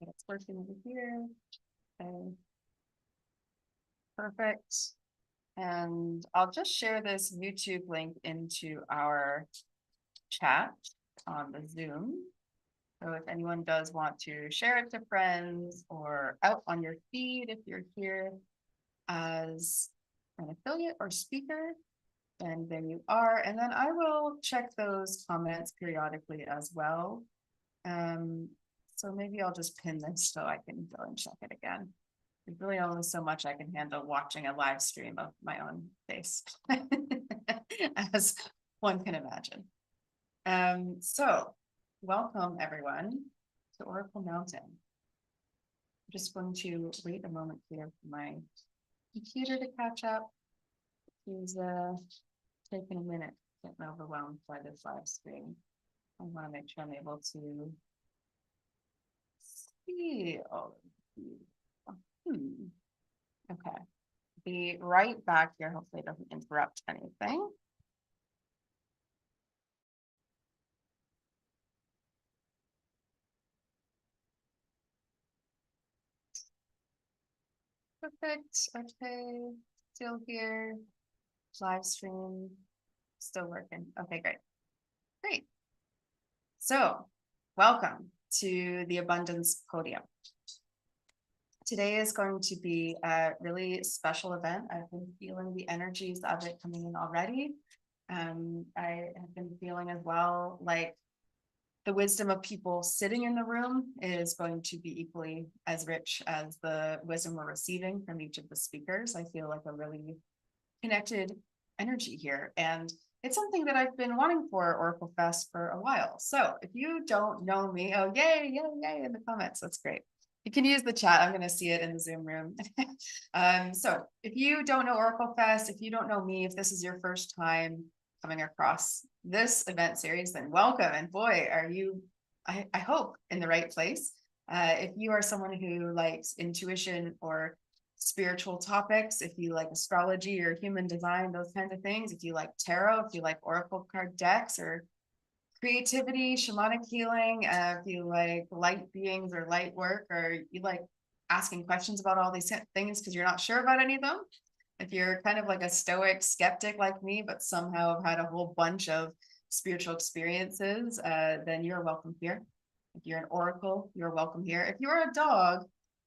It's working over here. Okay. Perfect. And I'll just share this YouTube link into our chat on the Zoom. So if anyone does want to share it to friends or out on your feed, if you're here as an affiliate or speaker, then there you are. And then I will check those comments periodically as well. So maybe I'll just pin this so I can go and check it again. There's really only so much I can handle watching a live stream of my own face, as one can imagine. So welcome everyone to Oracle Mountain. I'm just going to wait a moment here for my computer to catch up. He's taking a minute, getting overwhelmed by this live stream. I want to make sure I'm able to see all of you. Okay, be right back here. Hopefully it doesn't interrupt anything. Perfect. Okay, still here. Live stream still working. Okay, great. Great. So, welcome to the Abundance Podium. Today is going to be a really special event. I've been feeling the energies of it coming in already. I have been feeling as well like the wisdom of people sitting in the room is going to be equally as rich as the wisdom we're receiving from each of the speakers. I feel like a really connected energy here. And it's something that I've been wanting for OracleFest for a while. So if you don't know me, oh, yay, yay, yay in the comments. That's great. You can use the chat. I'm going to see it in the Zoom room. So if you don't know OracleFest, if you don't know me, if this is your first time coming across this event series, then welcome. And boy, are you, I hope, in the right place. If you are someone who likes intuition or spiritual topics, if you like astrology or human design, those kinds of things, if you like tarot, if you like oracle card decks or creativity, shamanic healing, if you like light beings or light work, or you like asking questions about all these things because you're not sure about any of them, if you're kind of like a stoic skeptic like me, but somehow have had a whole bunch of spiritual experiences, then you're welcome here. If you're an oracle, you're welcome here. If you're a dog,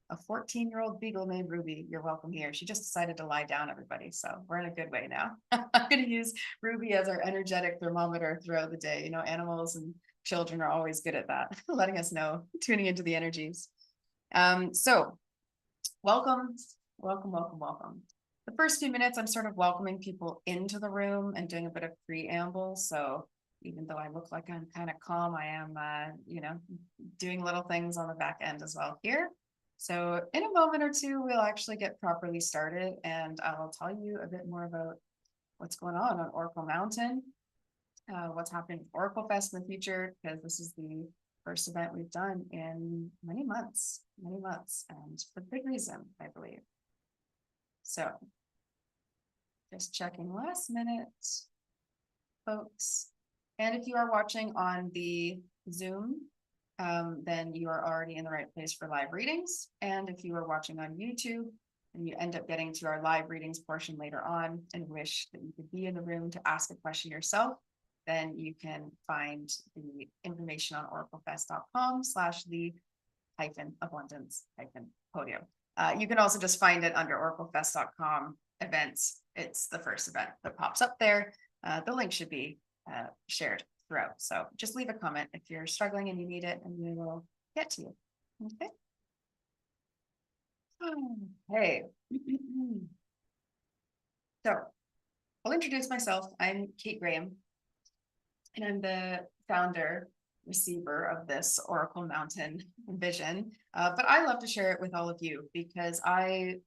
a 14-year-old beagle named Ruby, you're welcome here. She just decided to lie down, everybody. So we're in a good way now. I'm going to use Ruby as our energetic thermometer throughout the day. You know, animals and children are always good at that, letting us know, tuning into the energies. So welcome, welcome, welcome, welcome. The first few minutes, I'm sort of welcoming people into the room and doing a bit of preamble. So even though I look like I'm kind of calm, I am, you know, doing little things on the back end as well here. So in a moment or two, we'll actually get properly started and I'll tell you a bit more about what's going on Oracle Mountain, what's happening with OracleFest in the future, because this is the first event we've done in many months, and for good reason, I believe. So just checking last minute, folks. And if you are watching on the Zoom, then you are already in the right place for live readings. And if you are watching on YouTube and you end up getting to our live readings portion later on and wish that you could be in the room to ask a question yourself, then you can find the information on oraclefest.com/the-abundance-podium. You can also just find it under oraclefest.com events. It's the first event that pops up there. The link should be shared throughout. So just leave a comment if you're struggling and you need it, and we will get to you. Okay. Hey. So I'll introduce myself. I'm Kate Graham, and I'm the founder, receiver of this Oracle Mountain vision. But I love to share it with all of you because I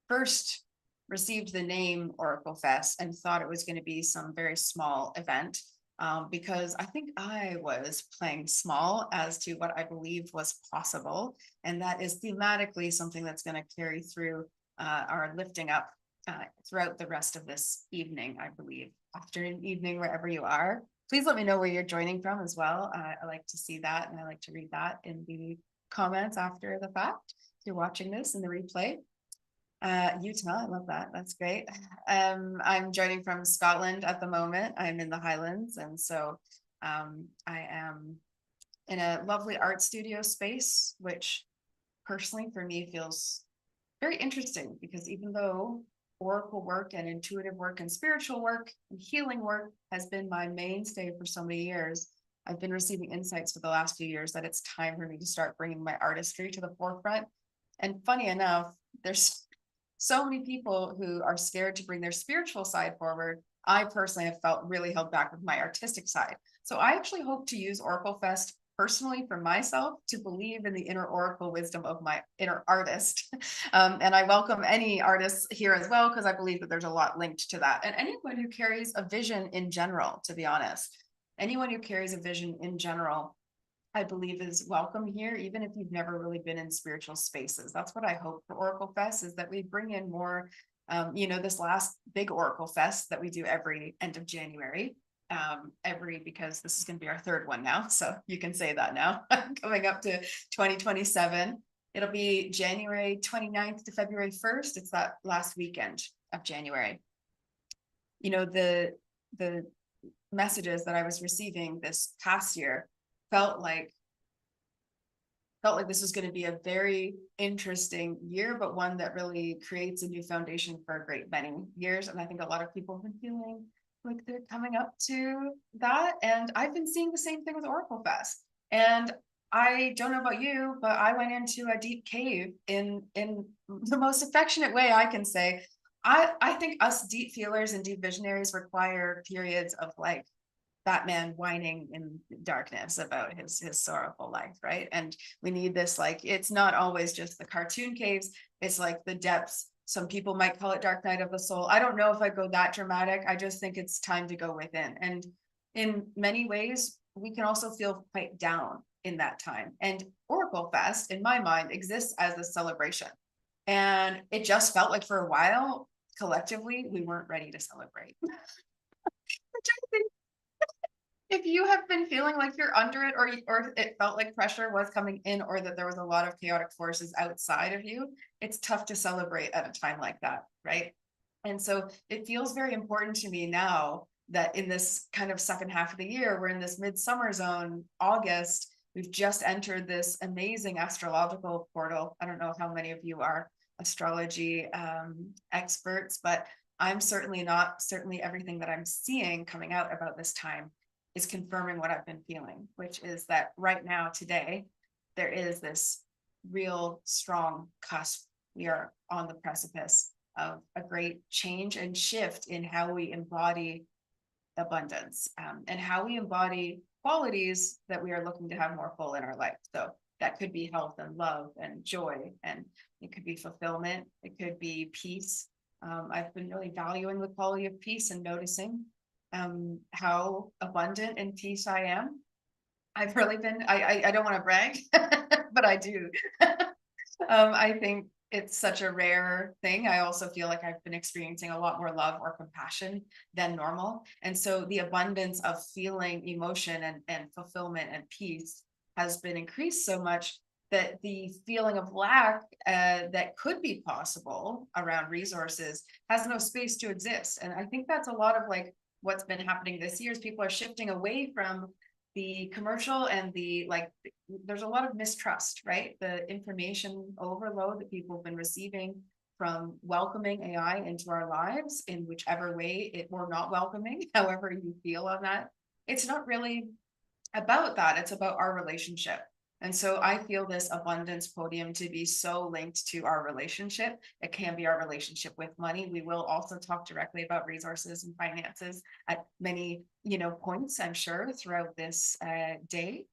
first received the name OracleFest and thought it was going to be some very small event. Because I think I was playing small as to what I believed was possible. And that is thematically something that's going to carry through our lifting up throughout the rest of this evening, I believe. Afternoon, evening, wherever you are. Please let me know where you're joining from as well. I like to see that and I like to read that in the comments after the fact. If you're watching this in the replay. Utah, I love that. That's great. I'm joining from Scotland at the moment. I'm in the Highlands, and so I am in a lovely art studio space, which personally for me feels very interesting because even though oracle work and intuitive work and spiritual work and healing work has been my mainstay for so many years, I've been receiving insights for the last few years that it's time for me to start bringing my artistry to the forefront. And funny enough, there's so many people who are scared to bring their spiritual side forward. I personally have felt really held back with my artistic side. So I actually hope to use OracleFest personally for myself to believe in the inner oracle wisdom of my inner artist. And I welcome any artists here as well, because I believe that there's a lot linked to that. And anyone who carries a vision in general, to be honest, anyone who carries a vision in general, I believe is welcome here, even if you've never really been in spiritual spaces. That's what I hope for Oracle Fest, is that we bring in more, this last big Oracle Fest that we do every end of January, because this is going to be our third one now. So you can say that now, coming up to 2027. It'll be January 29th to February 1st. It's that last weekend of January. The messages that I was receiving this past year felt like this was going to be a very interesting year, but one that really creates a new foundation for a great many years. And I think a lot of people have been feeling like they're coming up to that. And I've been seeing the same thing with Oracle Fest. And I don't know about you, but I went into a deep cave in the most affectionate way I can say. I think us deep feelers and deep visionaries require periods of like Batman whining in darkness about his sorrowful life, right? And we need this, like, it's not always just the cartoon caves, it's like the depths. Some people might call it dark night of the soul. I don't know if I go that dramatic. I just think it's time to go within. And in many ways, we can also feel quite down in that time. And Oracle Fest, in my mind, exists as a celebration. And it just felt like for a while, collectively, we weren't ready to celebrate. Which I think, if you have been feeling like you're under it, or it felt like pressure was coming in, or that there was a lot of chaotic forces outside of you, it's tough to celebrate at a time like that, right? And so it feels very important to me now that in this kind of second half of the year, we're in this midsummer zone, August, we've just entered this amazing astrological portal. I don't know how many of you are astrology experts, but I'm certainly not. Certainly everything that I'm seeing coming out about this time is confirming what I've been feeling, which is that right now, today, there is this real strong cusp. We are on the precipice of a great change and shift in how we embody abundance, and how we embody qualities that we are looking to have more full in our life. So that could be health and love and joy, and it could be fulfillment. It could be peace. I've been really valuing the quality of peace and noticing how abundant in peace I am. I've really been, I don't want to brag, but I do. I think it's such a rare thing. I also feel like I've been experiencing a lot more love or compassion than normal. And so the abundance of feeling emotion and fulfillment and peace has been increased so much that the feeling of lack that could be possible around resources has no space to exist. And I think that's a lot of like what's been happening this year is people are shifting away from the commercial and there's a lot of mistrust, right? The information overload that people have been receiving from welcoming AI into our lives in whichever way it or not welcoming, however you feel on that. It's not really about that. It's about our relationship. And so I feel this abundance podium to be so linked to our relationship. It can be our relationship with money. We will also talk directly about resources and finances at many, points, I'm sure, throughout this day.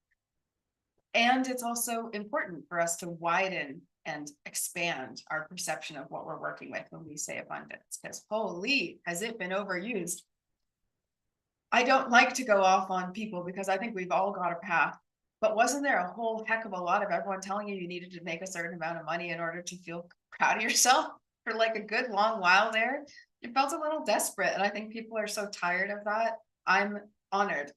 And it's also important for us to widen and expand our perception of what we're working with when we say abundance, because holy, has it been overused? I don't like to go off on people because I think we've all got a path. But wasn't there a whole heck of a lot of everyone telling you needed to make a certain amount of money in order to feel proud of yourself for like a good long while there? It felt a little desperate. And I think people are so tired of that. I'm honored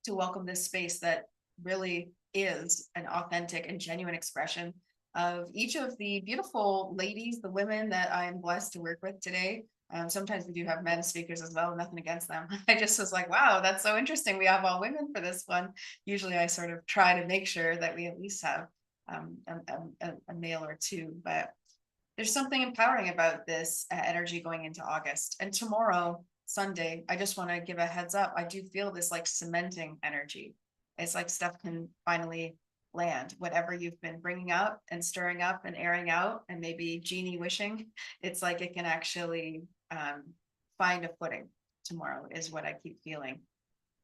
to welcome this space that really is an authentic and genuine expression of each of the beautiful ladies, the women that I am blessed to work with today. Sometimes we do have men speakers as well, nothing against them. I just was like, wow, that's so interesting. We have all women for this one. Usually I sort of try to make sure that we at least have a male or two, but there's something empowering about this energy going into August. And tomorrow, Sunday, I just want to give a heads up. I do feel this like cementing energy. It's like stuff can finally land. Whatever you've been bringing up and stirring up and airing out, and maybe genie wishing, it's like it can actually find a footing tomorrow, is what I keep feeling.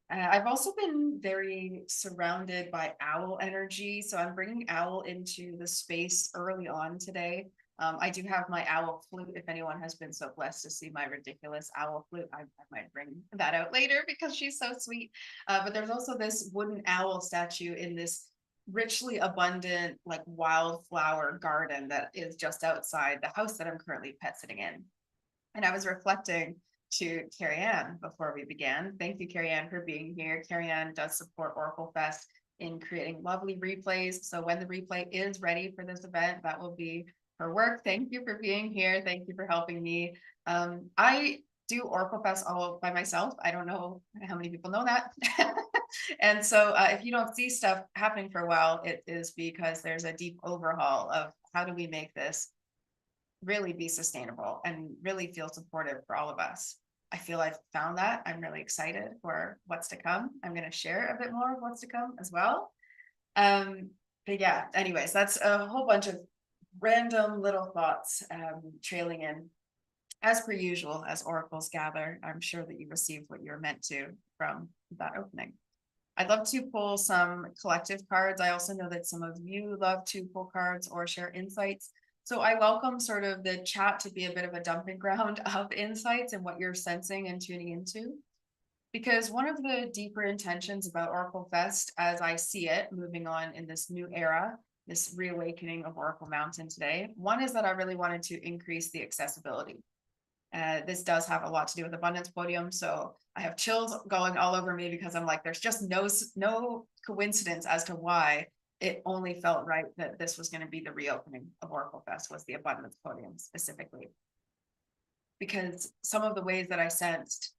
I've also been very surrounded by owl energy. So I'm bringing owl into the space early on today. I do have my owl flute. If anyone has been so blessed to see my ridiculous owl flute, I might bring that out later because she's so sweet. But there's also this wooden owl statue in this richly abundant, like wildflower garden that is just outside the house that I'm currently pet sitting in. And I was reflecting to Carrie Ann before we began. Thank you, Carrie Ann, for being here. Carrie Ann does support OracleFest in creating lovely replays. So when the replay is ready for this event, that will be her work. Thank you for being here. Thank you for helping me. I do OracleFest all by myself. I don't know how many people know that. And so if you don't see stuff happening for a while, it is because there's a deep overhaul of how do we make this really be sustainable and really feel supportive for all of us. I feel I've found that. I'm really excited for what's to come. I'm going to share a bit more of what's to come as well. But yeah, anyways, that's a whole bunch of random little thoughts trailing in. As per usual, as oracles gather, I'm sure that you received what you're meant to from that opening. I'd love to pull some collective cards. I also know that some of you love to pull cards or share insights. So I welcome sort of the chat to be a bit of a dumping ground of insights and what you're sensing and tuning into. Because one of the deeper intentions about OracleFest, as I see it moving on in this new era, this reawakening of Oracle Mountain today, one is that I really wanted to increase the accessibility. This does have a lot to do with abundance podium. So I have chills going all over me because I'm like, there's just no coincidence as to why it only felt right that this was going to be the reopening of OracleFest, was the abundance podium specifically. Because some of the ways that I sensed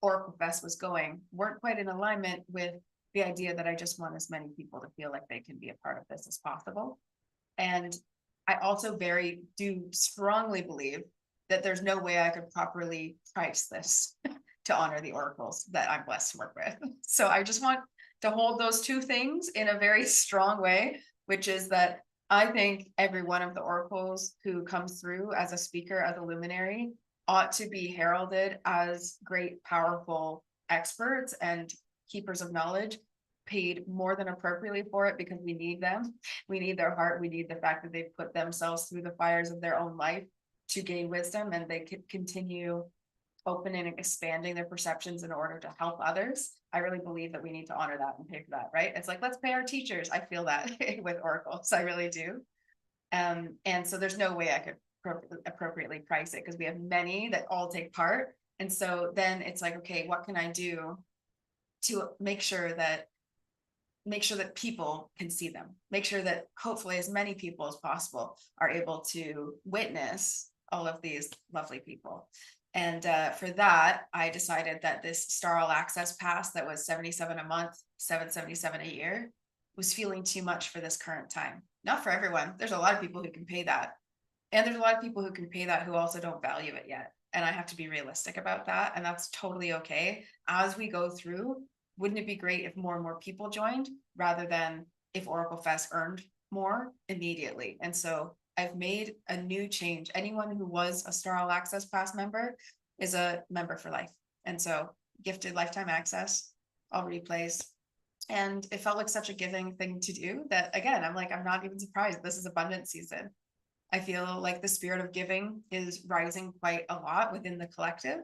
OracleFest was going weren't quite in alignment with the idea that I just want as many people to feel like they can be a part of this as possible. And I also do strongly believe that there's no way I could properly price this to honor the oracles that I'm blessed to work with. So I just want to hold those two things in a very strong way, which is that I think every one of the oracles who comes through as a speaker, as a luminary, ought to be heralded as great, powerful experts and keepers of knowledge, paid more than appropriately for it, because we need them. We need their heart. We need the fact that they've put themselves through the fires of their own life to gain wisdom, and they could continue opening and expanding their perceptions in order to help others. I really believe that we need to honor that and pay for that, right? It's like, let's pay our teachers. I feel that with oracles. I really do. And so there's no way I could appropriately price it, because we have many that all take part. And so then it's like, okay, what can I do to make sure that people can see them, make sure that hopefully as many people as possible are able to witness all of these lovely people. And for that, I decided that this Star All Access Pass that was $77 a month, $777 a year, was feeling too much for this current time. Not for everyone. There's a lot of people who can pay that. And there's a lot of people who can pay that who also don't value it yet. And I have to be realistic about that. And that's totally okay. As we go through, wouldn't it be great if more and more people joined, rather than if OracleFest earned more immediately? And so I've made a new change. Anyone who was a Star All Access Pass member is a member for life. And so gifted lifetime access, all replays. And it felt like such a giving thing to do that, again, I'm like, I'm not even surprised. This is abundance season. I feel like the spirit of giving is rising quite a lot within the collective,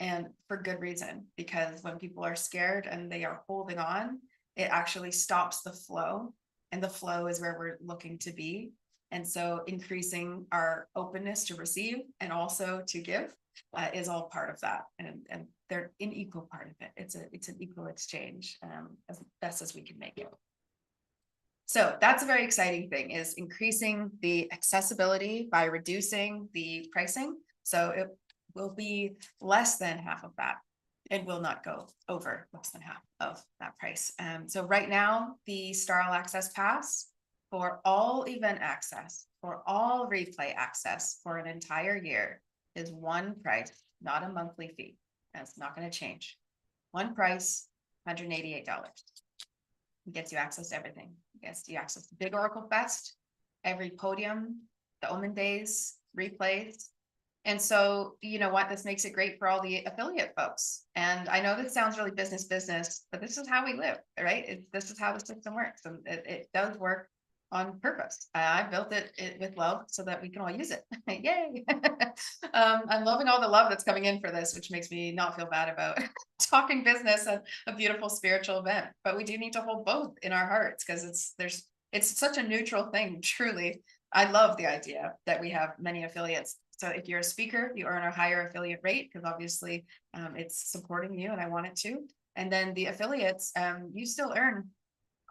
and for good reason, because when people are scared and they are holding on, it actually stops the flow, and the flow is where we're looking to be. And so increasing our openness to receive and also to give is all part of that. And they're an equal part of it. It's an equal exchange, as best as we can make it. So that's a very exciting thing, is increasing the accessibility by reducing the pricing. So it will be less than half of that. It will not go over less than half of that price. So right now, the Star All Access Pass for all event access, for all replay access for an entire year is one price, not a monthly fee. That's not going to change. One price, $188. It gets you access to everything. It gets you access to Big OracleFest, every Podium, the Omen Days, replays. And so, you know what, this makes it great for all the affiliate folks. And I know this sounds really business, but this is how we live, right? This is how the system works. And it does work on purpose. I built it with love so that we can all use it. Yay. I'm loving all the love that's coming in for this, which makes me not feel bad about talking business at a beautiful spiritual event. But we do need to hold both in our hearts, because it's such a neutral thing, truly. I love the idea that we have many affiliates. So if you're a speaker, you earn a higher affiliate rate, because obviously it's supporting you, and I want it to. And then the affiliates, you still earn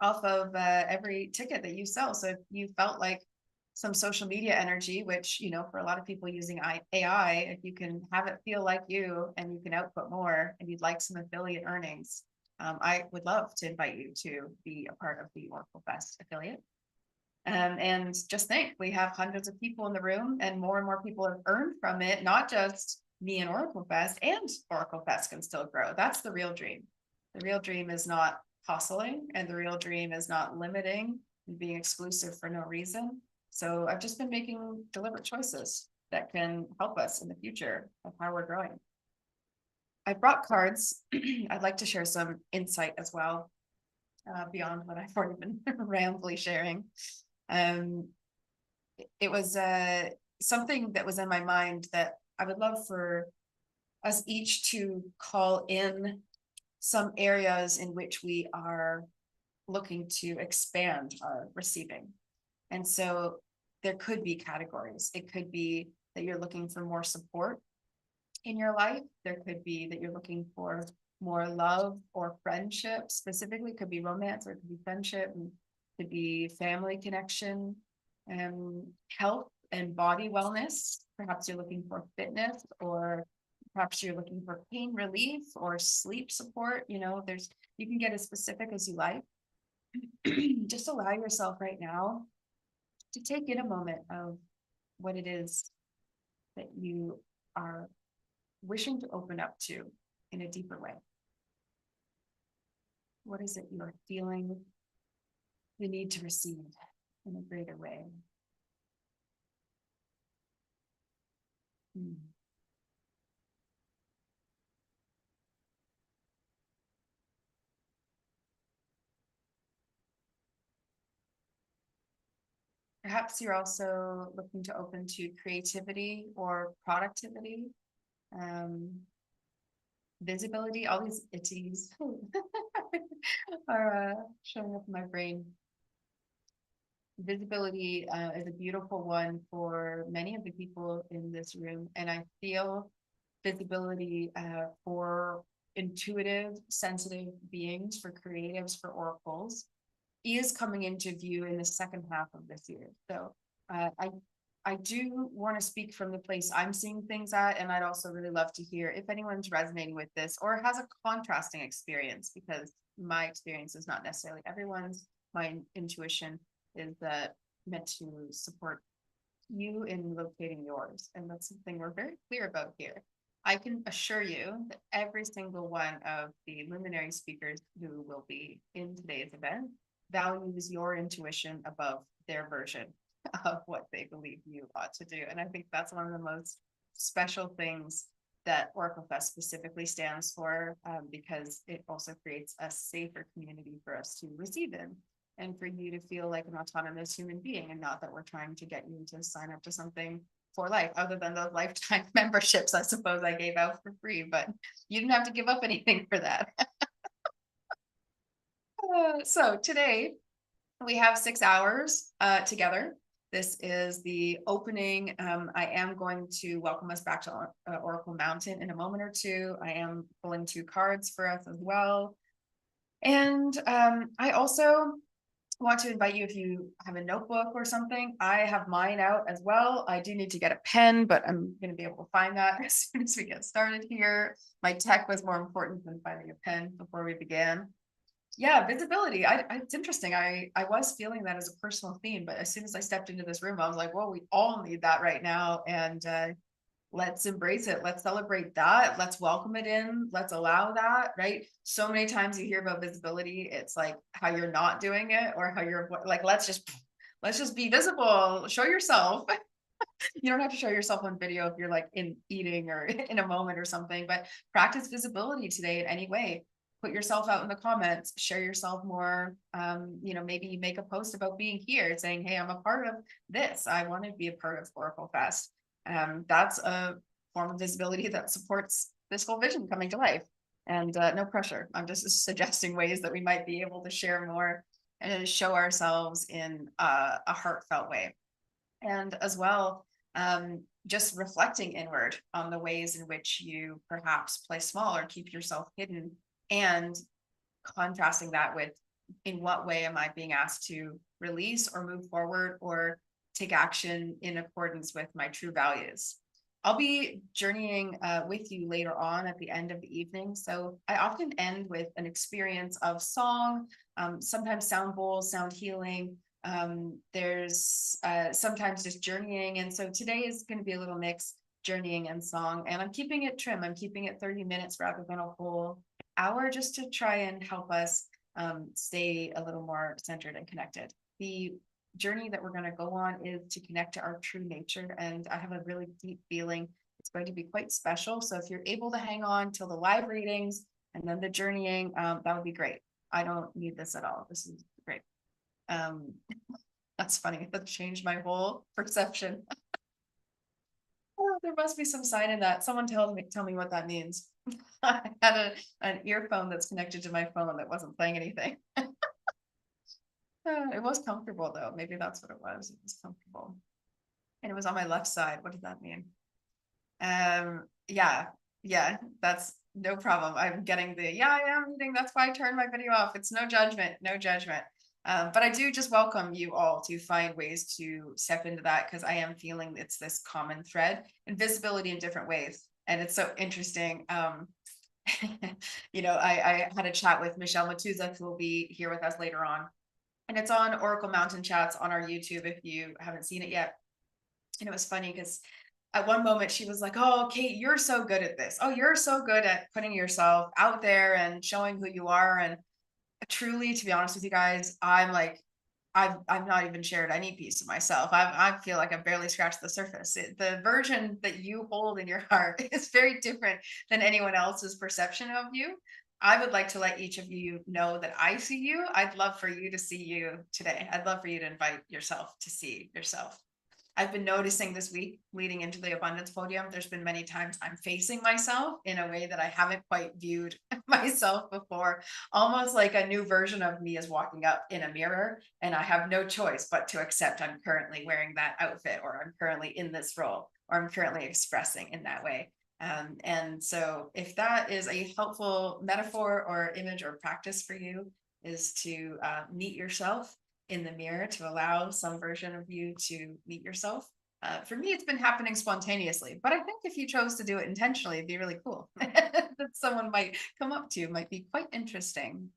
off of every ticket that you sell. So if you felt like some social media energy, which, you know, for a lot of people using AI, if you can have it feel like you and you can output more, and you'd like some affiliate earnings, I would love to invite you to be a part of the OracleFest affiliate. And just think, we have hundreds of people in the room, and more people have earned from it, not just me and OracleFest, and OracleFest can still grow. That's the real dream. The real dream is not hustling, and the real dream is not limiting and being exclusive for no reason. So I've just been making deliberate choices that can help us in the future of how we're growing. I brought cards. I'd like to share some insight as well, beyond what I've already been rambly sharing. It was something that was in my mind that I would love for us each to call in some areas in which we are looking to expand our receiving. And so there could be categories. It could be that you're looking for more support in your life. There could be that you're looking for more love or friendship. Specifically, it could be romance, or it could be friendship, and could be family connection, health and body wellness. Perhaps you're looking for fitness, or perhaps you're looking for pain relief or sleep support. You know, you can get as specific as you like. Just allow yourself right now to take in a moment of what it is that you are wishing to open up to in a deeper way. What is it you're feeling the need to receive in a greater way? Perhaps you're also looking to open to creativity or productivity, visibility. All these itties are showing up in my brain. Visibility is a beautiful one for many of the people in this room, and I feel visibility for intuitive, sensitive beings, for creatives, for oracles, is coming into view in the second half of this year. So I do want to speak from the place I'm seeing things at, and I'd also really love to hear if anyone's resonating with this or has a contrasting experience, because my experience is not necessarily everyone's. My intuition is meant to support you in locating yours, and that's something we're very clear about here. I can assure you that every single one of the luminary speakers who will be in today's event values your intuition above their version of what they believe you ought to do. And I think that's one of the most special things that OracleFest specifically stands for, because it also creates a safer community for us to receive in, and for you to feel like an autonomous human being, and not that we're trying to get you to sign up to something for life, other than those lifetime memberships I suppose I gave out for free, but you didn't have to give up anything for that. So today we have 6 hours together. This is the opening. I am going to welcome us back to Oracle Mountain in a moment or two. I am pulling 2 cards for us as well. And I also want to invite you, if you have a notebook or something, I have mine out as well. I do need to get a pen, but I'm going to be able to find that as soon as we get started here. My tech was more important than finding a pen before we began. Yeah, visibility. It's interesting. I was feeling that as a personal theme, but as soon as I stepped into this room, I was like, well, we all need that right now. And let's embrace it. Let's celebrate that. Let's welcome it in. Let's allow that, right? So many times you hear about visibility, it's like how you're not doing it, or how you're like, let's just be visible, show yourself. You don't have to show yourself on video if you're like in eating or in a moment or something, but practice visibility today in any way. Put yourself out in the comments, share yourself more. Maybe make a post about being here saying, hey, I'm a part of this. I want to be a part of OracleFest. That's a form of visibility that supports this whole vision coming to life. And no pressure. I'm just suggesting ways that we might be able to share more and show ourselves in a heartfelt way. And as well, just reflecting inward on the ways in which you perhaps play small or keep yourself hidden, and contrasting that with, in what way am I being asked to release or move forward or take action in accordance with my true values. I'll be journeying with you later on at the end of the evening. So I often end with an experience of song, sometimes sound bowls, sound healing. There's sometimes just journeying. And so today is going to be a little mix, journeying and song. And I'm keeping it trim. I'm keeping it 30 minutes rather than a whole hour, just to try and help us stay a little more centered and connected. The journey that we're going to go on is to connect to our true nature. And I have a really deep feeling it's going to be quite special. So if you're able to hang on till the live readings and then the journeying, that would be great. I don't need this at all. This is great. That's funny. That changed my whole perception. Oh, there must be some sign in that. Someone tell me what that means. I had an earphone that's connected to my phone that wasn't playing anything. It was comfortable though. Maybe that's what it was. It was comfortable. And it was on my left side. What does that mean? Yeah, that's no problem. I'm getting I am reading. That's why I turned my video off. It's no judgment, no judgment. But I do just welcome you all to find ways to step into that, because I am feeling it's this common thread and visibility in different ways. And it's so interesting. I had a chat with Michelle Matuza, who will be here with us later on. And it's on Oracle Mountain Chats on our YouTube if you haven't seen it yet. And it was funny because at one moment she was like, oh, Kate, you're so good at this. Oh, you're so good at putting yourself out there and showing who you are. And truly, to be honest with you guys, I'm like, I've not even shared any piece of myself. I feel like I've barely scratched the surface. The version that you hold in your heart is very different than anyone else's perception of you. I would like to let each of you know that I see you. I'd love for you to see you today. I'd love for you to invite yourself to see yourself. I've been noticing this week leading into the abundance podium, there's been many times I'm facing myself in a way that I haven't quite viewed myself before. Almost like a new version of me is walking up in a mirror, and I have no choice but to accept I'm currently wearing that outfit, or I'm currently in this role, or I'm currently expressing in that way. And so if that is a helpful metaphor or image or practice for you, is to meet yourself in the mirror, to allow some version of you to meet yourself. For me, it's been happening spontaneously, but I think if you chose to do it intentionally, it'd be really cool. That someone might come up to, might be quite interesting.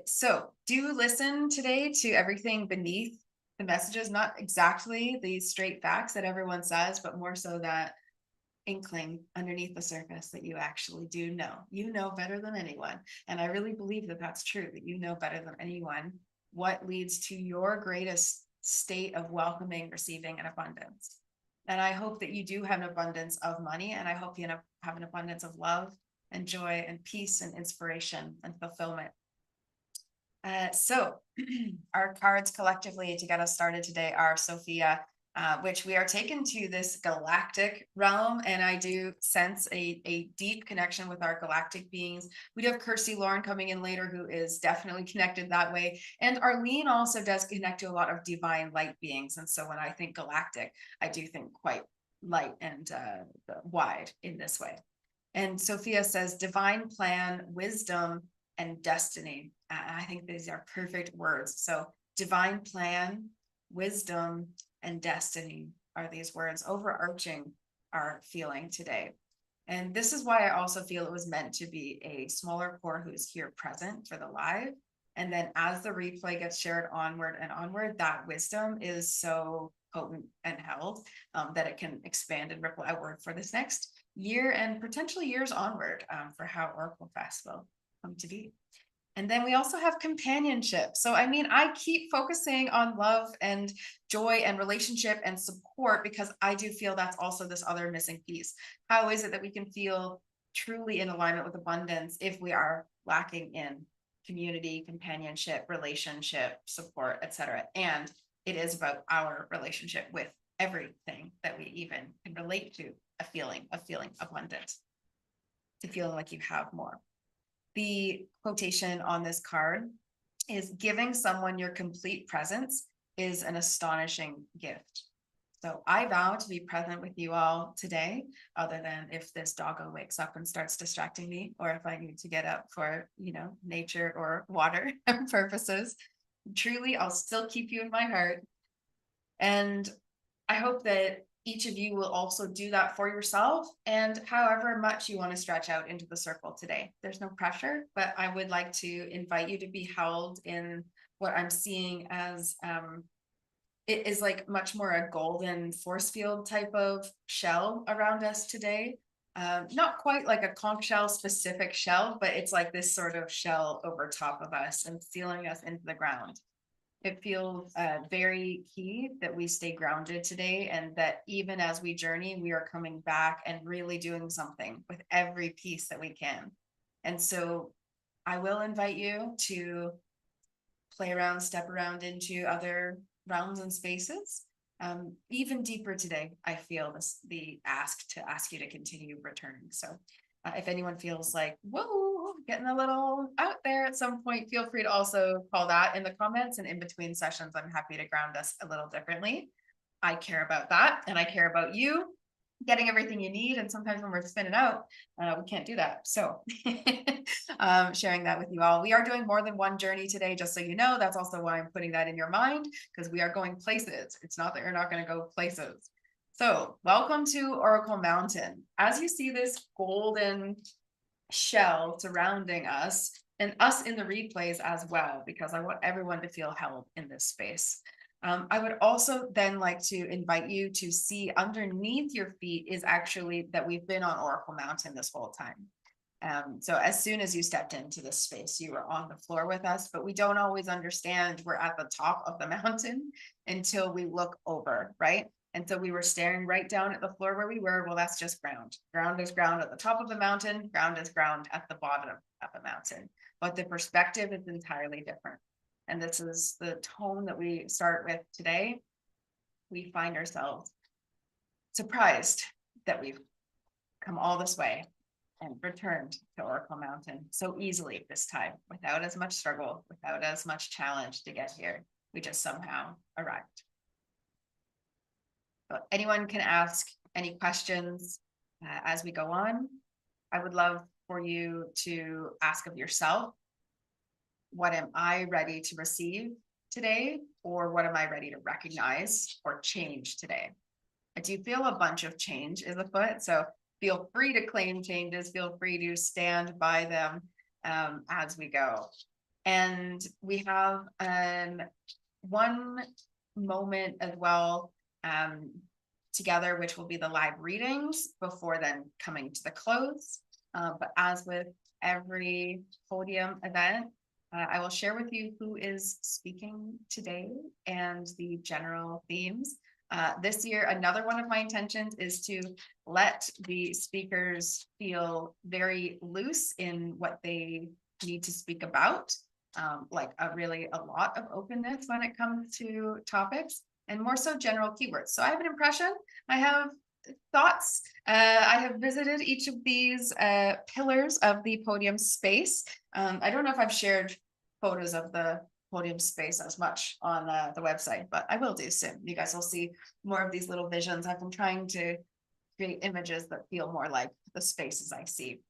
So do listen today to everything beneath the messages, not exactly the straight facts that everyone says, but more so that inkling underneath the surface that you actually do know. You know better than anyone. And I really believe that that's true, that you know better than anyone what leads to your greatest state of welcoming, receiving, and abundance. And I hope that you do have an abundance of money, and I hope you have an abundance of love and joy and peace and inspiration and fulfillment. So our cards collectively to get us started today are Sophia, which we are taken to this galactic realm. And I do sense a deep connection with our galactic beings. We do have Kirsty Lauren coming in later, who is definitely connected that way. And Arlene also does connect to a lot of divine light beings. And so when I think galactic, I do think quite light and wide in this way. And Sophia says, divine plan, wisdom, and destiny. I think these are perfect words. So divine plan, wisdom, and destiny are these words overarching our feeling today. And this is why I also feel it was meant to be a smaller core who's here present for the live. And then as the replay gets shared onward and onward, that wisdom is so potent and held that it can expand and ripple outward for this next year and potentially years onward for how OracleFest will come to be. And then we also have companionship. So, I mean, I keep focusing on love and joy and relationship and support because I do feel that's also this other missing piece. How is it that we can feel truly in alignment with abundance if we are lacking in community, companionship, relationship, support, etc.? And it is about our relationship with everything that we even can relate to, a feeling abundant, to feeling like you have more. The quotation on this card is giving someone your complete presence is an astonishing gift. So I vow to be present with you all today, other than if this doggo wakes up and starts distracting me, or if I need to get up for, nature or water purposes. Truly, I'll still keep you in my heart. And I hope that each of you will also do that for yourself, and however much you want to stretch out into the circle today. There's no pressure, but I would like to invite you to be held in what I'm seeing as it is like much more a golden force field type of shell around us today. Not quite like a conch shell specific shell, but it's like this sort of shell over top of us and sealing us into the ground. It feels very key that we stay grounded today, and that even as we journey, we are coming back and really doing something with every piece that we can. And so I will invite you to play around, step around into other realms and spaces. Even deeper today, I feel the ask you to continue returning. So if anyone feels like, whoa, getting a little out there at some point, feel free to also call that in the comments. And in between sessions, I'm happy to ground us a little differently. I care about that, and I care about you getting everything you need. And sometimes when we're spinning out, we can't do that. So sharing that with you all. We are doing more than one journey today, just so you know. That's also why I'm putting that in your mind, because we are going places. It's not that you're not going to go places. So welcome to Oracle Mountain. As you see this golden shell surrounding us, and us in the replays as well, because I want everyone to feel held in this space. I would also then like to invite you to see underneath your feet is actually that we've been on Oracle Mountain this whole time. So as soon as you stepped into this space, you were on the floor with us, but we don't always understand we're at the top of the mountain until we look over, right? And so we were staring right down at the floor where we were. Well, that's just ground. Ground is ground at the top of the mountain. Ground is ground at the bottom of the mountain. But the perspective is entirely different. And this is the tone that we start with today. We find ourselves surprised that we've come all this way and returned to Oracle Mountain so easily this time, without as much struggle, without as much challenge to get here. We just somehow arrived. But anyone can ask any questions as we go on. I would love for you to ask of yourself, what am I ready to receive today? Or what am I ready to recognize or change today? I do feel a bunch of change is afoot, so feel free to claim changes, feel free to stand by them as we go. And we have one moment as well together, which will be the live readings before then coming to the close. But as with every podium event, I will share with you who is speaking today and the general themes. This year, another one of my intentions is to let the speakers feel very loose in what they need to speak about, like a lot of openness when it comes to topics, and more so general keywords. So I have an impression, I have thoughts. I have visited each of these pillars of the podium space. I don't know if I've shared photos of the podium space as much on the website, but I will do soon. You guys will see more of these little visions. I've been trying to create images that feel more like the spaces I see.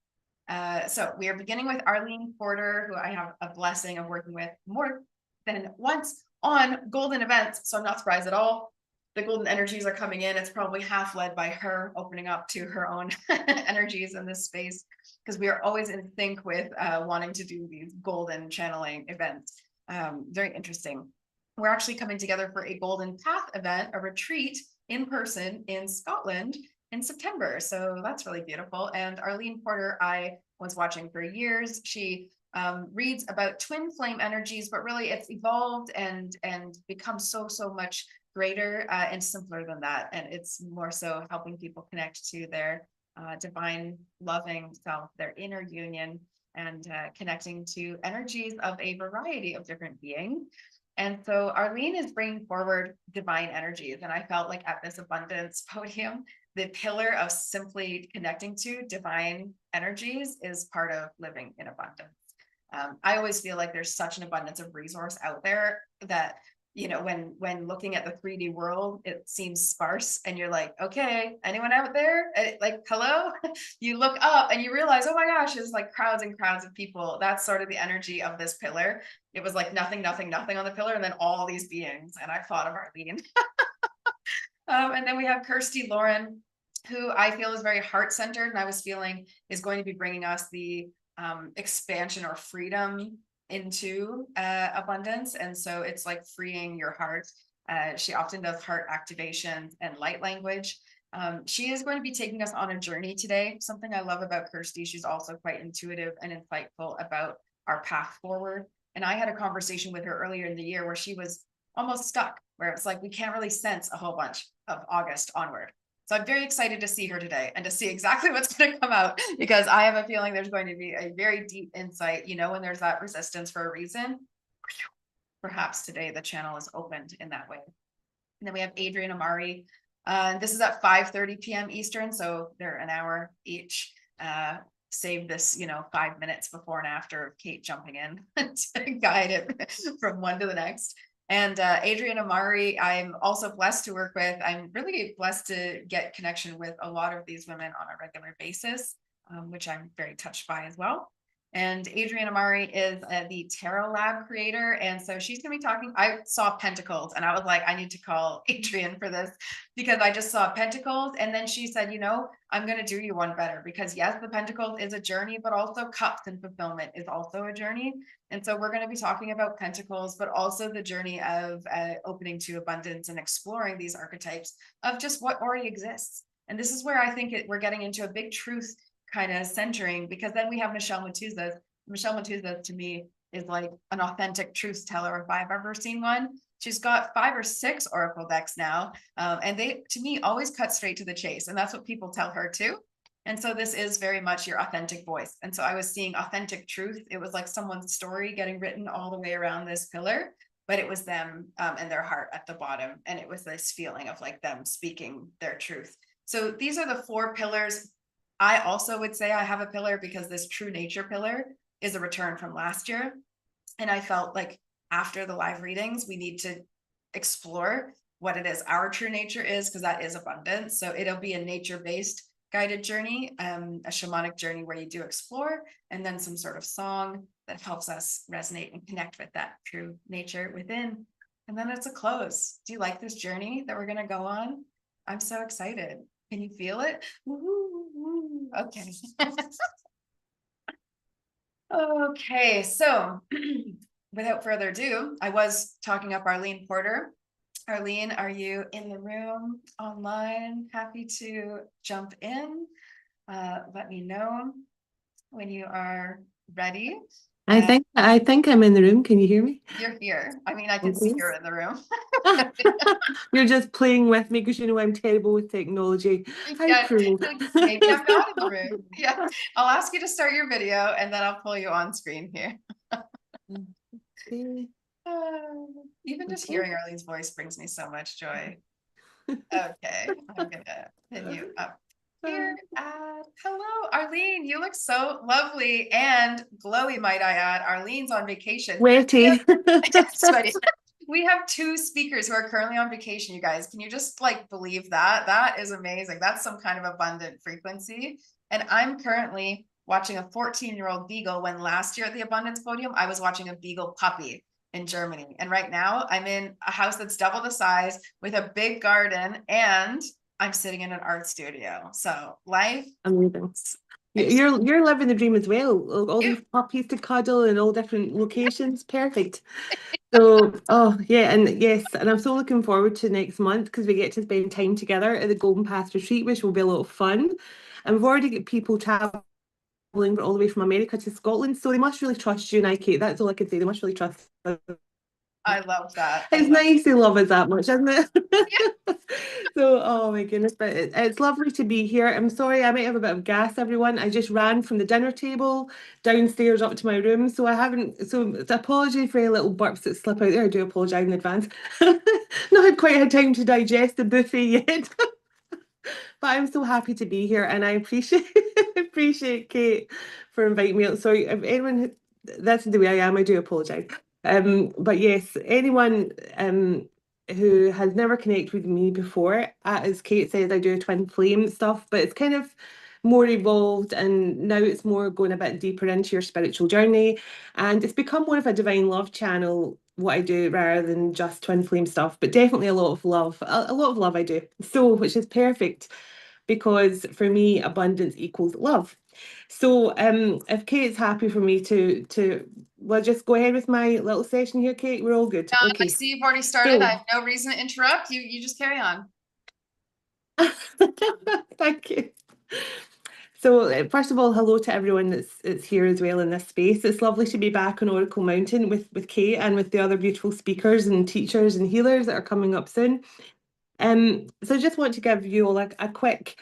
So we are beginning with Arlene Porter, who I have a blessing of working with more than once on golden events. So I'm not surprised at all. The golden energies are coming in. It's probably half led by her opening up to her own energies in this space, because we are always in sync with wanting to do these golden channeling events. Very interesting. We're actually coming together for a Golden Path event, a retreat in person in Scotland in September. So that's really beautiful. And Arlene Porter, I was watching for years. She reads about twin flame energies, but really it's evolved and become so much greater and simpler than that. And it's more so helping people connect to their divine loving self, their inner union, and connecting to energies of a variety of different beings. And so Arlene is bringing forward divine energies. And I felt like at this abundance podium, the pillar of simply connecting to divine energies is part of living in abundance. I always feel like there's such an abundance of resource out there that, you know, when looking at the 3D world, it seems sparse and you're like, okay, anyone out there? Like, hello? You look up and you realize, oh my gosh, there's like crowds and crowds of people. That's sort of the energy of this pillar. It was like nothing on the pillar, and then all these beings. And I thought of Arlene. And then we have Kirsty Lauren, who I feel is very heart-centered, and I was feeling is going to be bringing us the expansion or freedom into abundance. And so it's like freeing your heart. She often does heart activation and light language. She is going to be taking us on a journey today. Something I love about Kirsty, she's also quite intuitive and insightful about our path forward. And I had a conversation with her earlier in the year where she was almost stuck, where it's like we can't really sense a whole bunch of August onward. So I'm very excited to see her today and to see exactly what's going to come out, because I have a feeling there's going to be a very deep insight. You know, when there's that resistance for a reason, perhaps today the channel is opened in that way. And then we have Adrian Amari. This is at 5:30 p.m. Eastern, so they're an hour each. Save this, 5 minutes before and after of Kate jumping in to guide it from one to the next. And Adrian Amari, I'm also blessed to work with. I'm really blessed to get connection with a lot of these women on a regular basis, which I'm very touched by as well. And Adrian Amari is the Tarot Lab creator. And so she's going to be talking. I saw Pentacles and I was like, I need to call Adrian for this, because I just saw Pentacles. And then she said, I'm going to do you one better, because yes, the Pentacles is a journey, but also Cups and fulfillment is also a journey. And so we're going to be talking about Pentacles, but also the journey of opening to abundance and exploring these archetypes of just what already exists. And this is where I think we're getting into a big truth kind of centering, because then we have Michelle Matuzas. Michelle Matuzas to me is like an authentic truth teller if I've ever seen one. She's got 5 or 6 Oracle decks now, and they, to me, always cut straight to the chase, and that's what people tell her too. And so this is very much your authentic voice. And so I was seeing authentic truth. It was like someone's story getting written all the way around this pillar, but it was them and their heart at the bottom, and it was this feeling of like them speaking their truth. So these are the 4 pillars. I also would say I have a pillar because this true nature pillar is a return from last year. And I felt like after the live readings, we need to explore what it is our true nature is, because that is abundance. So it'll be a nature-based guided journey, a shamanic journey where you do explore, and then some sort of song that helps us resonate and connect with that true nature within. And then it's a close. Do you like this journey that we're going to go on? I'm so excited. Can you feel it? Woo-hoo. Okay. Okay, so without further ado, I was talking up Arlene Porter. Arlene, are you in the room online? Happy to jump in. Let me know when you are ready. I think I'm in the room. Can you hear me? You're here. I mean, I can see you're in the room. You're just playing with me because I'm terrible with technology. How cruel. Maybe I'm not in the room. Yeah, I'll ask you to start your video and then I'll pull you on screen here. Even just hearing Arlene's voice brings me so much joy. Okay, I'm gonna pin you up here. Hello, Arlene. You look so lovely and glowy, might I add. Arlene's on vacation. Sweaty. Sweaty. We have 2 speakers who are currently on vacation, you guys. Can you just like believe that? That is amazing. That's some kind of abundant frequency. And I'm currently watching a 14-year-old beagle when last year at the Abundance Podium, I was watching a beagle puppy in Germany. And right now I'm in a house that's double the size with a big garden and I'm sitting in an art studio. So life. Amazing. You're living the dream as well. All Yeah. these puppies to cuddle in all different locations. Perfect. So, oh yeah, and yes, and I'm so looking forward to next month because we get to spend time together at the Golden Path Retreat, which will be a lot of fun. And we've already got people traveling all the way from America to Scotland, so they must really trust you and I, Kate. That's all I can say. They must really trust us. I love that. It's nice they love us that much, isn't Yeah. it? So, oh my goodness, but it's lovely to be here. I'm sorry, I might have a bit of gas, everyone. I just ran from the dinner table downstairs up to my room, so I haven't. So, it's apology for any little burps that slip out there. I do apologise in advance. Not had quite had time to digest the buffet yet. But I'm so happy to be here, and I appreciate appreciate Kate for inviting me. Sorry, if anyone, that's the way I am. I do apologise. But yes, anyone who has never connected with me before, as Kate says, I do twin flame stuff, but it's kind of more evolved, and now it's more going a bit deeper into your spiritual journey, and it's become more of a divine love channel what I do rather than just twin flame stuff, but definitely a lot of love, a lot of love I do. So, which is perfect because for me, abundance equals love. So, if Kate's happy for me to well, just go ahead with my little session here, Kate. We're all good. I Okay. see you've already started. I So, have no reason to interrupt you. You just carry on. thank you. So, first of all, hello to everyone that's here as well in this space. It's lovely to be back on Oracle Mountain with Kate and with the other beautiful speakers and teachers and healers that are coming up soon. So I just want to give you all a quick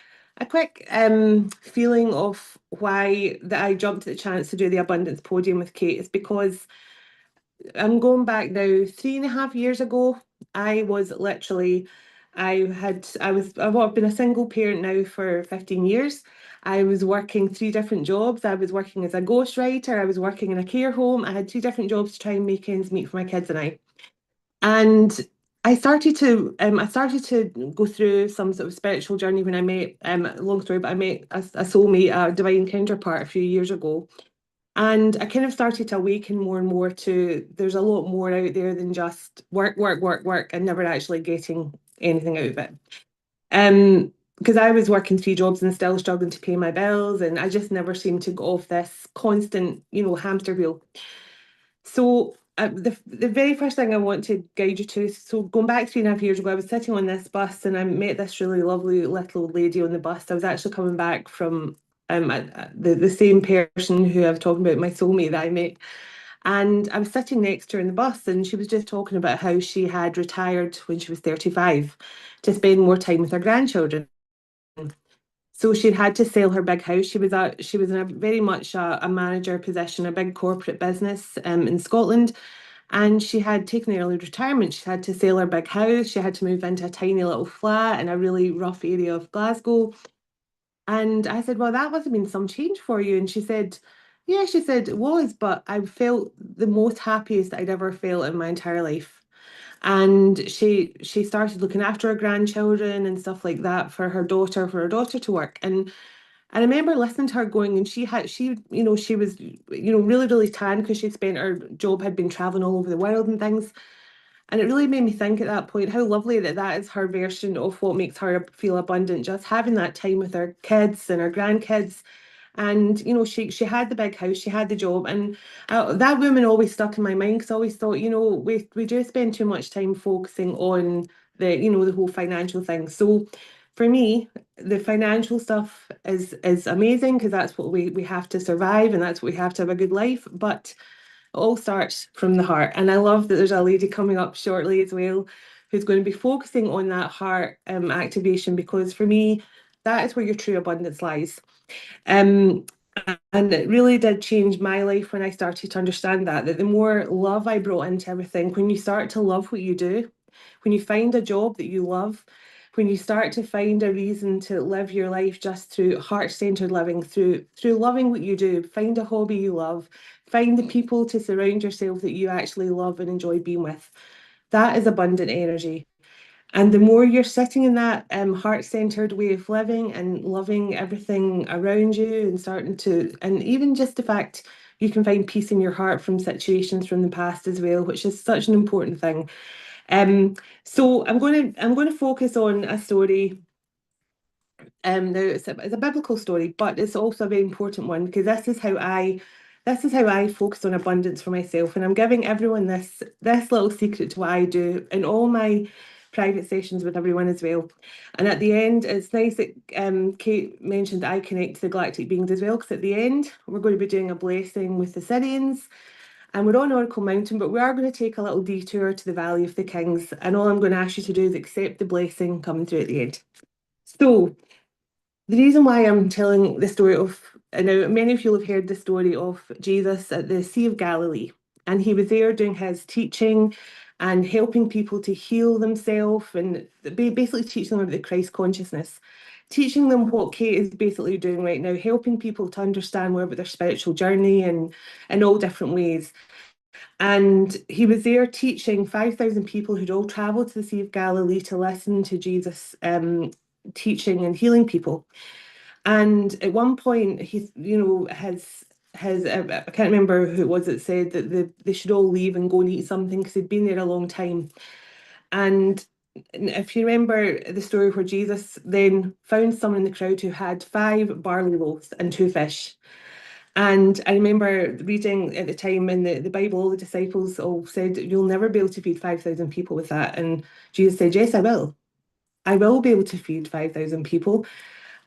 feeling of why that I jumped at the chance to do the Abundance Podium with Kate is because I'm going back now 3.5 years ago. I was literally, I've been a single parent now for 15 years. I was working 3 different jobs. I was working as a ghostwriter. I was working in a care home. I had 2 different jobs to try and make ends meet for my kids and I. And I started to go through some sort of spiritual journey when I met long story, but I met a soulmate, a divine counterpart a few years ago. And I kind of started to awaken more and more to there's a lot more out there than just work, work, work, work, and never actually getting anything out of it. Because I was working 3 jobs and still struggling to pay my bills, and I just never seemed to go off this constant, hamster wheel. So the very first thing I want to guide you to, so going back 3.5 years ago, I was sitting on this bus and I met this really lovely little lady on the bus. I was actually coming back from the same person who I was talking about, my soulmate that I met. And I was sitting next to her in the bus and she was just talking about how she had retired when she was 35 to spend more time with her grandchildren. So she'd had to sell her big house. She was in a very much a manager position, a big corporate business in Scotland, and she had taken early retirement. She had to sell her big house. She had to move into a tiny little flat in a really rough area of Glasgow. And I said, "Well, that must have been some change for you." And she said, "Yeah," she said, "it was, but I felt the most happiest I'd ever felt in my entire life." And she started looking after her grandchildren and stuff like that for her daughter to work. And I remember listening to her going, and she was, really, really tan because she'd spent her job had been traveling all over the world and things. And it really made me think at that point how lovely that is her version of what makes her feel abundant, just having that time with her kids and her grandkids. And she had the big house, she had the job, and that woman always stuck in my mind because I always thought, we do spend too much time focusing on the whole financial thing. So for me, the financial stuff is amazing because that's what we have to survive and that's what we have to have a good life. But it all starts from the heart, and I love that there's a lady coming up shortly as well who's going to be focusing on that heart activation because for me, that is where your true abundance lies. Um, and it really did change my life when I started to understand that the more love I brought into everything, when you start to love what you do, when you find a job that you love, when you start to find a reason to live your life just through heart-centered living, through loving what you do, find a hobby you love, find the people to surround yourself that you actually love and enjoy being with. That is abundant energy. And the more you're sitting in that heart-centered way of living and loving everything around you and starting to, and even just the fact you can find peace in your heart from situations from the past as well, which is such an important thing. Um, so I'm going to focus on a story. Now it's a biblical story, but it's also a very important one because this is how I focus on abundance for myself, and I'm giving everyone this little secret to what I do in all my private sessions with everyone as well. And at the end, it's nice that Kate mentioned that I connect to the galactic beings as well, because at the end we're going to be doing a blessing with the Syrians, and we're on Oracle Mountain, but we are going to take a little detour to the Valley of the Kings, and all I'm going to ask you to do is accept the blessing coming through at the end. So. The reason why I'm telling the story of, now many of you will have heard the story of Jesus at the Sea of Galilee, and he was there doing his teaching and helping people to heal themselves and basically teaching them about the Christ consciousness, teaching them what Kate is basically doing right now, helping people to understand more about their spiritual journey and in all different ways. And he was there teaching 5,000 people who'd all traveled to the Sea of Galilee to listen to Jesus teaching and healing people. And at one point, he, his I can't remember who it was that said that they should all leave and go and eat something because they'd been there a long time. And if you remember the story where Jesus then found someone in the crowd who had 5 barley loaves and 2 fish. And I remember reading at the time in the Bible, all the disciples all said, "You'll never be able to feed 5,000 people with that." And Jesus said, "Yes, I will. I will be able to feed 5,000 people,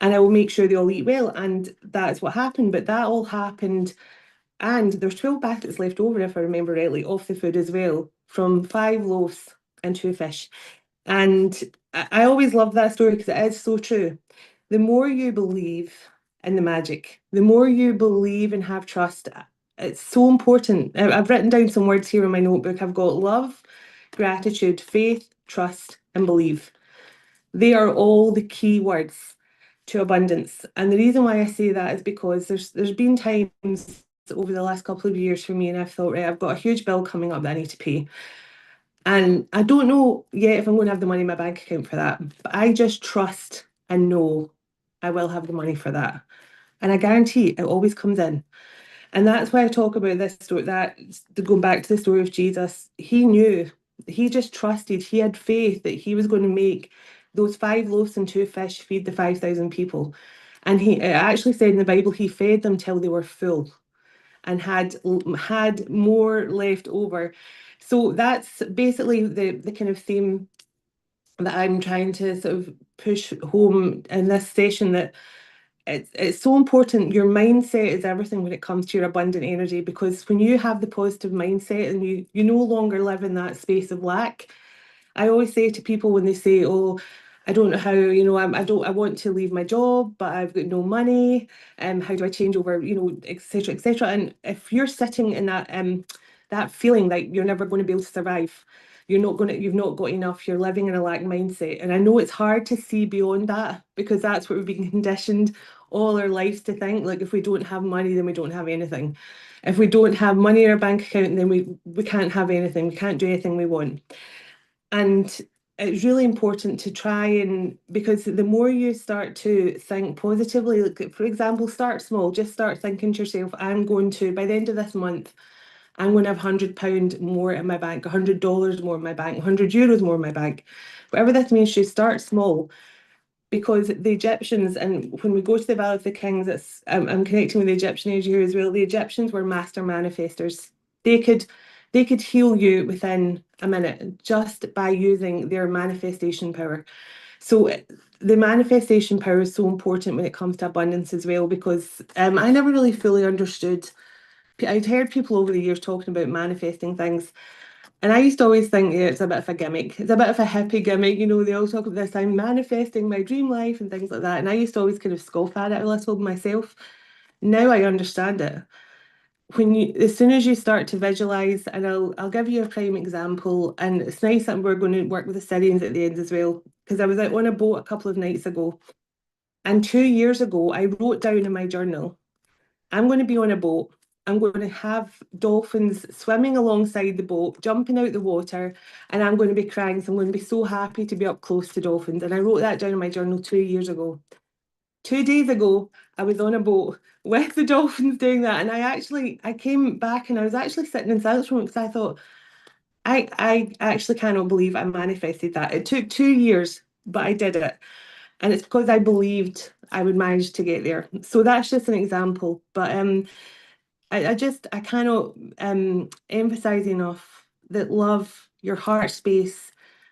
and I will make sure they all eat well." And that's what happened. But that all happened. And there's 12 baskets left over, if I remember rightly, of the food as well, from 5 loaves and 2 fish. And I always love that story because it is so true. The more you believe in the magic, the more you believe and have trust, it's so important. I've written down some words here in my notebook. I've got love, gratitude, faith, trust, and believe. They are all the key words to abundance. And the reason why I say that is because there's been times over the last couple of years for me, and I've thought, right, I've got a huge bill coming up that I need to pay. And I don't know yet if I'm going to have the money in my bank account for that, but I just trust and know I will have the money for that. And I guarantee it always comes in. And that's why I talk about this story, that going back to the story of Jesus, he knew, he just trusted, he had faith that he was going to make those 5 loaves and 2 fish feed the 5,000 people. And it actually said in the Bible, he fed them till they were full and had more left over. So that's basically the kind of theme that I'm trying to sort of push home in this session, that it's so important. Your mindset is everything when it comes to your abundant energy, because when you have the positive mindset and you no longer live in that space of lack. I always say to people when they say, "Oh, I don't know how, I want to leave my job, but I've got no money. How do I change over, etc., etc." And if you're sitting in that feeling like you're never going to be able to survive, you've not got enough, you're living in a lack mindset. And I know it's hard to see beyond that because that's what we've been conditioned all our lives to think. Like if we don't have money, then we don't have anything. If we don't have money in our bank account, then we can't have anything. We can't do anything we want. And it's really important to try, and because the more you start to think positively, like for example, start small, just start thinking to yourself, I'm going to, by the end of this month, I'm going to have £100 more in my bank, $100 more in my bank, €100 more in my bank. Whatever this means, you start small, because the Egyptians, and when we go to the Valley of the Kings, I'm connecting with the Egyptian age here as well. The Egyptians were master manifestors. They could heal you within a minute just by using their manifestation power. So the manifestation power is so important when it comes to abundance as well, because I never really fully understood. I'd heard people over the years talking about manifesting things, and I used to always think, yeah, it's a bit of a gimmick. It's a bit of a hippie gimmick. They all talk about this, I'm manifesting my dream life and things like that. And I used to always kind of scoff at it a little myself. Now I understand it. As soon as you start to visualize, and I'll give you a prime example, and it's nice that we're going to work with the Syrians at the end as well, because I was out on a boat a couple of nights ago, and 2 years ago I wrote down in my journal, I'm going to be on a boat, I'm going to have dolphins swimming alongside the boat, jumping out the water, and I'm going to be crying. So I'm going to be so happy to be up close to dolphins. And I wrote that down in my journal 2 years ago. 2 days ago, I was on a boat with the dolphins doing that. And I came back and I was actually sitting in silence from it because I thought, I actually cannot believe I manifested that. It took 2 years, but I did it. And it's because I believed I would manage to get there. So that's just an example. But I cannot emphasize enough that love, your heart space,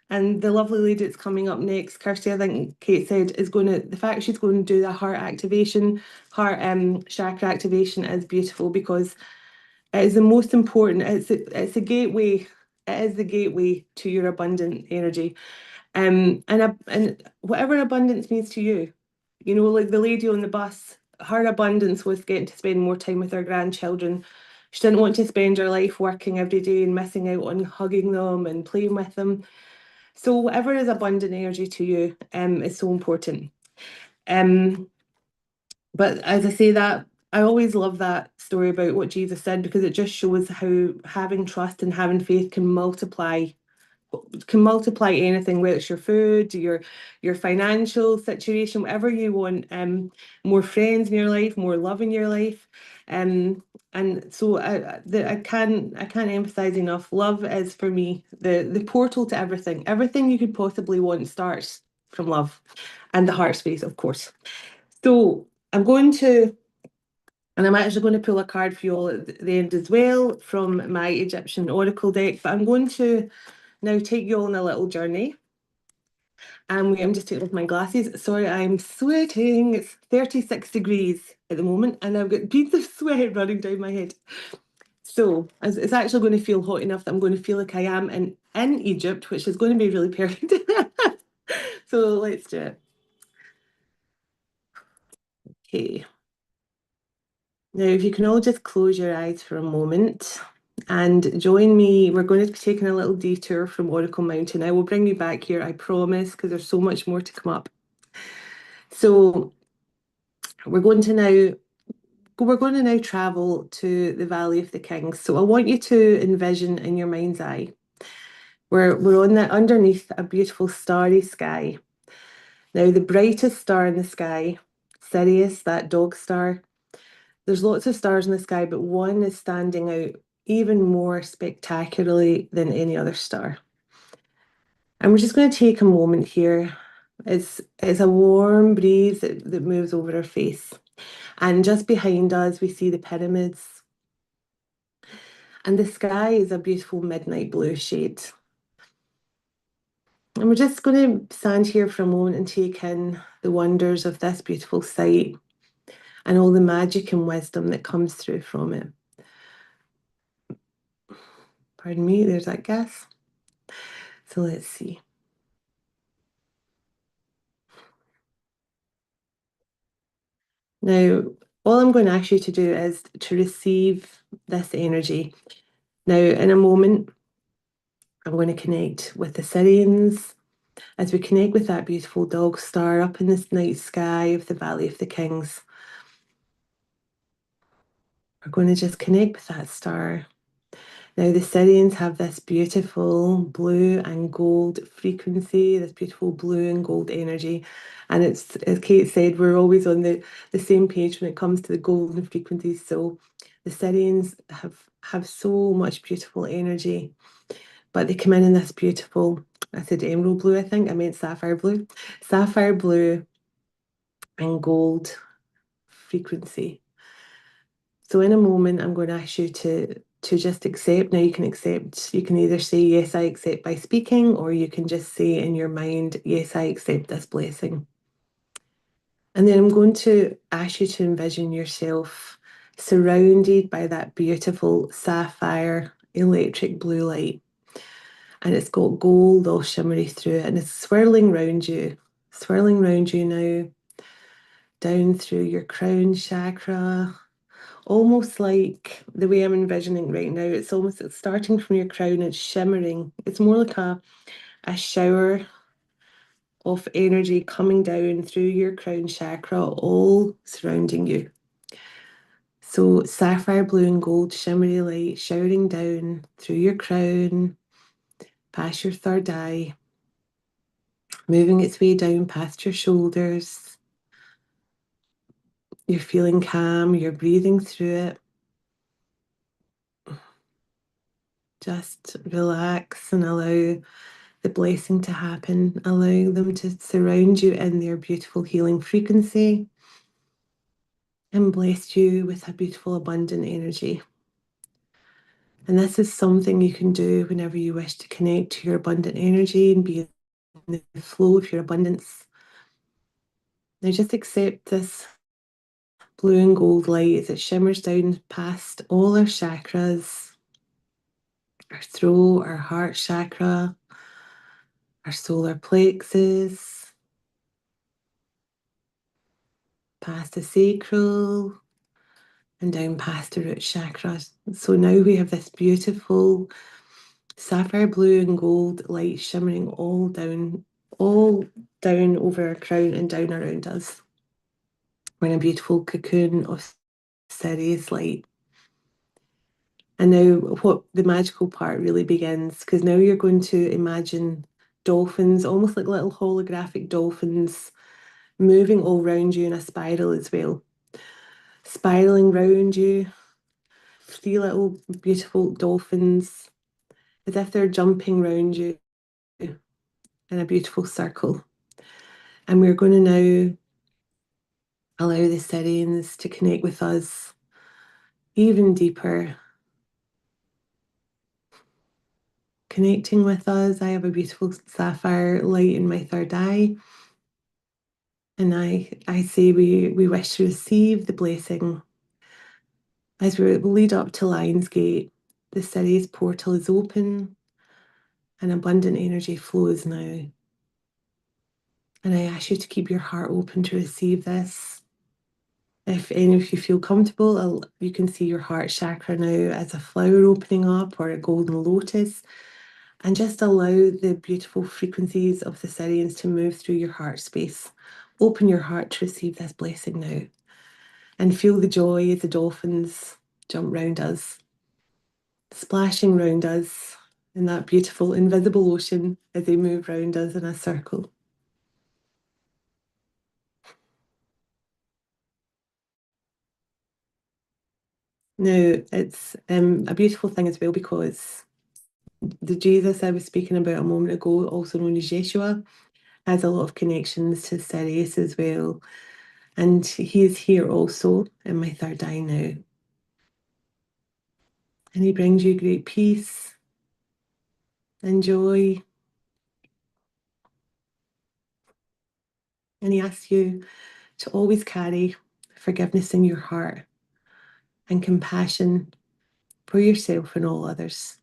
and the lovely lady that's coming up next, Kirsty, I think Kate said, is going to, the fact she's going to do the heart activation, heart chakra activation is beautiful because it is the most important, it's a gateway, it is the gateway to your abundant energy. And whatever abundance means to you, you know, like the lady on the bus, her abundance was getting to spend more time with her grandchildren. She didn't want to spend her life working every day and missing out on hugging them and playing with them. So whatever is abundant energy to you, is so important. Um, but as I say that, I always love that story about what Jesus said because it just shows how having trust and having faith can multiply anything, whether it's your food, your financial situation, whatever you want, more friends in your life, more love in your life. And so I can't emphasize enough. Love is for me the portal to everything. Everything you could possibly want starts from love and the heart space, of course. So I'm actually going to pull a card for you all at the end as well from my Egyptian Oracle deck, but I'm going to now take you all on a little journey. And I'm just taking off my glasses. Sorry, I'm sweating. It's 36 degrees at the moment, and I've got beads of sweat running down my head. So it's actually going to feel hot enough that I'm going to feel like I am in Egypt, which is going to be really perfect. So let's do it. Okay. Now, if you can all just close your eyes for a moment and join me, we're going to be taking a little detour from Oracle Mountain. I will bring you back here, I promise, because there's so much more to come up. So we're going to now travel to the Valley of the Kings. So I want you to envision in your mind's eye. We're on the underneath a beautiful starry sky. Now the brightest star in the sky, Sirius, that dog star. There's lots of stars in the sky, but one is standing out even more spectacularly than any other star. And we're just going to take a moment here. It's a warm breeze that moves over our face. And just behind us, we see the pyramids. And the sky is a beautiful midnight blue shade. And we're just going to stand here for a moment and take in the wonders of this beautiful sight and all the magic and wisdom that comes through from it. Pardon me, there's that gas. So let's see. Now, all I'm going to ask you to do is to receive this energy. Now, in a moment, I'm going to connect with the Syrians as we connect with that beautiful dog star up in this night sky of the Valley of the Kings. We're going to just connect with that star. Now, the Syrians have this beautiful blue and gold frequency, this beautiful blue and gold energy. And it's, as Kate said, we're always on the same page when it comes to the golden frequencies. So the Syrians have so much beautiful energy, but they come in this beautiful, I said emerald blue, I think, I meant sapphire blue and gold frequency. So in a moment, I'm going to ask you to just accept. Now you can accept, you can either say, yes, I accept by speaking, or you can just say in your mind, yes, I accept this blessing. And then I'm going to ask you to envision yourself surrounded by that beautiful sapphire electric blue light. And it's got gold all shimmery through it, and it's swirling round you now, down through your crown chakra, almost like the way I'm envisioning right now. It's starting from your crown, it's shimmering. It's more like a shower of energy coming down through your crown chakra, all surrounding you. So sapphire blue and gold shimmery light showering down through your crown, past your third eye, moving its way down past your shoulders. You're feeling calm, you're breathing through it. Just relax and allow the blessing to happen, allowing them to surround you in their beautiful healing frequency and bless you with a beautiful, abundant energy. And this is something you can do whenever you wish to connect to your abundant energy and be in the flow of your abundance. Now just accept this blue and gold light as it shimmers down past all our chakras, our throat, our heart chakra, our solar plexus, past the sacral, and down past the root chakra. So now we have this beautiful sapphire blue and gold light shimmering all down over our crown and down around us. We're in a beautiful cocoon of Sirius light. And now what the magical part really begins, because now you're going to imagine dolphins, almost like little holographic dolphins, moving all around you in a spiral as well. Spiraling round you, 3 little beautiful dolphins, as if they're jumping round you in a beautiful circle. And we're going to now allow the Sirians to connect with us even deeper. Connecting with us. I have a beautiful sapphire light in my third eye. And I say we wish to receive the blessing. As we lead up to Lion's Gate, the Sirius portal is open and abundant energy flows now. And I ask you to keep your heart open to receive this. If any of you feel comfortable, you can see your heart chakra now as a flower opening up or a golden lotus. And just allow the beautiful frequencies of the Sirians to move through your heart space. Open your heart to receive this blessing now. And feel the joy as the dolphins jump round us, splashing round us in that beautiful invisible ocean as they move round us in a circle. Now, it's a beautiful thing as well because the Jesus I was speaking about a moment ago, also known as Yeshua, has a lot of connections to Sirius as well. And he is here also in my third eye now. And he brings you great peace and joy. And he asks you to always carry forgiveness in your heart and compassion for yourself and all others.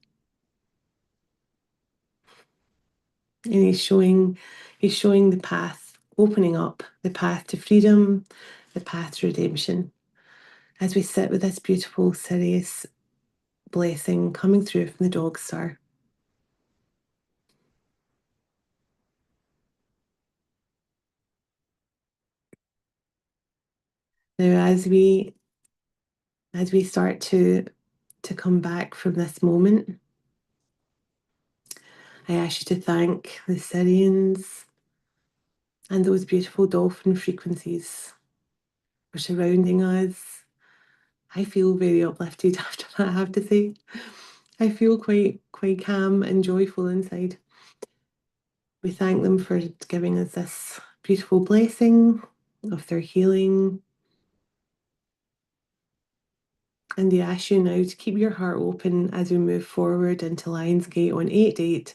And he's showing the path, opening up the path to freedom, the path to redemption. As we sit with this beautiful, Sirius blessing coming through from the dog star. Now, as we start to come back from this moment, I ask you to thank the Sirians and those beautiful dolphin frequencies for surrounding us. I feel very uplifted after that, I have to say. I feel quite calm and joyful inside. We thank them for giving us this beautiful blessing of their healing. And they ask you now to keep your heart open as we move forward into Lion's Gate on 8/8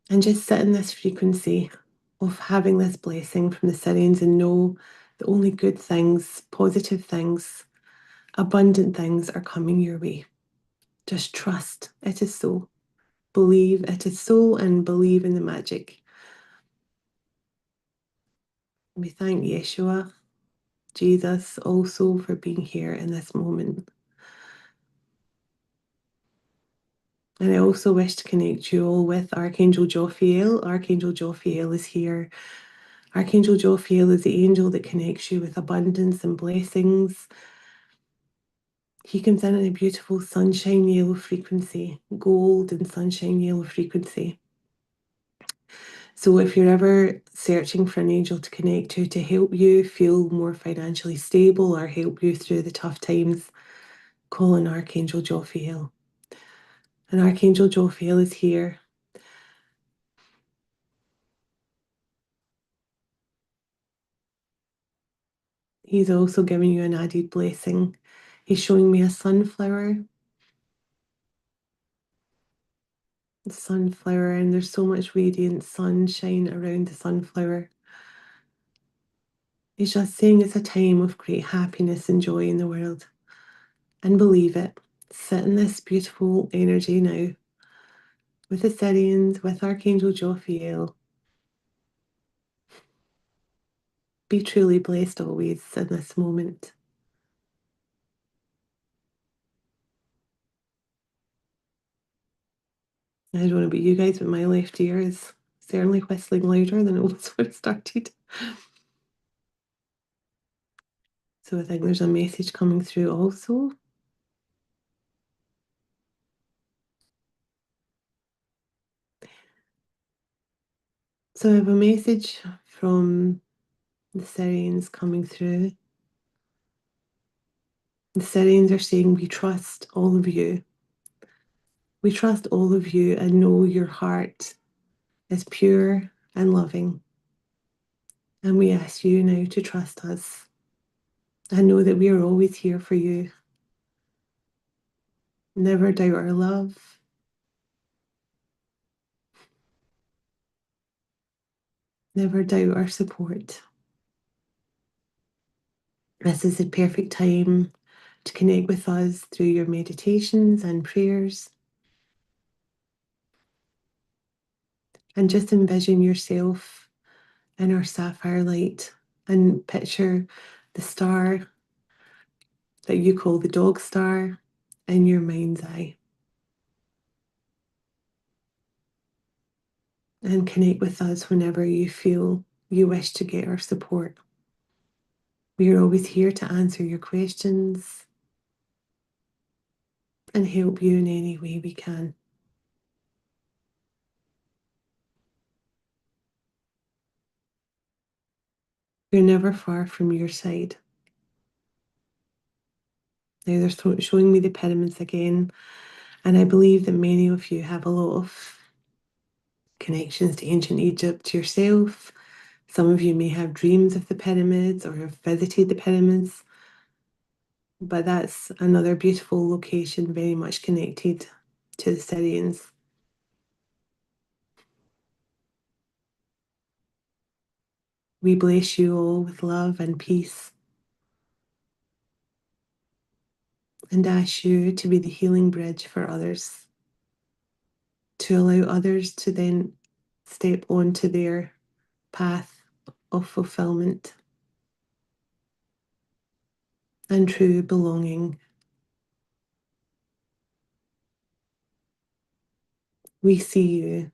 and just sit in this frequency of having this blessing from the Sirians and know that only good things, positive things, abundant things are coming your way. Just trust it is so. Believe it is so and believe in the magic. We thank Yeshua, Jesus, also for being here in this moment. And I also wish to connect you all with Archangel Jophiel. Archangel Jophiel is here. Archangel Jophiel is the angel that connects you with abundance and blessings. He comes in a beautiful sunshine yellow frequency, gold and sunshine yellow frequency. So if you're ever searching for an angel to connect to help you feel more financially stable or help you through the tough times, call on Archangel Jophiel. And Archangel Jophiel is here. He's also giving you an added blessing. He's showing me a sunflower. Sunflower, and there's so much radiant sunshine around the sunflower. He's just saying it's a time of great happiness and joy in the world. And believe it. Sit in this beautiful energy now with the Syrians, with Archangel Jophiel. Be truly blessed always in this moment. I don't know about you guys, but my left ear is certainly whistling louder than it was when it started. So I think there's a message coming through also. So I have a message from the Syrians coming through. The Syrians are saying, we trust all of you. We trust all of you and know your heart is pure and loving. And we ask you now to trust us and know that we are always here for you. Never doubt our love. Never doubt our support. This is the perfect time to connect with us through your meditations and prayers. And just envision yourself in our sapphire light and picture the star that you call the dog star in your mind's eye. And connect with us whenever you feel you wish to get our support. We are always here to answer your questions and help you in any way we can. We're never far from your side. Now they're showing me the pyramids again, and I believe that many of you have a lot of connections to ancient Egypt yourself. Some of you may have dreams of the pyramids or have visited the pyramids, but that's another beautiful location, very much connected to the Syrians. We bless you all with love and peace and ask you to be the healing bridge for others, to allow others to then step onto their path of fulfillment and true belonging. We see you,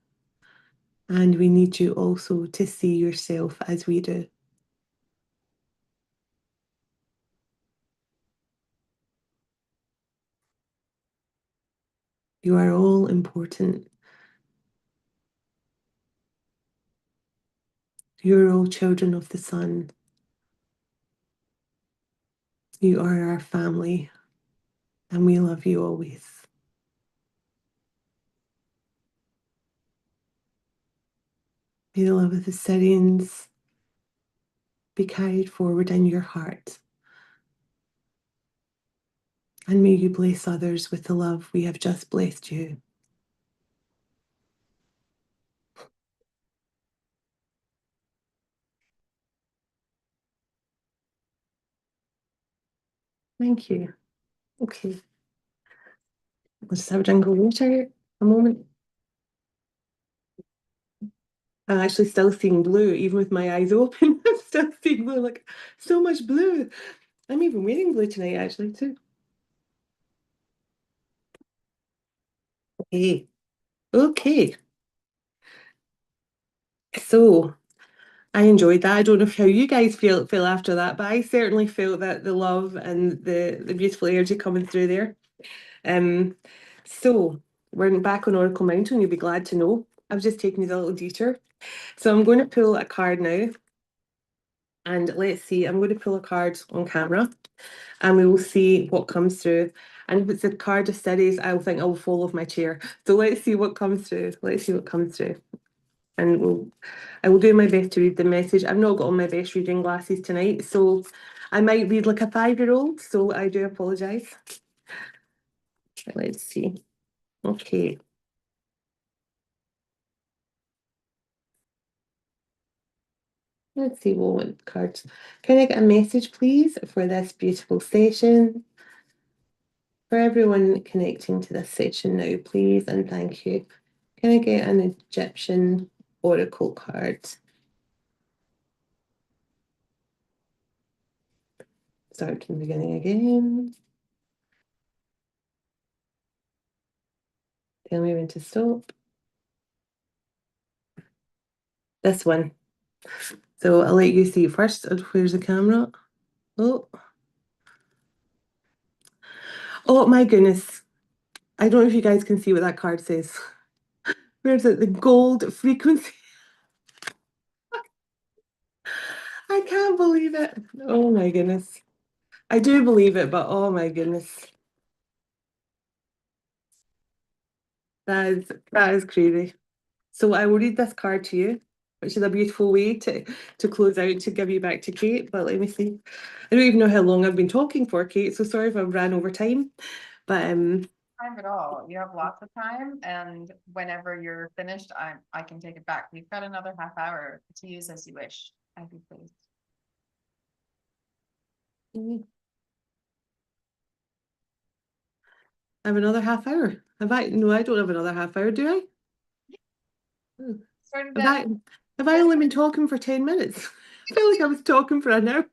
and we need you also to see yourself as we do. You are all important. You're all children of the sun. You are our family, and we love you always. May the love of the Syrians be carried forward in your heart. And may you bless others with the love we have just blessed you. Thank you. Okay. Let's have a drink of water a moment. I'm actually still seeing blue, even with my eyes open. I'm still seeing blue, like so much blue. I'm even wearing blue tonight, actually, too. Okay. Okay. So I enjoyed that. I don't know how you guys feel after that, but I certainly felt that the love and the beautiful energy coming through there. Um, so we're back on Oracle Mountain. You'll be glad to know. I was just taking you a little detour. So I'm going to pull a card now, and let's see. I'm going to pull a card on camera, and we will see what comes through. And if it's a card of studies, I will think I will fall off my chair. So let's see what comes through. Let's see what comes through. And I will do my best to read the message. I've not got on my best reading glasses tonight, so I might read like a 5-year-old, so I do apologise. Let's see. Okay. Let's see what cards. Can I get a message, please, for this beautiful session? For everyone connecting to this session now, please, and thank you. Can I get an Egyptian oracle card? Start from the beginning again. Tell me when to stop. This one. So I'll let you see first. Where's the camera? Oh. Oh my goodness. I don't know if you guys can see what that card says. Where's it? The gold frequency. I can't believe it. Oh my goodness. I do believe it, but oh my goodness. That is crazy. So I will read this card to you, which is a beautiful way to close out to give you back to Kate. But let me see. I don't even know how long I've been talking for, Kate. So sorry if I've ran over time. But Time at all. You have lots of time, and whenever you're finished, I can take it back. We've got another half hour to use as you wish. I'd be pleased. I have another half hour. Have I? No, I don't have another half hour, do I? Hmm. Started Have at I, have I only been talking for 10 minutes? I feel like I was talking for an hour.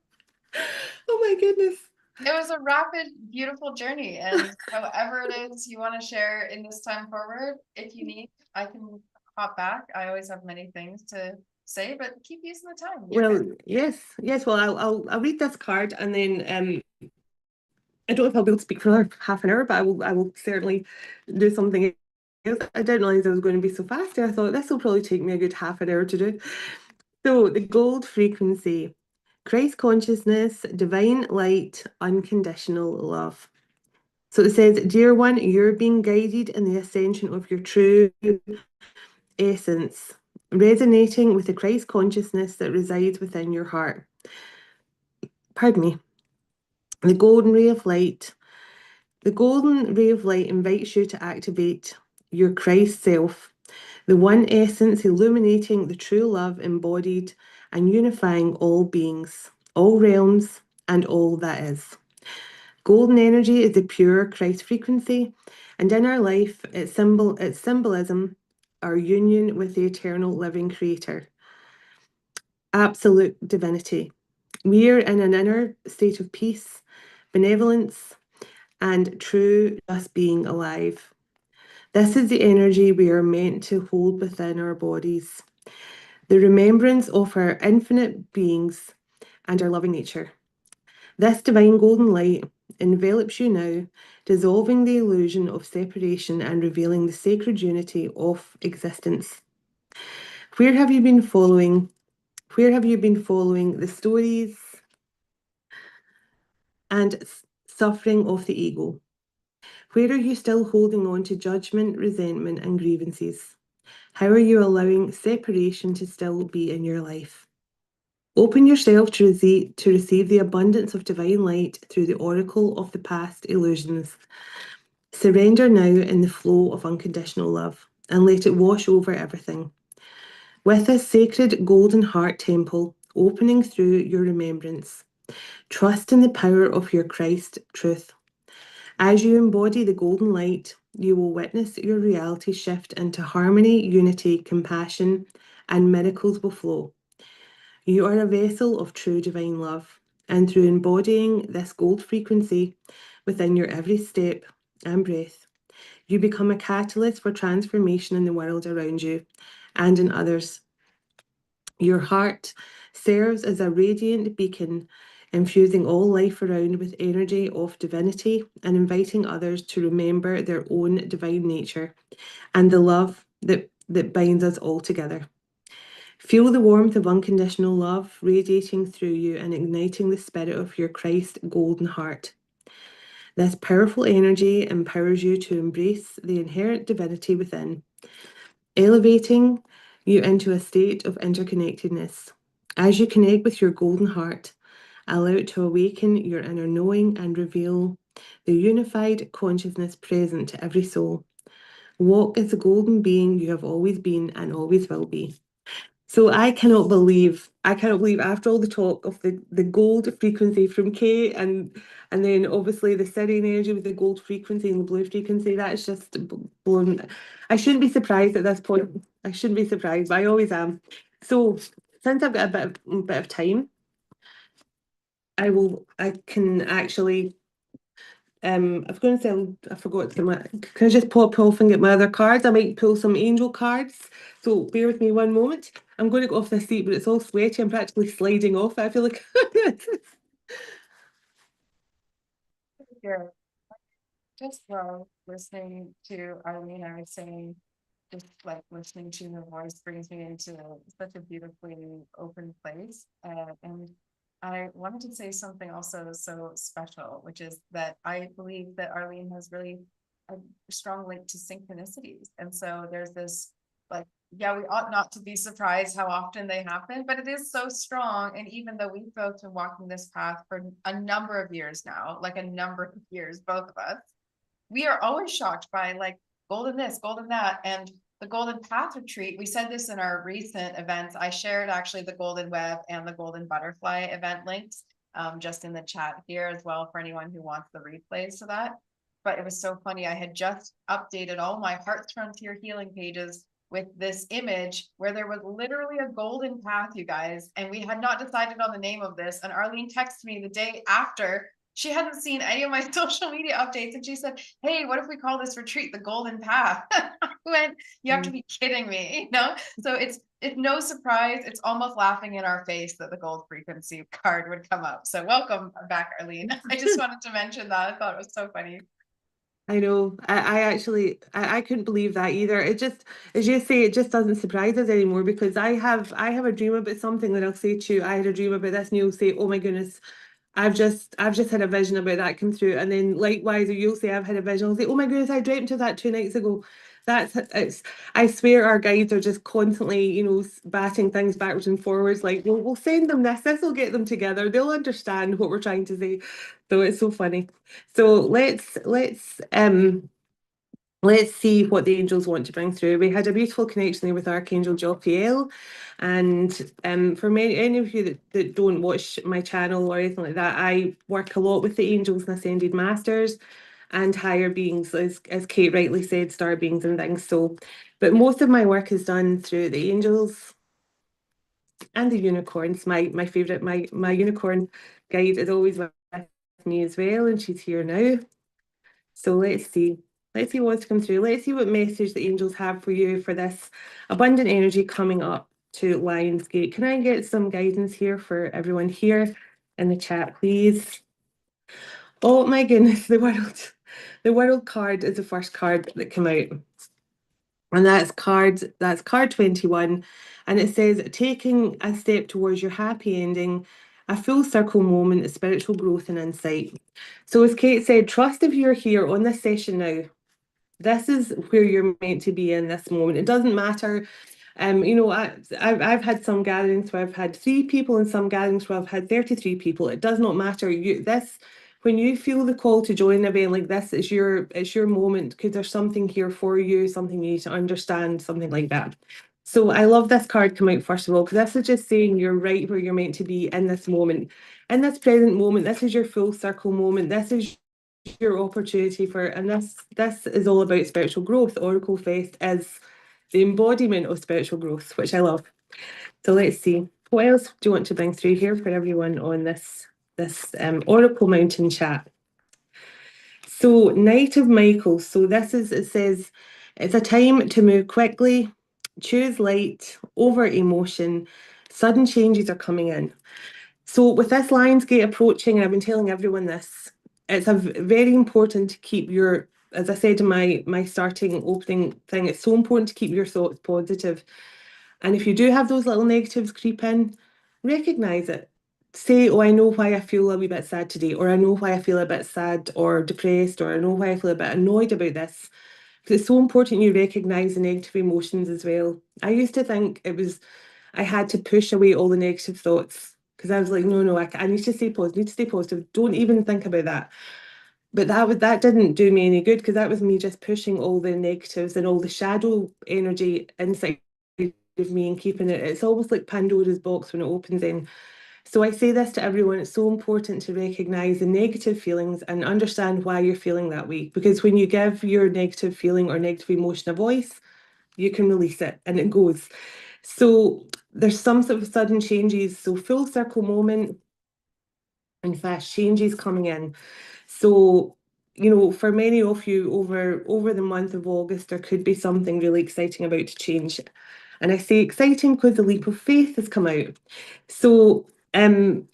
Oh my goodness. It was a rapid, beautiful journey, and however it is you want to share in this time forward, if you need, I can hop back. I always have many things to say, but keep using the time. You're Well, good. yes. Well, I'll read this card, and then I don't know if I'll be able to speak for another half an hour, but I will certainly do something else. I didn't realize I was going to be so fast. I thought this will probably take me a good half an hour to do. So the gold frequency, Christ consciousness, divine light, unconditional love. So it says, dear one, you're being guided in the ascension of your true essence, resonating with the Christ consciousness that resides within your heart. Pardon me. The golden ray of light. The golden ray of light invites you to activate your Christ self, the one essence illuminating the true love embodied and unifying all beings, all realms, and all that is. Golden energy is the pure Christ frequency, and in our life, its symbolism, our union with the eternal living creator. Absolute divinity. We are in an inner state of peace, benevolence, and true just being alive. This is the energy we are meant to hold within our bodies, the remembrance of our infinite beings and our loving nature. This divine golden light envelops you now, dissolving the illusion of separation and revealing the sacred unity of existence. Where have you been following? Where have you been following the stories and suffering of the ego? Where are you still holding on to judgment, resentment, and grievances? How are you allowing separation to still be in your life? Open yourself to receive the abundance of divine light through the oracle of the past illusions. Surrender now in the flow of unconditional love and let it wash over everything. With this sacred golden heart temple opening through your remembrance, trust in the power of your Christ truth. As you embody the golden light, you will witness your reality shift into harmony, unity, compassion, and miracles will flow. You are a vessel of true divine love, and through embodying this gold frequency within your every step and breath, you become a catalyst for transformation in the world around you and in others. Your heart serves as a radiant beacon, infusing all life around with energy of divinity and inviting others to remember their own divine nature and the love that binds us all together. Feel the warmth of unconditional love radiating through you and igniting the spirit of your Christ golden heart. This powerful energy empowers you to embrace the inherent divinity within, elevating you into a state of interconnectedness. As you connect with your golden heart, allow it to awaken your inner knowing and reveal the unified consciousness present to every soul. Walk as the golden being you have always been and always will be. So I cannot believe after all the talk of the gold frequency from Kate and then obviously the serene energy with the gold frequency and the blue frequency, that's just blown. I shouldn't be surprised at this point. I shouldn't be surprised, but I always am. So since I've got a bit of time, I can actually I was going to say, I forgot to get my, can I just pop off and get my other cards? I might pull some angel cards. So bear with me one moment. I'm going to go off this seat, but it's all sweaty. I'm practically sliding off. I feel like Here, just while listening to Arlene, I was saying, just like listening to her voice brings me into such a beautifully open place. And I wanted to say something also so special, which is that I believe that Arlene has really a strong link to synchronicities. And so there's this, like, yeah, we ought not to be surprised how often they happen, but it is so strong. And even though we've both been walking this path for a number of years now, like a number of years, both of us, we are always shocked by like golden this, golden that. And the Golden Path Retreat, we said this in our recent events. I shared actually the Golden Web and the Golden Butterfly event links just in the chat here as well for anyone who wants the replays to that. But it was so funny. I had just updated all my Heart's Frontier healing pages with this image where there was literally a golden path, you guys, and we had not decided on the name of this. And Arlene texted me the day after. She hadn't seen any of my social media updates, and she said, "Hey, what if we call this retreat the Golden Path?" I went, "You have to be kidding me," you know? So it's no surprise. It's almost laughing in our face that the gold frequency card would come up. So welcome back, Arlene. I just wanted to mention that. I thought it was so funny. I know. I actually I couldn't believe that either. It just, as you say, it just doesn't surprise us anymore because I have a dream about something that I'll say to you, I had a dream about this, and you'll say, oh my goodness, I've just had a vision about that come through. And then likewise, you'll say I've had a vision. I'll say, oh my goodness, I dreamt of that 2 nights ago. That's it's I swear our guides are just constantly, batting things backwards and forwards, like, well, we'll send them this, this will get them together. They'll understand what we're trying to say. So it's so funny. So let's see what the angels want to bring through. We had a beautiful connection there with Archangel Jophiel. And for any of you that don't watch my channel or anything like that, I work a lot with the angels and ascended masters and higher beings, as Kate rightly said, star beings and things. So, but most of my work is done through the angels and the unicorns. My favorite, my unicorn guide is always with me as well, and she's here now. So let's see. Let's see what's come through. Let's see what message the angels have for you for this abundant energy coming up to Lionsgate. Can I get some guidance here for everyone here in the chat, please? Oh my goodness, the world card is the first card that came out. And that's card 21. And it says taking a step towards your happy ending, a full circle moment of spiritual growth and insight. So as Kate said, trust if you're here on this session now. This is where you're meant to be in this moment. It doesn't matter. I've had some gatherings where I've had 3 people and some gatherings where I've had 33 people. It does not matter. When you feel the call to join an event like this, it's your moment because there's something here for you, something you need to understand, something like that. So I love this card come out first of all, because this is just saying you're right where you're meant to be in this moment. In this present moment, this is your full circle moment. This is your opportunity and this is all about spiritual growth. OracleFest is the embodiment of spiritual growth, which I love. So let's see, what else do you want to bring through here for everyone on this Oracle Mountain chat? So Knight of Michael. So it says it's a time to move quickly, choose light over emotion, Sudden changes are coming in. So with this Lionsgate approaching, and I've been telling everyone this, it's very important to keep your, as I said in my starting opening thing, it's so important to keep your thoughts positive. And if you do have those little negatives creep in, recognize it. Say, oh, I know why I feel a wee bit sad today, or I know why I feel a bit sad or depressed, or I know why I feel a bit annoyed about this. Because it's so important you recognize the negative emotions as well. I used to think I had to push away all the negative thoughts because I was like, no, no, I need to stay positive, need to stay positive. Don't even think about that. But that didn't do me any good because that was me just pushing all the negatives and all the shadow energy inside of me and keeping it. It's almost like Pandora's box when it opens in. So I say this to everyone, it's so important to recognize the negative feelings and understand why you're feeling that way. Because when you give your negative feeling or negative emotion a voice, you can release it and it goes. So there's some sort of sudden changes. So full circle moment and fast changes coming in. So, for many of you over the month of August, there could be something really exciting about to change. And I say exciting because the leap of faith has come out. So, and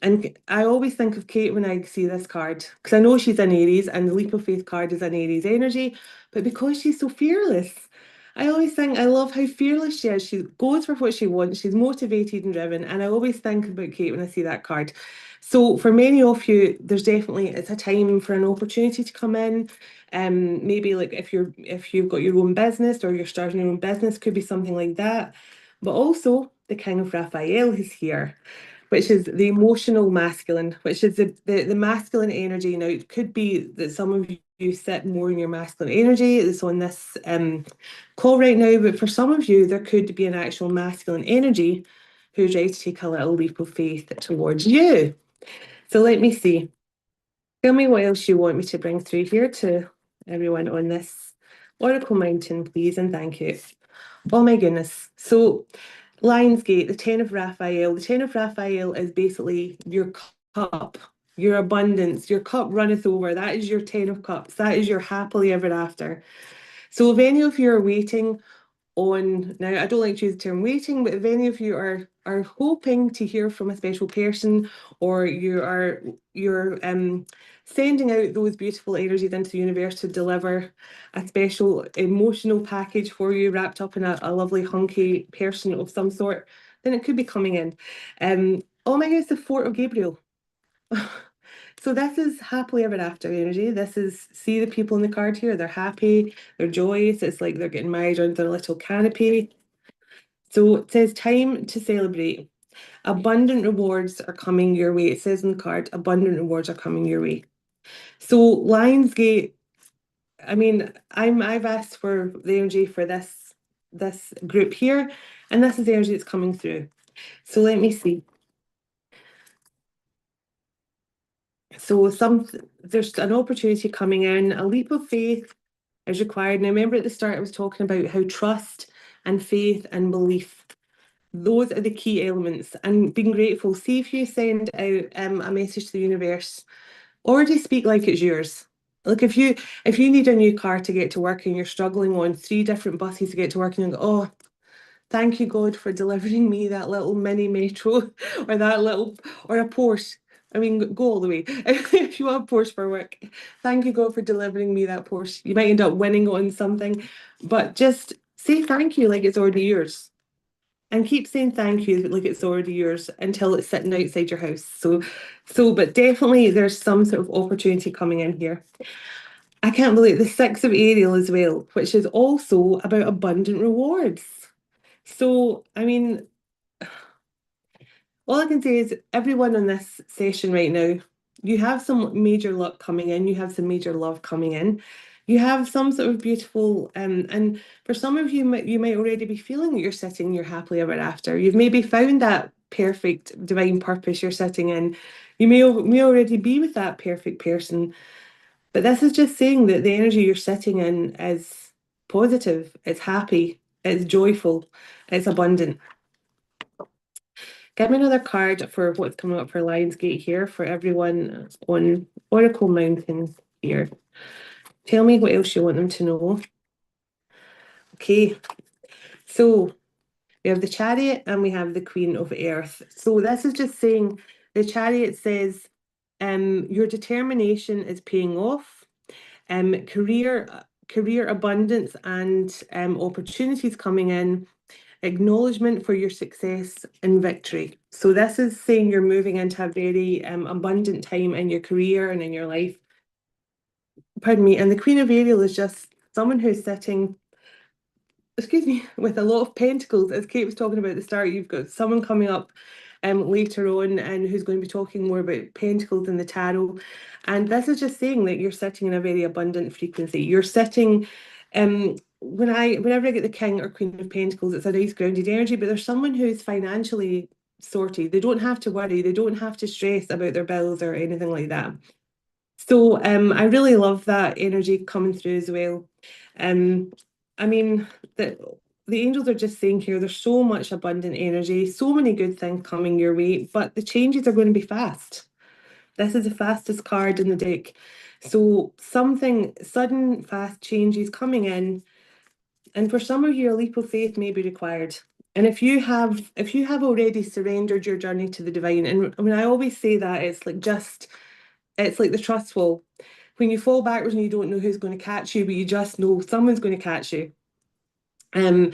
I always think of Kate when I see this card, because I know she's an Aries and the leap of faith card is an Aries energy, but because she's so fearless, I always think I love how fearless she is. She goes for what she wants, she's motivated and driven, and I always think about Kate when I see that card. So for many of you, it's a time for an opportunity to come in. Maybe like if you've got your own business or you're starting your own business, could be something like that. But also the King of Raphael is here, which is the emotional masculine, which is the masculine energy. Now, it could be that some of you sit more in your masculine energy. It's on this call right now, but for some of you, there could be an actual masculine energy who's ready to take a little leap of faith towards you. So let me see. Tell me what else you want me to bring through here to everyone on this Oracle Mountain, please, and thank you. Oh my goodness. So Lionsgate, the Ten of Raphael. The Ten of Raphael is basically your cup, your abundance, your cup runneth over. That is your Ten of Cups. That is your happily ever after. So if any of you are waiting on, now I don't like to use the term waiting, but if any of you are hoping to hear from a special person, or you're sending out those beautiful energies into the universe to deliver a special emotional package for you wrapped up in a lovely hunky person of some sort, then it could be coming in. Oh my goodness, the Fort of Gabriel. So this is happily ever after energy. This is, see the people in the card here, they're happy, they're joyous. It's like they're getting married under their little canopy. So it says time to celebrate. Abundant rewards are coming your way. It says in the card, abundant rewards are coming your way. So Lionsgate, I mean, I've asked for the energy for this group here, and this is the energy that's coming through. So let me see. So there's an opportunity coming in, a leap of faith is required. Now, remember at the start, I was talking about how trust and faith and belief, those are the key elements, and being grateful. See if you send out a message to the universe, already speak like it's yours. Like if you need a new car to get to work and you're struggling on 3 different buses to get to work and you go, oh, thank you, God, for delivering me that little mini metro or that little, or a Porsche. I mean, go all the way. If you want a Porsche for work, thank you, God, for delivering me that Porsche. You might end up winning on something, but just say thank you like it's already yours. And keep saying thank you like it's already yours until it's sitting outside your house. But definitely there's some sort of opportunity coming in here. I can't believe the Six of Ariel as well, which is also about abundant rewards. So, I mean, all I can say is everyone on this session right now, you have some major luck coming in, you have some major love coming in, you have some sort of beautiful, and for some of you, you might already be feeling that you're sitting, you're happily ever after. You've maybe found that perfect divine purpose you're sitting in. You may already be with that perfect person, but this is just saying that the energy you're sitting in is positive, it's happy, it's joyful, it's abundant. Get me another card for what's coming up for Lionsgate here for everyone on Oracle Mountain here. Tell me what else you want them to know. Okay, so We have the Chariot and we have the Queen of Earth. So this is just saying, the Chariot says, your determination is paying off. Career abundance and opportunities coming in, acknowledgement for your success and victory. So this is saying you're moving into a very abundant time in your career and in your life. Pardon me. And the Queen of Ariel is just someone who's sitting, excuse me, with a lot of pentacles. As Kate was talking about at the start, you've got someone coming up later on and who's going to be talking more about pentacles in the tarot. And this is just saying that you're sitting in a very abundant frequency. You're sitting, whenever I get the King or Queen of Pentacles, it's a nice grounded energy, but there's someone who's financially sorted. They don't have to worry, they don't have to stress about their bills or anything like that. So I really love that energy coming through as well. I mean, the angels are just saying here, there's so much abundant energy, so many good things coming your way, but the changes are going to be fast. This is the fastest card in the deck. So something sudden, fast changes coming in, and for some of you, a leap of faith may be required. And if you have already surrendered your journey to the divine, and I mean, I always say that it's like the trust wall. When you fall backwards and you don't know who's going to catch you, but you just know someone's going to catch you. Um,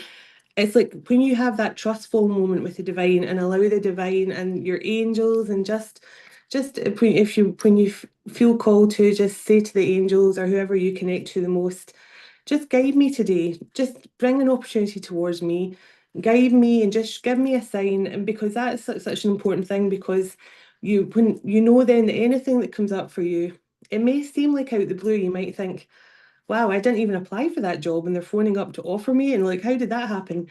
it's like when you have that trustful moment with the divine and allow the divine and your angels and just when you feel called to just say to the angels or whoever you connect to the most, just guide me today, just bring an opportunity towards me, guide me and just give me a sign. And because that's such an important thing, because when you know then that anything that comes up for you, it may seem like out the blue, you might think, wow, I didn't even apply for that job and they're phoning up to offer me, and like, how did that happen?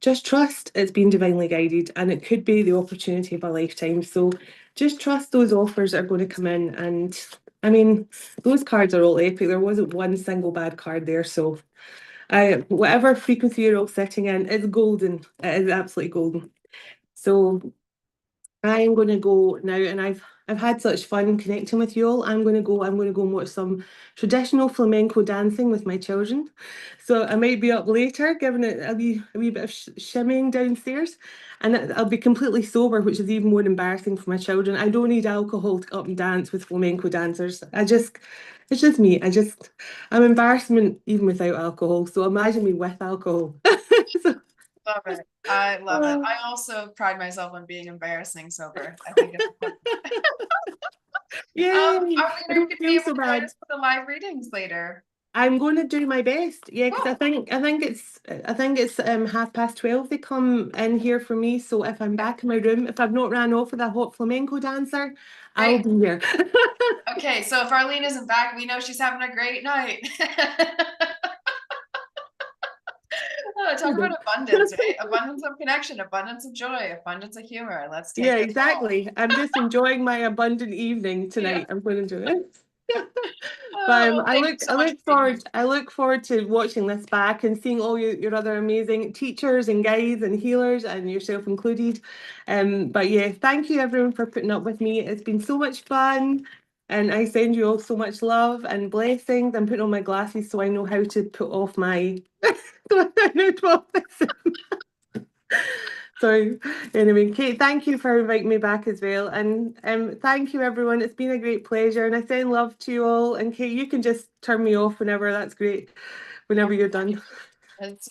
Just trust it's been divinely guided and it could be the opportunity of a lifetime. So just trust those offers are going to come in. And I mean, those cards are all epic. There wasn't one single bad card there. So whatever frequency you're all sitting in, it's golden. It is absolutely golden. So I'm going to go now, and I've had such fun connecting with you all. I'm going to go and watch some traditional flamenco dancing with my children. So I might be up later, giving it a wee bit of shimmying downstairs, and I'll be completely sober, which is even more embarrassing for my children. I don't need alcohol to go up and dance with flamenco dancers. It's just me. I'm embarrassment even without alcohol. So imagine me with alcohol. So, Love it. I love it. I also pride myself on being embarrassing sober. I think it's important. yay! Are I we going don't to be feel able so to join bad. us for the live readings later? I'm going to do my best, yeah, because Oh, I think it's 12:30 they come in here for me. So if I'm back in my room, if I've not ran off with a hot flamenco dancer, I'll great. be here. Okay, so if Arlene isn't back, we know she's having a great night. Talk about abundance, right? Abundance of connection, abundance of joy, abundance of humor. Let's take Yeah, it all. exactly. I'm just enjoying my abundant evening Yeah. tonight. I'm going to do it. Oh, But well, I thank you look so I much look for being here. forward I look forward to watching this back and seeing all your other amazing teachers and guides and healers and yourself included. But yeah, thank you everyone for putting up with me. It's been so much fun. And I send you all so much love and blessings. I'm putting on my glasses so I know how to put off my so I know 12. So anyway, Kate, thank you for inviting me back as well. And thank you everyone. It's been a great pleasure. And I send love to you all. And Kate, you can just turn me off whenever. That's great. Whenever you're done. It's,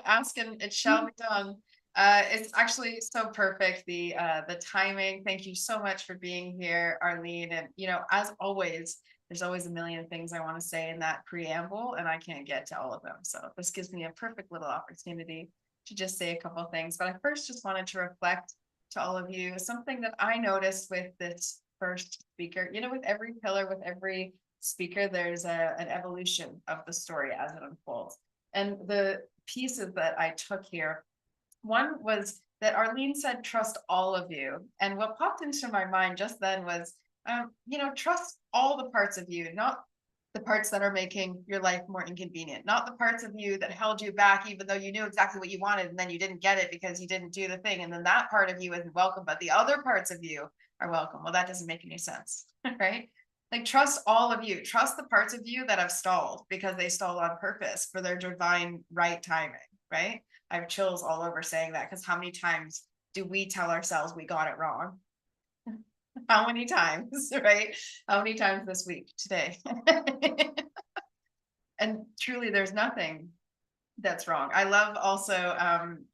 ask and it shall be done. It's actually so perfect, the timing. Thank you so much for being here, Arlene. And as always, there's always a million things I want to say in that preamble, and I can't get to all of them. So this gives me a perfect little opportunity to just say a couple of things. But I first just wanted to reflect to all of you something that I noticed with this first speaker. With every pillar, with every speaker, there's an evolution of the story as it unfolds. And the pieces that I took here, one was that Arlene said, trust all of you. And what popped into my mind just then was, trust all the parts of you, not the parts that are making your life more inconvenient, not the parts of you that held you back, even though you knew exactly what you wanted and then you didn't get it because you didn't do the thing. And then that part of you isn't welcome, but the other parts of you are welcome. Well, that doesn't make any sense, right? Like, trust all of you, trust the parts of you that have stalled because they stalled on purpose for their divine right timing, right? I have chills all over saying that, because how many times do we tell ourselves we got it wrong? How many times, right? How many times this week, today? And truly, there's nothing that's wrong. I love also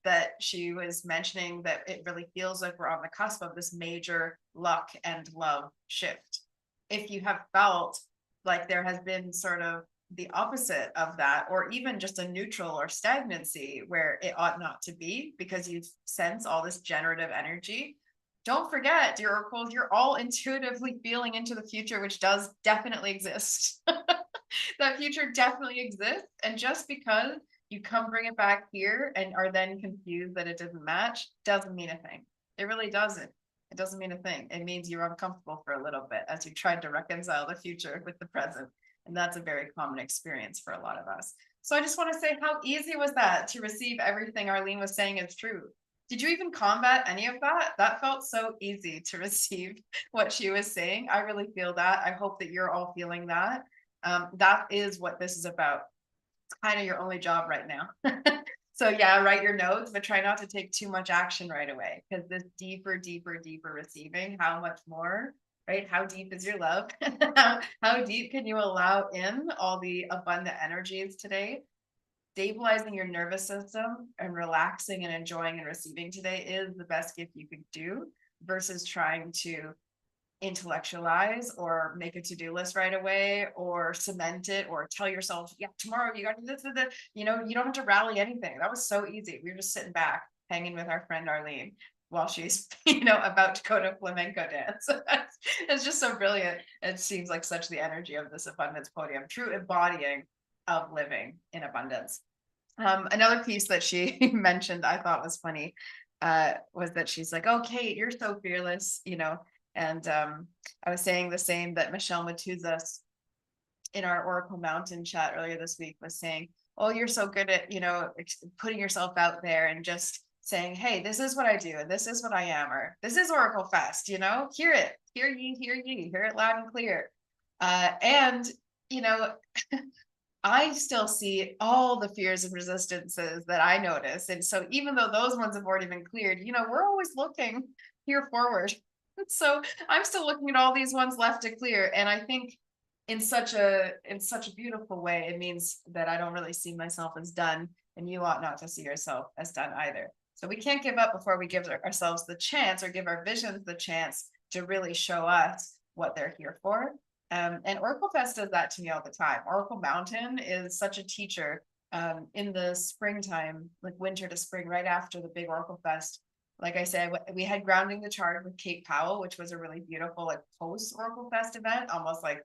that she was mentioning that it really feels like we're on the cusp of this major luck and love shift. If you have felt like there has been sort of the opposite of that, or even just a neutral or stagnancy where it ought not to be, because you sense all this generative energy, don't forget, dear oracles, you're all intuitively feeling into the future, which does definitely exist. That future definitely exists. And just because you come bring it back here and are then confused that it doesn't match, doesn't mean a thing. It really doesn't. It doesn't mean a thing. It means you're uncomfortable for a little bit as you tried to reconcile the future with the present. And that's a very common experience for a lot of us. So I just want to say, how easy was that to receive everything Arlene was saying is true? Did you even combat any of that? That felt so easy to receive what she was saying. I really feel that. I hope that you're all feeling that. That is what this is about. It's kind of your only job right now. So yeah, write your notes, but try not to take too much action right away, because this deeper, deeper, deeper receiving, how much more, right? How deep is your love? How deep can you allow in all the abundant energies today? Stabilizing your nervous system and relaxing and enjoying and receiving today is the best gift you could do, versus trying to intellectualize or make a to-do list right away, or cement it, or tell yourself, yeah, tomorrow you got to do this, you don't have to rally anything. That was so easy. We were just sitting back hanging with our friend Arlene while she's about to go to flamenco dance. It's just so brilliant. It seems like such the energy of this abundance podium, true embodying of living in abundance. Another piece that she mentioned I thought was funny, was that she's like, oh, Kate, you're so fearless, and I was saying the same that Michelle Matuzas in our Oracle Mountain chat earlier this week was saying, oh, you're so good at, putting yourself out there and just saying, hey, this is what I do, and this is what I am, or this is OracleFest, hear it, hear ye, hear it loud and clear. And, I still see all the fears and resistances that I notice. And so even though those ones have already been cleared, we're always looking here forward. So I'm still looking at all these ones left to clear. And I think in such a beautiful way, it means that I don't really see myself as done, and you ought not to see yourself as done either. So we can't give up before we give ourselves the chance, or give our visions the chance to really show us what they're here for. And OracleFest does that to me all the time. Oracle Mountain is such a teacher. In the springtime, like winter to spring, right after the big OracleFest, like I said, we had Grounding the Chart with Kate Powell, which was a really beautiful, like, post OracleFest event, almost like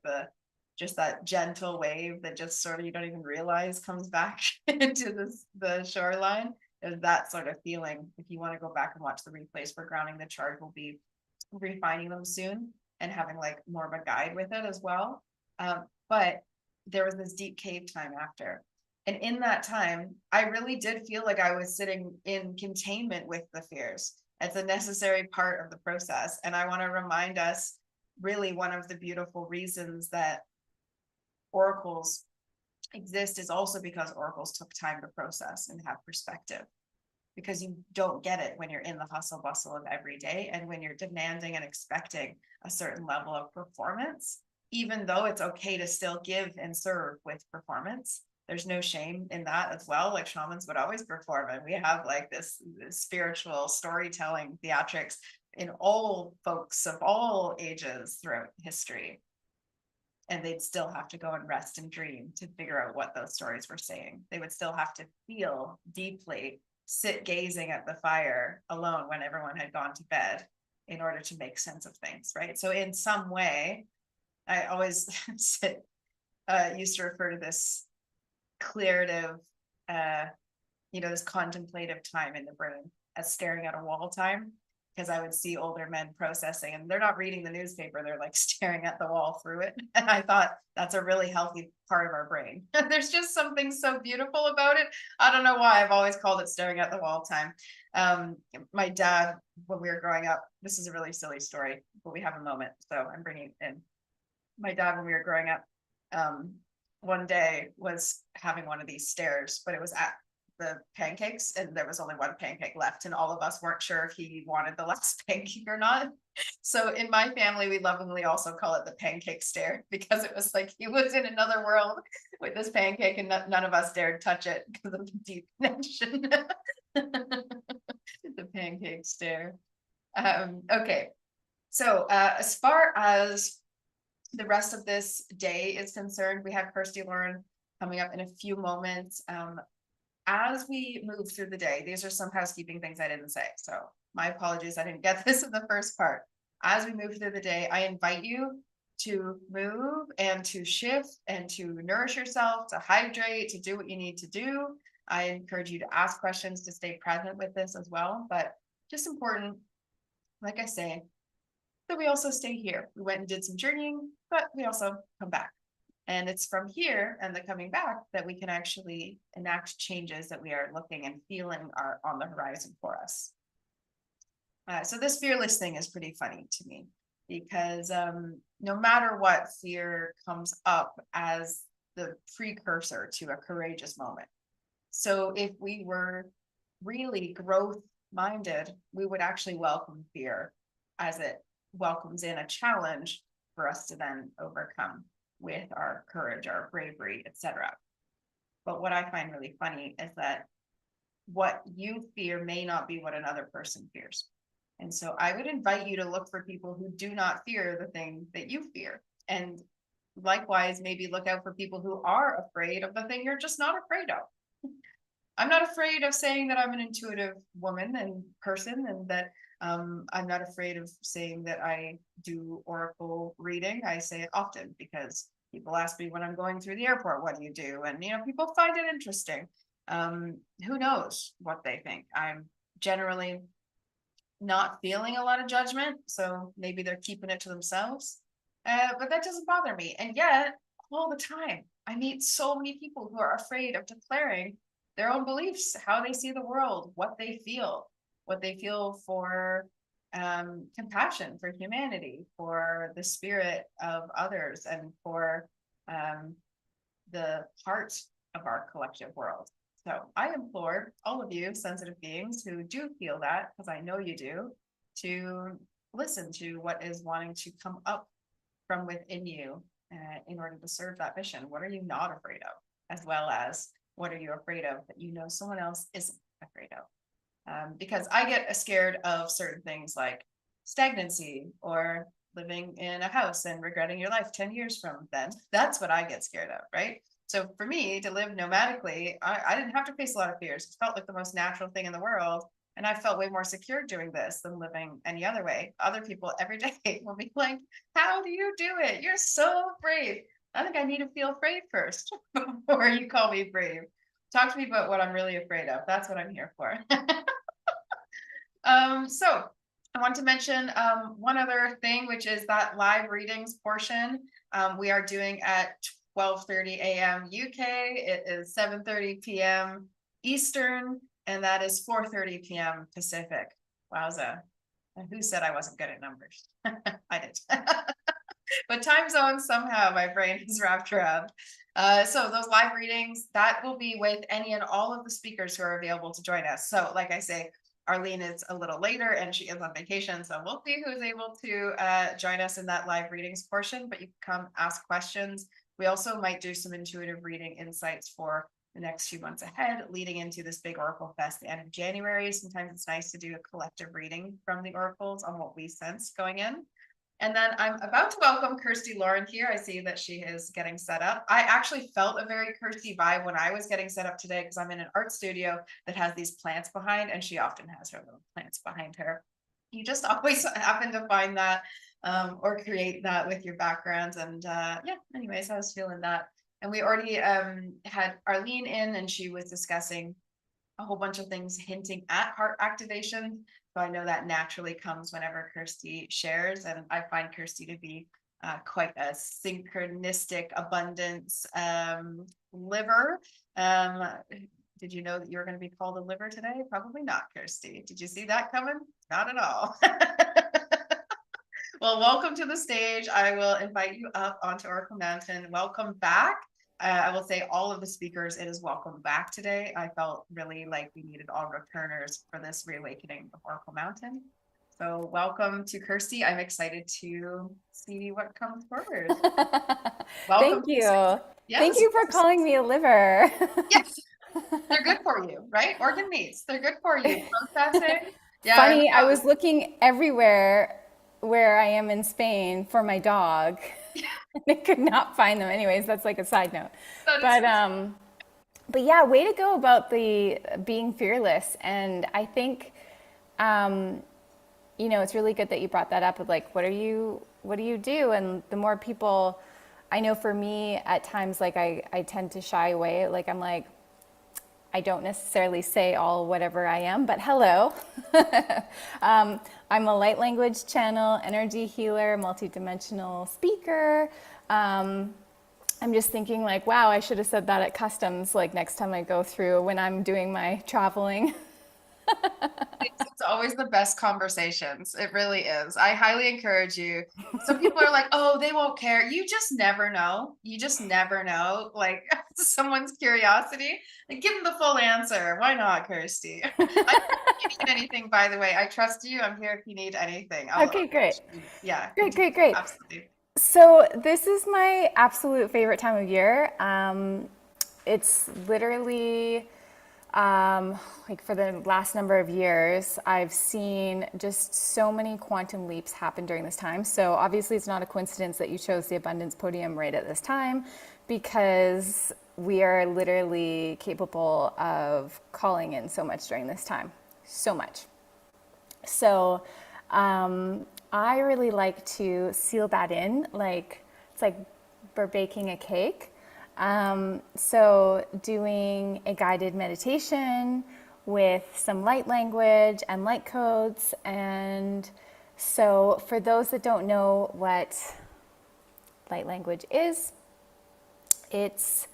just that gentle wave that just sort of you don't even realize comes back into the shoreline. Is that sort of feeling. If you want to go back and watch the replays for Grounding the Chart, we'll be refining them soon and having like more of a guide with it as well. But there was this deep cave time after. And in that time, I really did feel like I was sitting in containment with the fears. It's a necessary part of the process. And I want to remind us, really, one of the beautiful reasons that oracles exist is also because oracles took time to process and have perspective. Because you don't get it when you're in the hustle bustle of every day, and when you're demanding and expecting a certain level of performance, even though it's okay to still give and serve with performance. There's no shame in that as well. Like, shamans would always perform, and we have like this spiritual storytelling theatrics in all folks of all ages throughout history. And they'd still have to go and rest and dream to figure out what those stories were saying. They would still have to feel deeply, sit gazing at the fire alone when everyone had gone to bed, in order to make sense of things, right? So in some way, I always used to refer to this clearative, this contemplative time in the brain as staring at a wall time, because I would see older men processing, and they're not reading the newspaper, they're like staring at the wall through it. And I thought that's a really healthy part of our brain. There's just something so beautiful about it. I don't know why I've always called it staring at the wall time. My dad, when we were growing up, this is a really silly story, but we have a moment, so I'm bringing it in. My dad, when we were growing up, one day was having one of these stares, but it was at the pancakes, and there was only one pancake left, and all of us weren't sure if he wanted the last pancake or not. So in my family, we lovingly also call it the pancake stare, because it was like he was in another world with this pancake, and none of us dared touch it because of the deep connection. The pancake stare. Okay, so as far as the rest of this day is concerned, we have Kirsty Lauren coming up in a few moments. As we move through the day, these are some housekeeping things I didn't say, so my apologies, I didn't get this in the first part. As we move through the day, I invite you to move and to shift and to nourish yourself, to hydrate, to do what you need to do. I encourage you to ask questions, to stay present with this as well, but just important, like I say, that we also stay here. We went and did some journeying, but we also come back. And it's from here and the coming back that we can actually enact changes that we are looking and feeling are on the horizon for us. So this fearless thing is pretty funny to me, because no matter what, fear comes up as the precursor to a courageous moment. So if we were really growth minded, we would actually welcome fear as it welcomes in a challenge for us to then overcome with our courage, our bravery, etc. But what I find really funny is that what you fear may not be what another person fears. And so I would invite you to look for people who do not fear the thing that you fear. And likewise, maybe look out for people who are afraid of the thing you're just not afraid of. I'm not afraid of saying that I'm an intuitive woman and person, and that I'm not afraid of saying that I do oracle reading. I say it often because people ask me when I'm going through the airport, what do you do? And, people find it interesting. Who knows what they think? I'm generally not feeling a lot of judgment, so maybe they're keeping it to themselves. But that doesn't bother me. And yet, all the time, I meet so many people who are afraid of declaring their own beliefs, how they see the world, what they feel for compassion, for humanity, for the spirit of others, and for the heart of our collective world. So I implore all of you sensitive beings who do feel that, because I know you do, to listen to what is wanting to come up from within you in order to serve that mission. What are you not afraid of? As well as what are you afraid of that someone else isn't afraid of? Because I get scared of certain things like stagnancy, or living in a house and regretting your life 10 years from then. That's what I get scared of, right? So for me to live nomadically, I didn't have to face a lot of fears. It felt like the most natural thing in the world. And I felt way more secure doing this than living any other way. Other people every day will be like, how do you do it? You're so brave. I think I need to feel afraid first before you call me brave. Talk to me about what I'm really afraid of. That's what I'm here for. So I want to mention one other thing, which is that live readings portion we are doing at 12:30 a.m. UK. It is 7:30 p.m. Eastern, and that is 4:30 p.m. Pacific. Wowza. And who said I wasn't good at numbers? I did. But time zones, somehow my brain is wrapped around. So those live readings, that will be with any and all of the speakers who are available to join us. So like I say, Arlene is a little later and she is on vacation, so we'll see who's able to join us in that live readings portion, but you can come ask questions. We also might do some intuitive reading insights for the next few months ahead, leading into this big Oracle Fest the end of January. Sometimes it's nice to do a collective reading from the oracles on what we sense going in. And then I'm about to welcome Kirsty Lauren here. I see that she is getting set up. I actually felt a very Kirsty vibe when I was getting set up today, because I'm in an art studio that has these plants behind, and she often has her little plants behind her. You just always happen to find that or create that with your backgrounds. And yeah, anyways, I was feeling that. And we already had Arlene in, and she was discussing a whole bunch of things hinting at heart activation. So I know that naturally comes whenever Kirsty shares, and I find Kirsty to be quite a synchronistic abundance liver. Did you know that you were going to be called a liver today? Probably not, Kirsty. Did you see that coming? Not at all. Well, welcome to the stage. I will invite you up onto Oracle Mountain. Welcome back. I will say all of the speakers, it is welcome back today. I felt really like we needed all returners for this reawakening of Oracle Mountain. So welcome to Kirsty. I'm excited to see what comes forward. Welcome. Thank you. Thank Yes, of you for course. calling me a liver. Yes, they're good for you, right? Organ meats, they're good for you. Processing. Yeah, I Funny, I know. was looking everywhere where I am in Spain for my dog. I could not find them. Anyways, that's like a side note. That is But um, but yeah, way to go about the being fearless. And I think it's really good that you brought that up of like, what do you do? And the more people, I know for me at times, like I tend to shy away. Like I'm like, I don't necessarily say all whatever I am, but hello. I'm a light language channel, energy healer, multidimensional speaker. I'm just thinking like, wow, I should have said that at customs, like next time I go through when I'm doing my traveling. it's always the best conversations. It really is. I highly encourage you. Some people are like, oh, they won't care. You just never know. You just never know. Like someone's curiosity. Like, give them the full answer. Why not, Kirsty? If you need anything, by the way, I trust you. I'm here if you need anything. Okay, great. Yeah, Great, great, great. absolutely. So this is my absolute favorite time of year. It's literally like for the last number of years, I've seen just so many quantum leaps happen during this time. So obviously it's not a coincidence that you chose the Abundance Podium right at this time, because we are literally capable of calling in so much during this time, so much. So I really like to seal that in, like it's like we're baking a cake. So doing a guided meditation with some light language and light codes. And so for those that don't know what light language is, it's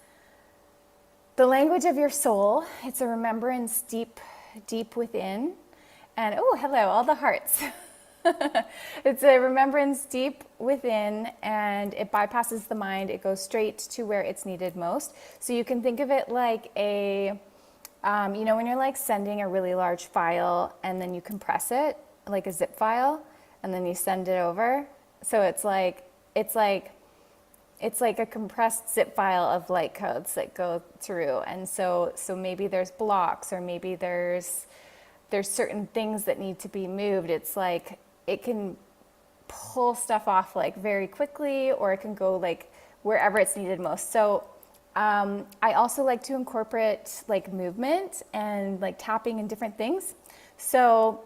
the language of your soul. It's a remembrance deep, deep within. And oh, hello, all the hearts. It's a remembrance deep within, and it bypasses the mind. It goes straight to where it's needed most. So you can think of it like when you're like sending a really large file and then you compress it like a zip file and then you send it over. So it's like a compressed zip file of light codes that go through. And so maybe there's blocks, or maybe there's certain things that need to be moved. It's like it can pull stuff off like very quickly, or it can go like wherever it's needed most. So I also like to incorporate like movement and like tapping and different things. So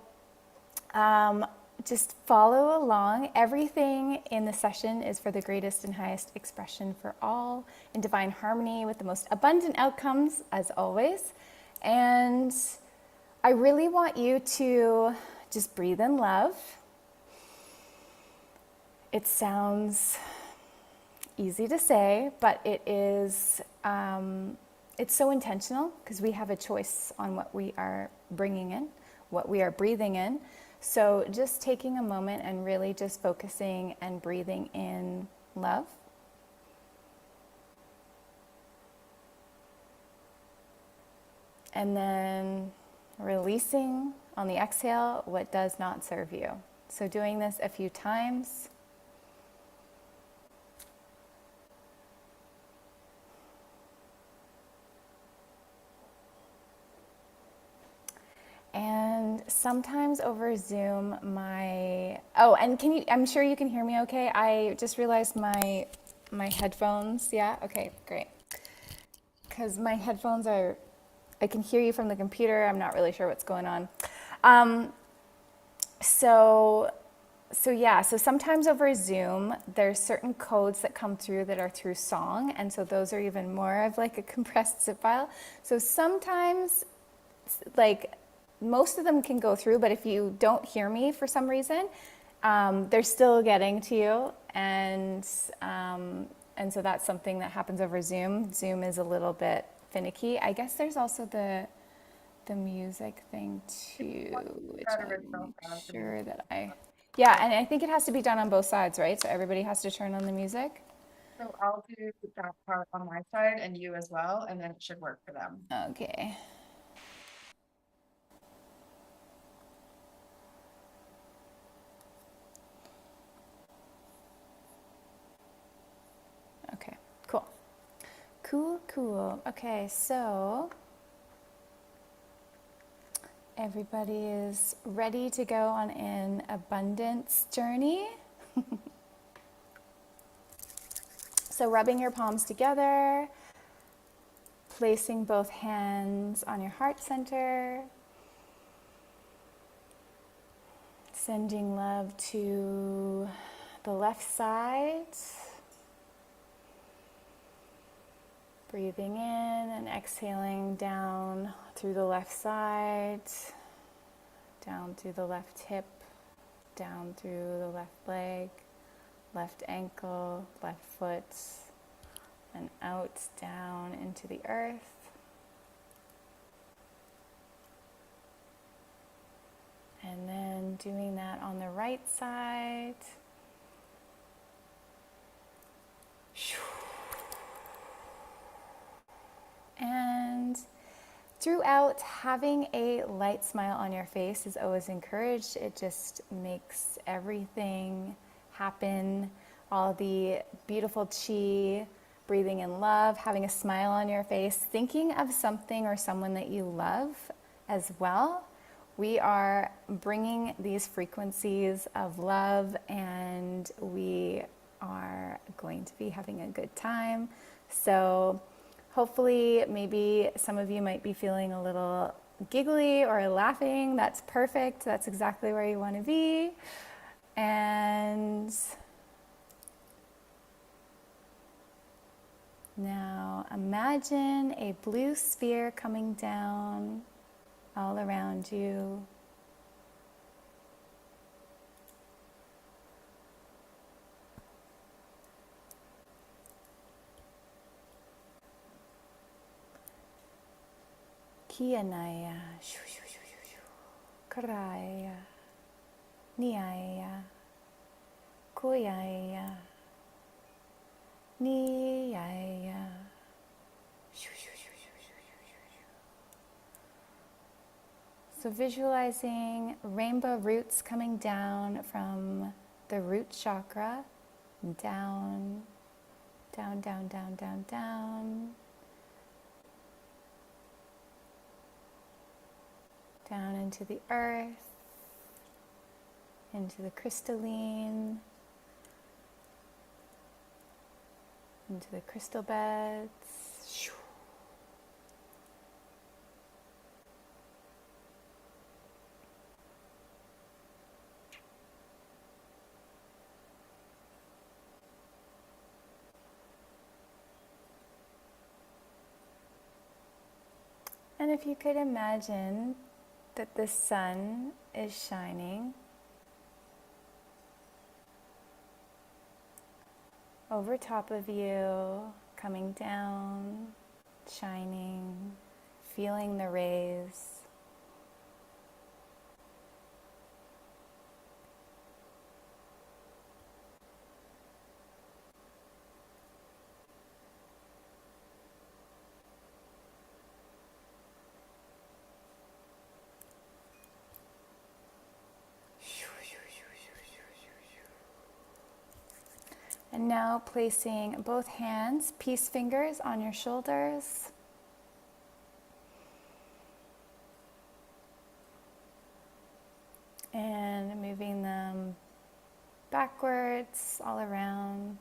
just follow along. Everything in the session is for the greatest and highest expression for all, in divine harmony with the most abundant outcomes, as always. And I really want you to just breathe in love. It sounds easy to say, but it is, it's so intentional, because we have a choice on what we are bringing in, what we are breathing in. So just taking a moment and really just focusing and breathing in love. And then releasing on the exhale what does not serve you. So doing this a few times. And sometimes over Zoom, I'm sure you can hear me okay. I just realized my headphones, yeah, okay, great. Because my headphones I can hear you from the computer. I'm not really sure what's going on. So sometimes over Zoom, there's certain codes that come through that are through song. And so those are even more of like a compressed zip file. So sometimes like most of them can go through, but if you don't hear me for some reason, they're still getting to you. And so that's something that happens over Zoom. Zoom is a little bit finicky. I guess there's also the music thing too, which I'm sure that yeah, and I think it has to be done on both sides, right? So everybody has to turn on the music. So I'll do that part on my side and you as well, and then it should work for them. Okay. Okay, cool. Cool. Okay, so everybody is ready to go on an abundance journey. So rubbing your palms together, placing both hands on your heart center, sending love to the left side, breathing in and exhaling down through the left side, down through the left hip, down through the left leg, left ankle, left foot, and out, down into the earth. And then doing that on the right side. And throughout, having a light smile on your face is always encouraged. It just makes everything happen. All the beautiful chi, breathing in love, having a smile on your face, thinking of something or someone that you love as well. We are bringing these frequencies of love, and we are going to be having a good time. So hopefully, maybe some of you might be feeling a little giggly or laughing. That's perfect. That's exactly where you want to be. And now imagine a blue sphere coming down all around you. Kianaya, Karaya, Niaya, Koyaya, Niaya. So visualizing rainbow roots coming down from the root chakra, down, down, down, down, down, down, down into the earth, into the crystalline, into the crystal beds. And if you could imagine that the sun is shining over top of you, coming down, shining, feeling the rays. And now placing both hands, peace fingers, on your shoulders. And moving them backwards all around.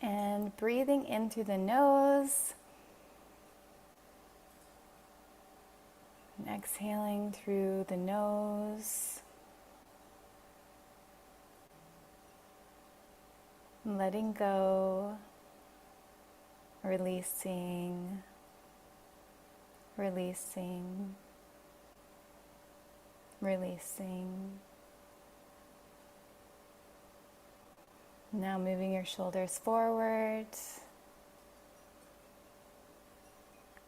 And breathing in through the nose. And exhaling through the nose. Letting go, releasing, releasing, releasing. Now moving your shoulders forward.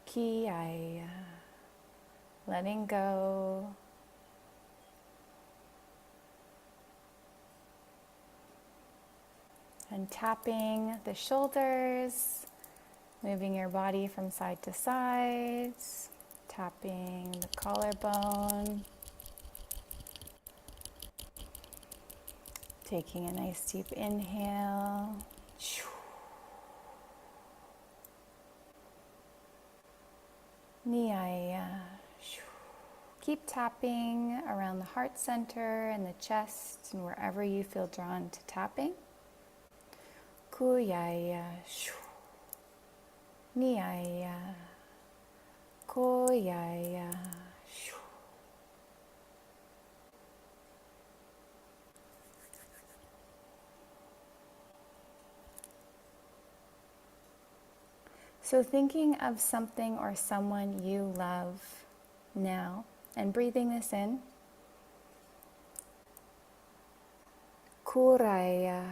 Kiaya. Letting go. And tapping the shoulders, moving your body from side to side, tapping the collarbone, taking a nice deep inhale. Niyaya. Keep tapping around the heart center and the chest and wherever you feel drawn to tapping. Kuyaya. Niyaya. Kuyaya. So thinking of something or someone you love now and breathing this in. Kuraya.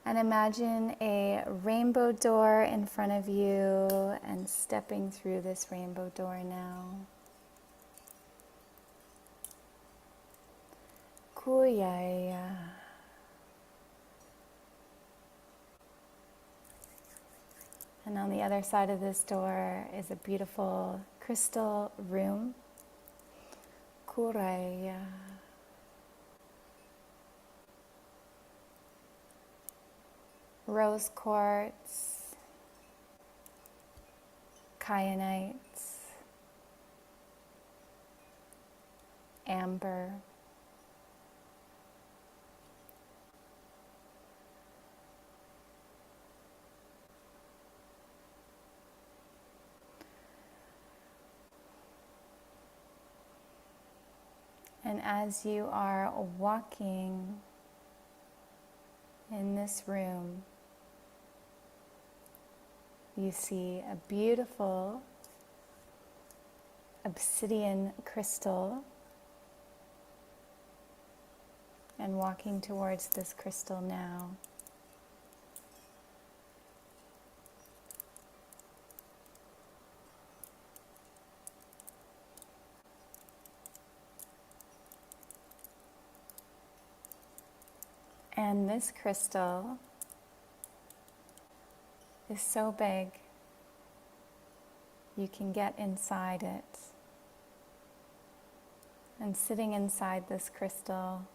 And imagine a rainbow door in front of you and stepping through this rainbow door now. Kuyaya. And on the other side of this door is a beautiful crystal room. Kuraya. Rose quartz, kyanite, amber, and as you are walking in this room, you see a beautiful obsidian crystal, and walking towards this crystal now. And this crystal is so big, you can get inside it. And sitting inside this crystal,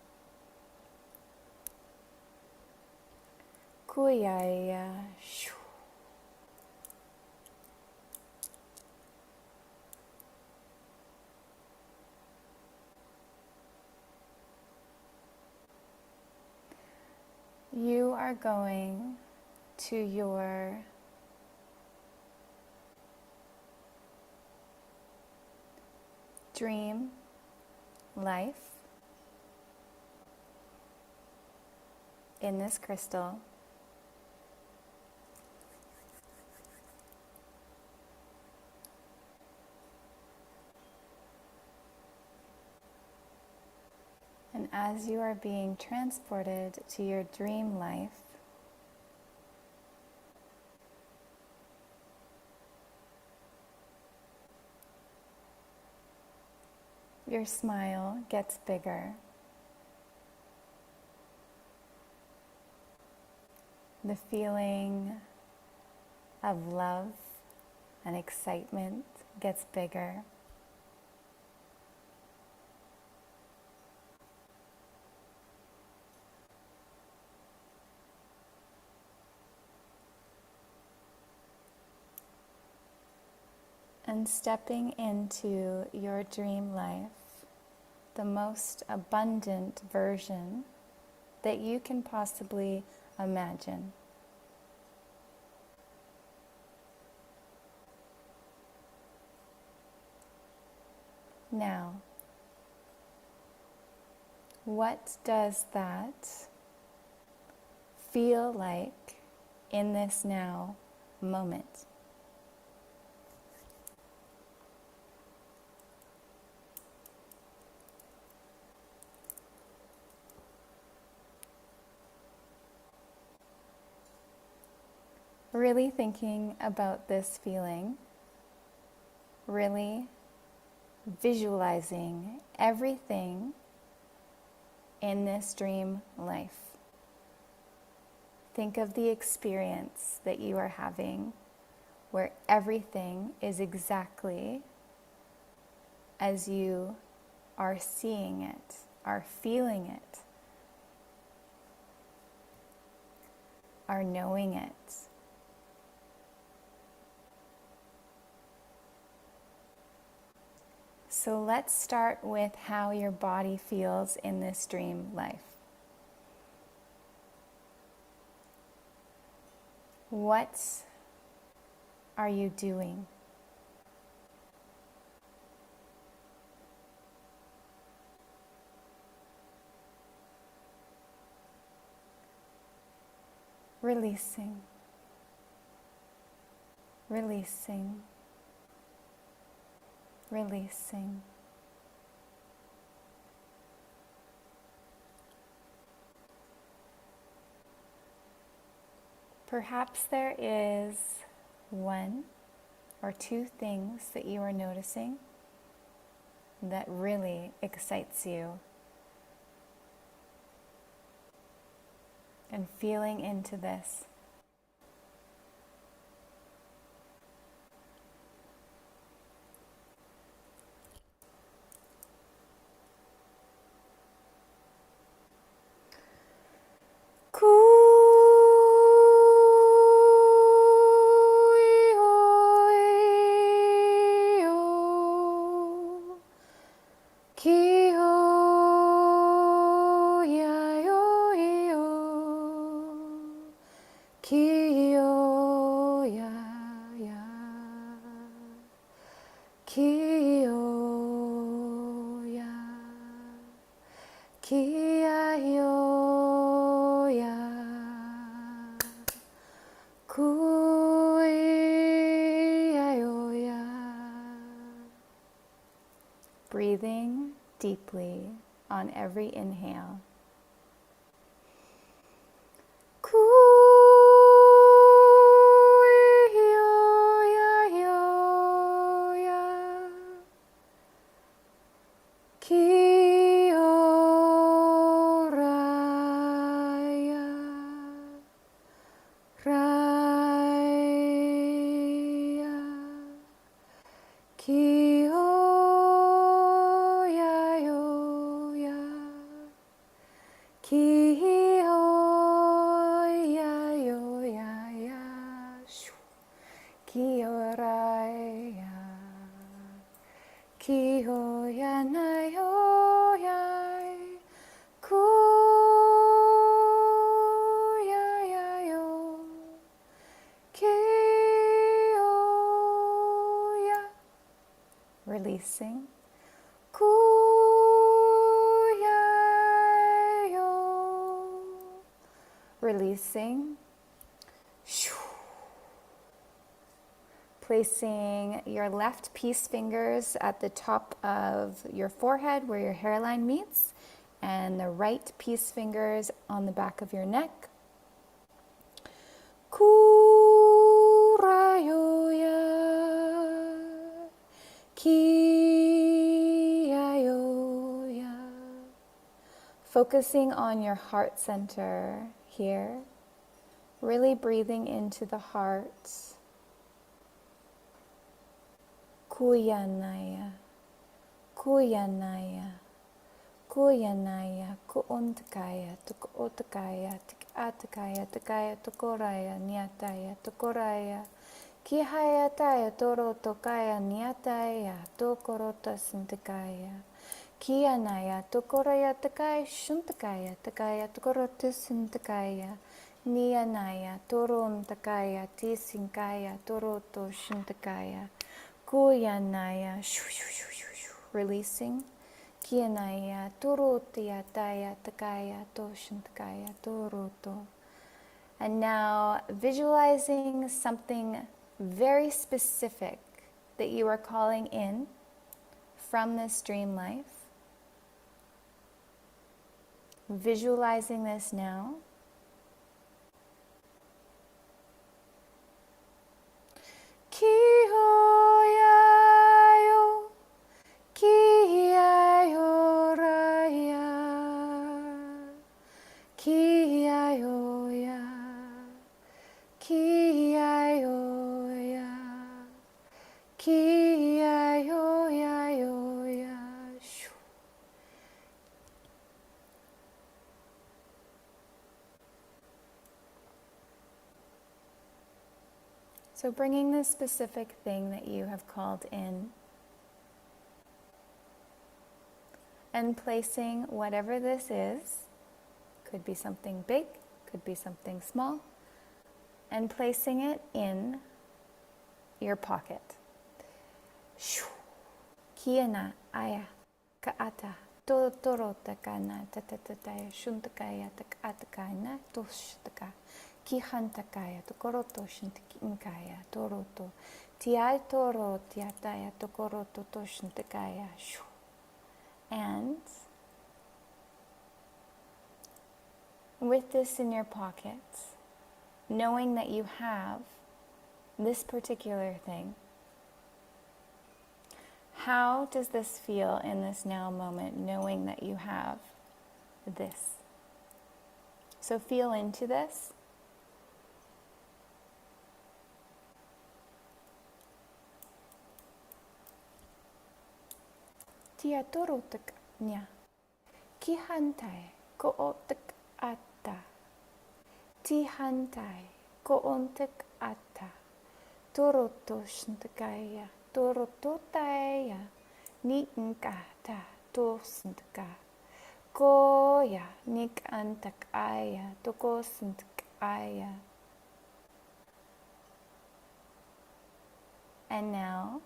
Kuyaya. You are going to your dream life in this crystal. And as you are being transported to your dream life, your smile gets bigger. The feeling of love and excitement gets bigger. And stepping into your dream life, the most abundant version that you can possibly imagine. Now, what does that feel like in this now moment? Really thinking about this feeling, really visualizing everything in this dream life. Think of the experience that you are having where everything is exactly as you are seeing it, are feeling it, are knowing it. So let's start with how your body feels in this dream life. What are you doing? Releasing, releasing, releasing. Perhaps there is one or two things that you are noticing that really excites you, and feeling into this. Breathing deeply on every inhale. Releasing. Releasing. Placing your left peace fingers at the top of your forehead where your hairline meets, and the right peace fingers on the back of your neck. Focusing on your heart center here, really breathing into the heart. Kuyanaya, kuyanaya, kuyanaya, kuuntakaya, tukuotakaya, tikatakaya, takaya, tukoraya, nyataya, tukoraya, kihayataya, toro tokaya, nyataya, tokorota sintakaya. Kianaya, tokoraya, takaya, shuntakaya, takaya, tokorota sintakaya. Nianaya, toron takaya, tisinkaya, toroto shintakaya. Kuyanaya, releasing. Kianaya, torotia, taya, takaya, toshintakaya, toroto. And now visualizing something very specific that you are calling in from this dream life. Visualizing this now. Kihoyayo, kiyayo raya. So bringing this specific thing that you have called in and placing whatever this is, could be something big, could be something small, and placing it in your pocket. Kiana aya kaata toro takana tatataya shuntakaya takatakaina toshtaka kihantakaya tokoroto shintikinkaya toroto tiai toro tiataya tokoroto toshintakaya. And with this in your pocket, knowing that you have this particular thing, how does this feel in this now moment, knowing that you have this? So feel into this. Tia torotak nya, kihantai ko otak ata, tihantai ko ontak ata, toroto shntakaya, torototaya, ninkata tosntaka, koya nikantakaya, tokosntakaya. And now,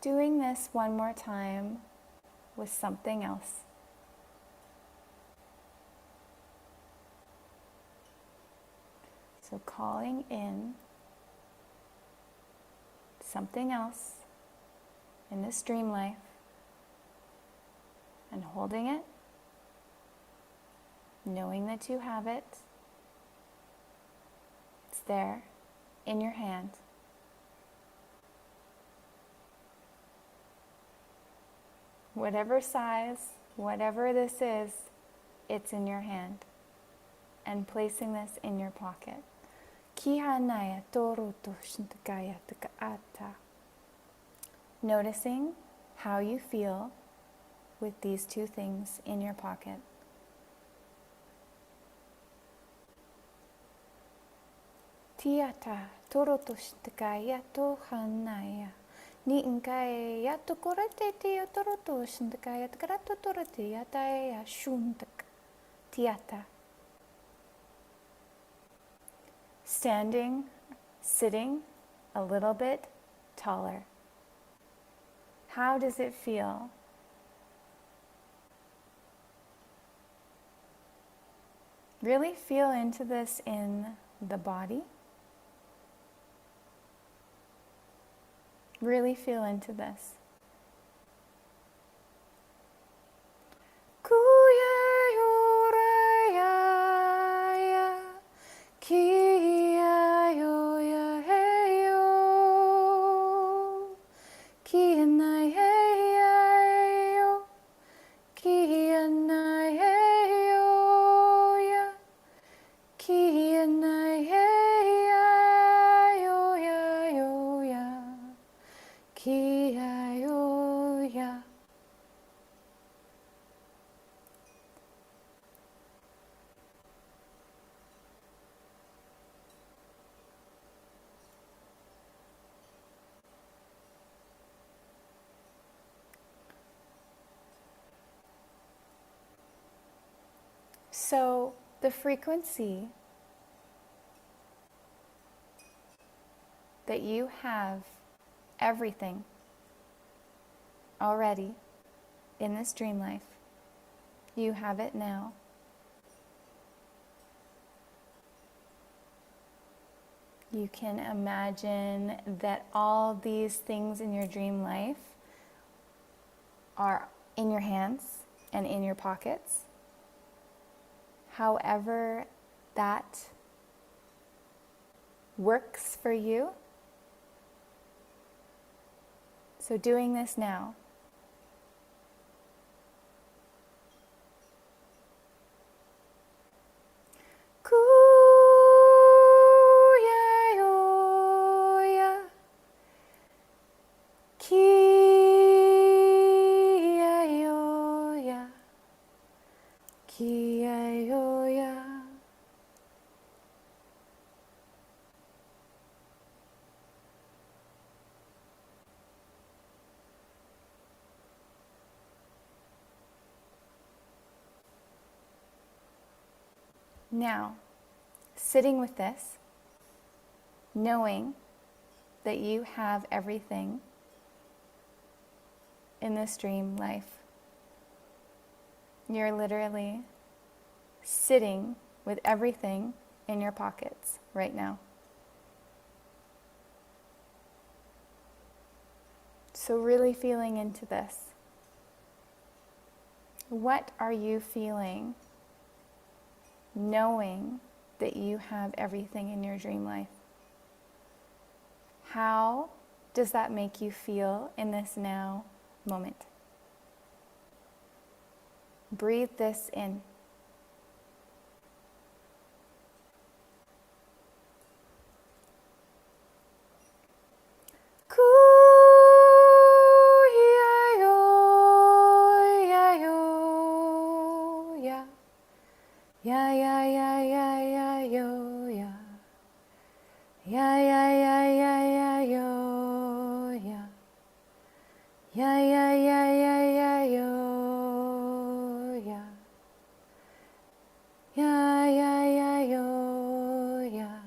doing this one more time with something else. So calling in something else in this dream life and holding it, knowing that you have it. It's there in your hand. Whatever size, whatever this is, it's in your hand. And placing this in your pocket. Kihanaya toroto shintakaya takaata. Noticing how you feel with these two things in your pocket. Tiata toroto shintakaya tohanaya. Ni inkaya tokorate tia toroto shintakaya takarato torate yataya shuntak. Tiata. Standing, sitting a little bit taller. How does it feel? Really feel into this in the body. Really feel into this. So the frequency that you have everything already in this dream life, you have it now. You can imagine that all these things in your dream life are in your hands and in your pockets. However that works for you. So doing this now. Ki Now, sitting with this, knowing that you have everything in this dream life. You're literally sitting with everything in your pockets right now. So really feeling into this. What are you feeling knowing that you have everything in your dream life? How does that make you feel in this now moment? Breathe this in. Yeah, yeah, yeah, yeah, yeah, yo, yeah. Yeah, yeah, yeah, yeah, yeah, yo, yeah. Yeah, yeah, yeah, yeah, yeah, yo, yeah. Yeah, yeah, yeah, yo, yeah.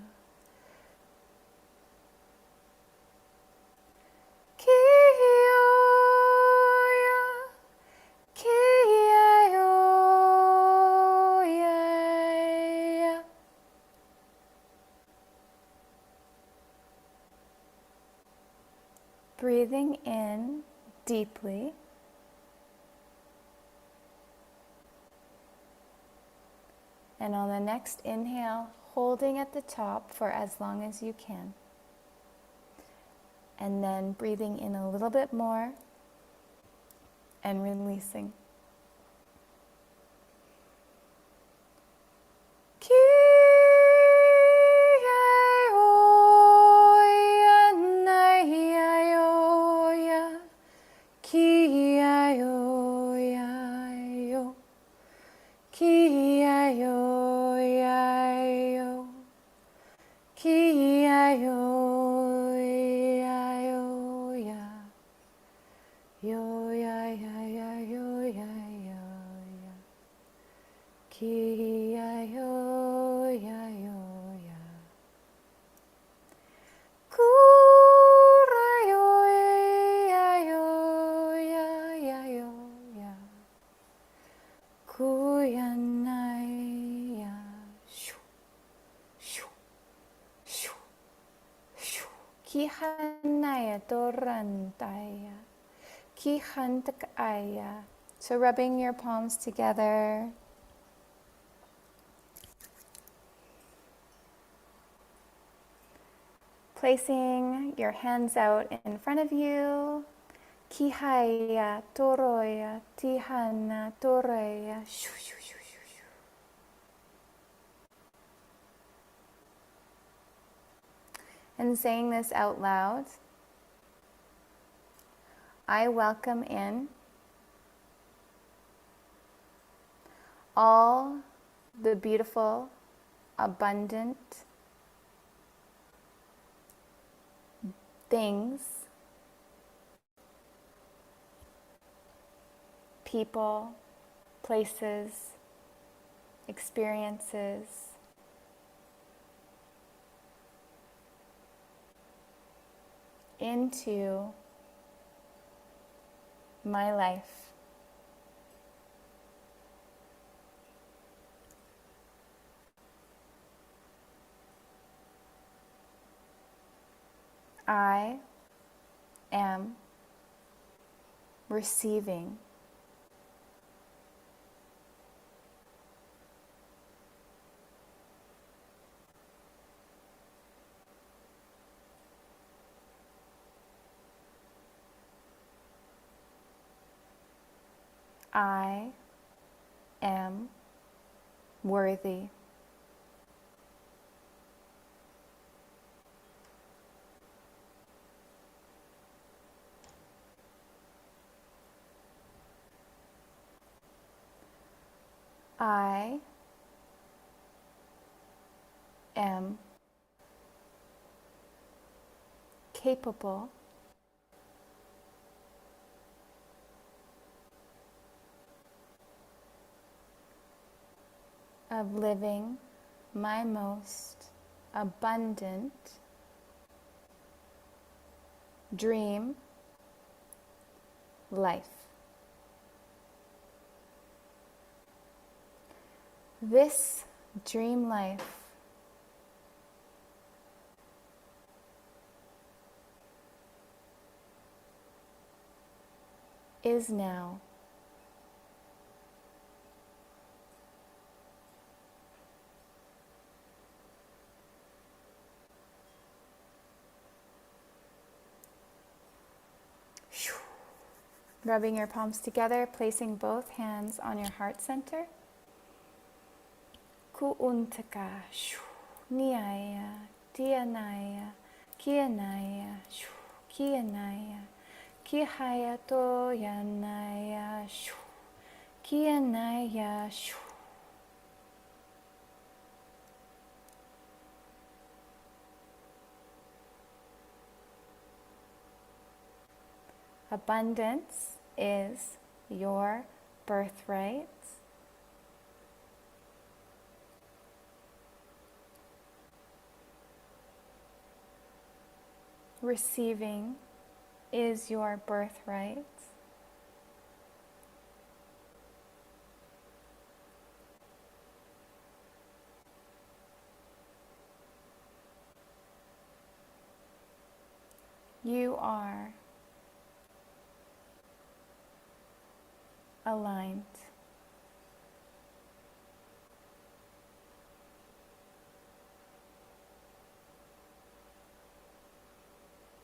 Breathing in deeply. And on the next inhale, holding at the top for as long as you can. And then breathing in a little bit more and releasing. Kihanaya torantaya. Kihantakaya. So rubbing your palms together. Placing your hands out in front of you. Kihaya toroya tihana toroya. And saying this out loud, I welcome in all the beautiful, abundant things, people, places, experiences, into my life. I am receiving. I am worthy. I am capable of living my most abundant dream life. This dream life is now. Rubbing your palms together, placing both hands on your heart center. Ku'untaka, niaya, tianaya, kianaya, kianaya, kihaya to yanaya, kianaya. Abundance is your birthright. Receiving is your birthright. You are aligned.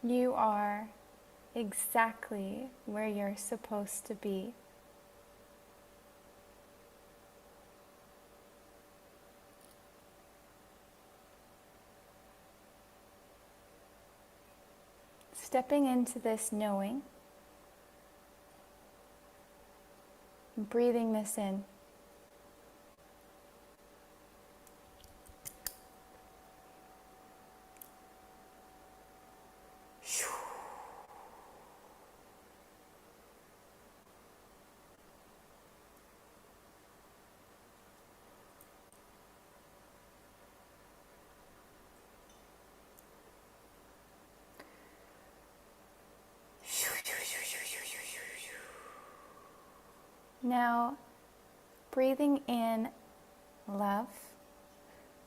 You are exactly where you're supposed to be. Stepping into this knowing, breathing this in. Now, breathing in love,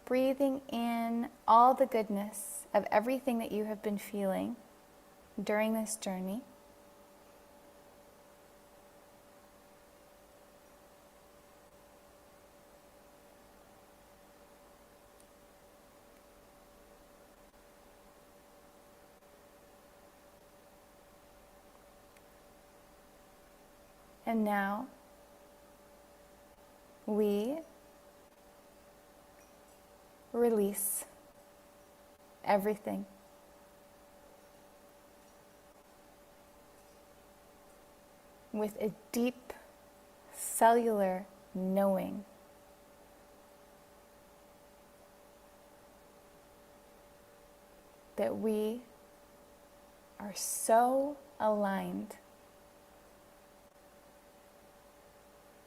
breathing in all the goodness of everything that you have been feeling during this journey. And now, we release everything. With a deep cellular knowing that we are so aligned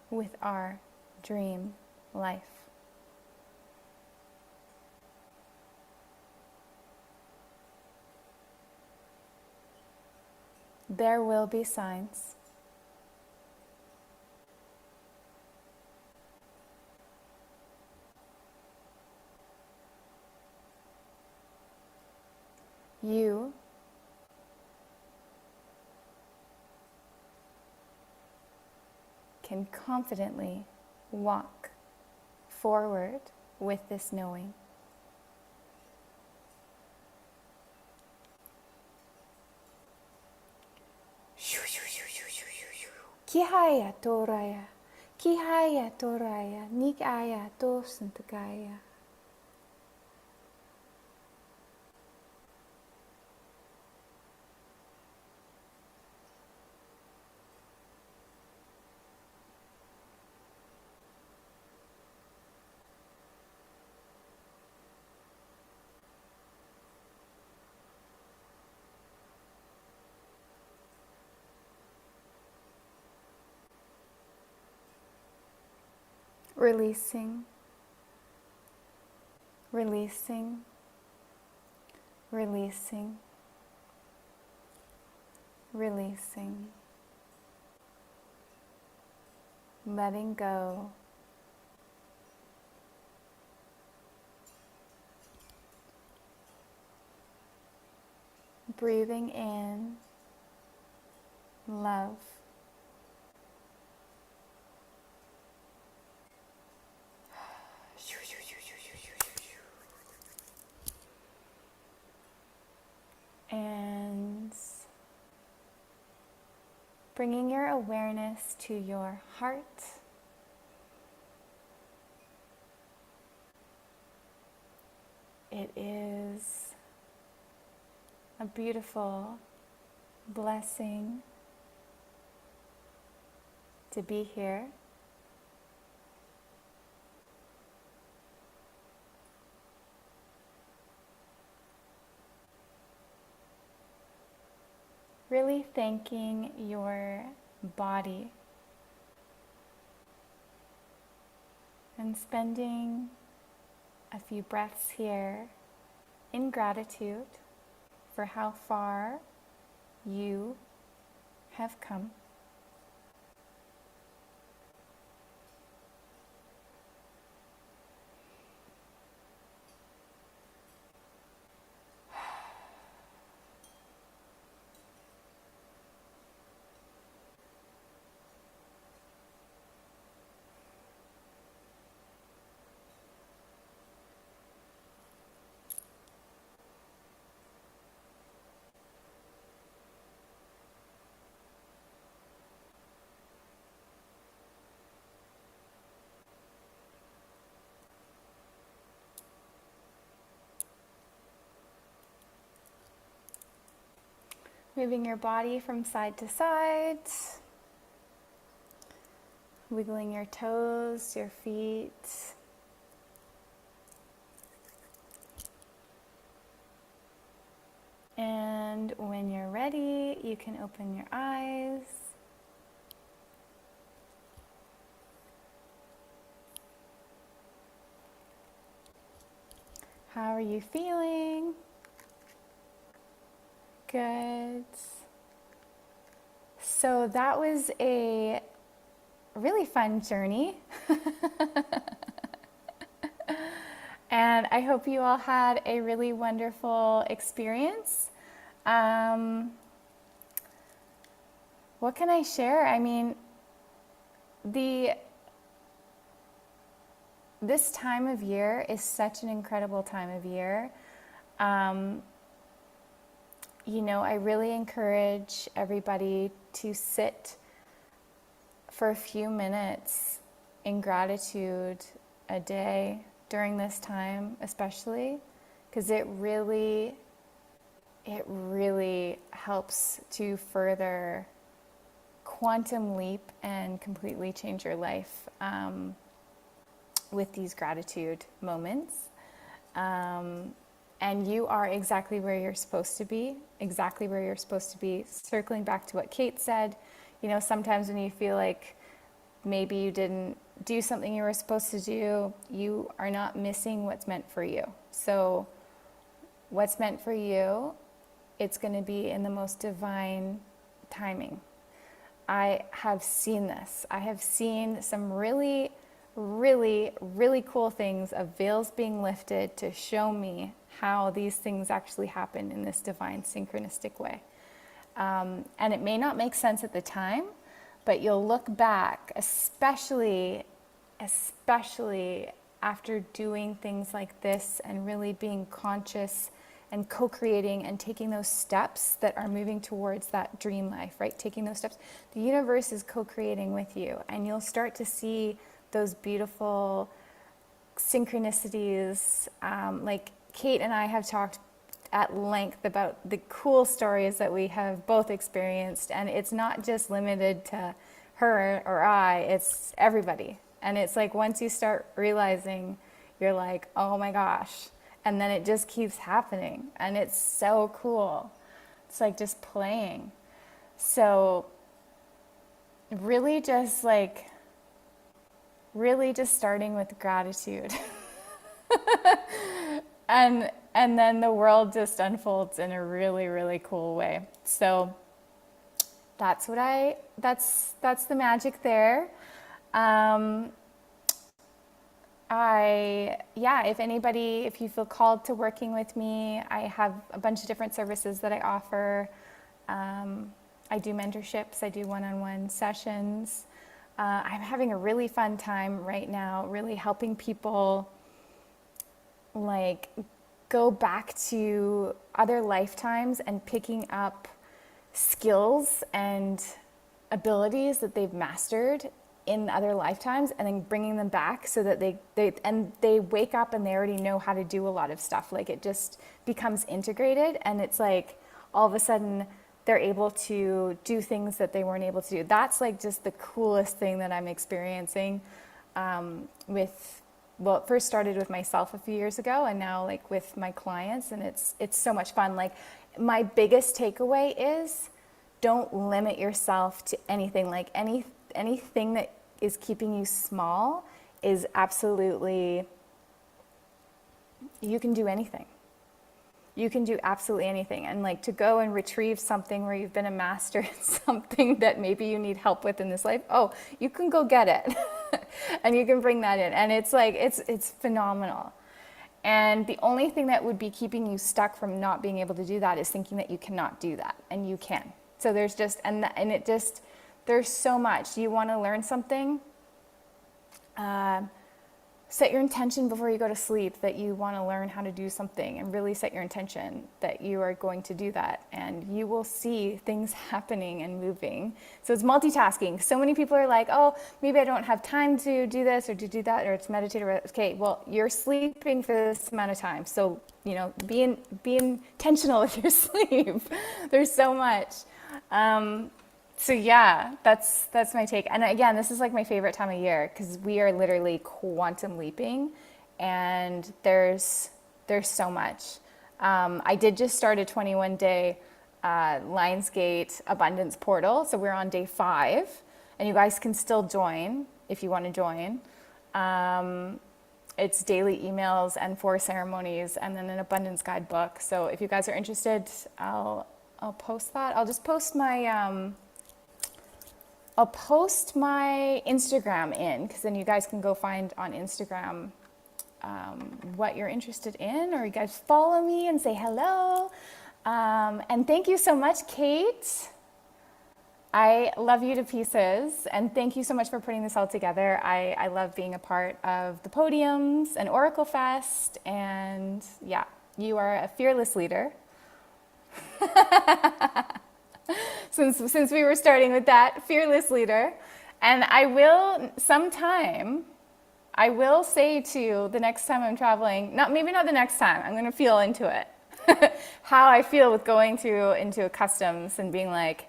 with our dream life. There will be signs. You can confidently walk forward with this knowing. Kihaya toraya, kihaya toraya, nikaya tosantakaya. Releasing releasing, releasing, releasing, letting go, breathing in love, and bringing your awareness to your heart. It is a beautiful blessing to be here. Really thanking your body and spending a few breaths here in gratitude for how far you have come. Moving your body from side to side, wiggling your toes, your feet. And when you're ready, you can open your eyes. How are you feeling? Good. So that was a really fun journey. And I hope you all had a really wonderful experience. What can I share? I mean, this time of year is such an incredible time of year. You know, I really encourage everybody to sit for a few minutes in gratitude a day during this time, especially, because it really helps to further quantum leap and completely change your life with these gratitude moments. And you are exactly where you're supposed to be, Circling back to what Kate said, you know, sometimes when you feel like maybe you didn't do something you were supposed to do, you are not missing what's meant for you. So what's meant for you, it's going to be in the most divine timing. I have seen this. I have seen some really cool things of veils being lifted to show me how these things actually happen in this divine synchronistic way. And it may not make sense at the time, but you'll look back, especially after doing things like this and really being conscious and co-creating and taking those steps that are moving towards that dream life, right? Taking those steps. The universe is co-creating with you, and you'll start to see those beautiful synchronicities. Like Kate and I have talked at length about the cool stories that we have both experienced, and it's not just limited to her or I, it's everybody. And it's like once you start realizing, you're like, oh my gosh, and then it just keeps happening, and it's so cool. It's like just playing. So really just starting with gratitude. and then the world just unfolds in a really, really cool way. So that's the magic there. If you feel called to working with me, I have a bunch of different services that I offer. I do mentorships, I do one-on-one sessions. I'm having a really fun time right now, really helping people like go back to other lifetimes and picking up skills and abilities that they've mastered in other lifetimes, and then bringing them back so that they wake up and they already know how to do a lot of stuff. Like it just becomes integrated, and it's like all of a sudden they're able to do things that they weren't able to do. That's like just the coolest thing that I'm experiencing it first started with myself a few years ago, and now like with my clients, and it's so much fun. Like my biggest takeaway is don't limit yourself to anything. Like anything that is keeping you small is absolutely, you can do anything. You can do absolutely anything. And like to go and retrieve something where you've been a master in something that maybe you need help with in this life, you can go get it. And you can bring that in. And it's like, it's phenomenal. And the only thing that would be keeping you stuck from not being able to do that is thinking that you cannot do that, and you can. So there's just, there's so much. You want to learn something, set your intention before you go to sleep that you want to learn how to do something, and really set your intention that you are going to do that, and you will see things happening and moving. So it's multitasking. So many people are like, oh, maybe I don't have time to do this or to do that, or to meditate, or okay, well, you're sleeping for this amount of time. So, be intentional with your sleep. There's so much. So yeah, that's my take. And again, this is like my favorite time of year because we are literally quantum leaping, and there's so much. I did just start a 21-day Lionsgate Abundance Portal, so we're on day 5, and you guys can still join if you want to join. It's daily emails and 4 ceremonies, and then an abundance guidebook. So if you guys are interested, I'll post that. I'll just post my I'll post my Instagram in, because then you guys can go find on Instagram what you're interested in, or you guys follow me and say hello. And thank you so much, Kate. I love you to pieces, and thank you so much for putting this all together. I love being a part of the Podiums and OracleFest, and yeah, you are a fearless leader. Since we were starting with that, fearless leader. And I will say to you the next time I'm traveling, maybe not the next time, I'm going to feel into it. How I feel with going into a customs and being like,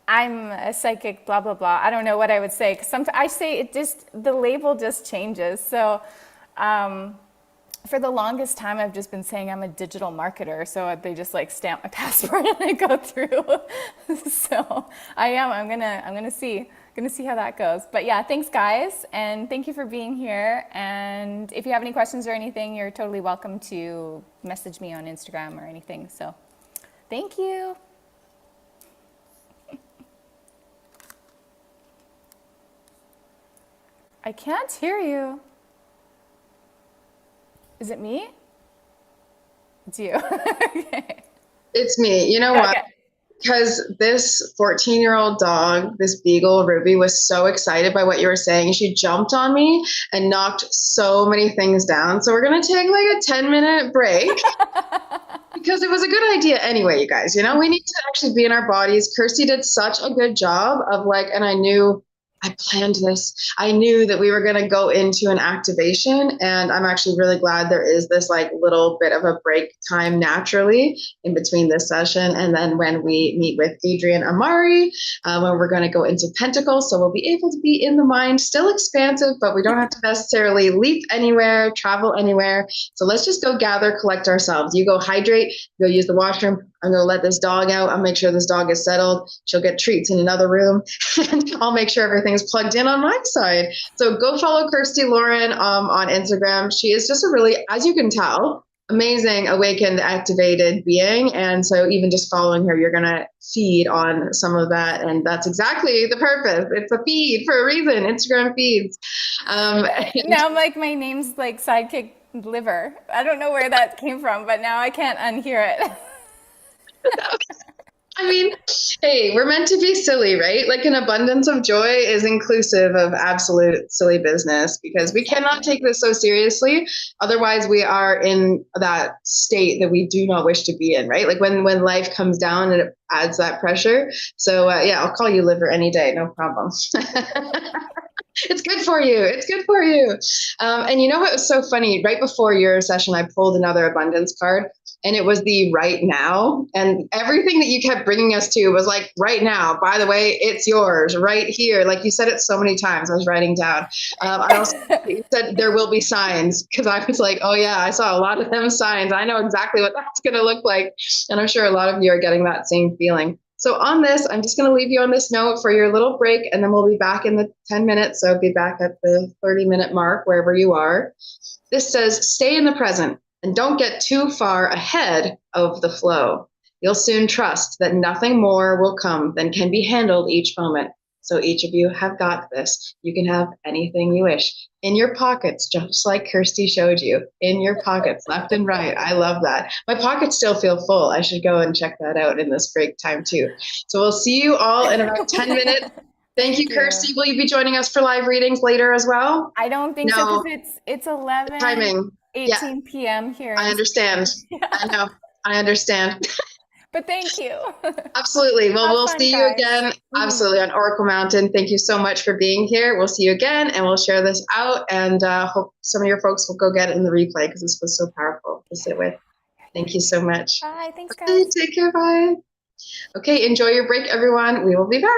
I'm a psychic, blah, blah, blah. I don't know what I would say. 'Cause sometimes I say the label just changes. So, for the longest time, I've just been saying I'm a digital marketer, so they just like stamp my passport and I go through. So I'm gonna see how that goes. But yeah, thanks guys, and thank you for being here. And if you have any questions or anything, you're totally welcome to message me on Instagram or anything. So thank you. I can't hear you. Is it me? It's you. Okay. It's me. You know what? Because this 14-year-old dog, this beagle, Ruby, was so excited by what you were saying. She jumped on me and knocked so many things down. So we're going to take like a 10-minute break because it was a good idea anyway, you guys. We need to actually be in our bodies. Kirsty did such a good job of and I planned this. I knew that we were going to go into an activation, and I'm actually really glad there is this little bit of a break time naturally in between this session. And then when we meet with Adrian Amari, when we're going to go into Pentacles, so we'll be able to be in the mind, still expansive, but we don't have to necessarily leap anywhere, travel anywhere. So let's just go gather, collect ourselves. You go hydrate, go use the washroom. I'm going to let this dog out. I'll make sure this dog is settled. She'll get treats in another room, and I'll make sure everything everything's plugged in on my side. So go follow Kirsty Lauren on Instagram. She is just a really, as you can tell, amazing, awakened, activated being. And so even just following her, you're going to feed on some of that. And that's exactly the purpose. It's a feed for a reason. Instagram feeds. Now, like, my name's like Sidekick Liver. I don't know where that came from, but now I can't unhear it. I mean, hey, we're meant to be silly, right? Like an abundance of joy is inclusive of absolute silly business because we cannot take this so seriously. Otherwise, we are in that state that we do not wish to be in, right? Like when life comes down and it adds that pressure. So yeah, I'll call you Liver any day, no problem. It's good for you. It's good for you. And you know what was so funny? Right before your session, I pulled another abundance card and it was the right now. And everything that you kept bringing us to was like, right now, by the way, it's yours right here. Like you said it so many times, I was writing down. I also you said there will be signs because I was like, oh yeah, I saw a lot of them signs. I know exactly what that's going to look like. And I'm sure a lot of you are getting that same feeling. So on this, I'm just going to leave you on this note for your little break, and then we'll be back in the 10 minutes. So be back at the 30-minute mark, wherever you are. This says, stay in the present and don't get too far ahead of the flow. You'll soon trust that nothing more will come than can be handled each moment. So each of you have got this. You can have anything you wish in your pockets, just like Kirsty showed you, in your pockets, left and right. I love that. My pockets still feel full. I should go and check that out in this break time too. So we'll see you all in about 10 minutes. Thank you, Kirsty. Will you be joining us for live readings later as well? I don't think so because it's 11, timing. 18 p.m. here. I understand. Yeah. I know. I understand. But thank you. Absolutely. Well, Have we'll fun, see you guys. again. Absolutely on Oracle Mountain. Thank you so much for being here. We'll see you again, and we'll share this out. And hope some of your folks will go get it in the replay because this was so powerful to sit with. Thank you so much. Bye. Thanks, Okay, guys. take care. Bye. Okay, enjoy your break, everyone. We will be back.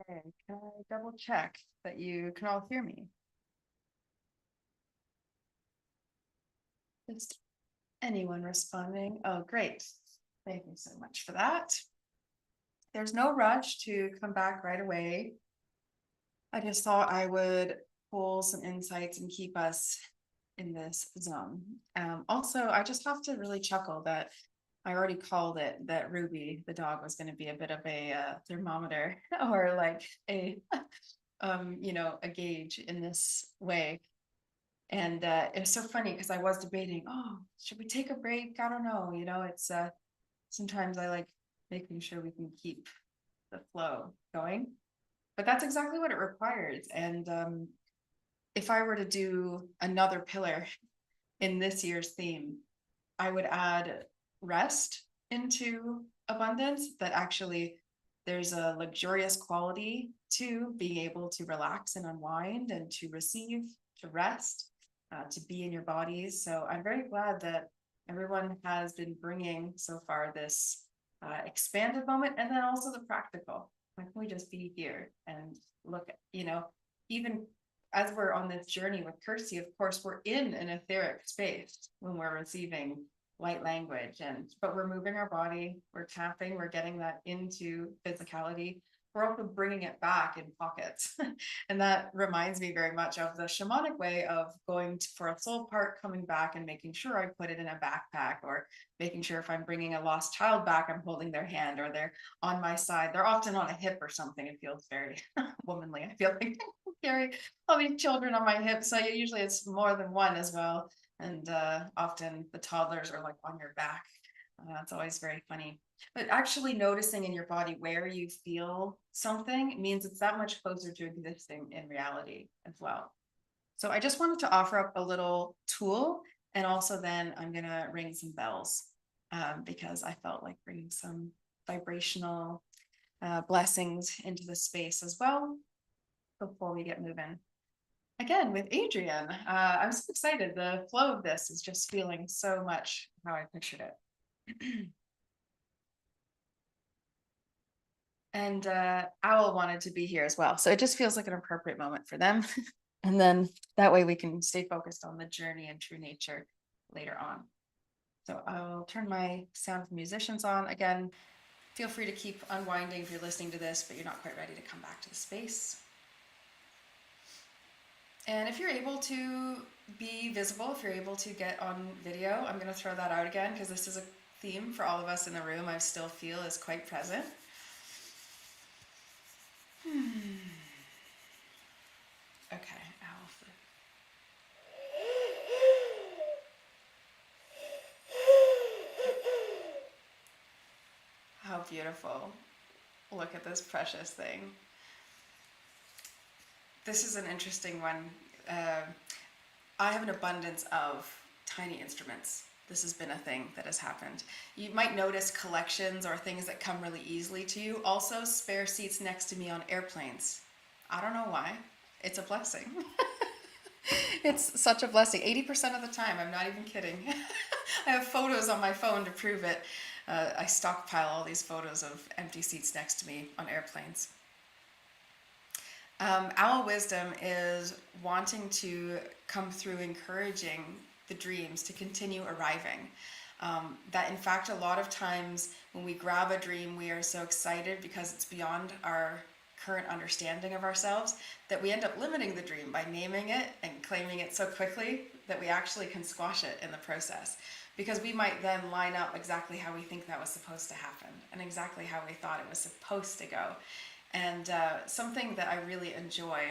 Okay, can I double check that you can all hear me? Is anyone responding? Oh, great. Thank you so much for that. There's no rush to come back right away. I just thought I would pull some insights and keep us in this zone. Also, I just have to really chuckle that I already called it that Ruby, the dog, was going to be a bit of a thermometer or like a, a gauge in this way. And it was so funny because I was debating, oh, should we take a break? I don't know. It's sometimes I like making sure we can keep the flow going, but that's exactly what it requires. And if I were to do another pillar in this year's theme, I would add rest into abundance, that actually there's a luxurious quality to being able to relax and unwind and to receive, to rest, to be in your bodies. So I'm very glad that everyone has been bringing so far this expanded moment, and then also the practical. Why can we just be here and look at, even as we're on this journey with Kirsty, of course, we're in an etheric space when we're receiving light language, but we're moving our body, we're tapping, we're getting that into physicality. We're also bringing it back in pockets. And that reminds me very much of the shamanic way of going for a soul part, coming back and making sure I put it in a backpack, or making sure if I'm bringing a lost child back, I'm holding their hand, or they're on my side. They're often on a hip or something. It feels very womanly. I feel like I carry all these children on my hips. So usually it's more than one as well. And often the toddlers are like on your back. It's always very funny. But actually noticing in your body where you feel something means it's that much closer to existing in reality as well. So I just wanted to offer up a little tool, and also then I'm going to ring some bells because I felt like bringing some vibrational blessings into the space as well before we get moving. Again, with Adrian, I'm so excited. The flow of this is just feeling so much how I pictured it. And Owl wanted to be here as well. So it just feels like an appropriate moment for them. And then that way we can stay focused on the journey and true nature later on. So I'll turn my sound of musicians on. Again, feel free to keep unwinding if you're listening to this, but you're not quite ready to come back to the space. And if you're able to be visible, if you're able to get on video, I'm going to throw that out again because this is a theme for all of us in the room I still feel is quite present. Okay, owl. How beautiful. Look at this precious thing. This is an interesting one. I have an abundance of tiny instruments. This has been a thing that has happened. You might notice collections or things that come really easily to you. Also, spare seats next to me on airplanes. I don't know why. It's a blessing. It's such a blessing. 80% of the time, I'm not even kidding. I have photos on my phone to prove it. I stockpile all these photos of empty seats next to me on airplanes. Owl wisdom is wanting to come through encouraging the dreams to continue arriving. That in fact, a lot of times when we grab a dream, we are so excited because it's beyond our current understanding of ourselves that we end up limiting the dream by naming it and claiming it so quickly that we actually can squash it in the process, because we might then line up exactly how we think that was supposed to happen and exactly how we thought it was supposed to go. And something that I really enjoy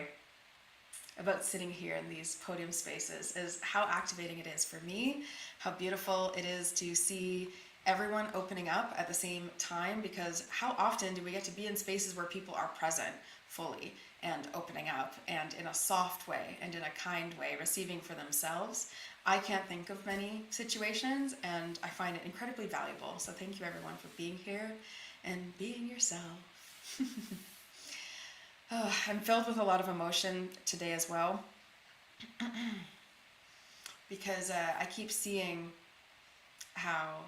about sitting here in these podium spaces is how activating it is for me, how beautiful it is to see everyone opening up at the same time, because how often do we get to be in spaces where people are present fully and opening up and in a soft way and in a kind way, receiving for themselves. I can't think of many situations, and I find it incredibly valuable. So thank you everyone for being here and being yourself. Oh, I'm filled with a lot of emotion today as well, because I keep seeing how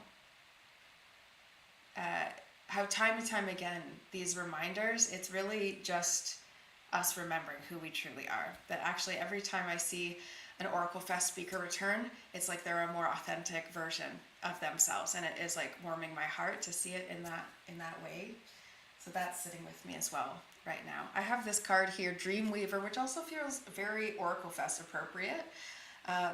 how time and time again, these reminders, it's really just us remembering who we truly are. That actually every time I see an OracleFest speaker return, it's like they're a more authentic version of themselves, and it is like warming my heart to see it in that way. So that's sitting with me as well right now. I have this card here, Dreamweaver, which also feels very OracleFest appropriate.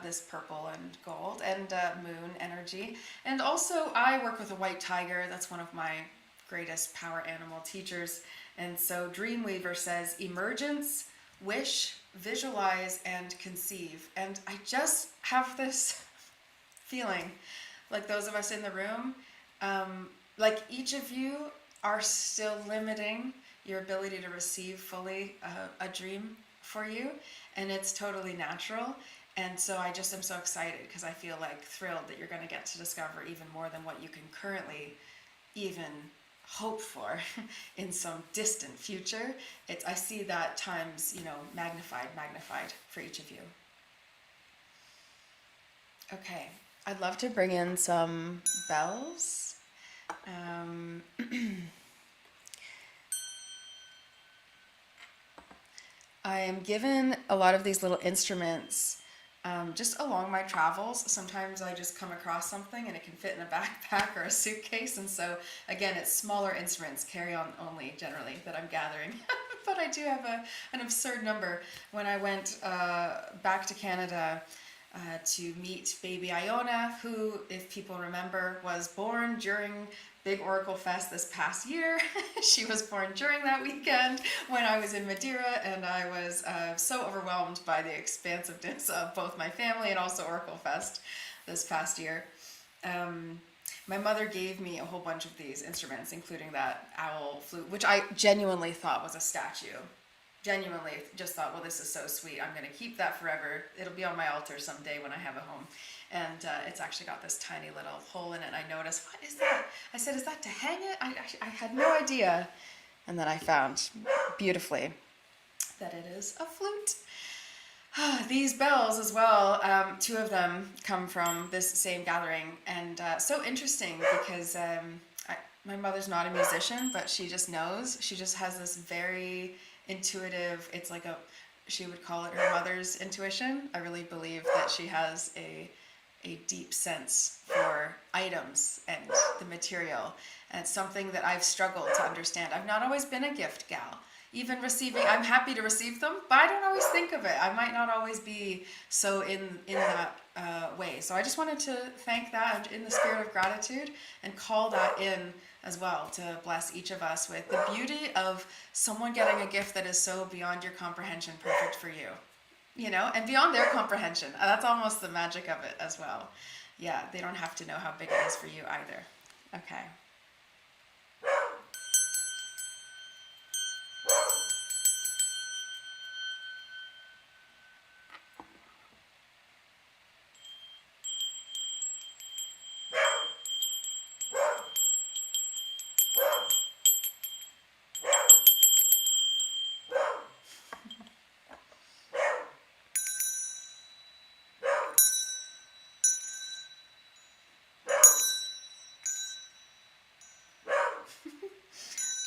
This purple and gold and moon energy. And also I work with a white tiger. That's one of my greatest power animal teachers. And so Dreamweaver says emergence, wish, visualize, and conceive. And I just have this feeling, like those of us in the room, like each of you are still limiting your ability to receive fully a dream for you, and it's totally natural. And so I just am so excited because I feel like thrilled that you're going to get to discover even more than what you can currently even hope for in some distant future. I see that times, magnified for each of you. Okay, I'd love to bring in some bells. I am given a lot of these little instruments just along my travels. Sometimes I just come across something and it can fit in a backpack or a suitcase. And so again, it's smaller instruments, carry-on only generally, that I'm gathering. But I do have an absurd number. When I went back to Canada to meet baby Iona, who, if people remember, was born during Big OracleFest this past year. She was born during that weekend when I was in Madeira, and I was so overwhelmed by the expansiveness of both my family and also OracleFest this past year. My mother gave me a whole bunch of these instruments, including that owl flute, which I genuinely thought was a statue. Genuinely just thought, well, this is so sweet. I'm going to keep that forever. It'll be on my altar someday when I have a home. And it's actually got this tiny little hole in it. I noticed, what is that? I said, is that to hang it? I had no idea. And then I found beautifully that it is a flute. These bells as well, two of them come from this same gathering. And so interesting because my mother's not a musician, but she just knows. She just has this very intuitive, it's like she would call it her mother's intuition. I really believe that she has a deep sense for items and the material. And it's something that I've struggled to understand. I've not always been a gift gal. Even receiving, I'm happy to receive them, but I don't always think of it. I might not always be so in that way. So I just wanted to thank that in the spirit of gratitude and call that in as well to bless each of us with the beauty of someone getting a gift that is so beyond your comprehension, perfect for you. And beyond their comprehension. That's almost the magic of it as well. Yeah, they don't have to know how big it is for you either. Okay.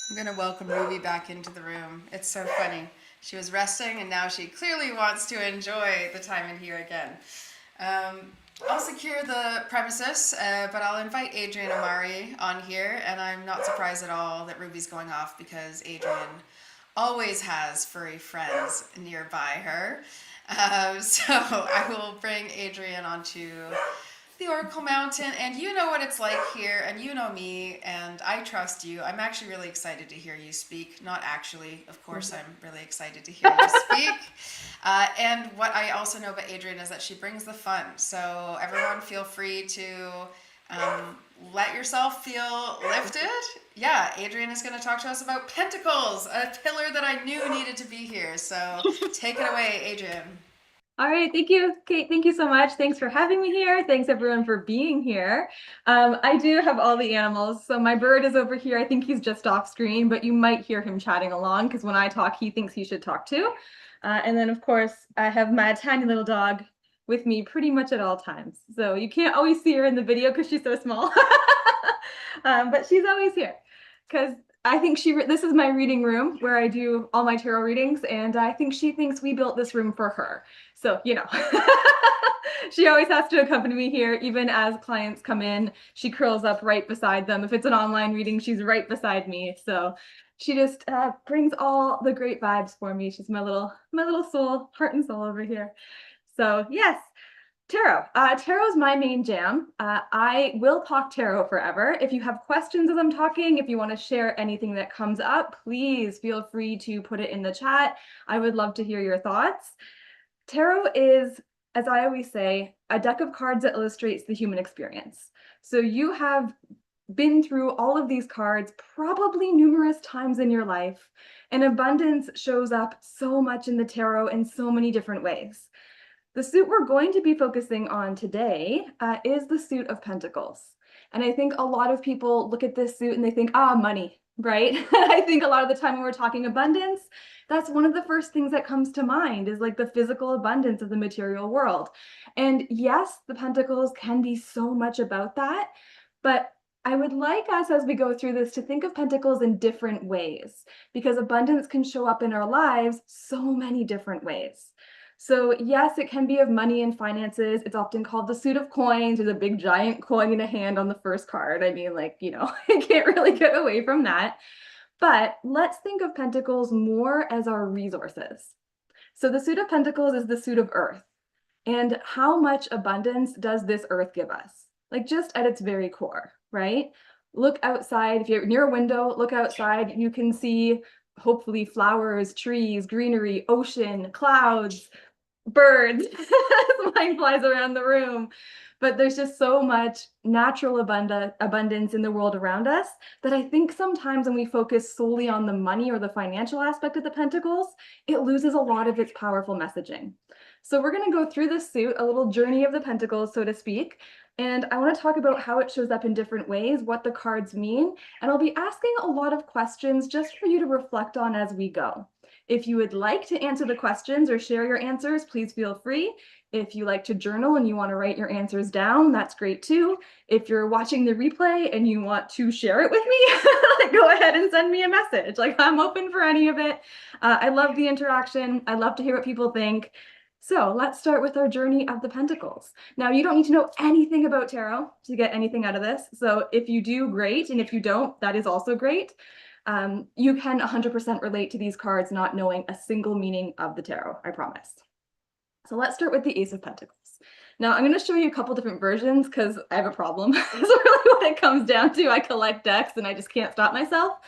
I'm going to welcome Ruby back into the room. It's so funny. She was resting and now she clearly wants to enjoy the time in here again. I'll secure the premises, but I'll invite Adrian Amari on here, and I'm not surprised at all that Ruby's going off because Adrian always has furry friends nearby her. So I will bring Adrian onto the Oracle Mountain, and you know what it's like here, and you know me, and I trust you. I'm actually really excited to hear you speak. Not actually, of course, I'm really excited to hear you speak. And what I also know about Adrian is that she brings the fun. So everyone feel free to let yourself feel lifted. Yeah, Adrian is going to talk to us about pentacles, a pillar that I knew needed to be here. So take it away, Adrian. All right, thank you, Kate. Thank you so much. Thanks for having me here. Thanks everyone for being here. I do have all the animals. So my bird is over here. I think he's just off screen, but you might hear him chatting along because when I talk, he thinks he should talk too. And then of course, I have my tiny little dog with me pretty much at all times. So you can't always see her in the video because she's so small, but she's always here. because I think this is my reading room where I do all my tarot readings, and I think she thinks we built this room for her. So, you know, she always has to accompany me here, even as clients come in. She curls up right beside them. If it's an online reading, she's right beside me. So she just brings all the great vibes for me. She's my little soul, heart and soul over here. So yes. Tarot. Tarot is my main jam. I will talk tarot forever. If you have questions as I'm talking, if you want to share anything that comes up, please feel free to put it in the chat. I would love to hear your thoughts. Tarot is, as I always say, a deck of cards that illustrates the human experience. So you have been through all of these cards probably numerous times in your life, and abundance shows up so much in the tarot in so many different ways. The suit we're going to be focusing on today is the suit of Pentacles. And I think a lot of people look at this suit and they think, money, right? I think a lot of the time when we're talking abundance, that's one of the first things that comes to mind is like the physical abundance of the material world. And yes, the Pentacles can be so much about that, but I would like us as we go through this to think of Pentacles in different ways, because abundance can show up in our lives so many different ways. So yes, it can be of money and finances. It's often called the suit of coins. There's a big giant coin in a hand on the first card. I mean, like, you know, I can't really get away from that. But let's think of Pentacles more as our resources. So the suit of Pentacles is the suit of earth. And how much abundance does this earth give us? Like just at its very core, right? Look outside. If you're near a window, look outside. You can see hopefully flowers, trees, greenery, ocean, clouds, birds. Mine flies around the room. But there's just so much natural abundance in the world around us that I think sometimes when we focus solely on the money or the financial aspect of the Pentacles, it loses a lot of its powerful messaging. So we're going to go through this suit, a little journey of the Pentacles, so to speak. And I want to talk about how it shows up in different ways, what the cards mean. And I'll be asking a lot of questions just for you to reflect on as we go. If you would like to answer the questions or share your answers, please feel free. If you like to journal and you want to write your answers down, that's great too. If you're watching the replay and you want to share it with me, go ahead and send me a message. Like, I'm open for any of it. I love the interaction. I love to hear what people think. So let's start with our journey of the Pentacles. Now, you don't need to know anything about tarot to get anything out of this. So if you do, great. And if you don't, that is also great. You can 100% relate to these cards not knowing a single meaning of the tarot, I promise. So let's start with the Ace of Pentacles. Now I'm going to show you a couple different versions because I have a problem. That's really what it comes down to. I collect decks and I just can't stop myself.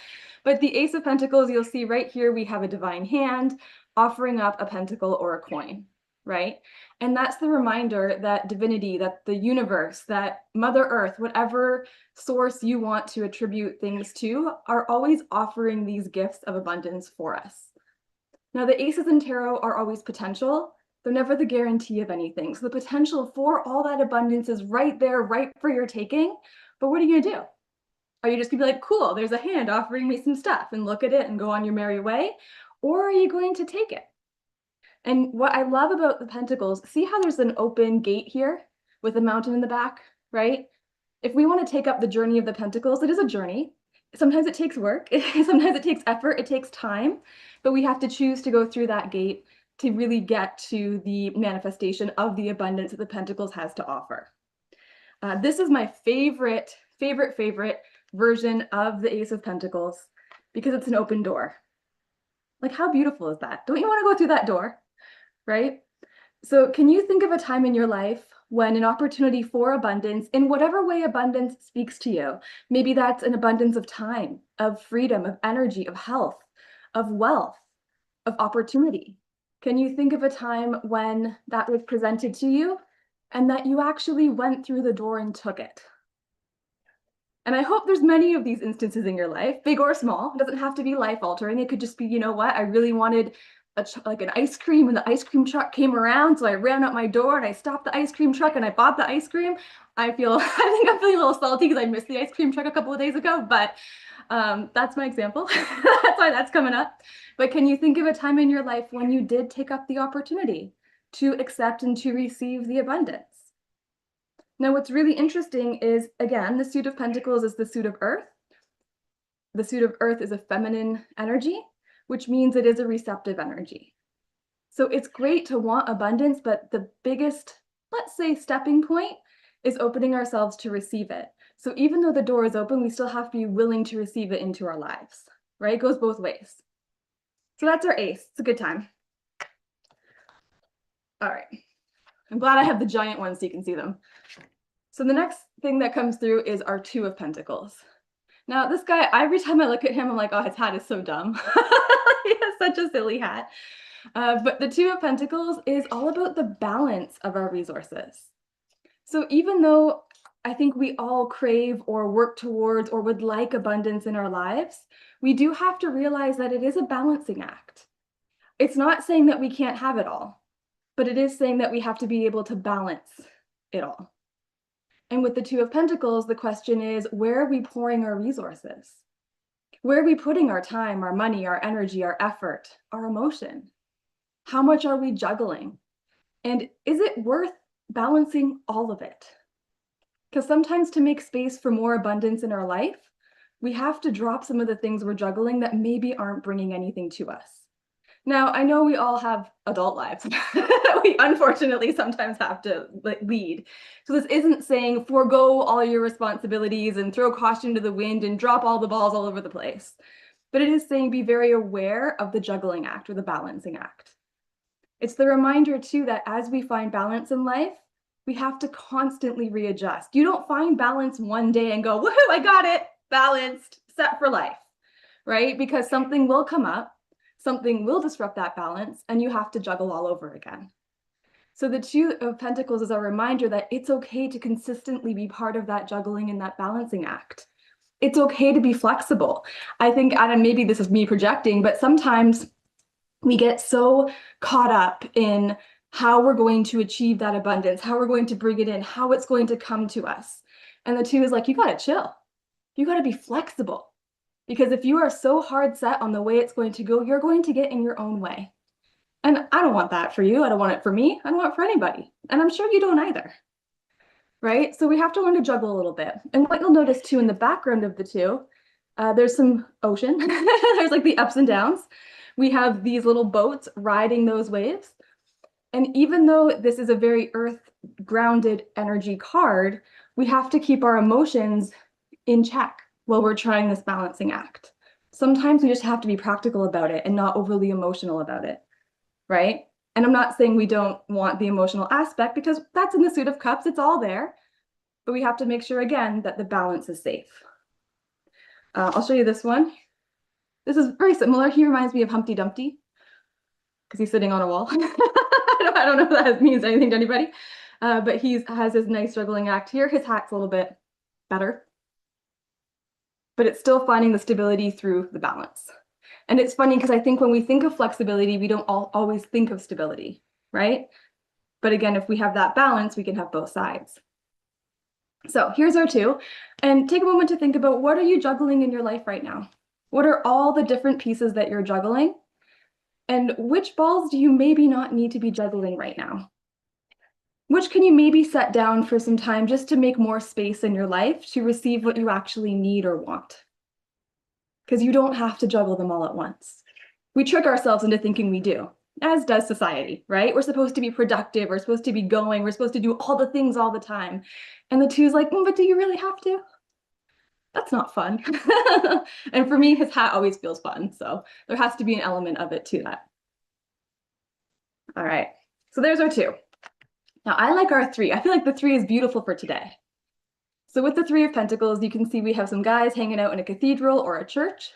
But the Ace of Pentacles, you'll see right here, we have a divine hand offering up a pentacle or a coin, right? And that's the reminder that divinity, that the universe, that Mother Earth, whatever source you want to attribute things to, are always offering these gifts of abundance for us. Now, the aces in tarot are always potential. They're never the guarantee of anything. So the potential for all that abundance is right there, right for your taking. But what are you going to do? Are you just going to be like, cool, there's a hand offering me some stuff and look at it and go on your merry way? Or are you going to take it? And what I love about the Pentacles, see how there's an open gate here with a mountain in the back, right? If we want to take up the journey of the Pentacles, it is a journey. Sometimes it takes work. Sometimes it takes effort. It takes time. But we have to choose to go through that gate to really get to the manifestation of the abundance that the Pentacles has to offer. This is my favorite version of the Ace of Pentacles because it's an open door. Like, how beautiful is that? Don't you want to go through that door? Right? So can you think of a time in your life when an opportunity for abundance, in whatever way abundance speaks to you, maybe that's an abundance of time, of freedom, of energy, of health, of wealth, of opportunity. Can you think of a time when that was presented to you and that you actually went through the door and took it? And I hope there's many of these instances in your life, big or small. It doesn't have to be life altering. It could just be, you know what, I really wanted like an ice cream and the ice cream truck came around. So I ran out my door and I stopped the ice cream truck and I bought the ice cream. I think I'm feeling a little salty because I missed the ice cream truck a couple of days ago, but that's my example. That's why that's coming up. But can you think of a time in your life when you did take up the opportunity to accept and to receive the abundance? Now, what's really interesting is, again, the suit of Pentacles is the suit of earth. the suit of earth is a feminine energy, which means it is a receptive energy. So it's great to want abundance, but the biggest, let's say, stepping point is opening ourselves to receive it. So even though the door is open, we still have to be willing to receive it into our lives, right? It goes both ways. So that's our ace. It's a good time. All right. I'm glad I have the giant ones so you can see them. So the next thing that comes through is our Two of Pentacles. Now, this guy, every time I look at him, I'm like, oh, his hat is so dumb. He has such a silly hat. But the Two of Pentacles is all about the balance of our resources. So even though I think we all crave or work towards or would like abundance in our lives, we do have to realize that it is a balancing act. It's not saying that we can't have it all, but it is saying that we have to be able to balance it all. And with the Two of Pentacles, the question is, where are we pouring our resources? Where are we putting our time, our money, our energy, our effort, our emotion? How much are we juggling? And is it worth balancing all of it? Because sometimes to make space for more abundance in our life, we have to drop some of the things we're juggling that maybe aren't bringing anything to us. Now, I know we all have adult lives. We unfortunately sometimes have to lead. So this isn't saying forego all your responsibilities and throw caution to the wind and drop all the balls all over the place. But it is saying be very aware of the juggling act or the balancing act. It's the reminder too that as we find balance in life, we have to constantly readjust. You don't find balance one day and go, woohoo, I got it, balanced, set for life, right? Because something will come up, something will disrupt that balance, and you have to juggle all over again. So the Two of Pentacles is a reminder that it's okay to consistently be part of that juggling and that balancing act. It's okay to be flexible. I think, Adam, maybe this is me projecting, but sometimes we get so caught up in how we're going to achieve that abundance, how we're going to bring it in, how it's going to come to us. And the Two is like, you got to chill. You got to be flexible. Because if you are so hard set on the way it's going to go, you're going to get in your own way. And I don't want that for you. I don't want it for me. I don't want it for anybody. And I'm sure you don't either. Right? So we have to learn to juggle a little bit. And what you'll notice too in the background of the two, there's some ocean. There's like the ups and downs. We have these little boats riding those waves. And even though this is a very earth grounded energy card, we have to keep our emotions in check while we're trying this balancing act. Sometimes we just have to be practical about it and not overly emotional about it, right? And I'm not saying we don't want the emotional aspect because that's in the Suit of Cups, it's all there, but we have to make sure again that the balance is safe. I'll show you this one. This is very similar. He reminds me of Humpty Dumpty because he's sitting on a wall. I don't know if that means anything to anybody, but he has his nice juggling act here. His hat's a little bit better, but it's still finding the stability through the balance. And it's funny because I think when we think of flexibility, we don't always think of stability, right? But again, if we have that balance, we can have both sides. So here's our two. And take a moment to think about, what are you juggling in your life right now? What are all the different pieces that you're juggling? And which balls do you maybe not need to be juggling right now? Which can you maybe set down for some time just to make more space in your life to receive what you actually need or want? Because you don't have to juggle them all at once. We trick ourselves into thinking we do, as does society, right? We're supposed to be productive, we're supposed to be going, we're supposed to do all the things all the time. And the two's like, but do you really have to? That's not fun. And for me, his hat always feels fun. So there has to be an element of it to that. All right, so there's our two. Now I like our three. I feel like the three is beautiful for today. So with the Three of Pentacles, you can see we have some guys hanging out in a cathedral or a church.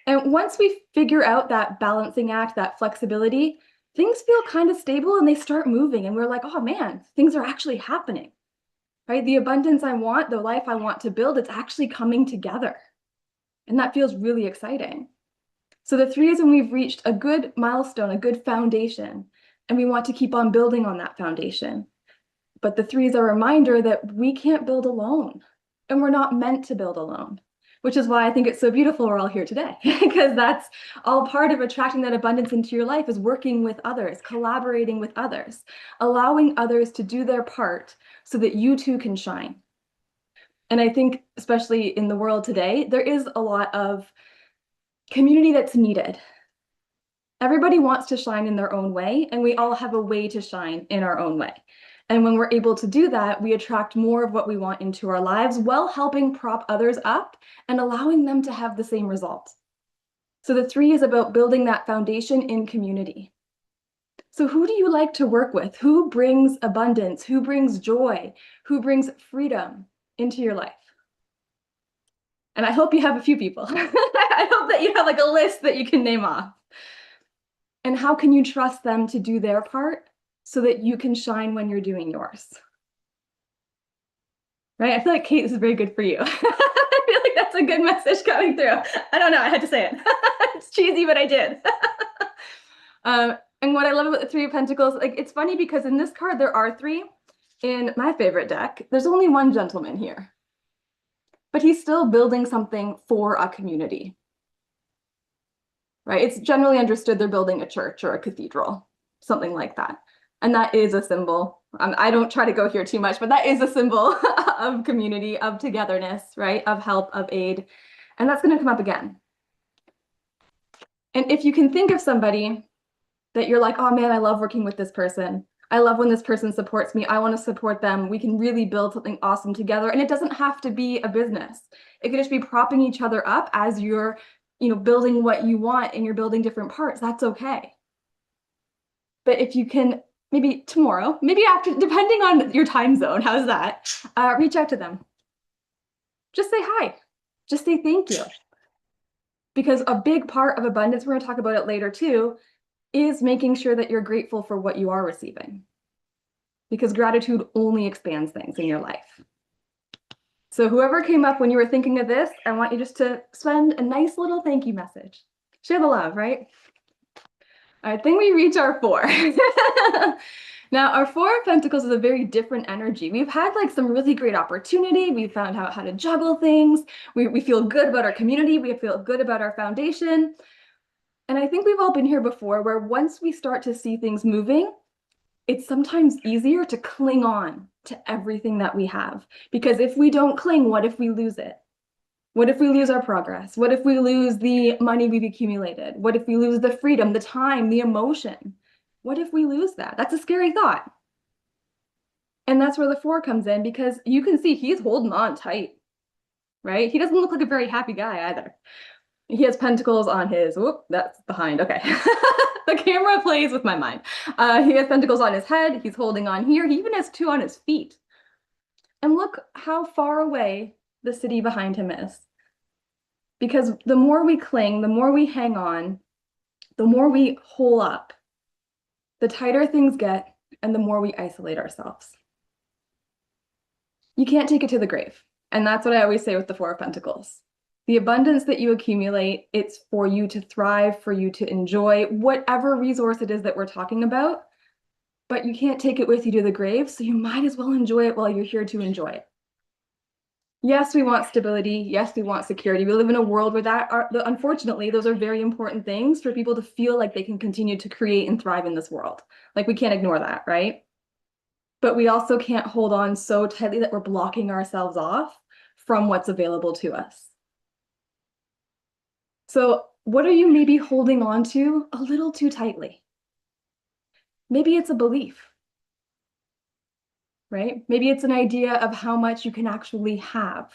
And once we figure out that balancing act, that flexibility, things feel kind of stable and they start moving. And we're like, oh man, things are actually happening, right? The abundance I want, the life I want to build, it's actually coming together. And that feels really exciting. So the three is when we've reached a good milestone, a good foundation, and we want to keep on building on that foundation. But the three is a reminder that we can't build alone, and we're not meant to build alone, which is why I think it's so beautiful we're all here today, because that's all part of attracting that abundance into your life, is working with others, collaborating with others, allowing others to do their part so that you too can shine. And I think, especially in the world today, there is a lot of community that's needed. Everybody wants to shine in their own way, and we all have a way to shine in our own way. And when we're able to do that, we attract more of what we want into our lives while helping prop others up and allowing them to have the same result. So the 3 is about building that foundation in community. So who do you like to work with? Who brings abundance? Who brings joy? Who brings freedom into your life? And I hope you have a few people. I hope that you have like a list that you can name off. And how can you trust them to do their part so that you can shine when you're doing yours? Right? I feel like, Kate, this is very good for you. I feel like that's a good message coming through. I don't know, I had to say it. It's cheesy, but I did. And what I love about the 3 of Pentacles, like, it's funny because in this card, there are 3. In my favorite deck, there's only one gentleman here, but he's still building something for a community. Right? It's generally understood they're building a church or a cathedral, something like that. And that is a symbol. I don't try to go here too much, but that is a symbol of community, of togetherness, right? Of help, of aid. And that's going to come up again. And if you can think of somebody that you're like, oh man, I love working with this person. I love when this person supports me. I want to support them. We can really build something awesome together. And it doesn't have to be a business. It could just be propping each other up as you're building what you want and you're building different parts. That's okay. But if you can, maybe tomorrow, maybe after, depending on your time zone, how's that? Reach out to them. Just say hi. Just say thank you. Because a big part of abundance, we're going to talk about it later too, is making sure that you're grateful for what you are receiving. Because gratitude only expands things in your life. So whoever came up when you were thinking of this, I want you just to send a nice little thank you message. Share the love, right? All right, then we reach our 4. Now, our 4 of Pentacles is a very different energy. We've had like some really great opportunity. We found out how to juggle things. We feel good about our community. We feel good about our foundation. And I think we've all been here before where once we start to see things moving, it's sometimes easier to cling on to everything that we have. Because if we don't cling, what if we lose it? What if we lose our progress? What if we lose the money we've accumulated? What if we lose the freedom, the time, the emotion? What if we lose that? That's a scary thought. And that's where the 4 comes in, because you can see he's holding on tight, right? He doesn't look like a very happy guy either. He has pentacles on his, whoop, that's behind, okay. The camera plays with my mind. He has pentacles on his head. He's holding on here. He even has 2 on his feet. And look how far away the city behind him is. Because the more we cling, the more we hang on, the more we hole up, the tighter things get, and the more we isolate ourselves. You can't take it to the grave. And that's what I always say with the 4 of Pentacles. The abundance that you accumulate, it's for you to thrive, for you to enjoy whatever resource it is that we're talking about, but you can't take it with you to the grave, so you might as well enjoy it while you're here to enjoy it. Yes, we want stability. Yes, we want security. We live in a world where unfortunately, those are very important things for people to feel like they can continue to create and thrive in this world. Like, we can't ignore that, right? But we also can't hold on so tightly that we're blocking ourselves off from what's available to us. So what are you maybe holding on to a little too tightly? Maybe it's a belief, right? Maybe it's an idea of how much you can actually have.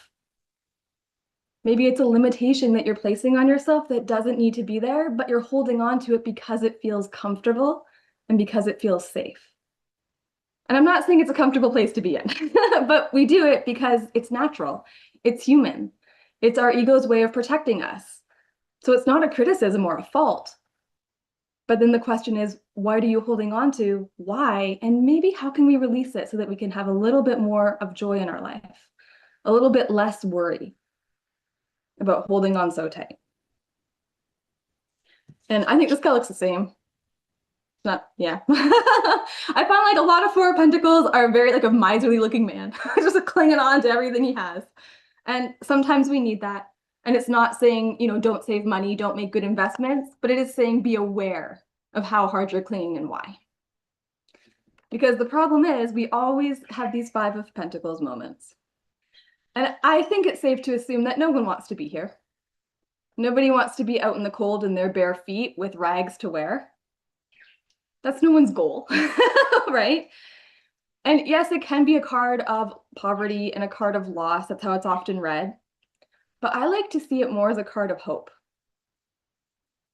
Maybe it's a limitation that you're placing on yourself that doesn't need to be there, but you're holding on to it because it feels comfortable and because it feels safe. And I'm not saying it's a comfortable place to be in, but we do it because it's natural. It's human. It's our ego's way of protecting us. So it's not a criticism or a fault. But then the question is, what are you holding on to? Why? And maybe how can we release it so that we can have a little bit more of joy in our life, a little bit less worry about holding on so tight. And I think this guy looks the same. Yeah. I find like a lot of 4 of Pentacles are very like a miserly looking man, just clinging on to everything he has. And sometimes we need that. And it's not saying, don't save money, don't make good investments, but it is saying be aware of how hard you're clinging and why. Because the problem is we always have these 5 of Pentacles moments. And I think it's safe to assume that no one wants to be here. Nobody wants to be out in the cold in their bare feet with rags to wear. That's no one's goal, right? And yes, it can be a card of poverty and a card of loss. That's how it's often read. But I like to see it more as a card of hope.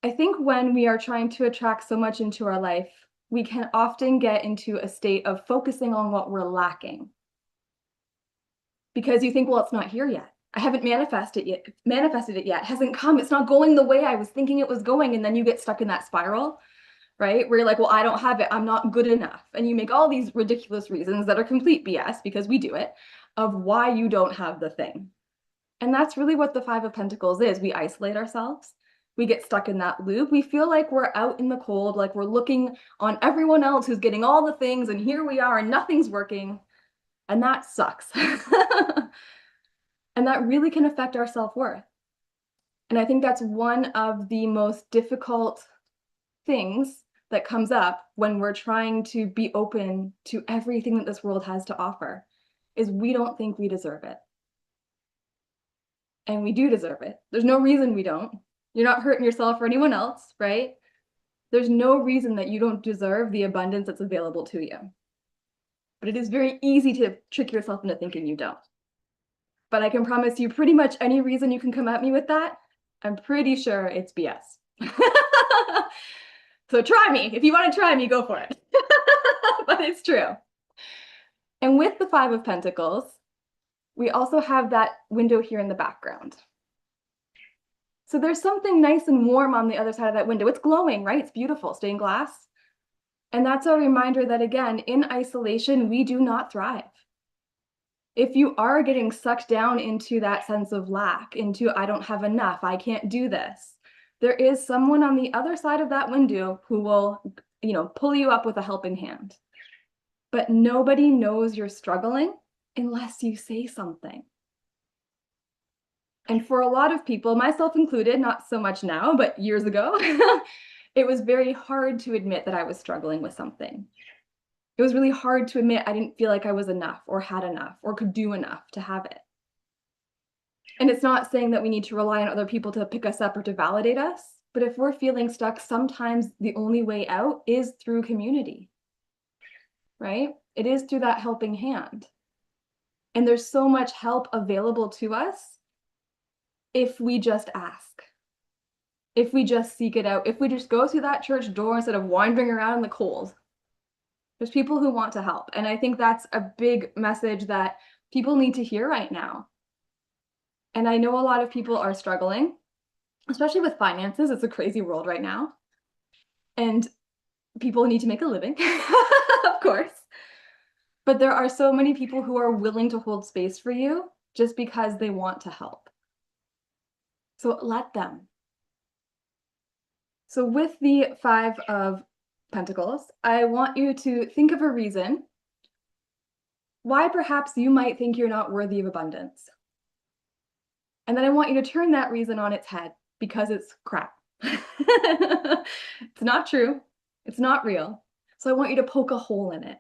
I think when we are trying to attract so much into our life, we can often get into a state of focusing on what we're lacking. Because you think, well, it's not here yet. I haven't manifested it yet. It hasn't come. It's not going the way I was thinking it was going. And then you get stuck in that spiral, right? Where you're like, well, I don't have it. I'm not good enough. And you make all these ridiculous reasons that are complete BS, because we do it, of why you don't have the thing. And that's really what the Five of Pentacles is. We isolate ourselves. We get stuck in that loop. We feel like we're out in the cold, like we're looking on everyone else who's getting all the things, and here we are and nothing's working. And that sucks. And that really can affect our self-worth. And I think that's one of the most difficult things that comes up when we're trying to be open to everything that this world has to offer, is we don't think we deserve it. And we do deserve it. There's no reason we don't. You're not hurting yourself or anyone else, right? There's no reason that you don't deserve the abundance that's available to you. But it is very easy to trick yourself into thinking you don't. But I can promise you, pretty much any reason you can come at me with that, I'm pretty sure it's BS. So try me. If you want to try me, go for it. But it's true. And with the Five of Pentacles, we also have that window here in the background. So there's something nice and warm on the other side of that window. It's glowing, right? It's beautiful, stained glass. And that's a reminder that, again, in isolation, we do not thrive. If you are getting sucked down into that sense of lack, into I don't have enough, I can't do this, there is someone on the other side of that window who will, pull you up with a helping hand. But nobody knows you're struggling unless you say something. And for a lot of people, myself included, not so much now, but years ago, it was very hard to admit that I was struggling with something. It was really hard to admit I didn't feel like I was enough or had enough or could do enough to have it. And it's not saying that we need to rely on other people to pick us up or to validate us, but if we're feeling stuck, sometimes the only way out is through community, right? It is through that helping hand. And there's so much help available to us if we just ask, if we just seek it out, if we just go through that church door instead of wandering around in the cold. There's people who want to help. And I think that's a big message that people need to hear right now. And I know a lot of people are struggling, especially with finances. It's a crazy world right now. And people need to make a living, of course. But there are so many people who are willing to hold space for you just because they want to help. So let them. So with the Five of Pentacles, I want you to think of a reason why perhaps you might think you're not worthy of abundance. And then I want you to turn that reason on its head, because it's crap. It's not true. It's not real. So I want you to poke a hole in it.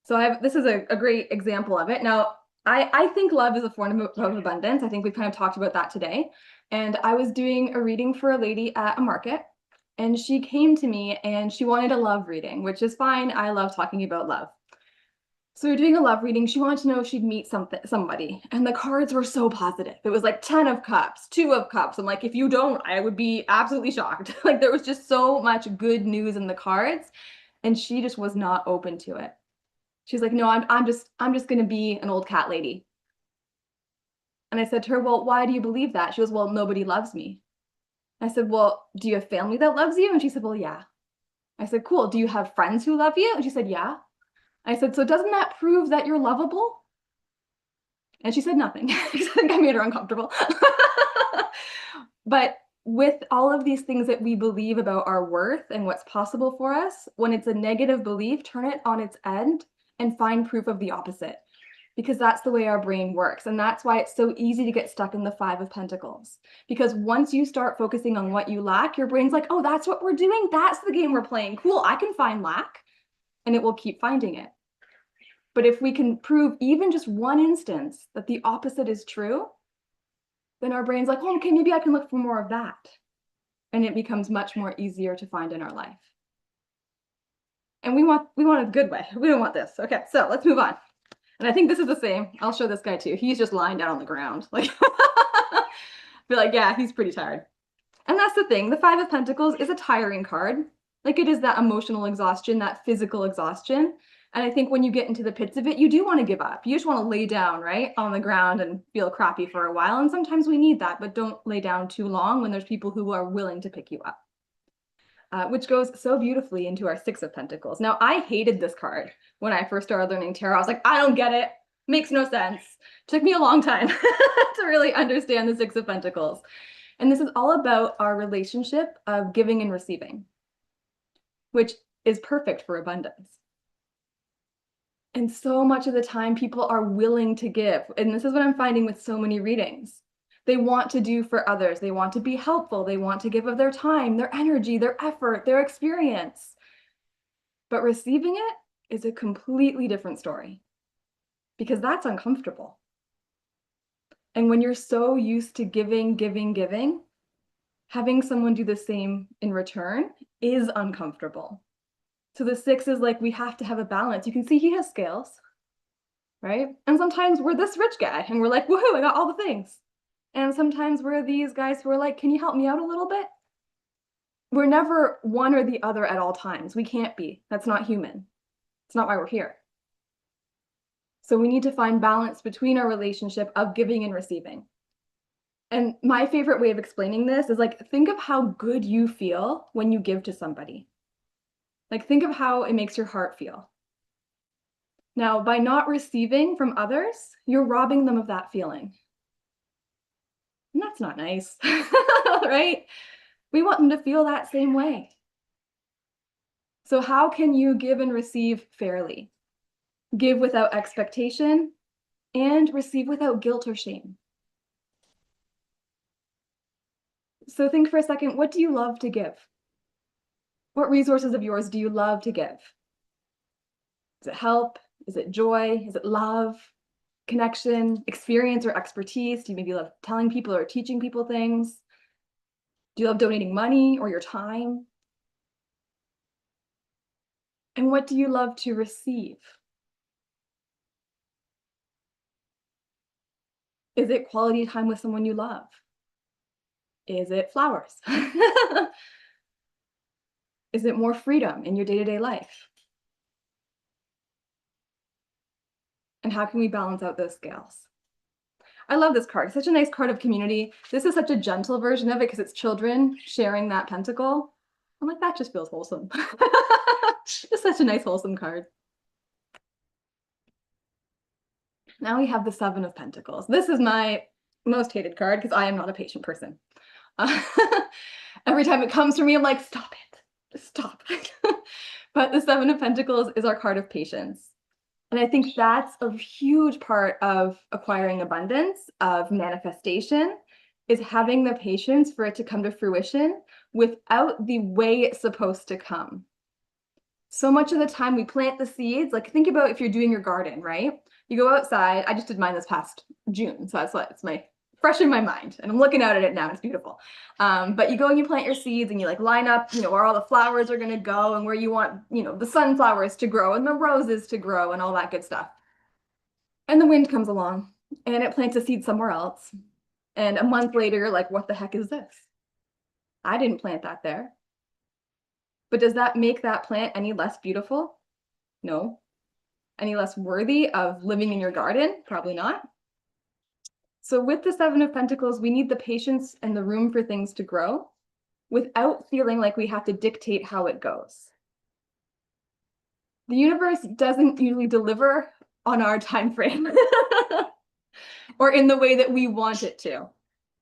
So this is a great example of it. Now, I think love is a form of abundance. I think we've kind of talked about that today. And I was doing a reading for a lady at a market, and she came to me and she wanted a love reading, which is fine. I love talking about love. So we're doing a love reading. She wanted to know if she'd meet somebody. And the cards were so positive. It was like 10 of cups, 2 of cups. I'm like, if you don't, I would be absolutely shocked. Like there was just so much good news in the cards. And she just was not open to it. She's like, no, I'm just going to be an old cat lady. And I said to her, well, why do you believe that? She goes, well, nobody loves me. I said, well, do you have family that loves you? And she said, well, yeah. I said, cool. Do you have friends who love you? And she said, yeah. I said, so doesn't that prove that you're lovable? And she said nothing. I think I made her uncomfortable. But with all of these things that we believe about our worth and what's possible for us, when it's a negative belief, turn it on its end and find proof of the opposite. Because that's the way our brain works. And that's why it's so easy to get stuck in the Five of Pentacles. Because once you start focusing on what you lack, your brain's like, oh, that's what we're doing. That's the game we're playing. Cool, I can find lack. And it will keep finding it. But if we can prove even just one instance that the opposite is true, then our brain's like, oh, okay, maybe I can look for more of that. And it becomes much more easier to find in our life. And we want a good way. We don't want this. Okay, so let's move on. And I think this is the same. I'll show this guy too. He's just lying down on the ground. Like, be like, yeah, he's pretty tired. And that's the thing. The Five of Pentacles is a tiring card. Like, it is that emotional exhaustion, that physical exhaustion. And I think when you get into the pits of it, you do want to give up. You just want to lay down, right, on the ground and feel crappy for a while. And sometimes we need that, but don't lay down too long when there's people who are willing to pick you up. Which goes so beautifully into our Six of Pentacles. Now, I hated this card when I first started learning tarot. I was like, I don't get it. Makes no sense. Took me a long time to really understand the Six of Pentacles. And this is all about our relationship of giving and receiving, which is perfect for abundance. And so much of the time, people are willing to give. And this is what I'm finding with so many readings. They want to do for others. They want to be helpful. They want to give of their time, their energy, their effort, their experience. But receiving it is a completely different story, because that's uncomfortable. And when you're so used to giving, having someone do the same in return is uncomfortable. So the Six is like, we have to have a balance. You can see he has scales, right? And sometimes we're this rich guy and we're like, woohoo, I got all the things. And sometimes we're these guys who are like, can you help me out a little bit? We're never one or the other at all times. We can't be. That's not human. It's not why we're here. So we need to find balance between our relationship of giving and receiving. And my favorite way of explaining this is like, think of how good you feel when you give to somebody. Like, think of how it makes your heart feel. Now, by not receiving from others, you're robbing them of that feeling. And that's not nice, right? We want them to feel that same way. So how can you give and receive fairly? Give without expectation and receive without guilt or shame. So think for a second, what do you love to give? What resources of yours do you love to give? Is it help? Is it joy? Is it love? Connection, experience, or expertise? Do you maybe love telling people or teaching people things? Do you love donating money or your time? And what do you love to receive? Is it quality time with someone you love? Is it flowers? Is it more freedom in your day-to-day life? And how can we balance out those scales? I love this card. It's such a nice card of community. This is such a gentle version of it because it's children sharing that pentacle. I'm like, that just feels wholesome. Just such a nice wholesome card. Now we have the Seven of Pentacles. This is my most hated card because I am not a patient person. Every time it comes from me, I'm like, stop it, just stop. But the Seven of Pentacles is our card of patience. And I think that's a huge part of acquiring abundance, of manifestation, is having the patience for it to come to fruition without the way it's supposed to come. So much of the time we plant the seeds, like think about if you're doing your garden, right? You go outside. I just did mine this past June, so it's fresh in my mind, and I'm looking out at it now. It's beautiful. But you go and you plant your seeds, and you like line up, where all the flowers are going to go, and where you want, the sunflowers to grow, and the roses to grow, and all that good stuff. And the wind comes along, and it plants a seed somewhere else. And a month later, you're like, what the heck is this? I didn't plant that there. But does that make that plant any less beautiful? No. Any less worthy of living in your garden? Probably not. So with the Seven of Pentacles, we need the patience and the room for things to grow without feeling like we have to dictate how it goes. The universe doesn't usually deliver on our time frame or in the way that we want it to.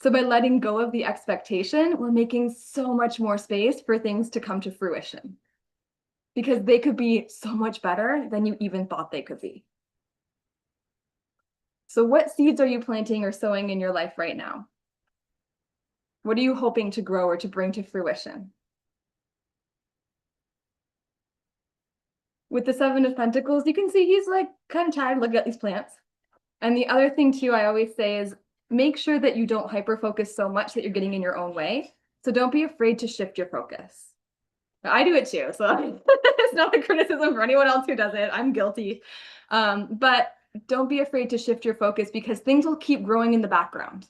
So by letting go of the expectation, we're making so much more space for things to come to fruition, because they could be so much better than you even thought they could be. So what seeds are you planting or sowing in your life right now? What are you hoping to grow or to bring to fruition? With the Seven of Pentacles, you can see he's like kind of tired looking at these plants. And the other thing too, I always say is make sure that you don't hyper focus so much that you're getting in your own way. So don't be afraid to shift your focus. I do it too, so it's not a criticism for anyone else who does it. I'm guilty. But don't be afraid to shift your focus because things will keep growing in the background.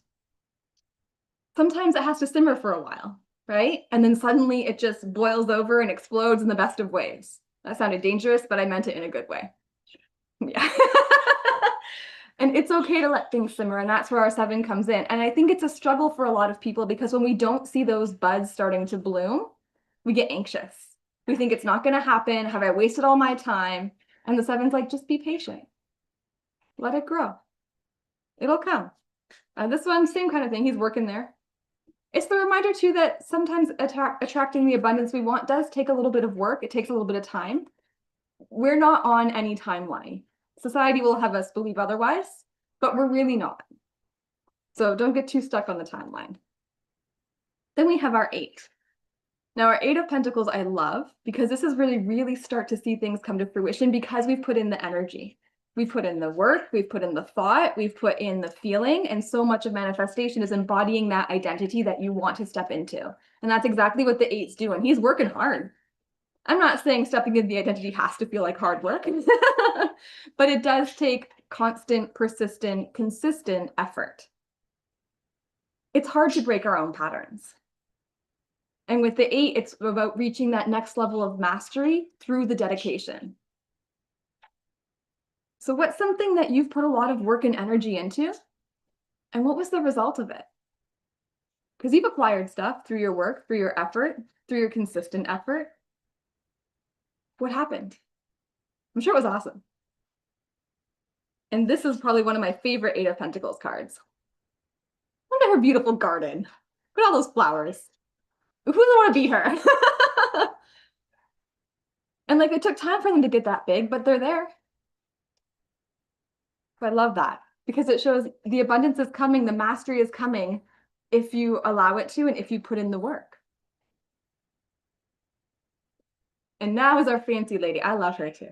Sometimes it has to simmer for a while, right? And then suddenly it just boils over and explodes in the best of ways. That sounded dangerous, but I meant it in a good way. Yeah. And it's okay to let things simmer, and that's where our 7 comes in. And I think it's a struggle for a lot of people because when we don't see those buds starting to bloom, we get anxious. We think it's not going to happen. Have I wasted all my time? And the 7's like, just be patient. Let it grow. It'll come. This one, same kind of thing. He's working there. It's the reminder too that sometimes attracting the abundance we want does take a little bit of work. It takes a little bit of time. We're not on any timeline. Society will have us believe otherwise, but we're really not. So don't get too stuck on the timeline. Then we have our 8. Now our 8 of Pentacles I love because this is really start to see things come to fruition because we've put in the energy. We've put in the work, we've put in the thought, we've put in the feeling, and so much of manifestation is embodying that identity that you want to step into. And that's exactly what the 8's doing. He's working hard. I'm not saying stepping into the identity has to feel like hard work, but it does take constant, persistent, consistent effort. It's hard to break our own patterns. And with the 8, it's about reaching that next level of mastery through the dedication. So what's something that you've put a lot of work and energy into? And what was the result of it? Because you've acquired stuff through your work, through your effort, through your consistent effort. What happened? I'm sure it was awesome. And this is probably one of my favorite 8 of Pentacles cards. Look at her beautiful garden. Look at all those flowers. Who doesn't want to be her? And like it took time for them to get that big, but they're there. I love that because it shows the abundance is coming, the mastery is coming if you allow it to and if you put in the work. And now is our fancy lady. I love her too.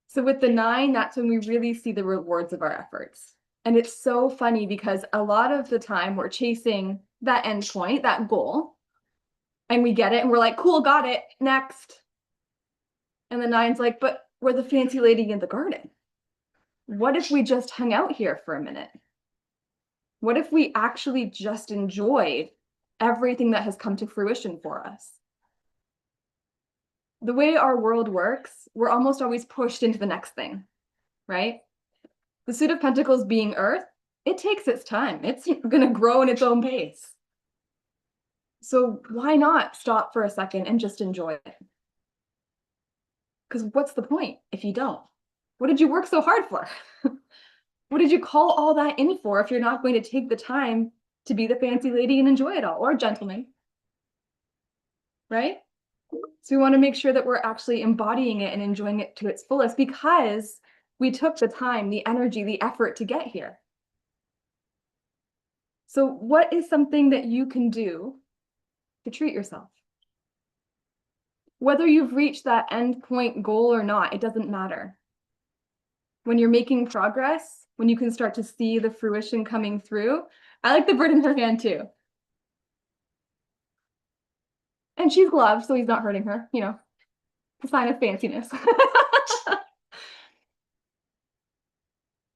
So with the 9, that's when we really see the rewards of our efforts. And it's so funny because a lot of the time we're chasing that end point, that goal, and we get it and we're like, cool, got it, next. And the 9's like, but we're the fancy lady in the garden. What if we just hung out here for a minute? What if we actually just enjoyed everything that has come to fruition for us? The way our world works, we're almost always pushed into the next thing, right? The Suit of Pentacles being Earth, it takes its time. It's going to grow in its own pace. So why not stop for a second and just enjoy it? Because what's the point if you don't? What did you work so hard for? What did you call all that in for if you're not going to take the time to be the fancy lady and enjoy it all, or gentleman, right? So we want to make sure that we're actually embodying it and enjoying it to its fullest because we took the time, the energy, the effort to get here. So what is something that you can do to treat yourself? Whether you've reached that end point goal or not, it doesn't matter. When you're making progress, when you can start to see the fruition coming through, I like the bird in her hand too. And she's gloved, so he's not hurting her, you know, a sign of fanciness.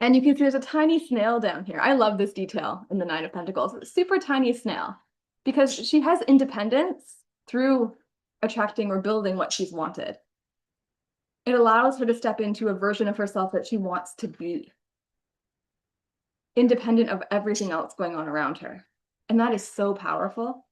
And you can see there's a tiny snail down here. I love this detail in the 9 of Pentacles. It's a super tiny snail because she has independence through attracting or building what she's wanted. It allows her to step into a version of herself that she wants to be, independent of everything else going on around her. And that is so powerful.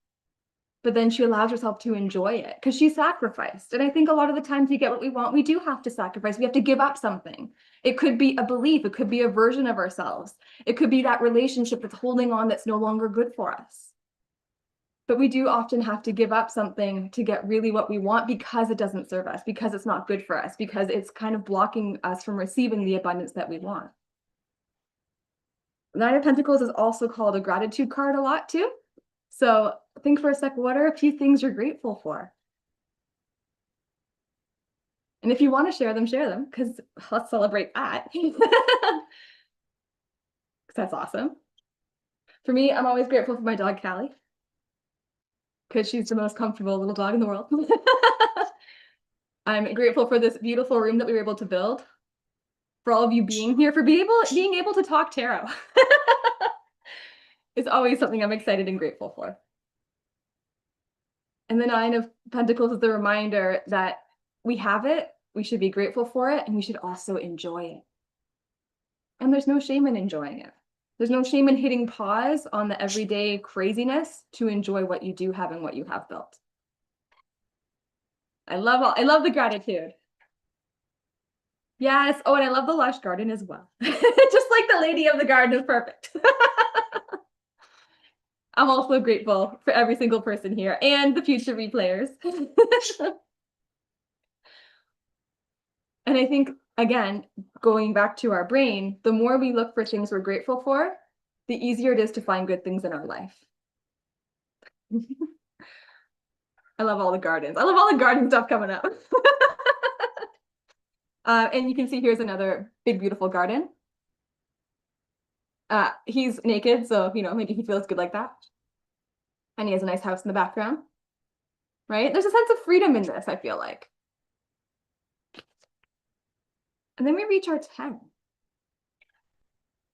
But then she allows herself to enjoy it because she sacrificed. And I think a lot of the times we get what we want, we do have to sacrifice. We have to give up something. It could be a belief. It could be a version of ourselves. It could be that relationship that's holding on that's no longer good for us. But we do often have to give up something to get really what we want because it doesn't serve us, because it's not good for us, because it's kind of blocking us from receiving the abundance that we want. 9 of Pentacles is also called a gratitude card a lot too. So think for a sec, what are a few things you're grateful for? And if you want to share them, because let's celebrate that. Because that's awesome. For me, I'm always grateful for my dog, Callie, because she's the most comfortable little dog in the world. I'm grateful for this beautiful room that we were able to build, for all of you being here, for being able to talk tarot. It's always something I'm excited and grateful for. And the Nine of Pentacles is the reminder that we have it, we should be grateful for it, and we should also enjoy it. And there's no shame in enjoying it. There's no shame in hitting pause on the everyday craziness to enjoy what you do have and what you have built. I love the gratitude. Yes. Oh, and I love the lush garden as well. Just like the lady of the garden is perfect. I'm also grateful for every single person here and the future replayers. And I think, again, going back to our brain, the more we look for things we're grateful for, the easier it is to find good things in our life. I love all the gardens. I love all the garden stuff coming up. And you can see here's another big, beautiful garden. He's naked, so, maybe he feels good like that. And he has a nice house in the background, right? There's a sense of freedom in this, I feel like. And then we reach our 10.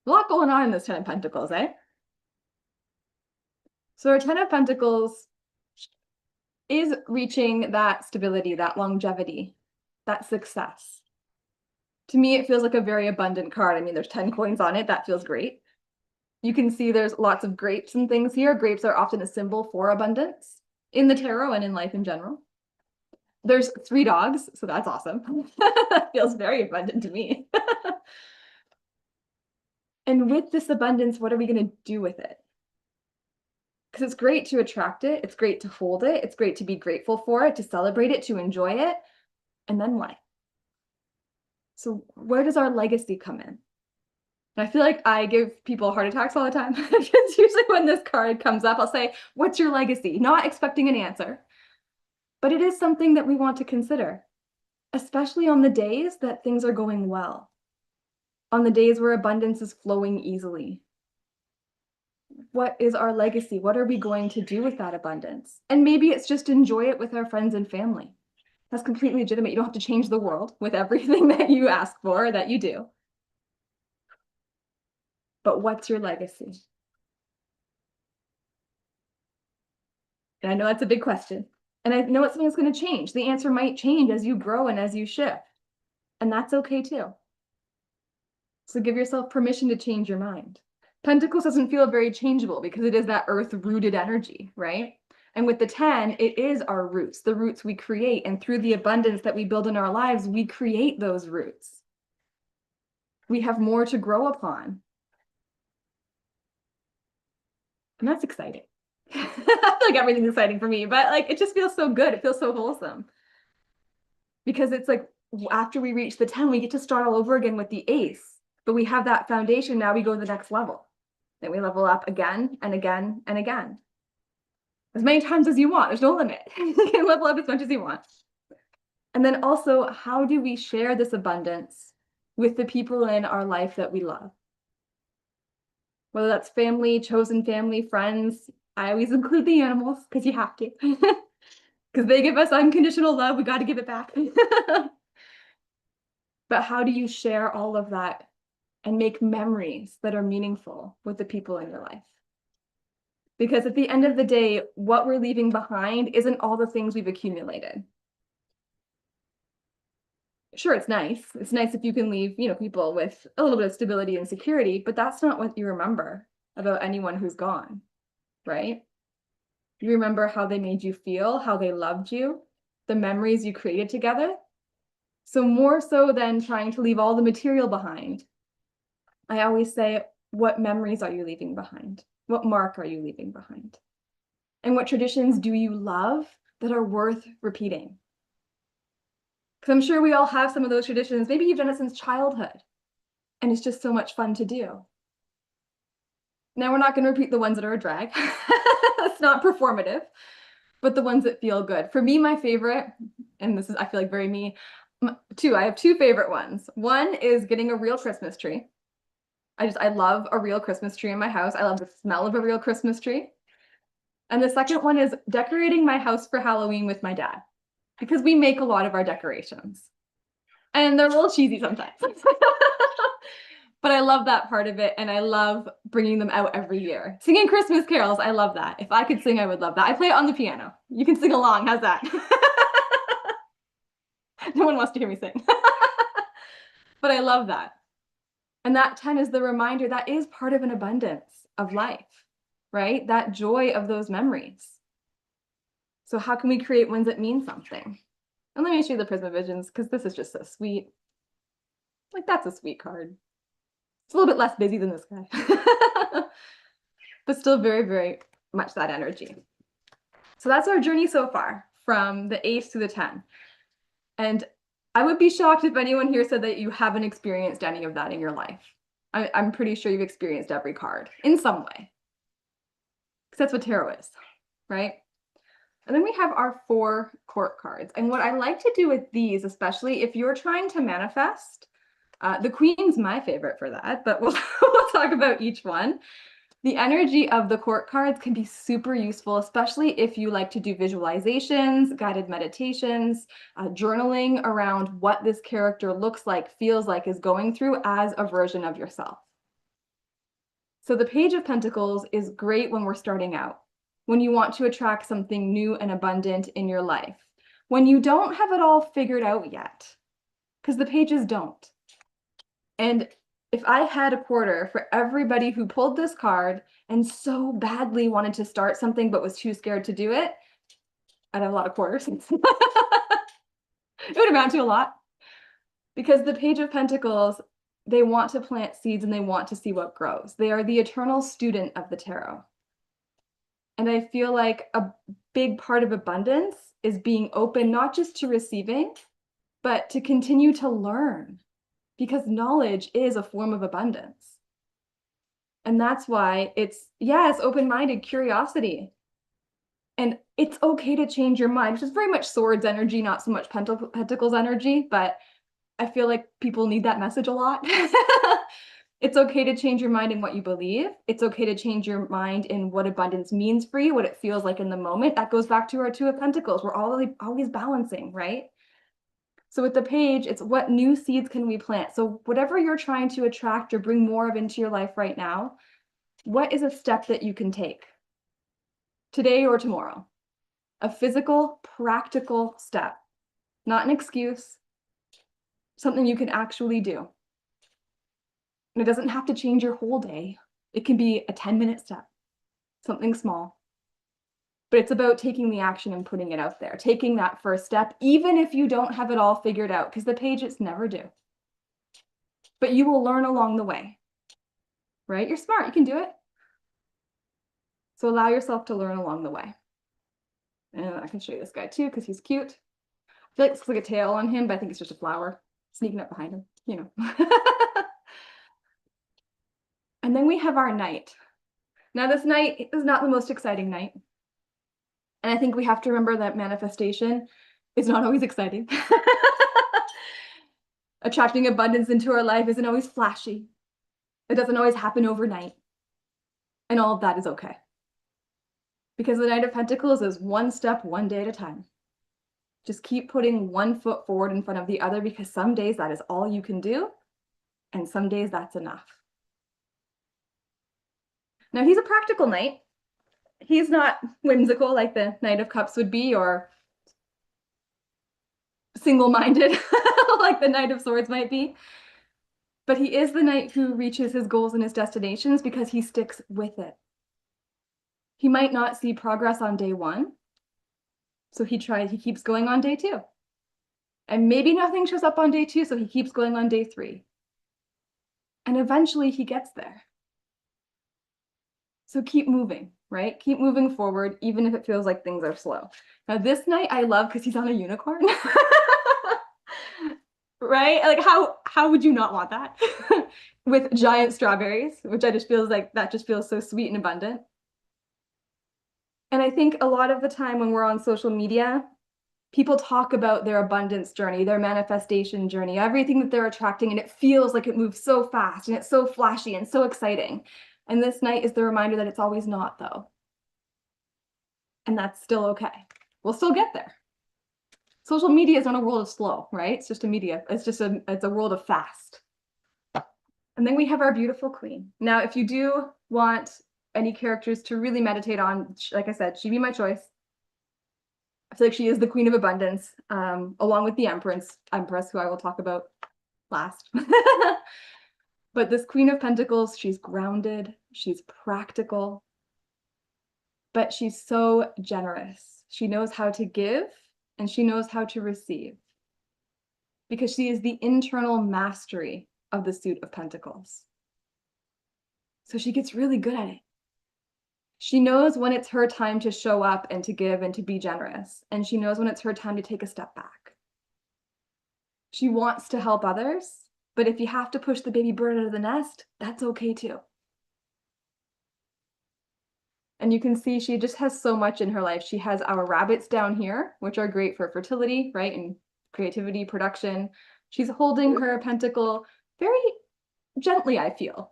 A lot going on in this 10 of Pentacles, eh? So our 10 of Pentacles is reaching that stability, that longevity, that success. To me, it feels like a very abundant card. I mean, there's 10 coins on it. That feels great. You can see there's lots of grapes and things here. Grapes are often a symbol for abundance in the tarot and in life in general. There's 3 dogs, so that's awesome. That feels very abundant to me. And with this abundance, what are we going to do with it? Because it's great to attract it. It's great to hold it. It's great to be grateful for it, to celebrate it, to enjoy it. And then what? So where does our legacy come in? And I feel like I give people heart attacks all the time. Because usually when this card comes up, I'll say, what's your legacy? Not expecting an answer. But it is something that we want to consider, especially on the days that things are going well, on the days where abundance is flowing easily. What is our legacy? What are we going to do with that abundance? And maybe it's just enjoy it with our friends and family. That's completely legitimate. You don't have to change the world with everything that you ask for or that you do. But what's your legacy? And I know that's a big question. And I know it's something that's going to change. The answer might change as you grow and as you shift. And that's okay too. So give yourself permission to change your mind. Pentacles doesn't feel very changeable because it is that earth-rooted energy, right? And with the 10, it is our roots, the roots we create. And through the abundance that we build in our lives, we create those roots. We have more to grow upon. And that's exciting. I feel like everything's exciting for me, but like it just feels so good. It feels so wholesome. Because it's like after we reach the 10, we get to start all over again with the ace. But we have that foundation. Now we go to the next level. Then we level up again and again and again. As many times as you want. There's no limit. You can level up as much as you want. And then also, how do we share this abundance with the people in our life that we love? Whether that's family, chosen family, friends. I always include the animals because you have to. Because they give us unconditional love. We got to give it back. But how do you share all of that and make memories that are meaningful with the people in your life? Because at the end of the day, what we're leaving behind isn't all the things we've accumulated. Sure, it's nice. It's nice if you can leave, people with a little bit of stability and security, but that's not what you remember about anyone who's gone, right? You remember how they made you feel, how they loved you, the memories you created together. So more so than trying to leave all the material behind, I always say, what memories are you leaving behind? What mark are you leaving behind? And what traditions do you love that are worth repeating? Because I'm sure we all have some of those traditions. Maybe you've done it since childhood, and it's just so much fun to do. Now, we're not going to repeat the ones that are a drag. It's not performative, but the ones that feel good. For me, my favorite, and this is, I feel like, very me, Two. I have two favorite ones. One is getting a real Christmas tree. I love a real Christmas tree in my house. I love the smell of a real Christmas tree. And the second one is decorating my house for Halloween with my dad, because we make a lot of our decorations. And they're a little cheesy sometimes. But I love that part of it, and I love bringing them out every year. Singing Christmas carols, I love that. If I could sing, I would love that. I play it on the piano. You can sing along, how's that? No one wants to hear me sing. But I love that. And that time is the reminder that is part of an abundance of life, right? That joy of those memories. So how can we create ones that mean something? And let me show you the Prisma Visions, because this is just so sweet. Like, that's a sweet card. It's a little bit less busy than this guy, but still very, very much that energy. So that's our journey so far, from the ace to the 10. And I would be shocked if anyone here said that you haven't experienced any of that in your life. I'm pretty sure you've experienced every card in some way, because that's what tarot is, right? And then we have our 4 court cards. And what I like to do with these, especially if you're trying to manifest, the Queen's my favorite for that, but we'll talk about each one. The energy of the court cards can be super useful, especially if you like to do visualizations, guided meditations, journaling around what this character looks like, feels like, is going through as a version of yourself. So the Page of Pentacles is great when we're starting out, when you want to attract something new and abundant in your life, when you don't have it all figured out yet, because the pages don't. And if I had a quarter for everybody who pulled this card and so badly wanted to start something but was too scared to do it, I'd have a lot of quarters. It would amount to a lot. Because the Page of Pentacles, they want to plant seeds and they want to see what grows. They are the eternal student of the tarot. And I feel like a big part of abundance is being open, not just to receiving, but to continue to learn. Because knowledge is a form of abundance. And that's why it's open-minded curiosity. And it's okay to change your mind, which is very much swords energy, not so much pentacles energy, but I feel like people need that message a lot. It's okay to change your mind in what you believe. It's okay to change your mind in what abundance means for you, what it feels like in the moment. That goes back to our 2 of Pentacles. We're always balancing, right? So with the page, it's what new seeds can we plant? So whatever you're trying to attract or bring more of into your life right now, what is a step that you can take today or tomorrow? A physical, practical step, not an excuse, something you can actually do. And it doesn't have to change your whole day. It can be a 10-minute step, something small. But it's about taking the action and putting it out there, taking that first step, even if you don't have it all figured out, because the pages never do. But you will learn along the way, right? You're smart, you can do it. So allow yourself to learn along the way. And I can show you this guy too, because he's cute. I feel like it looks like a tail on him, but I think it's just a flower sneaking up behind him, you know. And then we have our Knight. Now this Knight is not the most exciting Knight. And I think we have to remember that manifestation is not always exciting. Attracting abundance into our life isn't always flashy. It doesn't always happen overnight. And all of that is okay. Because the Knight of Pentacles is one step, one day at a time. Just keep putting one foot forward in front of the other, because some days that is all you can do. And some days that's enough. Now he's a practical Knight. He's not whimsical like the Knight of Cups would be, or single-minded like the Knight of Swords might be. But he is the Knight who reaches his goals and his destinations because he sticks with it. He might not see progress on day 1. So he keeps going on day 2. And maybe nothing shows up on day 2, so he keeps going on day 3. And eventually he gets there. So keep moving, right? Keep moving forward, even if it feels like things are slow. Now this Knight I love because he's on a unicorn. Right? Like how would you not want that? With giant strawberries, which I just feels like that just feels so sweet and abundant. And I think a lot of the time when we're on social media, People talk about their abundance journey, their manifestation journey, everything that they're attracting, and it feels like it moves so fast and it's so flashy and so exciting. And this night is the reminder that it's always not, though. And that's still okay. We'll still get there. Social media is not a world of slow, right? It's just a media. It's a world of fast. And then we have our beautiful queen. Now, if you do want any characters to really meditate on, like I said, she'd be my choice. I feel like she is the queen of abundance, along with the empress, who I will talk about last. But this Queen of Pentacles, she's grounded, she's practical, but she's so generous. She knows how to give and she knows how to receive, because she is the internal mastery of the suit of Pentacles. So she gets really good at it. She knows when it's her time to show up and to give and to be generous. And she knows when it's her time to take a step back. She wants to help others, but if you have to push the baby bird out of the nest, that's okay too. And you can see she just has so much in her life. She has our rabbits down here, which are great for fertility, right? And creativity, production. She's holding her pentacle very gently, I feel.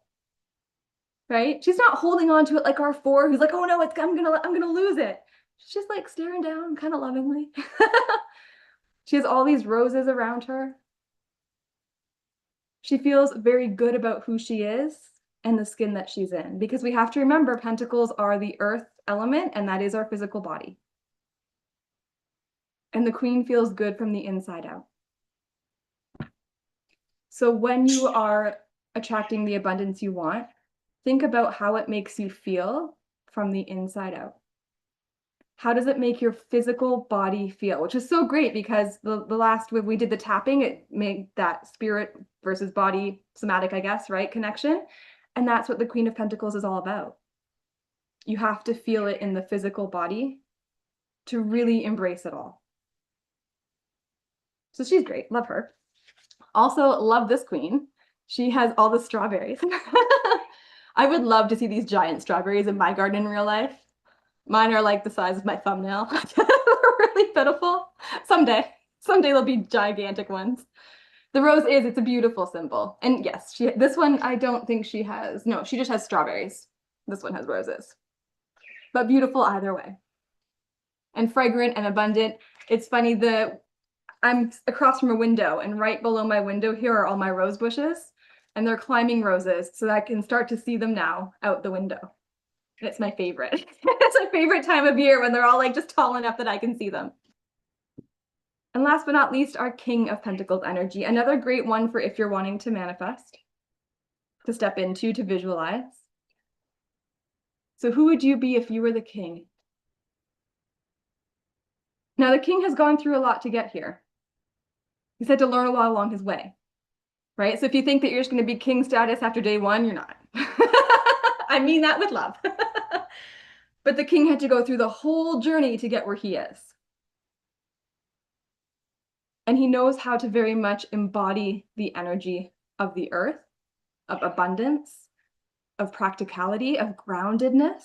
Right? She's not holding on to it like our four, who's like, oh no, I'm gonna lose it. She's just like staring down kind of lovingly. She has all these roses around her. She feels very good about who she is and the skin that she's in, because we have to remember pentacles are the earth element, and that is our physical body. And the queen feels good from the inside out. So when you are attracting the abundance you want, think about how it makes you feel from the inside out. How does it make your physical body feel? Which is so great, because the last when we did the tapping, it made that spirit versus body, somatic, I guess, right, connection. And that's what the Queen of Pentacles is all about. You have to feel it in the physical body to really embrace it all. So she's great. Love her. Also love this queen. She has all the strawberries. I would love to see these giant strawberries in my garden in real life. Mine are like the size of my thumbnail. They're really pitiful. Someday there'll be gigantic ones. The rose it's a beautiful symbol. And yes, this one, I don't think she has, no, she just has strawberries. This one has roses. But beautiful either way. And fragrant and abundant. It's funny, I'm across from a window, and right below my window here are all my rose bushes, and they're climbing roses, so that I can start to see them now out the window. And it's my favorite. It's my favorite time of year, when they're all like just tall enough that I can see them. And last but not least, our King of Pentacles energy. Another great one for if you're wanting to manifest, to step into, to visualize. So who would you be if you were the king? Now, the king has gone through a lot to get here. He's had to learn a lot along his way, right? So if you think that you're just going to be king status after day one, you're not. I mean that with love. But the king had to go through the whole journey to get where he is. And he knows how to very much embody the energy of the earth, of abundance, of practicality, of groundedness.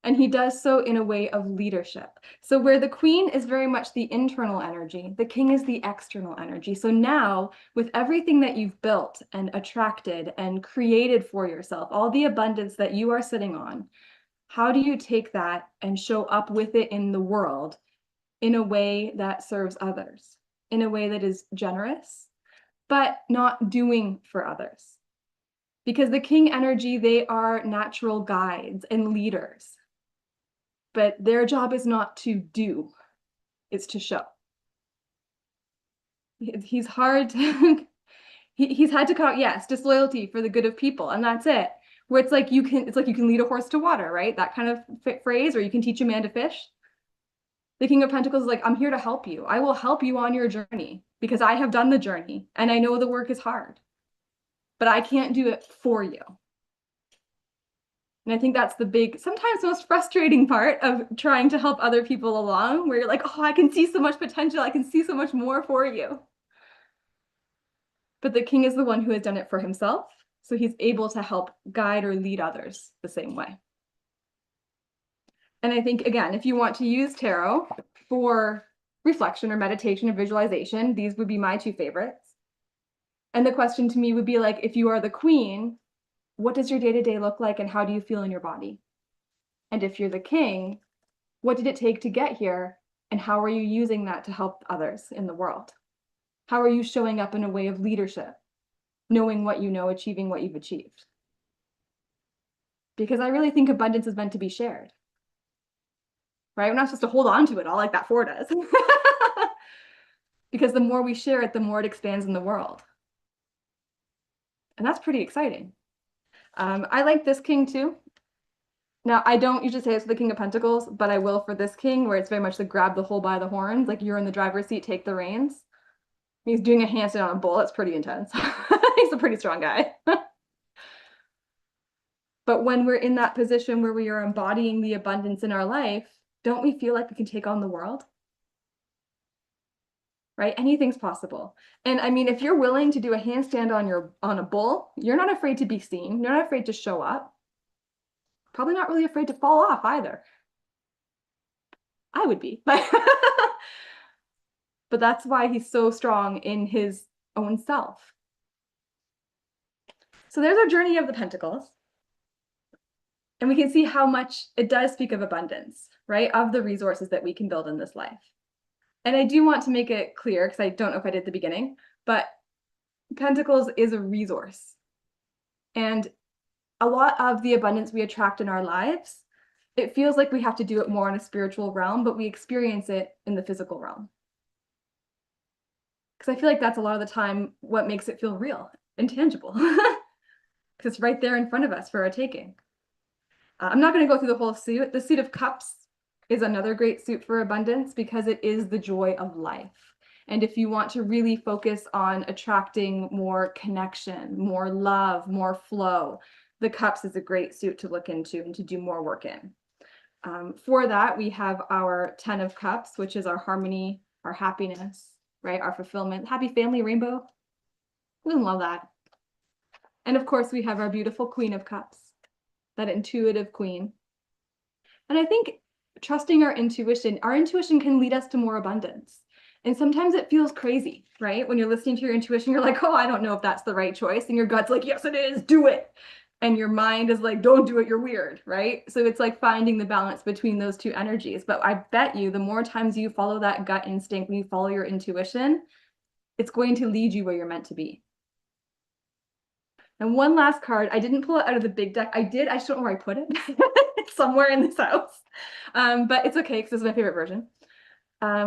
And he does so in a way of leadership. So where the queen is very much the internal energy, the king is the external energy. So now, with everything that you've built and attracted and created for yourself, all the abundance that you are sitting on, how do you take that and show up with it in the world in a way that serves others, in a way that is generous, but not doing for others? Because the king energy, they are natural guides and leaders. But their job is not to do, it's to show. He's hard to, he's had to cut out, yes, disloyalty for the good of people, and that's it. Where it's like you can lead a horse to water, right? That kind of phrase, or you can teach a man to fish. The King of Pentacles is like, I'm here to help you. I will help you on your journey, because I have done the journey, and I know the work is hard. But I can't do it for you. And I think that's the big, sometimes most frustrating part of trying to help other people along, where you're like, oh, I can see so much potential. I can see so much more for you. But the king is the one who has done it for himself. So he's able to help guide or lead others the same way. And I think, again, if you want to use tarot for reflection or meditation or visualization. These would be my two favorites. And the question to me would be like, if you are the queen, what does your day-to-day look like and how do you feel in your body? And if you're the king, what did it take to get here and how are you using that to help others in the world? How are you showing up in a way of leadership, knowing what you know, achieving what you've achieved? Because I really think abundance is meant to be shared. Right? We're not supposed to hold on to it all like that 4 does. Because the more we share it, the more it expands in the world. And that's pretty exciting. I like this king too. Now, I don't usually say it's for the King of Pentacles, but I will for this king, where it's very much the grab the bull by the horns, like you're in the driver's seat, take the reins. He's doing a handstand on a bull. It's pretty intense. He's a pretty strong guy. But when we're in that position where we are embodying the abundance in our life, don't we feel like we can take on the world? Right? Anything's possible. And I mean, if you're willing to do a handstand on a bull, you're not afraid to be seen. You're not afraid to show up. Probably not really afraid to fall off either. I would be. But that's why he's so strong in his own self. So there's our journey of the Pentacles. And we can see how much it does speak of abundance, right? Of the resources that we can build in this life. And I do want to make it clear, because I don't know if I did at the beginning, but Pentacles is a resource. And a lot of the abundance we attract in our lives, it feels like we have to do it more in a spiritual realm, but we experience it in the physical realm. Because I feel like that's a lot of the time what makes it feel real and tangible. Because it's right there in front of us for our taking. I'm not going to go through the whole suit. The suit of cups is another great suit for abundance because it is the joy of life. And if you want to really focus on attracting more connection, more love, more flow, the cups is a great suit to look into and to do more work in. For that, we have our 10 of Cups, which is our harmony, our happiness, right? Our fulfillment, happy family rainbow. We love that. And of course, we have our beautiful Queen of Cups, that intuitive queen. And I think trusting our intuition can lead us to more abundance. And sometimes it feels crazy, right? When you're listening to your intuition, you're like, oh, I don't know if that's the right choice. And your gut's like, yes, it is, do it. And your mind is like, don't do it, you're weird, right? So it's like finding the balance between those two energies. But I bet you the more times you follow that gut instinct, when you follow your intuition, it's going to lead you where you're meant to be. And one last card, I didn't pull it out of the big deck. I did, I just don't know where I put it. It's somewhere in this house. But it's okay, because this is my favorite version.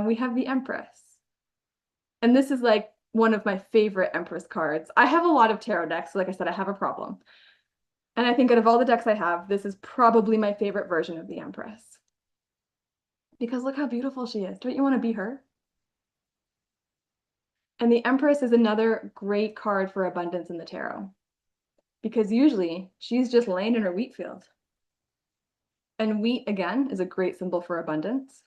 We have the Empress. And this is like one of my favorite Empress cards. I have a lot of tarot decks. So like I said, I have a problem. And I think out of all the decks I have, this is probably my favorite version of the Empress. Because look how beautiful she is. Don't you want to be her? And the Empress is another great card for abundance in the tarot. Because usually she's just laying in her wheat field. And wheat, again, is a great symbol for abundance.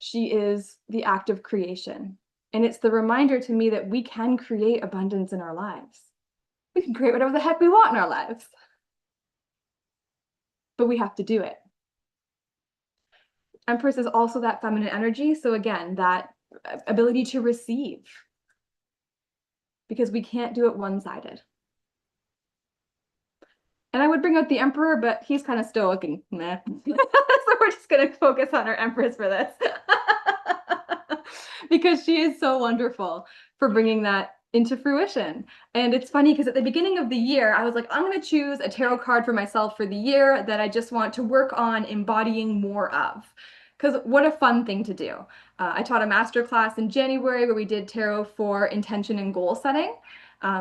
She is the act of creation. And it's the reminder to me that we can create abundance in our lives. We can create whatever the heck we want in our lives. But we have to do it. Empress is also that feminine energy. So again, that ability to receive. Because we can't do it one-sided. And I would bring out the Emperor, but he's kind of stoic and meh. So we're just going to focus on our Empress for this. Because she is so wonderful for bringing that into fruition. And it's funny because at the beginning of the year, I was like, I'm going to choose a tarot card for myself for the year that I just want to work on embodying more of. Because what a fun thing to do. I taught a masterclass in January where we did tarot for intention and goal setting.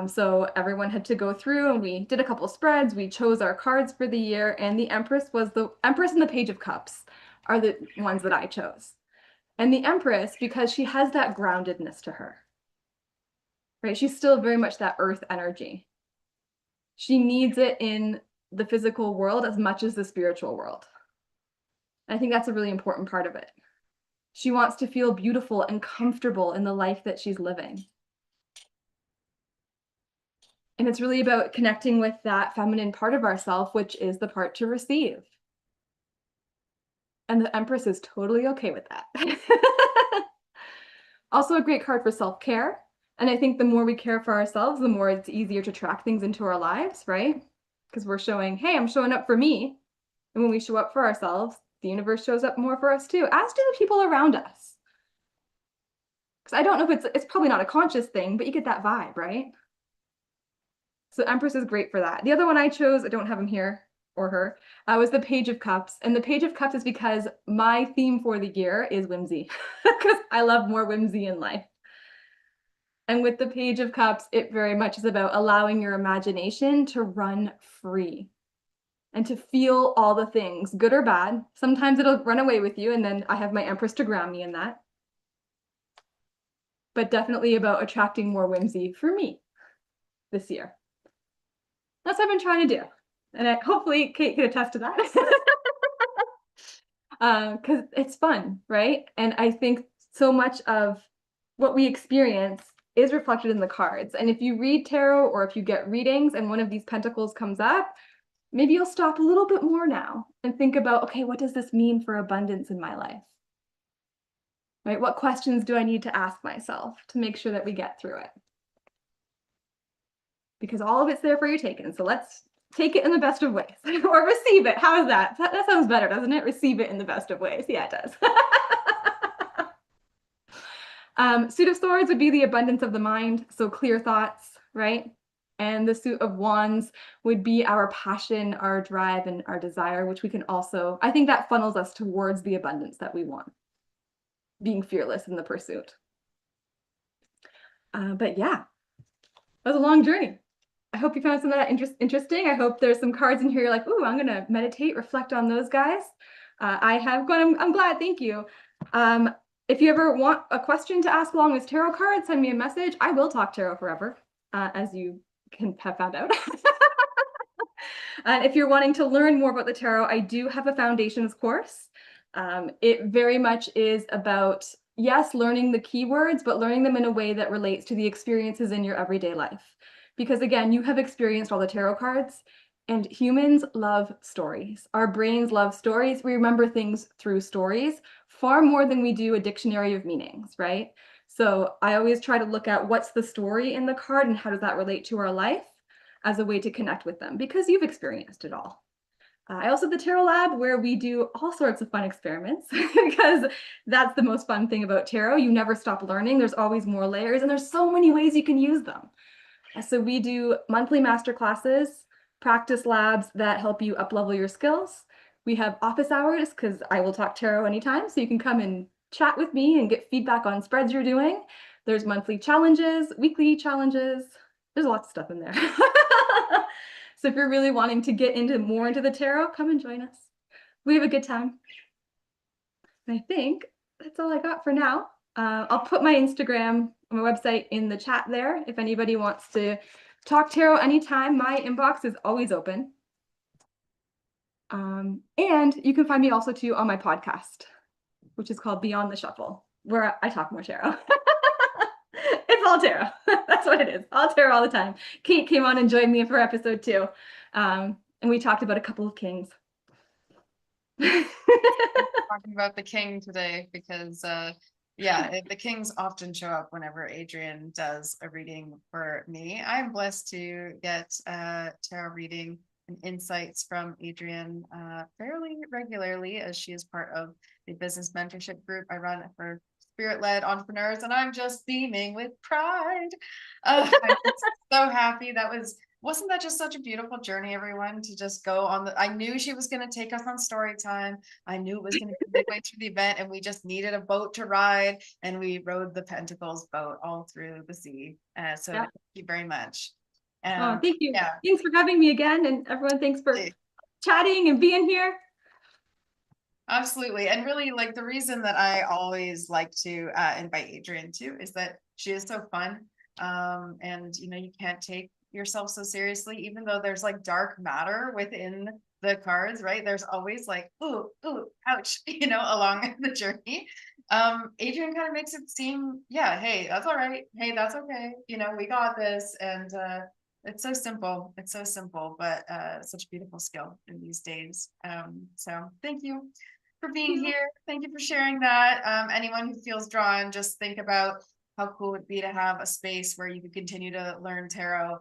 So everyone had to go through and we did a couple spreads. We chose our cards for the year, and the Empress was the Empress and the Page of Cups are the ones that I chose. And the Empress, because she has that groundedness to her, right? She's still very much that earth energy. She needs it in the physical world as much as the spiritual world. I think that's a really important part of it. She wants to feel beautiful and comfortable in the life that she's living. And it's really about connecting with that feminine part of ourselves, which is the part to receive. And the Empress is totally okay with that. Also a great card for self-care. And I think the more we care for ourselves, the more it's easier to track things into our lives, right? Because we're showing, hey, I'm showing up for me. And when we show up for ourselves, the universe shows up more for us too, as do the people around us. Because I don't know if it's probably not a conscious thing, but you get that vibe, right? So Empress is great for that. The other one I chose, I don't have him here or her, was the Page of Cups. And the Page of Cups is because my theme for the year is whimsy, because I love more whimsy in life. And with the Page of Cups, it very much is about allowing your imagination to run free and to feel all the things, good or bad. Sometimes it'll run away with you, and then I have my Empress to ground me in that. But definitely about attracting more whimsy for me this year. That's what I've been trying to do. And hopefully Kate can attest to that. Because it's fun, right? And I think so much of what we experience is reflected in the cards. And if you read tarot or if you get readings and one of these pentacles comes up, maybe you'll stop a little bit more now and think about, okay, what does this mean for abundance in my life? Right? What questions do I need to ask myself to make sure that we get through it? Because all of it's there for your taking. So let's take it in the best of ways or receive it. How is that? That sounds better, doesn't it? Receive it in the best of ways. Yeah, it does. Suit of Swords would be the abundance of the mind. So clear thoughts, right? And the Suit of Wands would be our passion, our drive, and our desire, which we can also, I think that funnels us towards the abundance that we want. Being fearless in the pursuit. But yeah, that was a long journey. I hope you found some of that interesting. I hope there's some cards in here you're like, ooh, I'm going to meditate, reflect on those guys. I have gone, I'm glad, thank you. If you ever want a question to ask along with tarot cards, send me a message. I will talk tarot forever, as you can have found out. And if you're wanting to learn more about the tarot, I do have a foundations course. It very much is about, yes, learning the keywords, but learning them in a way that relates to the experiences in your everyday life. Because again, you have experienced all the tarot cards, and humans love stories. Our brains love stories. We remember things through stories far more than we do a dictionary of meanings, right? So I always try to look at what's the story in the card and how does that relate to our life as a way to connect with them, because you've experienced it all. I also have the Tarot Lab, where we do all sorts of fun experiments, because that's the most fun thing about tarot. You never stop learning. There's always more layers, and there's so many ways you can use them. So we do monthly master classes, practice labs that help you up-level your skills. We have office hours, because I will talk tarot anytime, so you can come and chat with me and get feedback on spreads you're doing. There's monthly challenges, weekly challenges. There's lots of stuff in there. So if you're really wanting to get more into the tarot, come and join us. We have a good time. And I think that's all I got for now. I'll put my Instagram, my website in the chat there. If anybody wants to talk tarot anytime, my inbox is always open. And you can find me also too on my podcast, which is called Beyond the Shuffle, where I talk more tarot. It's all tarot. That's what it is. All tarot all the time. Kate came on and joined me for episode 2. And we talked about a couple of kings. Talking about the king today because yeah, the kings often show up whenever Adrian does a reading for me. I'm blessed to get tarot reading and insights from Adrian fairly regularly, as she is part of the business mentorship group I run for spirit-led entrepreneurs, and I'm just beaming with pride. I'm just so happy. Wasn't that just such a beautiful journey, everyone, to just go on I knew she was going to take us on story time. I knew it was going to be midway through the event, and we just needed a boat to ride, and we rode the Pentacles boat all through the sea. So yeah. Thank you very much. Oh, thank you. Yeah. Thanks for having me again, and everyone, thanks for chatting and being here. Absolutely. And really, like, the reason that I always like to invite Adrian too is that she is so fun. And you can't take yourself so seriously, even though there's like dark matter within the cards, right? There's always like, ooh, ouch, along the journey. Adrian kind of makes it seem, yeah, hey, that's all right. Hey, that's okay. We got this. And it's so simple. It's so simple, but such a beautiful skill in these days. So thank you. for being here. Thank you for sharing that. Anyone who feels drawn, just think about how cool it would be to have a space where you could continue to learn tarot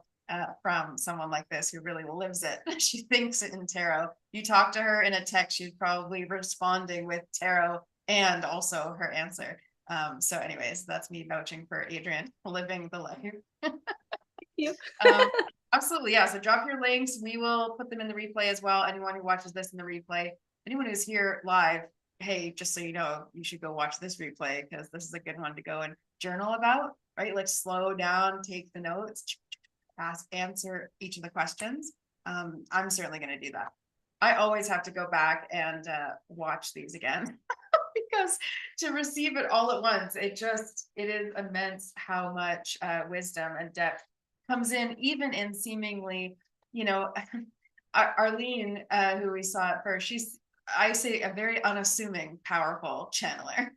from someone like this who really lives it. She thinks it in tarot. You talk to her in a text, she's probably responding with tarot and also her answer. So anyways, that's me vouching for Adrienne, living the life. Thank you. Absolutely, yeah. So drop your links. We will put them in the replay as well. Anyone who watches this in the replay, anyone who's here live, hey, just so you know, you should go watch this replay because this is a good one to go and journal about, right? Like slow down, take the notes, answer each of the questions. I'm certainly going to do that. I always have to go back and watch these again because to receive it all at once, it is immense how much wisdom and depth comes in, even in seemingly, Arlene, who we saw at first, I say a very unassuming, powerful channeler,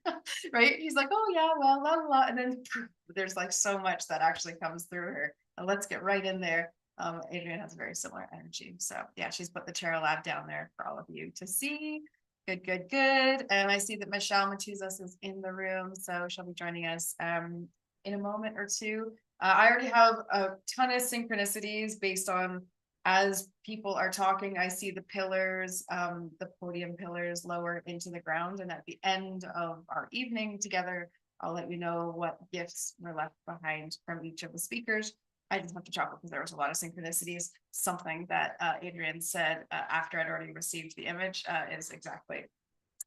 right? He's like, oh yeah, well, la, la, la. And then there's like so much that actually comes through her. And let's get right in there. Adrienne has a very similar energy. So yeah, she's put the Tarot Lab down there for all of you to see. Good, good, good. And I see that Michelle Matuzas is in the room. So she'll be joining us in a moment or two. I already have a ton of synchronicities based on as people are talking. I see the pillars, the podium pillars lower into the ground. And at the end of our evening together, I'll let you know what gifts were left behind from each of the speakers. I just have to chuckle because there was a lot of synchronicities. Something that Adrienne said after I'd already received the image is exactly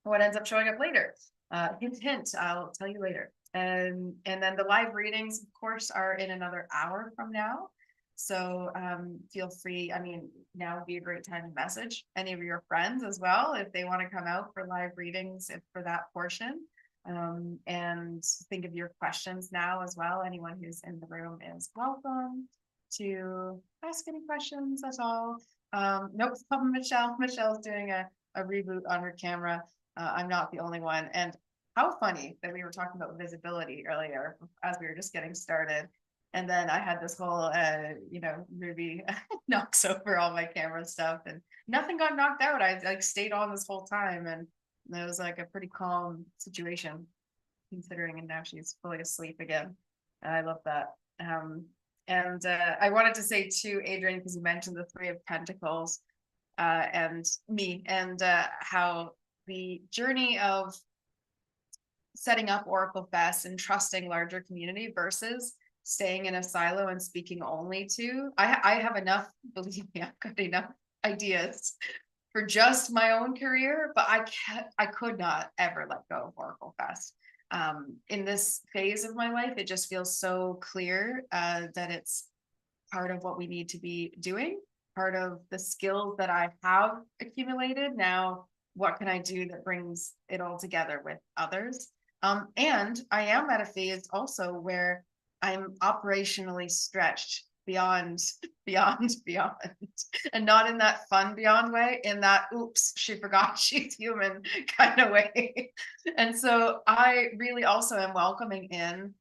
what ends up showing up later. Hint, hint, I'll tell you later. And then the live readings, of course, are in another hour from now. So feel free. I mean, now would be a great time to message any of your friends as well if they want to come out for live readings for that portion. And think of your questions now as well. Anyone who's in the room is welcome to ask any questions. That's all. Nope, Michelle. Michelle's doing a reboot on her camera. I'm not the only one. And how funny that we were talking about visibility earlier as we were just getting started. And then I had this whole, Ruby knocks over all my camera stuff and nothing got knocked out. I like stayed on this whole time and it was like a pretty calm situation considering, and now she's fully asleep again. And I love that. And I wanted to say to Adrienne, because you mentioned the Three of Pentacles and me and how the journey of setting up OracleFest and trusting larger community versus staying in a silo and speaking only to, I have enough, believe me, I've got enough ideas for just my own career, but I could not ever let go of OracleFest. In this phase of my life, it just feels so clear that it's part of what we need to be doing, part of the skills that I have accumulated. Now, what can I do that brings it all together with others? And I am at a phase also where I'm operationally stretched beyond, and not in that fun beyond way, in that, oops, she forgot she's human kind of way. And so I really also am welcoming in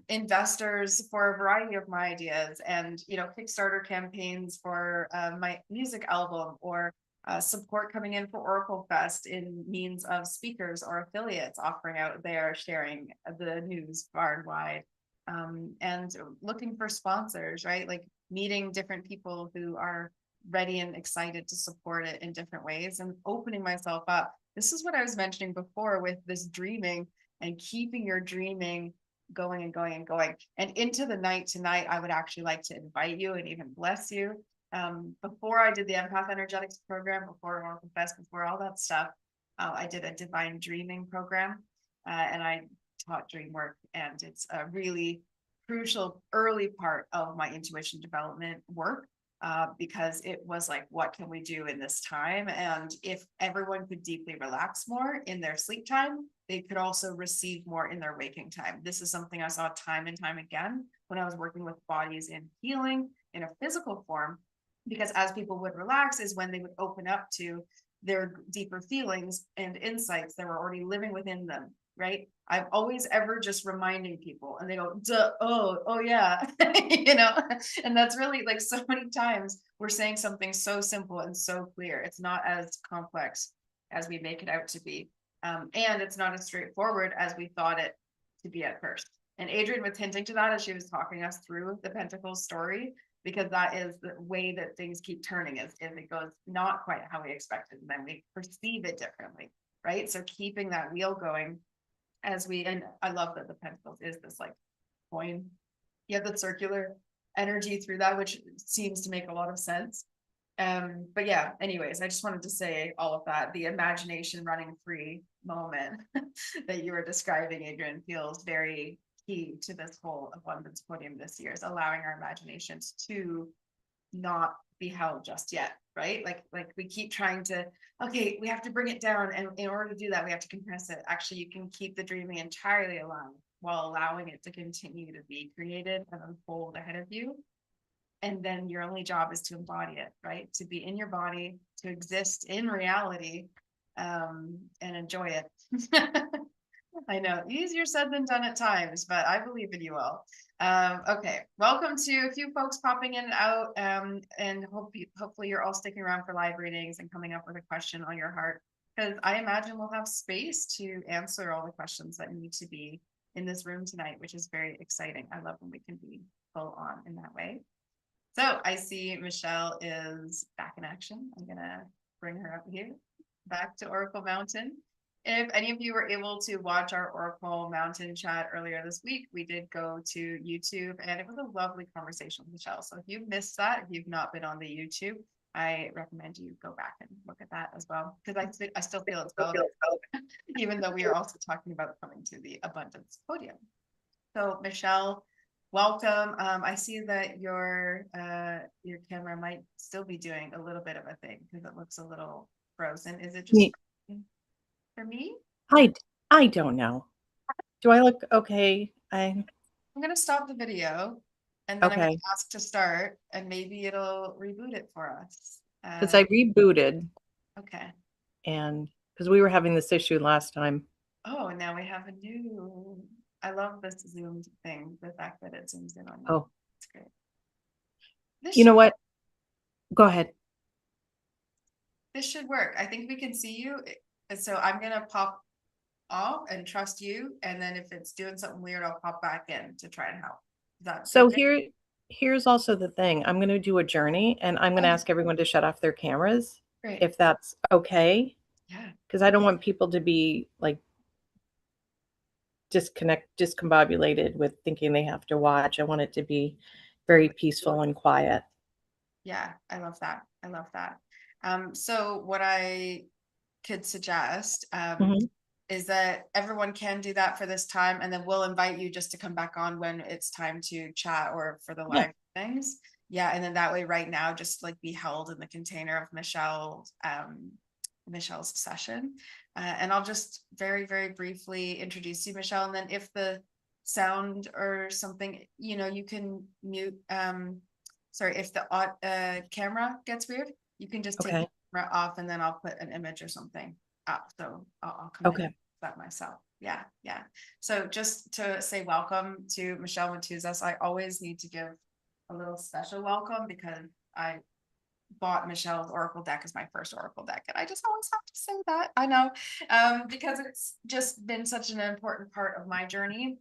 investors for a variety of my ideas and, Kickstarter campaigns for my music album or support coming in for OracleFest in means of speakers or affiliates offering out there, sharing the news far and wide. And looking for sponsors, right? Like meeting different people who are ready and excited to support it in different ways and opening myself up. This is what I was mentioning before with this dreaming and keeping your dreaming going and going and going. And into the night tonight, I would actually like to invite you and even bless you. Before I did the Empath Energetics program, before OracleFest, before all that stuff, I did a divine dreaming program and I taught dream work, and it's a really crucial early part of my intuition development work because it was like, what can we do in this time? And if everyone could deeply relax more in their sleep time, they could also receive more in their waking time. This is something I saw time and time again when I was working with bodies in healing in a physical form, because as people would relax is when they would open up to their deeper feelings and insights that were already living within them. Right? I'm always ever just reminding people and they go, duh, oh yeah, and that's really like so many times we're saying something so simple and so clear. It's not as complex as we make it out to be. And it's not as straightforward as we thought it to be at first. And Adrienne was hinting to that as she was talking us through the Pentacles story, because that is the way that things keep turning, is if it goes not quite how we expected, and then we perceive it differently, right? So keeping that wheel going as we, and I love that the Pentacles is this like coin. You have the circular energy through that, which seems to make a lot of sense. But yeah, anyways, I just wanted to say all of that. The imagination running free moment that you were describing, Adrienne, feels very key to this whole abundance podium this year, is allowing our imaginations to not be held just yet, right? Like we keep trying to, okay, we have to bring it down, and in order to do that, we have to compress it. Actually, you can keep the dreaming entirely alive while allowing it to continue to be created and unfold ahead of you. And then your only job is to embody it, right? To be in your body, to exist in reality, and enjoy it. I know, easier said than done at times, but I believe in you all. Okay, welcome to a few folks popping in and out, and hopefully you're all sticking around for live readings and coming up with a question on your heart, because I imagine we'll have space to answer all the questions that need to be in this room tonight, which is very exciting. I love when we can be full on in that way. So I see Michelle is back in action. I'm gonna bring her up here, back to Oracle Mountain. If any of you were able to watch our Oracle Mountain chat earlier this week, we did go to YouTube, and it was a lovely conversation with Michelle. So if you missed that, if you've not been on the YouTube, I recommend you go back and look at that as well, because I still feel it's relevant, even though we are also talking about coming to the abundance podium. So Michelle, welcome. I see that your camera might still be doing a little bit of a thing because it looks a little frozen. Is it just for me? I don't know. Do I look okay? I'm gonna stop the video, and then I'm Okay. gonna ask to start, and maybe it'll reboot it for us. Because I rebooted Okay. and because we were having this issue last time. Oh, and now we have a new. I love this zoomed thing. The fact that it zooms in on you. Oh, It's great. This you know should- what? Go ahead. This should work. I think we can see you. And so I'm gonna pop off and trust you. And then if it's doing something weird, I'll pop back in to try and help. So here's also the thing. I'm going to do a journey, and I'm going to Okay. ask everyone to shut off their cameras Great. if that's okay. Yeah. Because I don't want people to be like discombobulated with thinking they have to watch. I want it to be very peaceful and quiet. Yeah, I love that. I love that. So what I could suggest Mhm. is that everyone can do that for this time, and then we'll invite you just to come back on when it's time to chat or for the live things. Yeah, and then that way, right now, just like be held in the container of Michelle's session. And I'll just very, very briefly introduce you, Michelle, and then if the sound or something, you can mute. Sorry, if the camera gets weird, you can just take the camera off, and then I'll put an image or something up. So I'll come in that myself. Yeah. So just to say welcome to Michelle Matuzas, I always need to give a little special welcome because I bought Michelle's Oracle deck as my first Oracle deck, and I just always have to say that. I know, because it's just been such an important part of my journey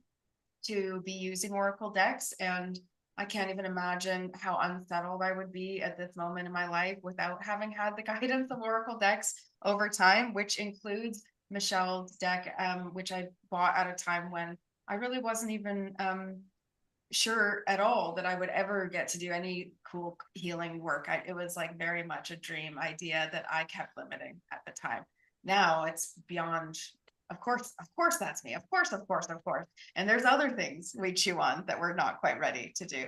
to be using Oracle decks, and I can't even imagine how unsettled I would be at this moment in my life without having had the guidance of Oracle decks over time, which includes Michelle's deck, which I bought at a time when I really wasn't even sure at all that I would ever get to do any cool healing work. It was like very much a dream idea that I kept limiting at the time. Now it's beyond. Of course, that's me. Of course. And there's other things we chew on that we're not quite ready to do.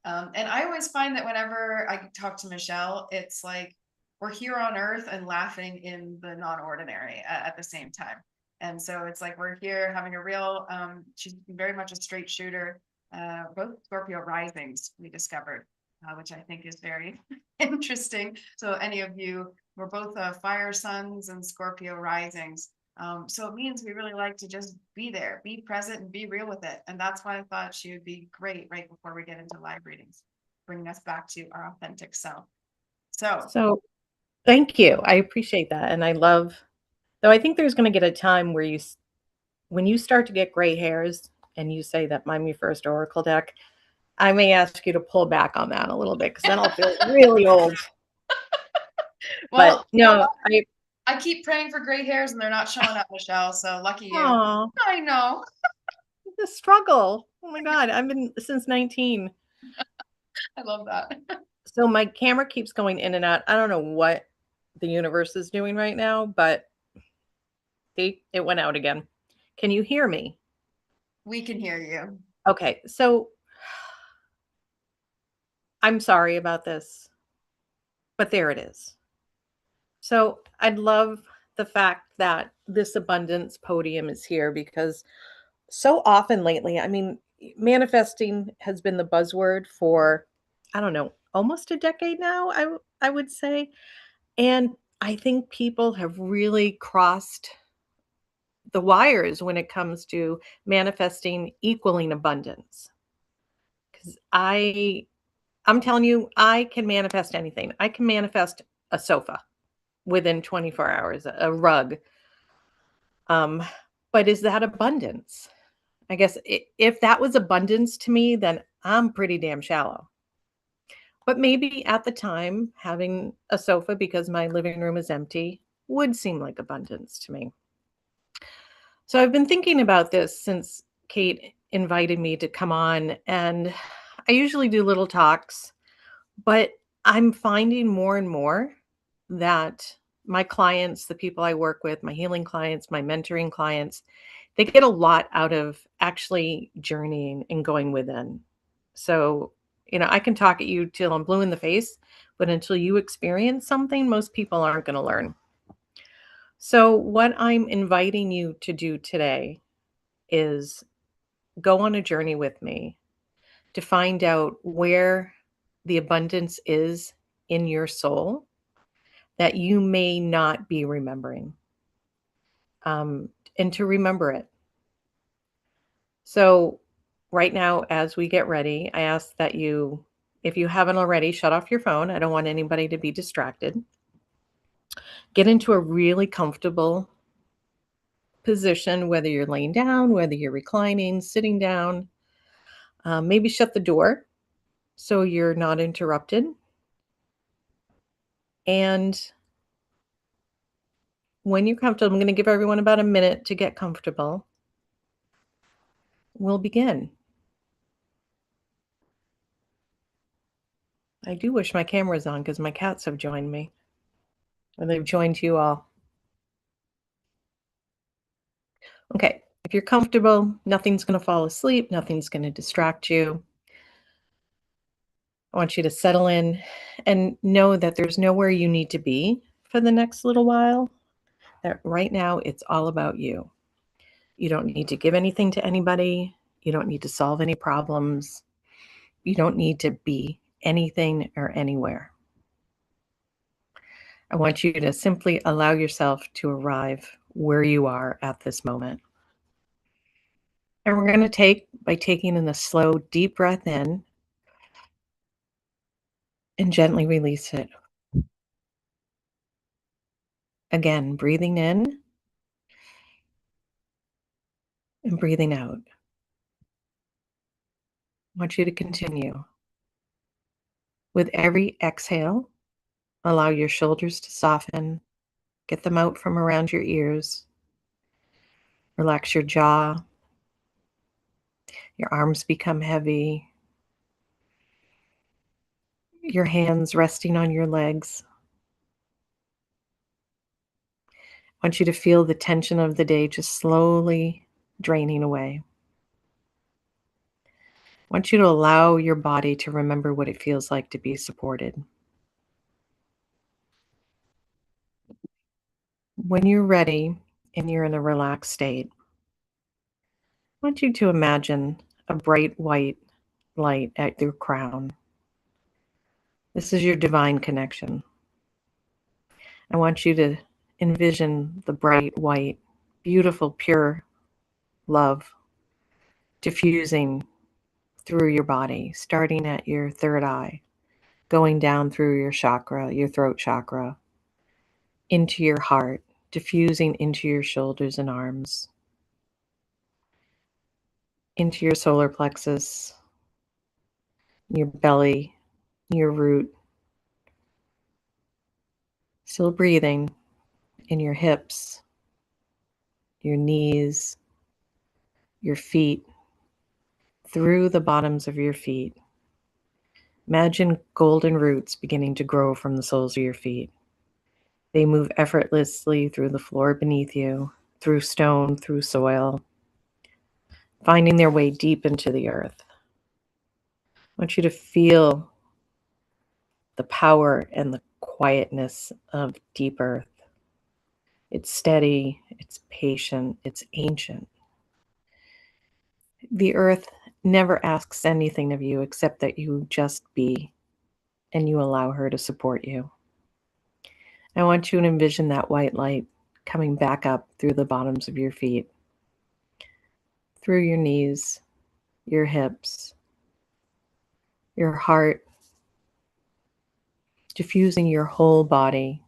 And I always find that whenever I talk to Michelle, it's like we're here on earth and laughing in the non-ordinary at the same time. And so it's like we're here having a real, she's very much a straight shooter, both Scorpio risings we discovered, which I think is very interesting. So any of you, we're both fire suns and Scorpio risings. So it means we really like to just be there, be present, and be real with it. And that's why I thought she would be great right before we get into live readings, bringing us back to our authentic self. So thank you. I appreciate that. And I love Though I think there's going to get a time where when you start to get gray hairs and you say that I'm your first Oracle deck, I may ask you to pull back on that a little bit because then I'll feel really old. Well, But no, I keep praying for gray hairs and they're not showing up, Michelle. So lucky you. Aw, I know. the struggle. Oh my God, I've been since 19. I love that. So my camera keeps going in and out. I don't know what the universe is doing right now, but it went out again. Can you hear me? We can hear you. Okay, so I'm sorry about this, but there it is. So I'd love the fact that this abundance podium is here because so often lately, I mean, manifesting has been the buzzword for, I don't know, almost a decade now, I would say. And I think people have really crossed the wires when it comes to manifesting equaling abundance. Because I'm telling you, I can manifest anything. I can manifest a sofa within 24 hours, a rug. But is that abundance? I guess if that was abundance to me, then I'm pretty damn shallow. But maybe at the time, having a sofa because my living room is empty would seem like abundance to me. So I've been thinking about this since Kate invited me to come on, and I usually do little talks, but I'm finding more and more that my clients, the people I work with, my healing clients, my mentoring clients, they get a lot out of actually journeying and going within. So, I can talk at you till I'm blue in the face, but until you experience something, most people aren't going to learn. So, what I'm inviting you to do today is go on a journey with me to find out where the abundance is in your soul that you may not be remembering, and to remember it. So, right now, as we get ready, I ask that you, if you haven't already, shut off your phone. I don't want anybody to be distracted. Get into a really comfortable position, whether you're laying down, whether you're reclining, sitting down. Maybe shut the door so you're not interrupted. And when you're comfortable, I'm going to give everyone about a minute to get comfortable. We'll begin. I do wish my camera's on because my cats have joined me. And they've joined you all. Okay, if you're comfortable, nothing's going to fall asleep, nothing's going to distract you. I want you to settle in and know that there's nowhere you need to be for the next little while. That right now it's all about you. You don't need to give anything to anybody. You don't need to solve any problems. You don't need to be anything or anywhere. I want you to simply allow yourself to arrive where you are at this moment. And we're going to by taking in a slow, deep breath in and gently release it. Again, breathing in and breathing out. I want you to continue. With every exhale, allow your shoulders to soften. Get them out from around your ears. Relax your jaw. Your arms become heavy. Your hands resting on your legs. I want you to feel the tension of the day just slowly draining away. I want you to allow your body to remember what it feels like to be supported. When you're ready and you're in a relaxed state, I want you to imagine a bright white light at your crown. This is your divine connection. I want you to envision the bright white, beautiful, pure love diffusing through your body, starting at your third eye, going down through your chakra, your throat chakra, into your heart, diffusing into your shoulders and arms, into your solar plexus, your belly, your root. Still breathing in your hips, your knees, your feet, through the bottoms of your feet. Imagine golden roots beginning to grow from the soles of your feet. They move effortlessly through the floor beneath you, through stone, through soil, finding their way deep into the earth. I want you to feel the power and the quietness of deep earth. It's steady, it's patient, it's ancient. The earth never asks anything of you except that you just be, and you allow her to support you. I want you to envision that white light coming back up through the bottoms of your feet, through your knees, your hips, your heart, diffusing your whole body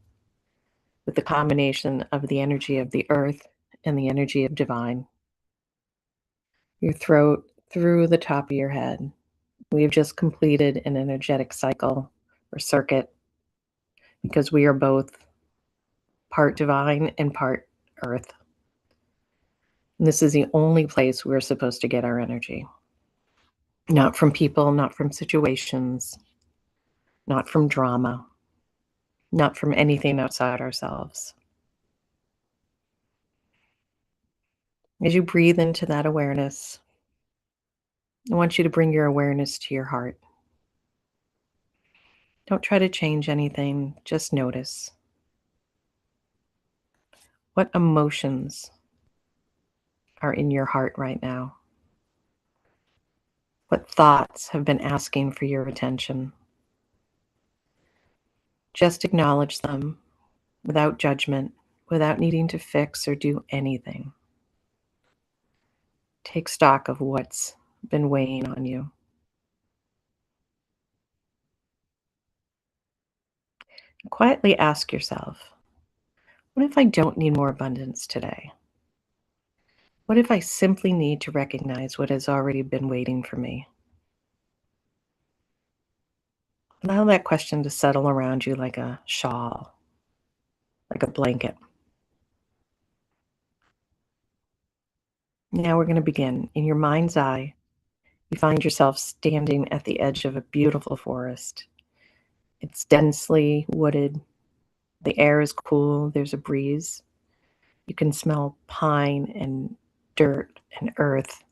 with the combination of the energy of the earth and the energy of divine. Your throat through the top of your head. We have just completed an energetic cycle or circuit because we are both part divine and part earth. And this is the only place we're supposed to get our energy. Not from people, not from situations, not from drama, not from anything outside ourselves. As you breathe into that awareness, I want you to bring your awareness to your heart. Don't try to change anything, just notice. What emotions are in your heart right now? What thoughts have been asking for your attention? Just acknowledge them without judgment, without needing to fix or do anything. Take stock of what's been weighing on you. Quietly ask yourself, what if I don't need more abundance today? What if I simply need to recognize what has already been waiting for me? Allow that question to settle around you like a shawl, like a blanket. Now we're going to begin. In your mind's eye, you find yourself standing at the edge of a beautiful forest. It's densely wooded. The air is cool. There's a breeze. You can smell pine and dirt and earth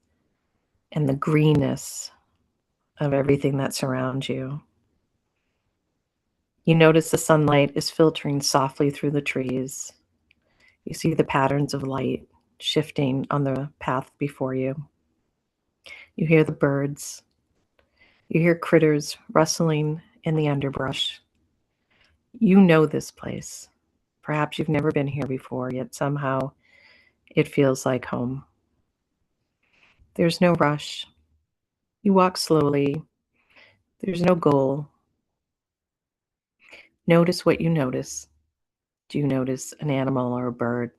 and the greenness of everything that surrounds you. You notice the sunlight is filtering softly through the trees. You see the patterns of light shifting on the path before you. You hear the birds. You hear critters rustling in the underbrush. You know this place. Perhaps you've never been here before, yet somehow it feels like home. There's no rush. You walk slowly. There's no goal. Notice what you notice. Do you notice an animal or a bird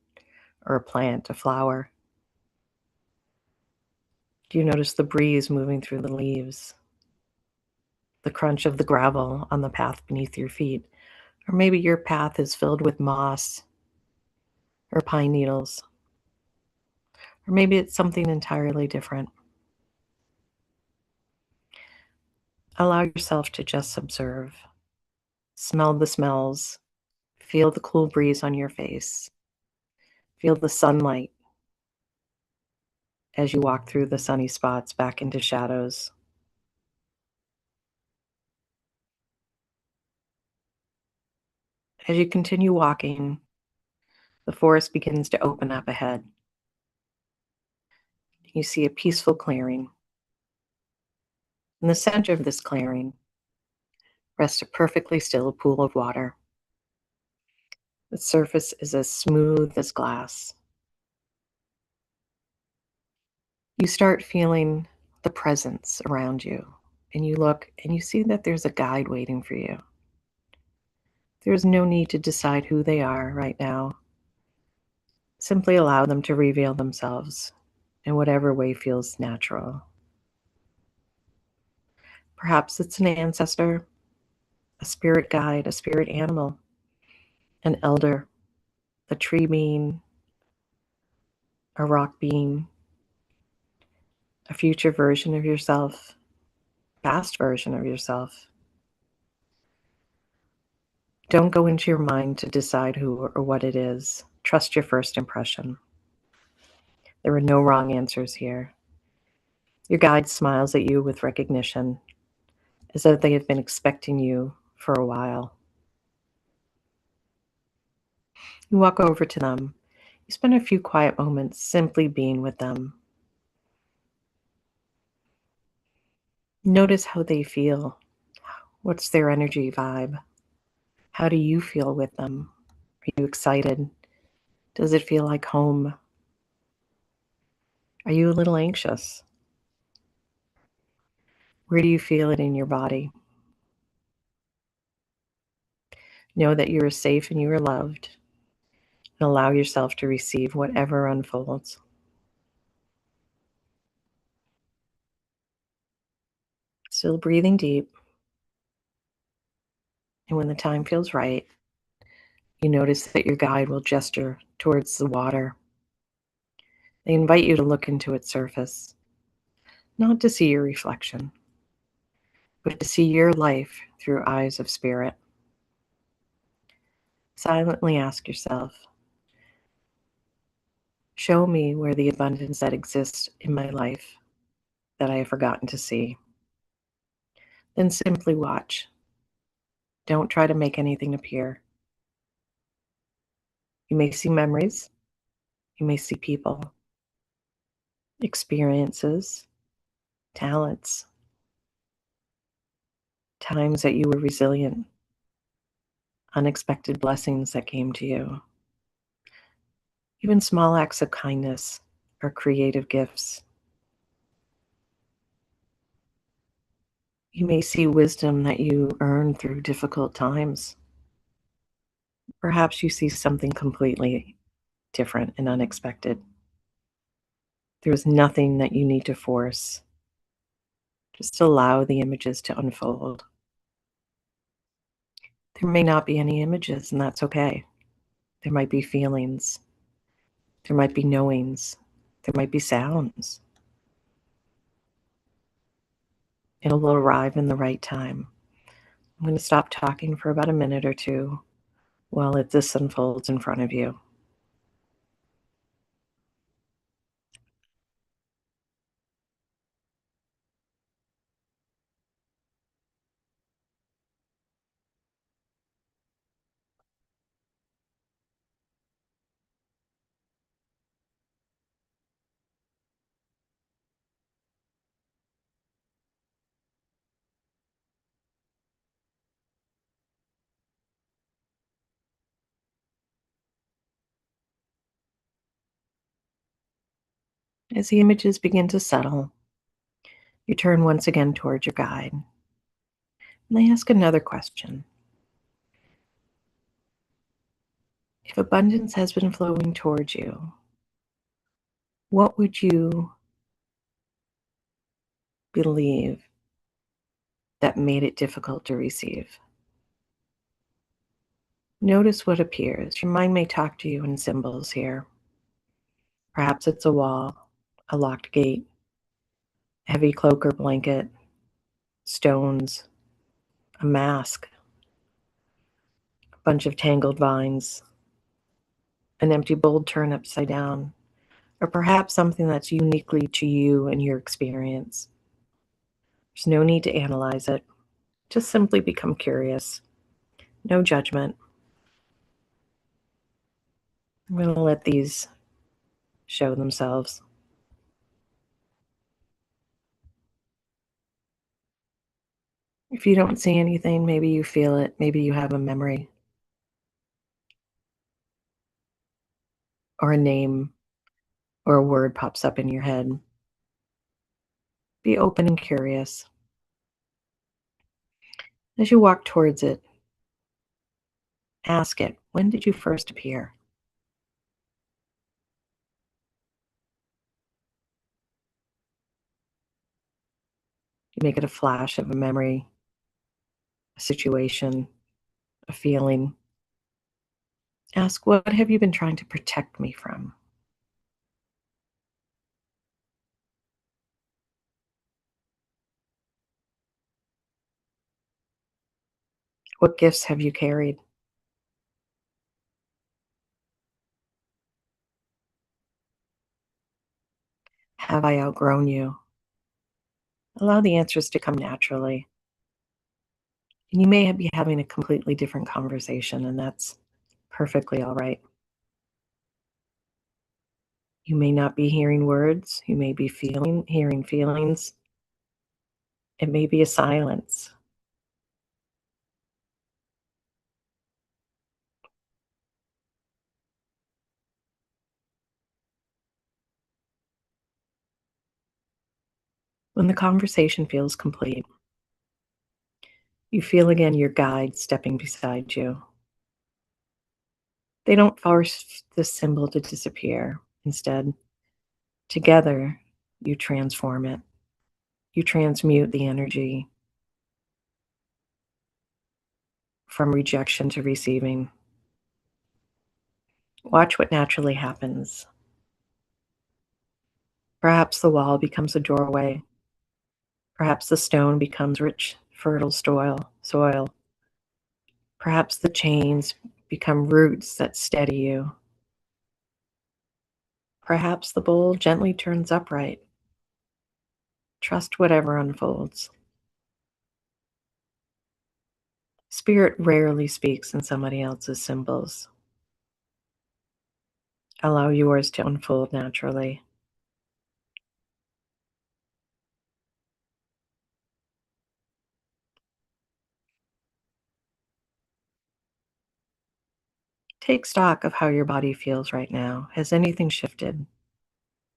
or a plant, a flower? Do you notice the breeze moving through the leaves? The crunch of the gravel on the path beneath your feet? Or maybe your path is filled with moss or pine needles. Or maybe it's something entirely different. Allow yourself to just observe. Smell the smells. Feel the cool breeze on your face. Feel the sunlight as you walk through the sunny spots back into shadows. As you continue walking, the forest begins to open up ahead. You see a peaceful clearing. In the center of this clearing rests a perfectly still pool of water. The surface is as smooth as glass. You start feeling the presence around you, and you look and you see that there's a guide waiting for you. There's no need to decide who they are right now. Simply allow them to reveal themselves in whatever way feels natural. Perhaps it's an ancestor, a spirit guide, a spirit animal, an elder, a tree being, a rock being, a future version of yourself, past version of yourself. Don't go into your mind to decide who or what it is. Trust your first impression. There are no wrong answers here. Your guide smiles at you with recognition, as though they have been expecting you for a while. You walk over to them. You spend a few quiet moments simply being with them. Notice how they feel. What's their energy vibe? How do you feel with them? Are you excited? Does it feel like home? Are you a little anxious? Where do you feel it in your body? Know that you are safe and you are loved, and allow yourself to receive whatever unfolds. Still breathing deep. And when the time feels right, you notice that your guide will gesture towards the water. They invite you to look into its surface, not to see your reflection, but to see your life through eyes of spirit. Silently ask yourself, show me where the abundance that exists in my life that I have forgotten to see. Then simply watch. Don't try to make anything appear. You may see memories, you may see people, experiences, talents, times that you were resilient, unexpected blessings that came to you, even small acts of kindness or creative gifts. You may see wisdom that you earned through difficult times. Perhaps you see something completely different and unexpected. There's nothing that you need to force. Just allow the images to unfold. There may not be any images, and that's okay. There might be feelings. There might be knowings. There might be sounds. It'll arrive in the right time. I'm going to stop talking for about a minute or two while this unfolds in front of you. As the images begin to settle, you turn once again towards your guide. And I ask another question. If abundance has been flowing towards you, what would you believe that made it difficult to receive? Notice what appears. Your mind may talk to you in symbols here. Perhaps it's a wall, a locked gate, a heavy cloak or blanket, stones, a mask, a bunch of tangled vines, an empty bowl turned upside down, or perhaps something that's uniquely to you and your experience. There's no need to analyze it. Just simply become curious. No judgment. I'm going to let these show themselves. If you don't see anything, maybe you feel it. Maybe you have a memory or a name or a word pops up in your head. Be open and curious. As you walk towards it, ask it, when did you first appear? make it a flash of a memory, a situation, a feeling. Ask, what have you been trying to protect me from? What gifts have you carried? Have I outgrown you? Allow the answers to come naturally. And you may be having a completely different conversation, and that's perfectly all right. You may not be hearing words. You may be hearing feelings. It may be a silence. When the conversation feels complete, you feel again your guide stepping beside you. They don't force the symbol to disappear. Instead, together, you transform it. You transmute the energy from rejection to receiving. Watch what naturally happens. Perhaps the wall becomes a doorway. Perhaps the stone becomes rich, fertile soil. Perhaps the chains become roots that steady you. Perhaps the bowl gently turns upright. Trust whatever unfolds. Spirit rarely speaks in somebody else's symbols. Allow yours to unfold naturally. Take stock of how your body feels right now. Has anything shifted?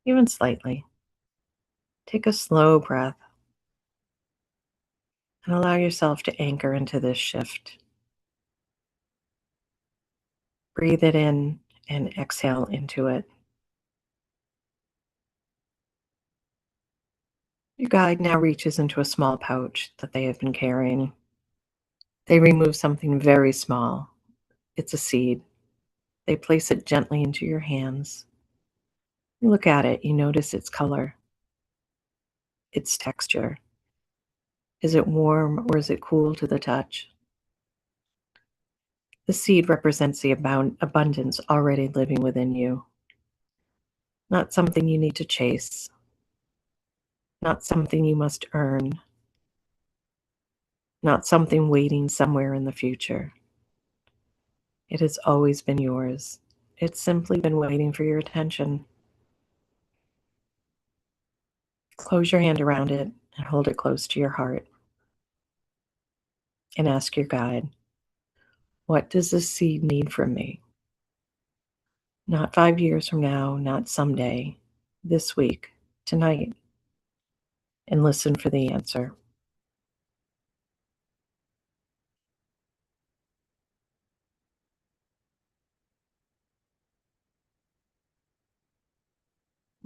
Even slightly. Take a slow breath and allow yourself to anchor into this shift. Breathe it in and exhale into it. Your guide now reaches into a small pouch that they have been carrying. They remove something very small. It's a seed. They place it gently into your hands. You look at it, you notice its color, its texture. Is it warm or is it cool to the touch? The seed represents the abundance already living within you. Not something you need to chase. Not something you must earn. Not something waiting somewhere in the future. It has always been yours. It's simply been waiting for your attention. Close your hand around it and hold it close to your heart. And ask your guide, what does this seed need from me? Not 5 years from now, not someday, this week, tonight. And listen for the answer.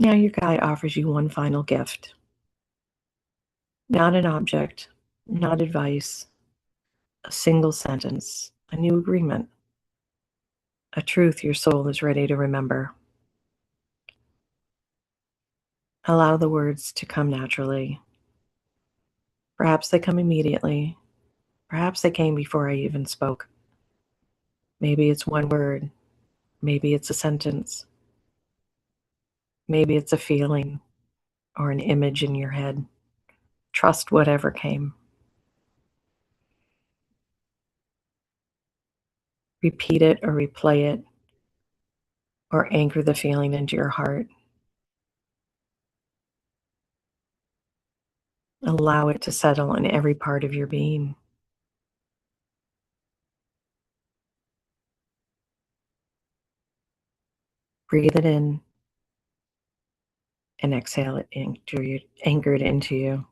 Now your guide offers you one final gift. Not an object, not advice, a single sentence, a new agreement, a truth your soul is ready to remember. Allow the words to come naturally. Perhaps they come immediately. Perhaps they came before I even spoke. Maybe it's one word. Maybe it's a sentence. Maybe it's a feeling or an image in your head. Trust whatever came. Repeat it or replay it or anchor the feeling into your heart. Allow it to settle in every part of your being. Breathe it in and exhale it anchored into you.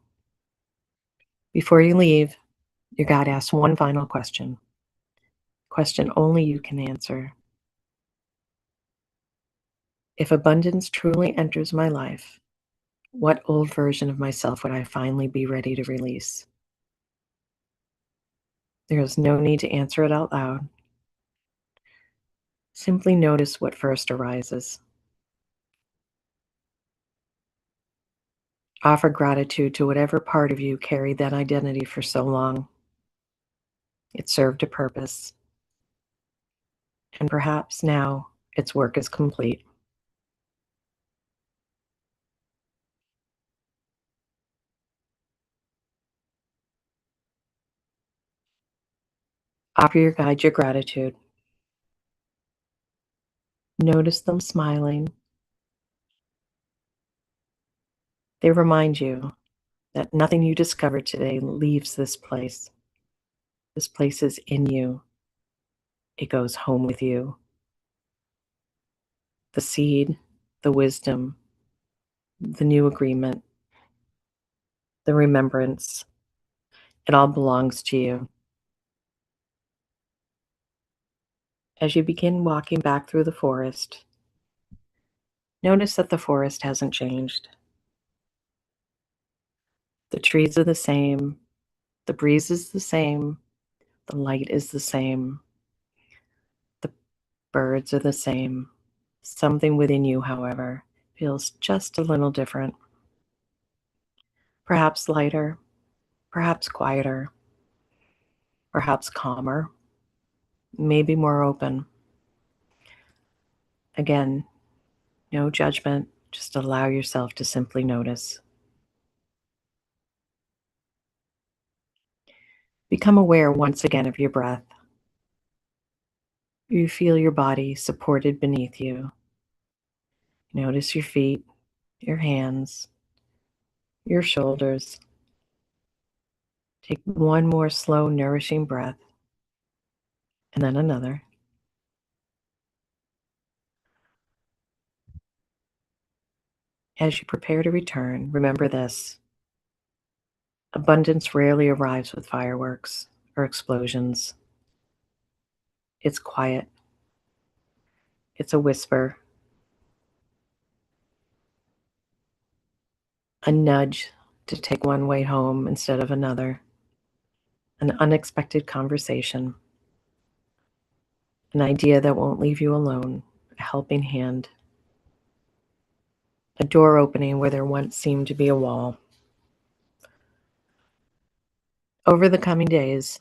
Before you leave, your guide asks one final question. Question only you can answer. If abundance truly enters my life, What old version of myself would I finally be ready to release? There is no need to answer it out loud. Simply notice what first arises. Offer gratitude to whatever part of you carried that identity for so long. It served a purpose. And perhaps now its work is complete. Offer your guide your gratitude. Notice them smiling. They remind you that nothing you discover today leaves this place. This place is in you. It goes home with you. The seed, the wisdom, the new agreement, the remembrance, it all belongs to you. As you begin walking back through the forest, notice that the forest hasn't changed. The trees are the same, the breeze is the same, the light is the same, the birds are the same. Something within you, however, feels just a little different. Perhaps lighter, perhaps quieter, perhaps calmer, maybe more open. Again, no judgment, just allow yourself to simply notice. Become aware once again of your breath. You feel your body supported beneath you. Notice your feet, your hands, your shoulders. Take one more slow, nourishing breath, and then another. As you prepare to return, remember this. Abundance rarely arrives with fireworks or explosions. It's quiet. It's a whisper. A nudge to take one way home instead of another. An unexpected conversation. An idea that won't leave you alone. A helping hand. A door opening where there once seemed to be a wall. Over the coming days,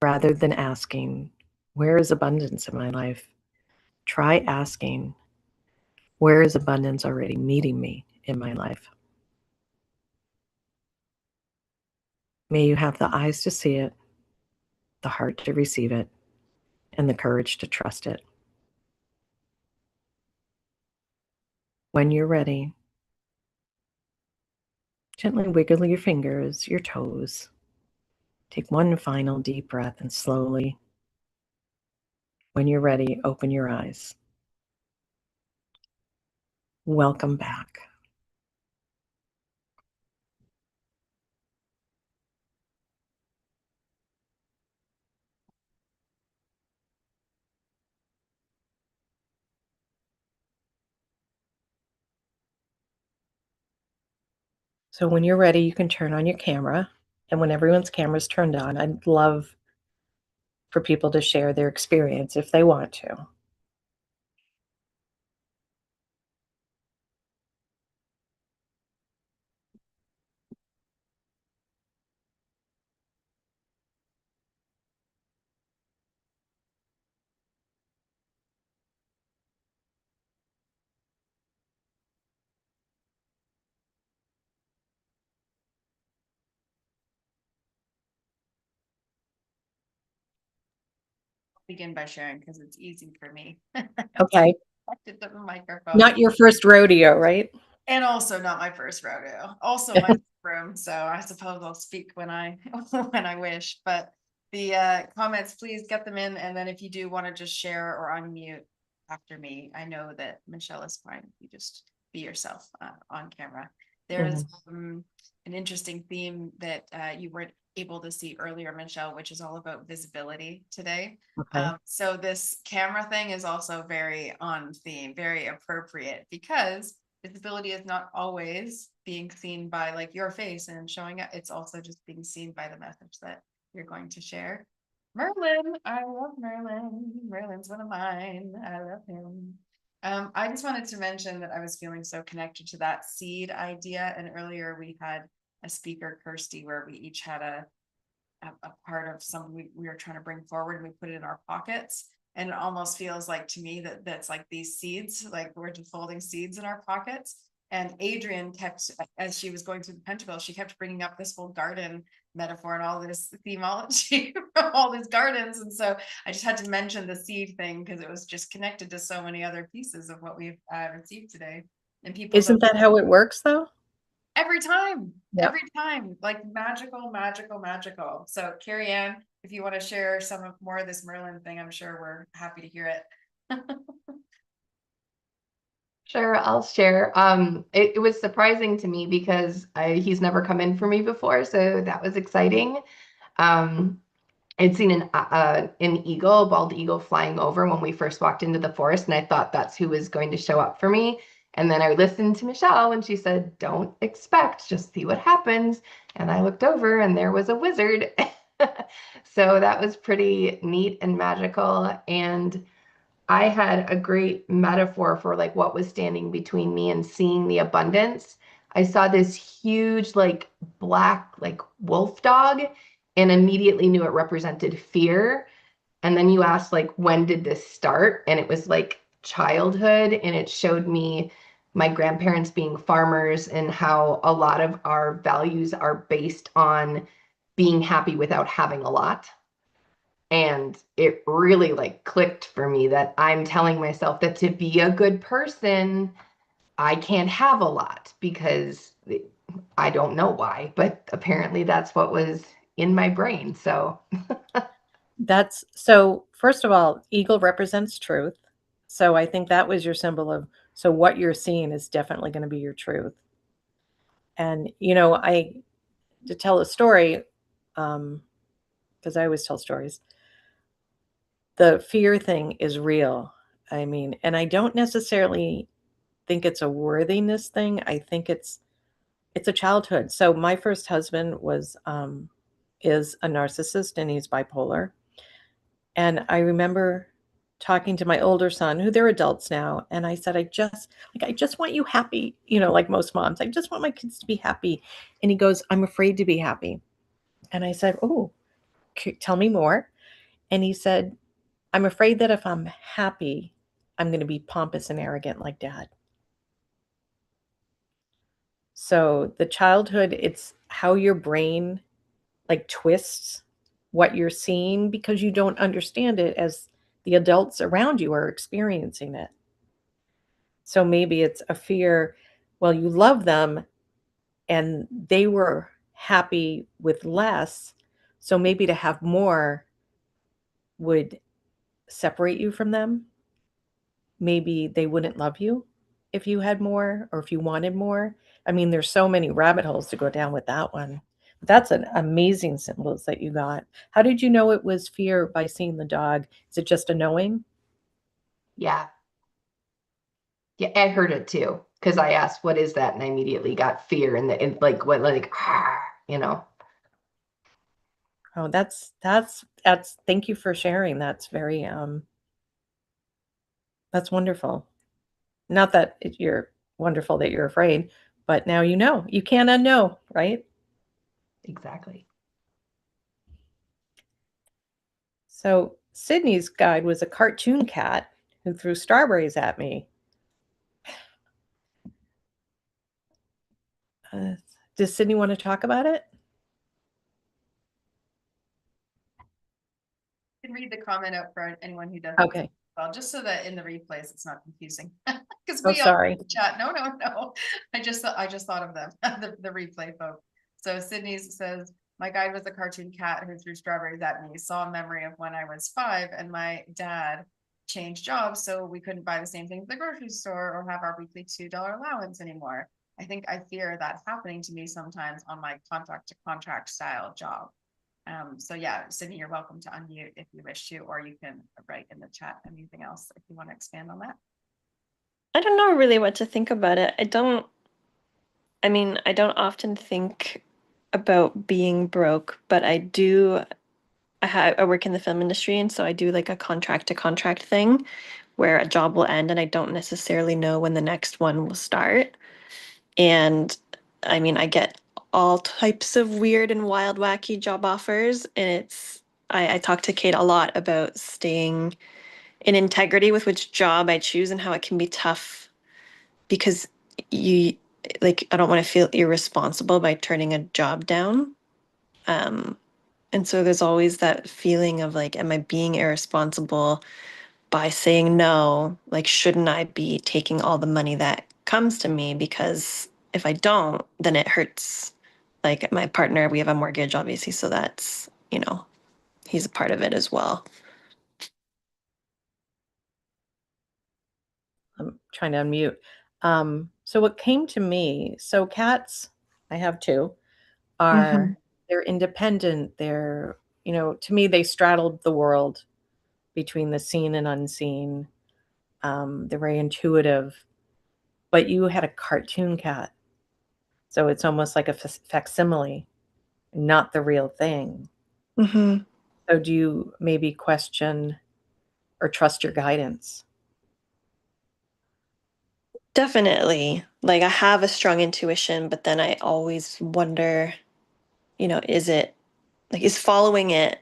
rather than asking, where is abundance in my life? Try asking, where is abundance already meeting me in my life? May you have the eyes to see it, the heart to receive it, and the courage to trust it. When you're ready, gently wiggle your fingers, your toes. Take one final deep breath and slowly, when you're ready, open your eyes. Welcome back. So when you're ready, you can turn on your camera. And when everyone's camera is turned on, I'd love for people to share their experience if they want to. Begin by sharing because it's easy for me. Okay. To the microphone. Not your first rodeo, right? And also not my first rodeo. Also my room. So I suppose I'll speak when I when I wish. But the comments, please get them in. And then if you do want to just share or unmute after me, I know that Michelle is fine. You just be yourself on camera. There's an interesting theme that you weren't able to see earlier, Michelle, which is all about visibility today. Okay. So this camera thing is also very on theme, very appropriate because visibility is not always being seen by like your face and showing up. It's also just being seen by the message that you're going to share. Merlin, I love Merlin. Merlin's one of mine. I love him. I just wanted to mention that I was feeling so connected to that seed idea. And earlier we had a speaker, Kirsty, where we each had a part of something we were trying to bring forward, and we put it in our pockets. And it almost feels like to me that that's like these seeds, like we're just folding seeds in our pockets. And Adrienne kept, as she was going through the pentacle, she kept bringing up this whole garden metaphor and all this themology from all these gardens. And so I just had to mention the seed thing because it was just connected to so many other pieces of what we've received today. And people Isn't that how it works though? every time, Yep. every time, like magical, magical, magical. So Carrie Ann, if you want to share some of more of this Merlin thing, I'm sure we're happy to hear it. Sure, I'll share. It was surprising to me because he's never come in for me before, so that was exciting. I'd seen an eagle, a bald eagle flying over when we first walked into the forest, and I thought that's who was going to show up for me. And then I listened to Michelle, and she said, "Don't expect, just see what happens." And I looked over, and there was a wizard. So that was pretty neat and magical. And I had a great metaphor for like what was standing between me and seeing the abundance. I saw this huge, like black, like wolf dog, and immediately knew it represented fear. And then you asked, like, when did this start? And it was like childhood. And it showed me my grandparents being farmers and how a lot of our values are based on being happy without having a lot. And it really like clicked for me that I'm telling myself that to be a good person, I can't have a lot because I don't know why, but apparently that's what was in my brain. So That's so, first of all, eagle represents truth. So I think that was your symbol of, so what you're seeing is definitely going to be your truth. And, to tell a story, because I always tell stories, the fear thing is real. I mean, and I don't necessarily think it's a worthiness thing. I think it's a childhood. So my first husband is a narcissist and he's bipolar. And I remember talking to my older son, who they're adults now, and I said, I just want you happy, like most moms. I just want my kids to be happy. And he goes, I'm afraid to be happy. And I said, oh, tell me more. And he said, I'm afraid that if I'm happy, I'm going to be pompous and arrogant like dad. So the childhood, it's how your brain like twists what you're seeing because you don't understand it as the adults around you are experiencing it. So maybe it's a fear, well, you love them and they were happy with less. So maybe to have more would separate you from them. Maybe they wouldn't love you if you had more or if you wanted more. I mean, there's so many rabbit holes to go down with that one. That's an amazing symbols that you got. How did you know it was fear by seeing the dog? Is it just a knowing? yeah. Yeah, I heard it too. Because I asked, what is that? And I immediately got fear and like what like you know. Oh, that's thank you for sharing. That's very that's wonderful. Not that you're wonderful that you're afraid, but now you know. You can't unknow, right? Exactly. So Sydney's guide was a cartoon cat who threw strawberries at me. Does Sydney want to talk about it? You can read the comment out for anyone who doesn't. Okay. Well, just so that in the replays it's not confusing. Because Oh, we all sorry. chat. No. I just thought of them, the replay folk. So Sydney says, my guide was a cartoon cat who threw strawberries at me. Saw a memory of when I was 5 and my dad changed jobs, so we couldn't buy the same thing at the grocery store or have our weekly $2 allowance anymore. I fear that happening to me sometimes on my contract to contract style job. So yeah, Sydney, you're welcome to unmute if you wish to, or you can write in the chat anything else if you want to expand on that. I don't know really what to think about it. I mean, I don't often think about being broke, but I work in the film industry, and so I do like a contract to contract thing where a job will end and I don't necessarily know when the next one will start. And I mean, I get all types of weird and wild, wacky job offers, and I talk to Kate a lot about staying in integrity with which job I choose and how it can be tough because you like I don't want to feel irresponsible by turning a job down. Um, and so there's always that feeling of like, am I being irresponsible by saying no? Like, shouldn't I be taking all the money that comes to me? Because if I don't, then it hurts. Like my partner, we have a mortgage, obviously, so that's, he's a part of it as well. I'm trying to unmute. So what came to me, so cats, I have two, Mhm. they're independent. They're, to me, they straddled the world between the seen and unseen. They're very intuitive, but you had a cartoon cat. So it's almost like a facsimile, not the real thing. Mhm. So do you maybe question or trust your guidance? Definitely. Like I have a strong intuition, but then I always wonder, is it like is following it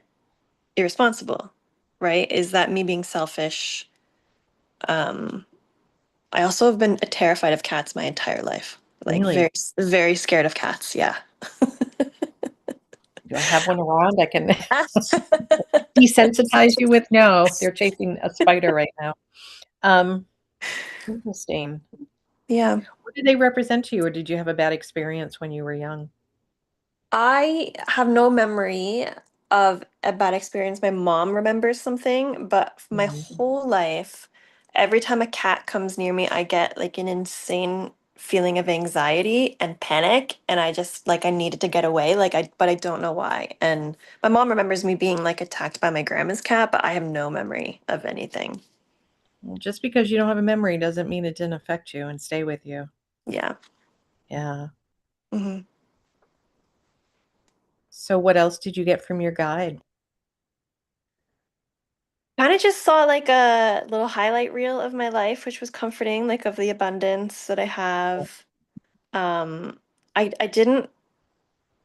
irresponsible? Right? Is that me being selfish? Um, I also have been terrified of cats my entire life. Like Really? very, very scared of cats. Yeah. Do I have one around I can desensitize you with? No, they're chasing a spider right now. Um, Interesting. Yeah. What do they represent to you, or did you have a bad experience when you were young? I have no memory of a bad experience. My mom remembers something, but my Mhm. whole life, every time a cat comes near me, I get like an insane feeling of anxiety and panic, and I just like I needed to get away, but I don't know why. And my mom remembers me being like attacked by my grandma's cat, but I have no memory of anything. Well, just because you don't have a memory doesn't mean it didn't affect you and stay with you. Yeah. Yeah. Hmm. So what else did you get from your guide? Kind of just saw like a little highlight reel of my life, which was comforting, like of the abundance that I have. Um, I didn't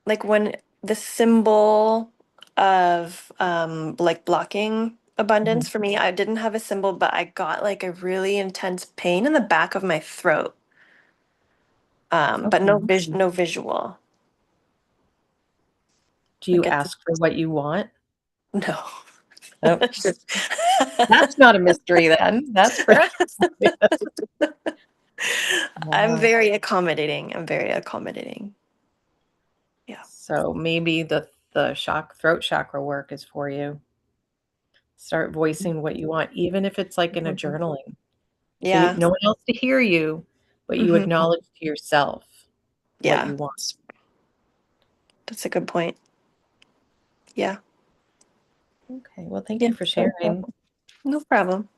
like when the symbol of like blocking Mhm. abundance for me, I didn't have a symbol, but I got like a really intense pain in the back of my throat. But no Okay. vision, no visual. Do you Like at the ask for what you want? no. Oh, that's not a mystery then. That's pretty obvious. I'm Yeah. very accommodating. I'm very accommodating. Yeah. So maybe the throat chakra work is for you. Start voicing what you want, even if it's like in a Mhm. journaling. To Yeah. no one else to hear you, but you Hmm. acknowledge to yourself what Yeah. you want. That's a good point. Yeah. Okay, well, thank Yeah. you for sharing. No problem.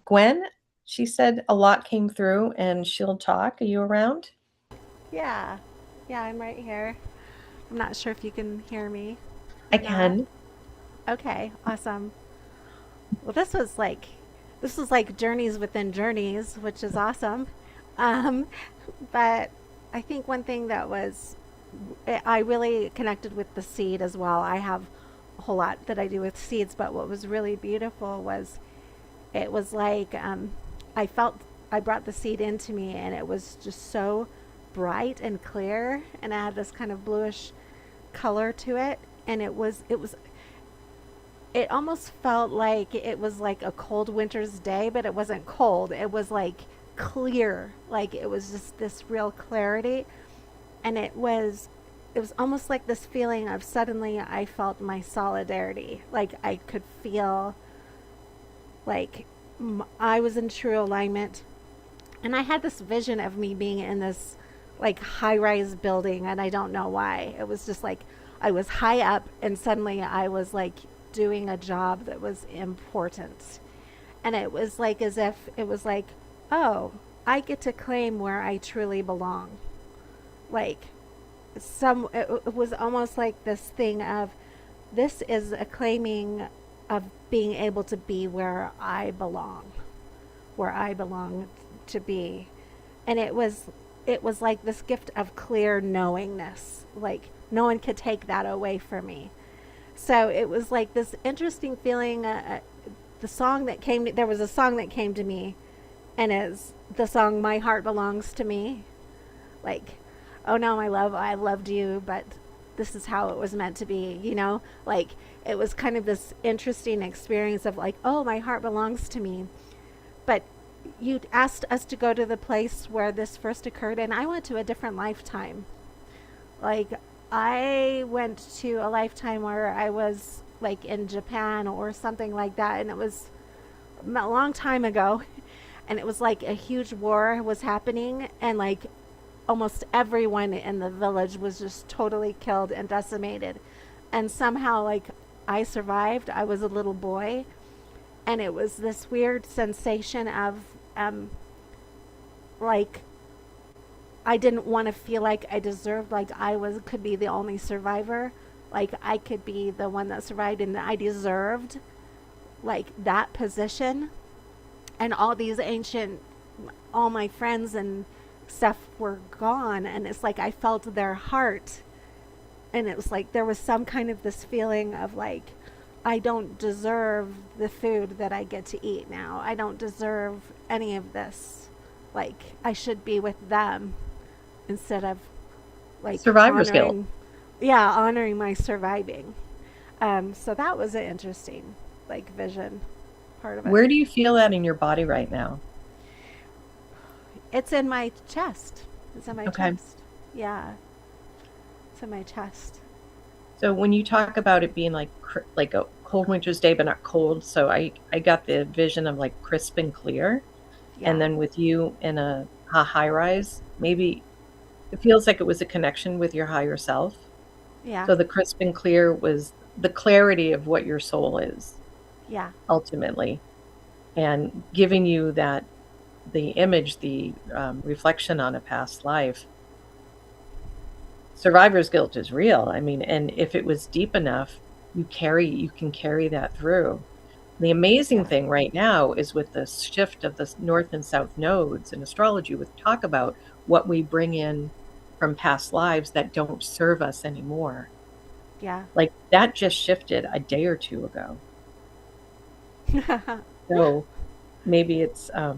Gwen, she said a lot came through and she'll talk. Are you around? Yeah, yeah, I'm right here. I'm not sure if you can hear me I or not. can. Okay, awesome. Well, this was like journeys within journeys, which is awesome. Um, but I think one thing that was I really connected with the seed as well. I have a whole lot that I do with seeds, but what was really beautiful was it was like I felt I brought the seed into me, and it was just so bright and clear, and it had this kind of bluish color to it, and it almost felt like it was like a cold winter's day, but it wasn't cold. It was like clear, like it was just this real clarity, and it was almost like this feeling of suddenly I felt my solidarity, like I could feel like I was in true alignment. And I had this vision of me being in this like high rise building, and I don't know why. It was just like I was high up, and suddenly I was like doing a job that was important. And it was like as if it was like oh, I get to claim where I truly belong. Like, it was almost like this thing of, this is a claiming of being able to be where I belong to be. And it was like this gift of clear knowingness. Like, no one could take that away from me. So it was like this interesting feeling. There was a song that came to me, and it's the song "My Heart Belongs to Me." Like, oh no, my love, I loved you, but this is how it was meant to be. Like, it was kind of this interesting experience of like, oh, my heart belongs to me. But you asked us to go to the place where this first occurred, and I went to a different lifetime. Like, I went to a lifetime where I was like in Japan or something like that, and it was a long time ago. And it was like a huge war was happening, and like almost everyone in the village was just totally killed and decimated. And somehow, like, I survived. I was a little boy, and it was this weird sensation of like, I didn't want to feel like I deserved, like could be the only survivor, like I could be the one that survived, and I deserved like that position. And all my friends and stuff were gone, and it's like I felt their heart, and it was like there was some kind of this feeling of like, I don't deserve the food that I get to eat now. I don't deserve any of this. Like, I should be with them instead of like Survivor's guilt. Yeah, honoring my surviving. So that was an interesting like vision part of it. Where do you feel that in your body right now? It's in my chest. It's in my Okay. chest. Yeah. It's in my chest. So when you talk about it being like a cold winter's day, but not cold, so I got the vision of like crisp and clear. Yeah. And then with you in a high rise, maybe it feels like it was a connection with your higher self. Yeah. So the crisp and clear was the clarity of what your soul is Yeah. ultimately, and giving you that, the image, the reflection on a past life. Survivor's guilt is real. I mean, and if it was deep enough, you can carry that through. The amazing thing right now is with the shift of the north and south nodes in astrology, with talk about what we bring in from past lives that don't serve us anymore. Yeah. Like, that just shifted a day or two ago. So maybe it's a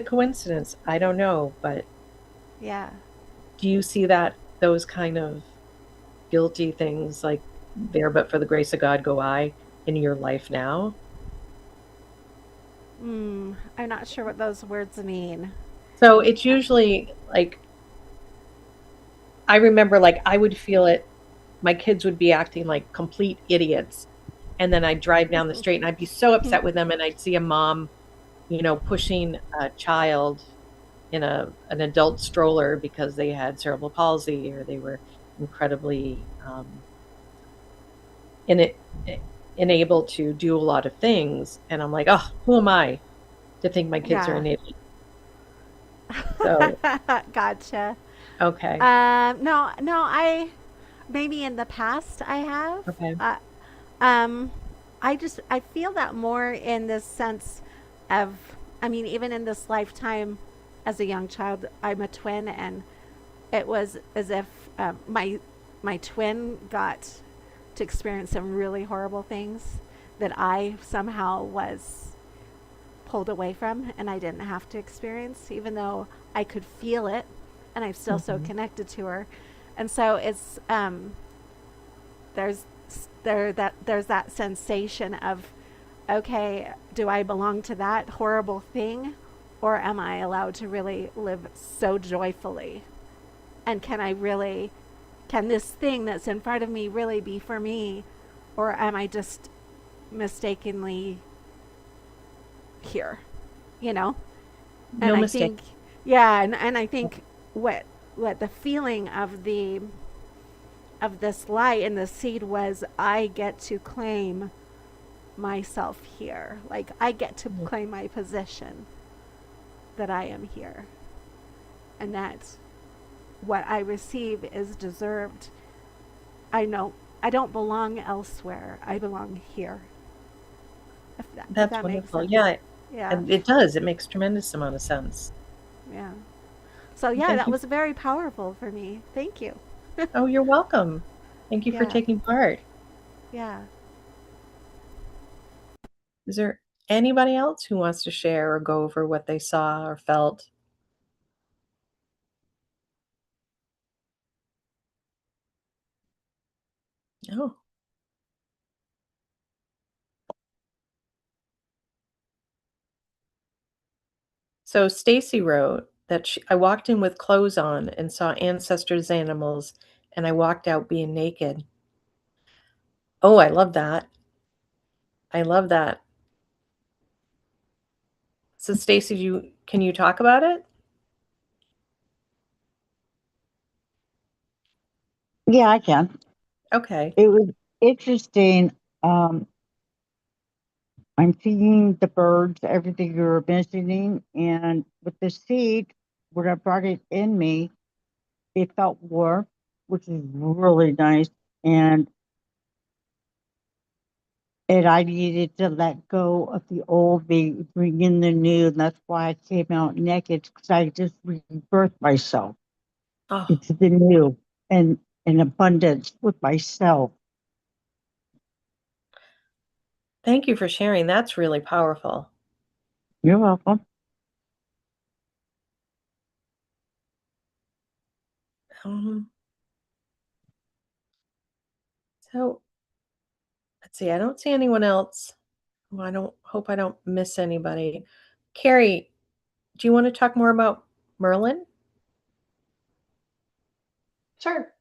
coincidence. I don't know, but Yeah. do you see those kind of guilty things, like there but for the grace of God go I, in your life now? I'm not sure what those words mean. So it's usually like, I remember like I would feel it, my kids would be acting like complete idiots, and then I'd drive down the street and I'd be so upset with them, and I'd see a mom, pushing a child in an adult stroller because they had cerebral palsy, or they were incredibly unable to do a lot of things. And I'm like, oh, who am I to think my kids are an idiot? So Gotcha. okay. No, I maybe in the past I have. Okay. I feel that more in this sense of, I mean, even in this lifetime as a young child, I'm a twin, and it was as if my twin got to experience some really horrible things that I somehow was pulled away from, and I didn't have to experience, even though I could feel it, and I'm still so connected to her. And so it's there's that sensation of, okay, do I belong to that horrible thing, or am I allowed to really live so joyfully? And can this thing that's in front of me really be for me, or am I just mistakenly here? No And mistake. I think, yeah, and I think what the feeling of this light and the seed was, I get to claim myself here. Like I get to claim my position that I am here. And that what I receive is deserved. I know I don't belong elsewhere. I belong here. If That's that makes wonderful. sense. Yeah, Yeah. it does. It makes tremendous amount of sense. Yeah. So yeah, Thank that you. was very powerful for me. Thank you. Oh, you're welcome. Thank you for Yeah. taking part. Yeah. Is there anybody else who wants to share or go over what they saw or felt? Oh, so Stacy wrote that I walked in with clothes on and saw ancestors' animals, and I walked out being naked. Oh, I love that. I love that. So Stacy, can you talk about it? Yeah, I can. Okay. It was interesting. I'm seeing the birds, everything you were mentioning, and with the seed, when I brought it in me, it felt warm, which is really nice. And I needed to let go of the old me, bring in the new. And that's why I came out naked, because I just rebirthed myself Oh, into the new and in abundance with myself. thank you for sharing. That's really powerful. You're welcome. Um, so let's see. I don't see anyone else. Well, I don't hope I don't miss anybody. Carrie, do you want to talk more about Merlin? Sure.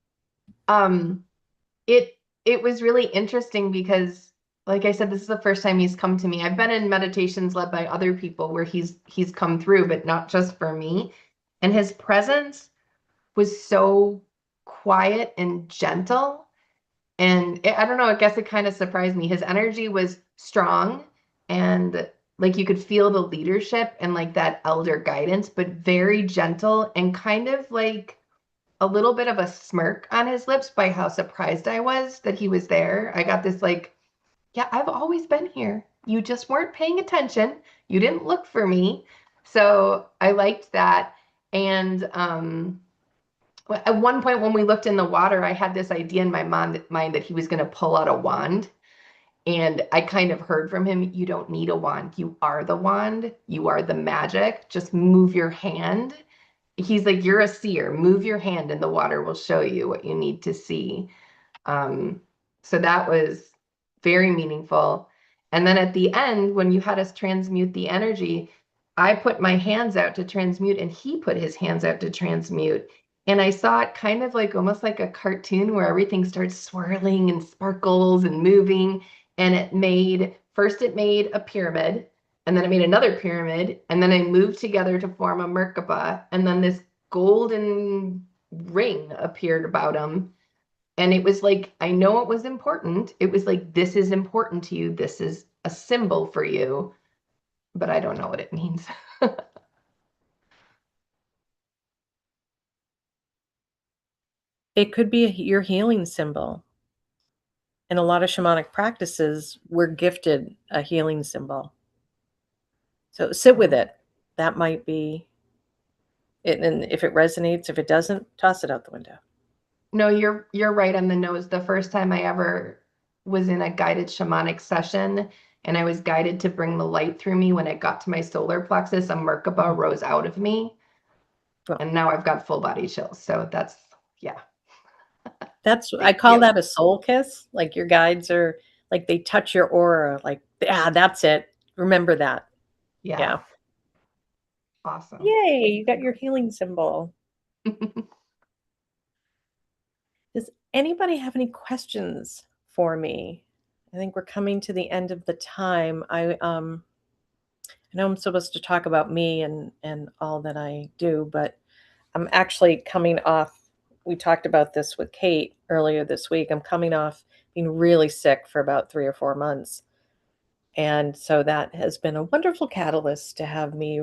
Um, it was really interesting because, like I said, this is the first time he's come to me. I've been in meditations led by other people where he's come through, but not just for me. And his presence was so quiet and gentle. And I don't know, I guess it kind of surprised me. His energy was strong and like you could feel the leadership and like that elder guidance, but very gentle and kind of like a little bit of a smirk on his lips by how surprised I was that he was there. I got this like, yeah, I've always been here. You just weren't paying attention. You didn't look for me. So I liked that. And at one point when we looked in the water, I had this idea in my mind that he was going to pull out a wand. And I kind of heard from him, you don't need a wand. You are the wand. You are the magic. Just move your hand. He's like, you're a seer. Move your hand and the water will show you what you need to see. Um, so that was very meaningful. And then at the end, when you had us transmute the energy, I put my hands out to transmute and he put his hands out to transmute. And I saw it kind of like almost like a cartoon where everything starts swirling and sparkles and moving. And first it made a pyramid, and then it made another pyramid, and then I moved together to form a Merkaba, and then this golden ring appeared about him. And it was like, I know it was important. It was like, this is important to you. This is a symbol for you, but I don't know what it means. It could be your healing symbol. In a lot of shamanic practices, we're gifted a healing symbol. So sit with it. That might be it. And if it resonates, if it doesn't, toss it out the window. No, you're right on the nose. The first time I ever was in a guided shamanic session and I was guided to bring the light through me when it got to my solar plexus, a Merkaba rose out of me. Well, And now I've got full body chills. So that's, yeah. I Thank call you. that a soul kiss. Like your guides are like they touch your aura. Like, that's it. Remember that. Yeah. Yeah. Awesome. Yay, you got your healing symbol. Does anybody have any questions for me? I think we're coming to the end of the time. I know I'm supposed to talk about me and all that I do, but I'm actually coming off. We talked about this with Kate earlier this week. I'm coming off being really sick for about 3 or 4 months. And so that has been a wonderful catalyst to have me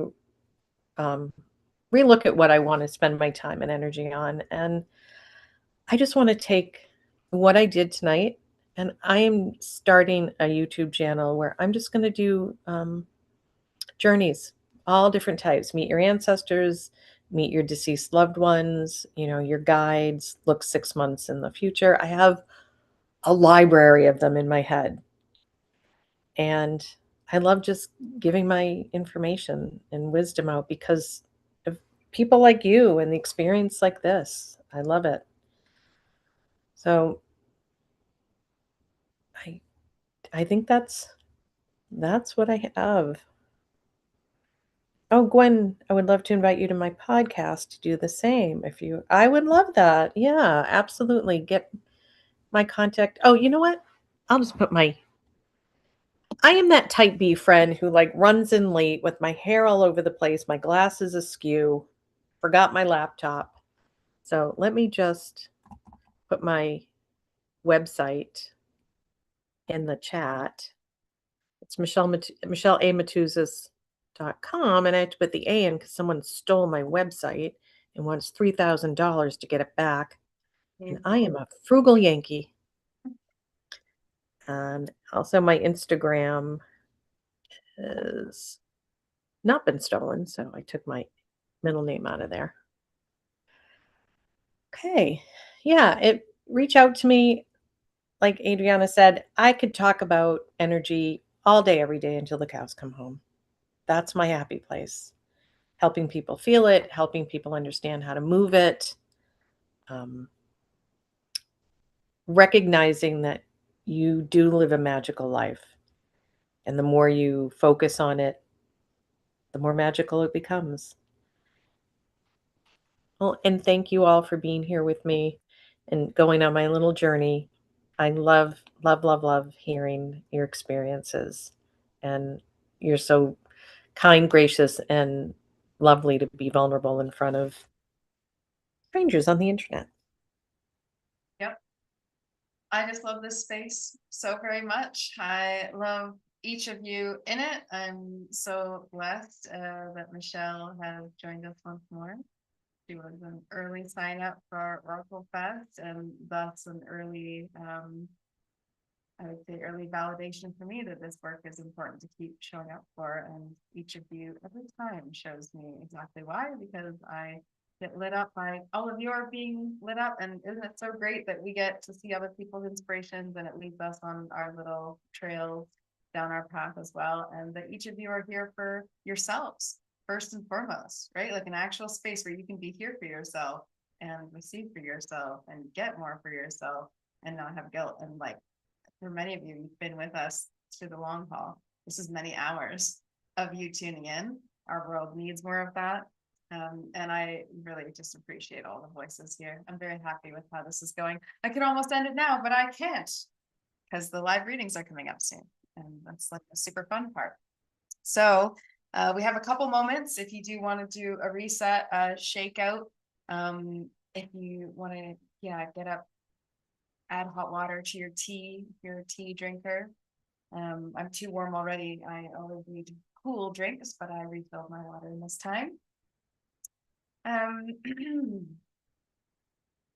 relook at what I want to spend my time and energy on. And I just want to take what I did tonight, and I am starting a YouTube channel where I'm just going to do journeys, all different types. Meet your ancestors, meet your deceased loved ones, your guides, look 6 months in the future. I have a library of them in my head. And I love just giving my information and wisdom out because of people like you and the experience like this. I love it. So I think that's what I have. Oh, Gwen, I would love to invite you to my podcast to do the same. I would love that. Yeah, absolutely. Get my contact. Oh, you know what? I'll just put I am that type B friend who like runs in late with my hair all over the place, my glasses askew, forgot my laptop. So let me just put my website in the chat. It's michelleamatuzas.com, and I have to put the A in because someone stole my website and wants $3,000 to get it back. And I am a frugal Yankee. And also my Instagram has not been stolen, so I took my middle name out of there. Okay. Yeah, reach out to me. Like Adriana said, I could talk about energy all day, every day until the cows come home. That's my happy place. Helping people feel it, helping people understand how to move it, recognizing that you do live a magical life. And the more you focus on it, the more magical it becomes. Well, and thank you all for being here with me and going on my little journey. I love, love, love, love hearing your experiences. And you're so kind, gracious, and lovely to be vulnerable in front of strangers on the internet. Yep. I just love this space so very much. I love each of you in it. I'm so blessed that Michelle has joined us once more. She was an early sign up for OracleFest, and thus an early, I would say, early validation for me that this work is important to keep showing up for. And each of you every time shows me exactly why, because I get lit up by all of you are being lit up. And isn't it so great that we get to see other people's inspirations and it leads us on our little trails down our path as well. And that each of you are here for yourselves first and foremost, right? Like an actual space where you can be here for yourself and receive for yourself and get more for yourself and not have guilt. And like for many of you, you've been with us through the long haul. This is many hours of you tuning in. Our world needs more of that. And I really just appreciate all the voices here. I'm very happy with how this is going. I could almost end it now, but I can't because the live readings are coming up soon. And that's like a super fun part. So we have a couple moments if you do want to do a reset, shakeout. If you want to, get up, add hot water to your tea, if you're a tea drinker. I'm too warm already. I always need cool drinks, but I refilled my water in this time. I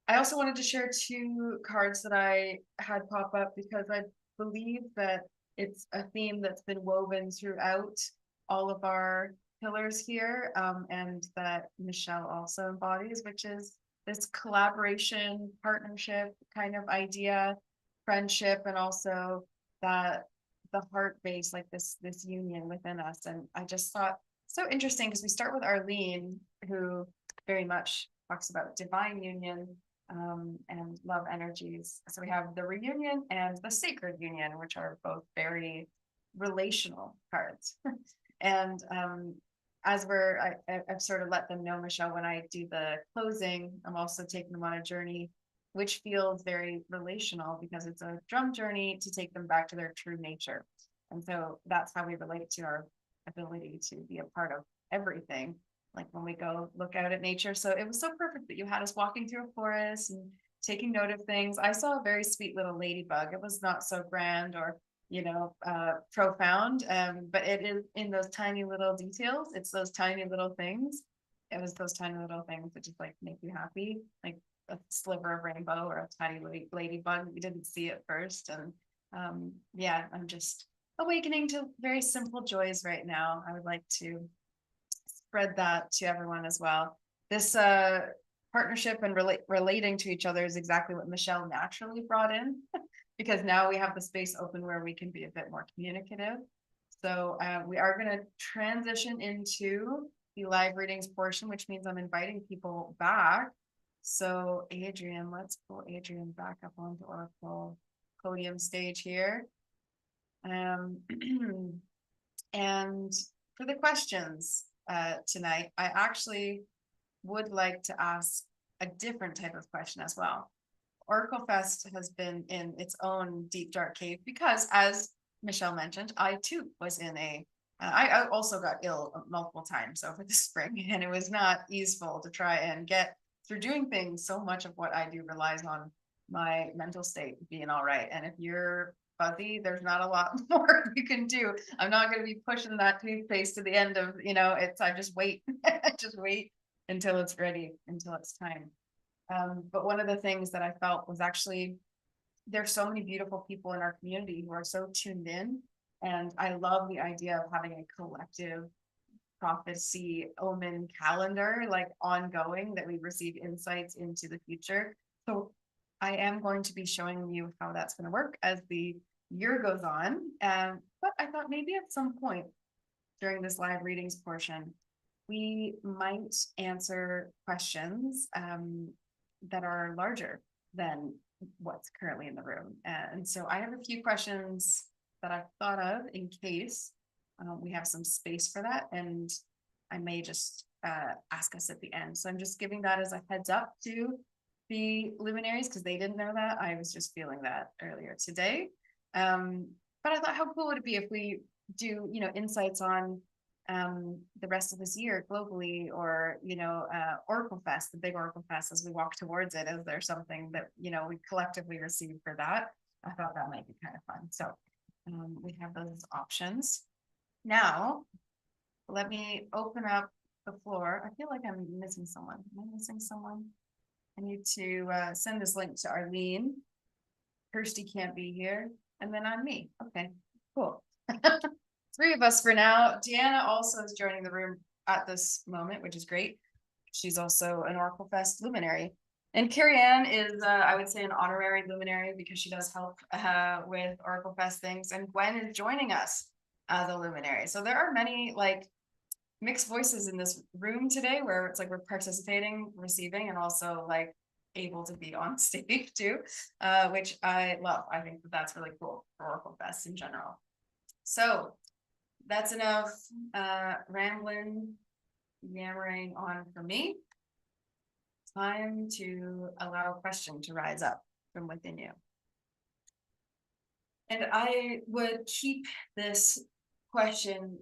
also wanted to share 2 cards that I had pop up because I believe that it's a theme that's been woven throughout all of our pillars here, and that Michelle also embodies, which is this collaboration, partnership kind of idea, friendship, and also that the heart base, like this union within us. And I just thought so interesting because we start with Arlene, who very much talks about divine union, and love energies. So we have the reunion and the sacred union, which are both very relational cards. And as I've sort of let them know, Michelle, when I do the closing, I'm also taking them on a journey, which feels very relational because it's a drum journey to take them back to their true nature. And so that's how we relate to our ability to be a part of everything, like when we go look out at nature. So it was so perfect that you had us walking through a forest and taking note of things. I saw a very sweet little ladybug. It was not so grand or profound. But it is in those tiny little details. It's those tiny little things. It was those tiny little things that just like make you happy, like a sliver of rainbow or a tiny ladybug. You didn't see it first. And yeah, I'm just awakening to very simple joys right now. I would like to spread that to everyone as well. This partnership and relating to each other is exactly what Michelle naturally brought in, because now we have the space open where we can be a bit more communicative. So we are going to transition into the live readings portion, which means I'm inviting people back. So Adrian, let's pull Adrian back up onto Oracle Podium stage here. And for the questions tonight, I actually would like to ask a different type of question as well. OracleFest has been in its own deep dark cave because, as Michelle mentioned, I too was in I also got ill multiple times over the spring, and it was not easeful to try and get through doing things. So much of what I do relies on my mental state being all right. And if you're fuzzy, there's not a lot more you can do. I'm not going to be pushing that toothpaste to the end of, I just wait, just wait until it's ready, until it's time. But one of the things that I felt was actually there's so many beautiful people in our community who are so tuned in. And I love the idea of having a collective prophecy omen calendar, like ongoing, that we receive insights into the future. So I am going to be showing you how that's going to work as the year goes on. But I thought maybe at some point during this live readings portion, we might answer questions that are larger than what's currently in the room. And so I have a few questions that I've thought of in case we have some space for that. And I may just ask us at the end. So I'm just giving that as a heads up to the luminaries because they didn't know that. I was just feeling that earlier today. But I thought, how cool would it be if we do, insights on the rest of this year globally, or OracleFest, the big OracleFest, as we walk towards it. Is there something that we collectively receive for that? I thought that might be kind of fun. So we have those options. Now, let me open up the floor. I feel like I'm missing someone. Am I missing someone? I need to send this link to Arlene. Kirsty can't be here, and then I'm me. Okay, cool. 3 of us for now. Deanna also is joining the room at this moment, which is great. She's also an OracleFest luminary. And Carrie Ann is, I would say, an honorary luminary because she does help with OracleFest things. And Gwen is joining us as a luminary. So there are many mixed voices in this room today where it's like we're participating, receiving, and also able to be on stage too, which I love. I think that's really cool for OracleFest in general. So that's enough rambling, yammering on for me. Time to allow a question to rise up from within you. And I would keep this question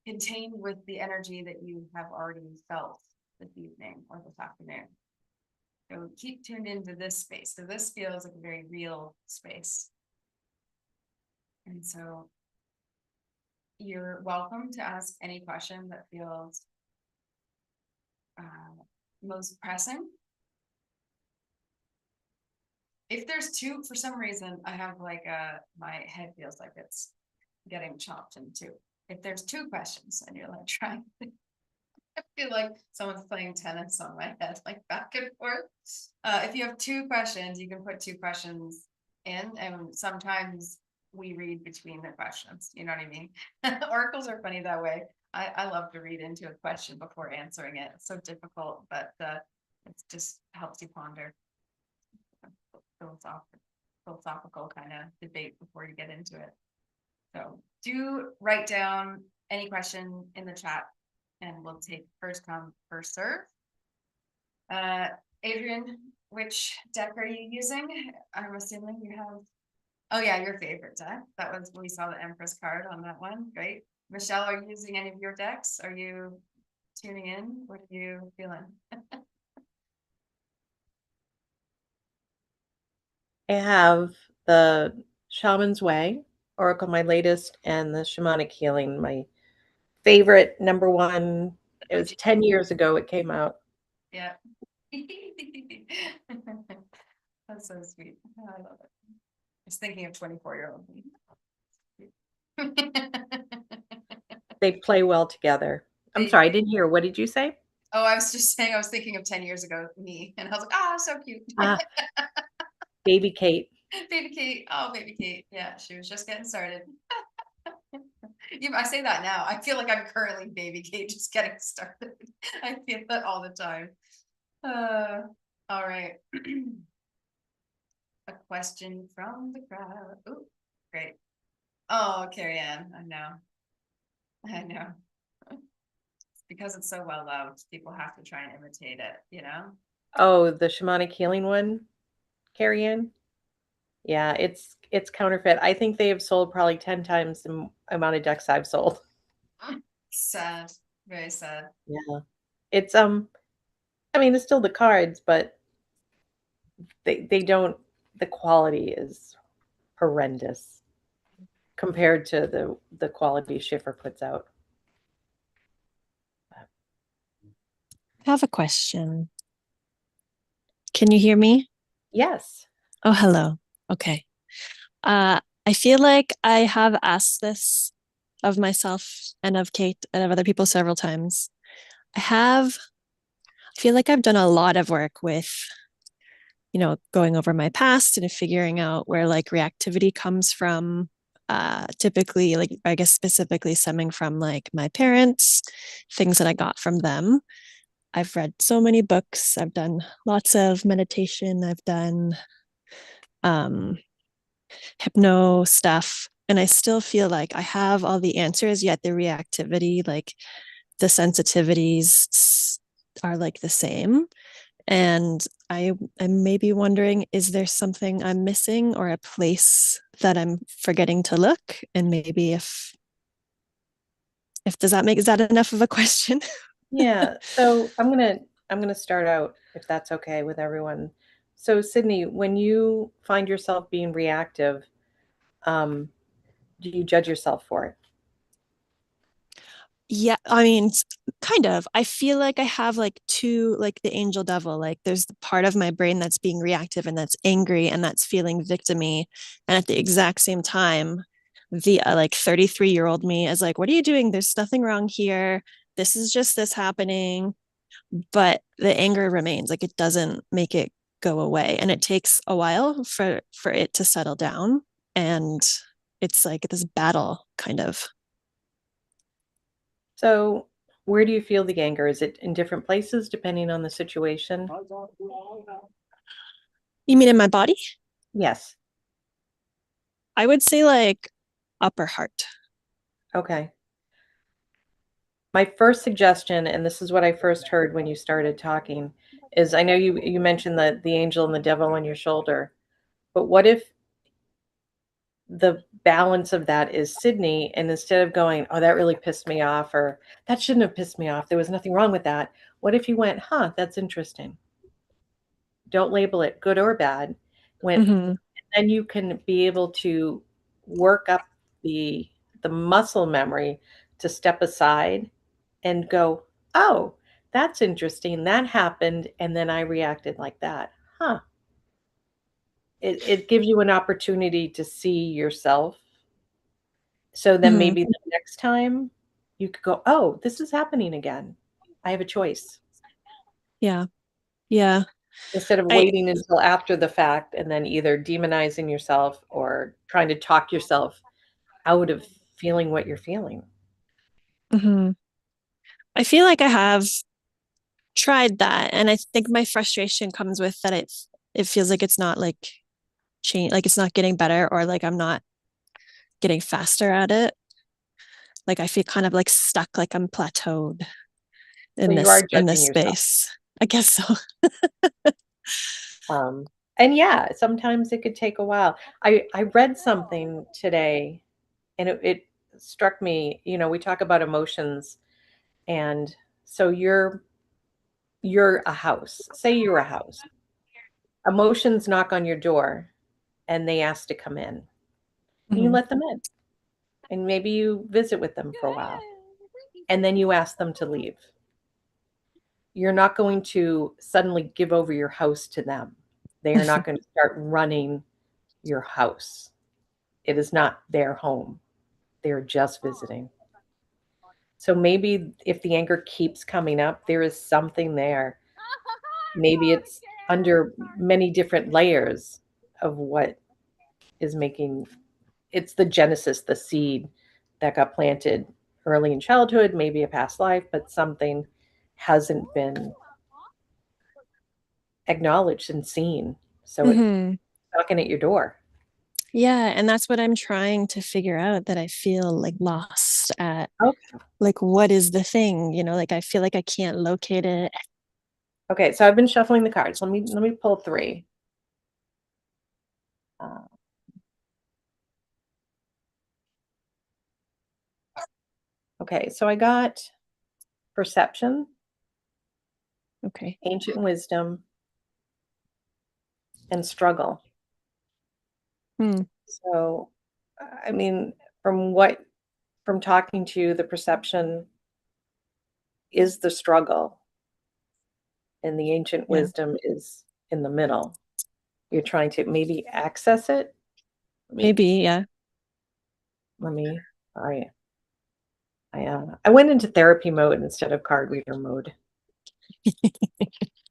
contained with the energy that you have already felt this evening or this afternoon. So keep tuned into this space. So this feels like a very real space. And so you're welcome to ask any question that feels most pressing. If there's two, for some reason, I have my head feels like it's getting chopped in two. If there's 2 questions and you're trying, I feel like someone's playing tennis on my head, back and forth. If you have 2 questions, you can put 2 questions in, and sometimes we read between the questions. You know what I mean? Oracles are funny that way. I love to read into a question before answering it. It's so difficult, but it just helps you ponder. Philosophical kind of debate before you get into it. So do write down any question in the chat and we'll take first come, first serve. Adrian, which deck are you using? I'm assuming you have, oh yeah, your favorite deck. That was, we saw the Empress card on that one. Great. Michelle, are you using any of your decks? Are you tuning in? What are you feeling? I have the Shaman's Way, Oracle, my latest, and the Shamanic Healing, my favorite, number one. It was 10 years ago it came out. Yeah. That's so sweet. Oh, I love it. I was thinking of 24-year-old me. They play well together. I'm sorry, I didn't hear. What did you say? Oh, I was just saying I was thinking of 10 years ago me, and I was like, oh, so cute. Baby Kate. Baby Kate. Oh, baby Kate. Yeah, she was just getting started. I say that now. I feel like I'm currently baby Kate, just getting started. I feel that all the time. All right. A question from the crowd. Oh, great. Oh, Carrie Ann, I know. I know. It's because it's so well loved, people have to try and imitate it, you know? Oh, the Shamanic Healing one, Carrie Ann? Yeah, it's counterfeit. I think they have sold probably 10 times the amount of decks I've sold. Sad. Very sad. Yeah. It's I mean, it's still the cards, but they don't, the quality is horrendous compared to the quality Schiffer puts out. I have a question. Can you hear me? Yes. Oh, hello. Okay. I feel like I have asked this of myself and of Kate and of other people several times. I feel like I've done a lot of work with, going over my past and figuring out where like reactivity comes from. Typically, like I guess specifically stemming from like my parents, things that I got from them. I've read so many books. I've done lots of meditation. I've done hypno stuff. And I still feel like I have all the answers, yet the reactivity, like the sensitivities are like the same. And I'm maybe wondering, is there something I'm missing or a place that I'm forgetting to look? And maybe if is that enough of a question? Yeah. So I'm gonna start out, if that's okay with everyone. So Sydney, when you find yourself being reactive, do you judge yourself for it? Yeah, I mean, kind of. I feel like I have like two, like the angel devil. Like there's the part of my brain that's being reactive and that's angry and that's feeling victimy. And at the exact same time, the like 33-year-old me is like, what are you doing? There's nothing wrong here. This is just this happening. But the anger remains. Like it doesn't make it go away. And it takes a while for it to settle down. And it's like this battle kind of. So where do you feel the anger? Is it in different places depending on the situation? You mean in my body? Yes. I would say like upper heart. Okay. My first suggestion, and this is what I first heard when you started talking, is I know you mentioned the angel and the devil on your shoulder, but what if the balance of that is Sydney, and instead of going, oh, that really pissed me off, or that shouldn't have pissed me off, there was nothing wrong with that. What if you went, huh, that's interesting. Don't label it good or bad. Then you can be able to work up the muscle memory to step aside and go, oh, that's interesting. That happened. And then I reacted like that. Huh. It gives you an opportunity to see yourself. So then maybe the next time you could go, oh, this is happening again. I have a choice. Yeah. Yeah. Instead of waiting until after the fact and then either demonizing yourself or trying to talk yourself out of feeling what you're feeling. I feel like I have tried that, and I think my frustration comes with that it feels like it's not like change, like it's not getting better, or like I'm not getting faster at it. Like I feel kind of like stuck, like I'm plateaued So you are in this judging yourself. space. I guess so. And yeah, sometimes it could take a while. I read something today and it struck me, we talk about emotions, and so you're a house. Say you're a house. Emotions knock on your door and they ask to come in. And you let them in. and maybe you visit with them for a while, and then you ask them to leave. You're not going to suddenly give over your house to them. They are not going to start running your house. It is not their home. They're just visiting. So maybe if the anger keeps coming up, there is something there. Maybe it's under many different layers of what is making it's the genesis, the seed that got planted early in childhood, maybe a past life, but something hasn't been acknowledged and seen. So it's knocking at your door. Yeah, and that's what I'm trying to figure out, that I feel like lost at. Okay. Like, what is the thing? You know, like I feel like I can't locate it. Okay, so I've been shuffling the cards. Let me pull 3. Okay, so I got perception, Okay. ancient wisdom, and struggle. So, I mean, from talking to you, the perception is the struggle, and the ancient wisdom is in the middle. You're trying to maybe access it. Maybe, yeah. I went into therapy mode instead of card reader mode.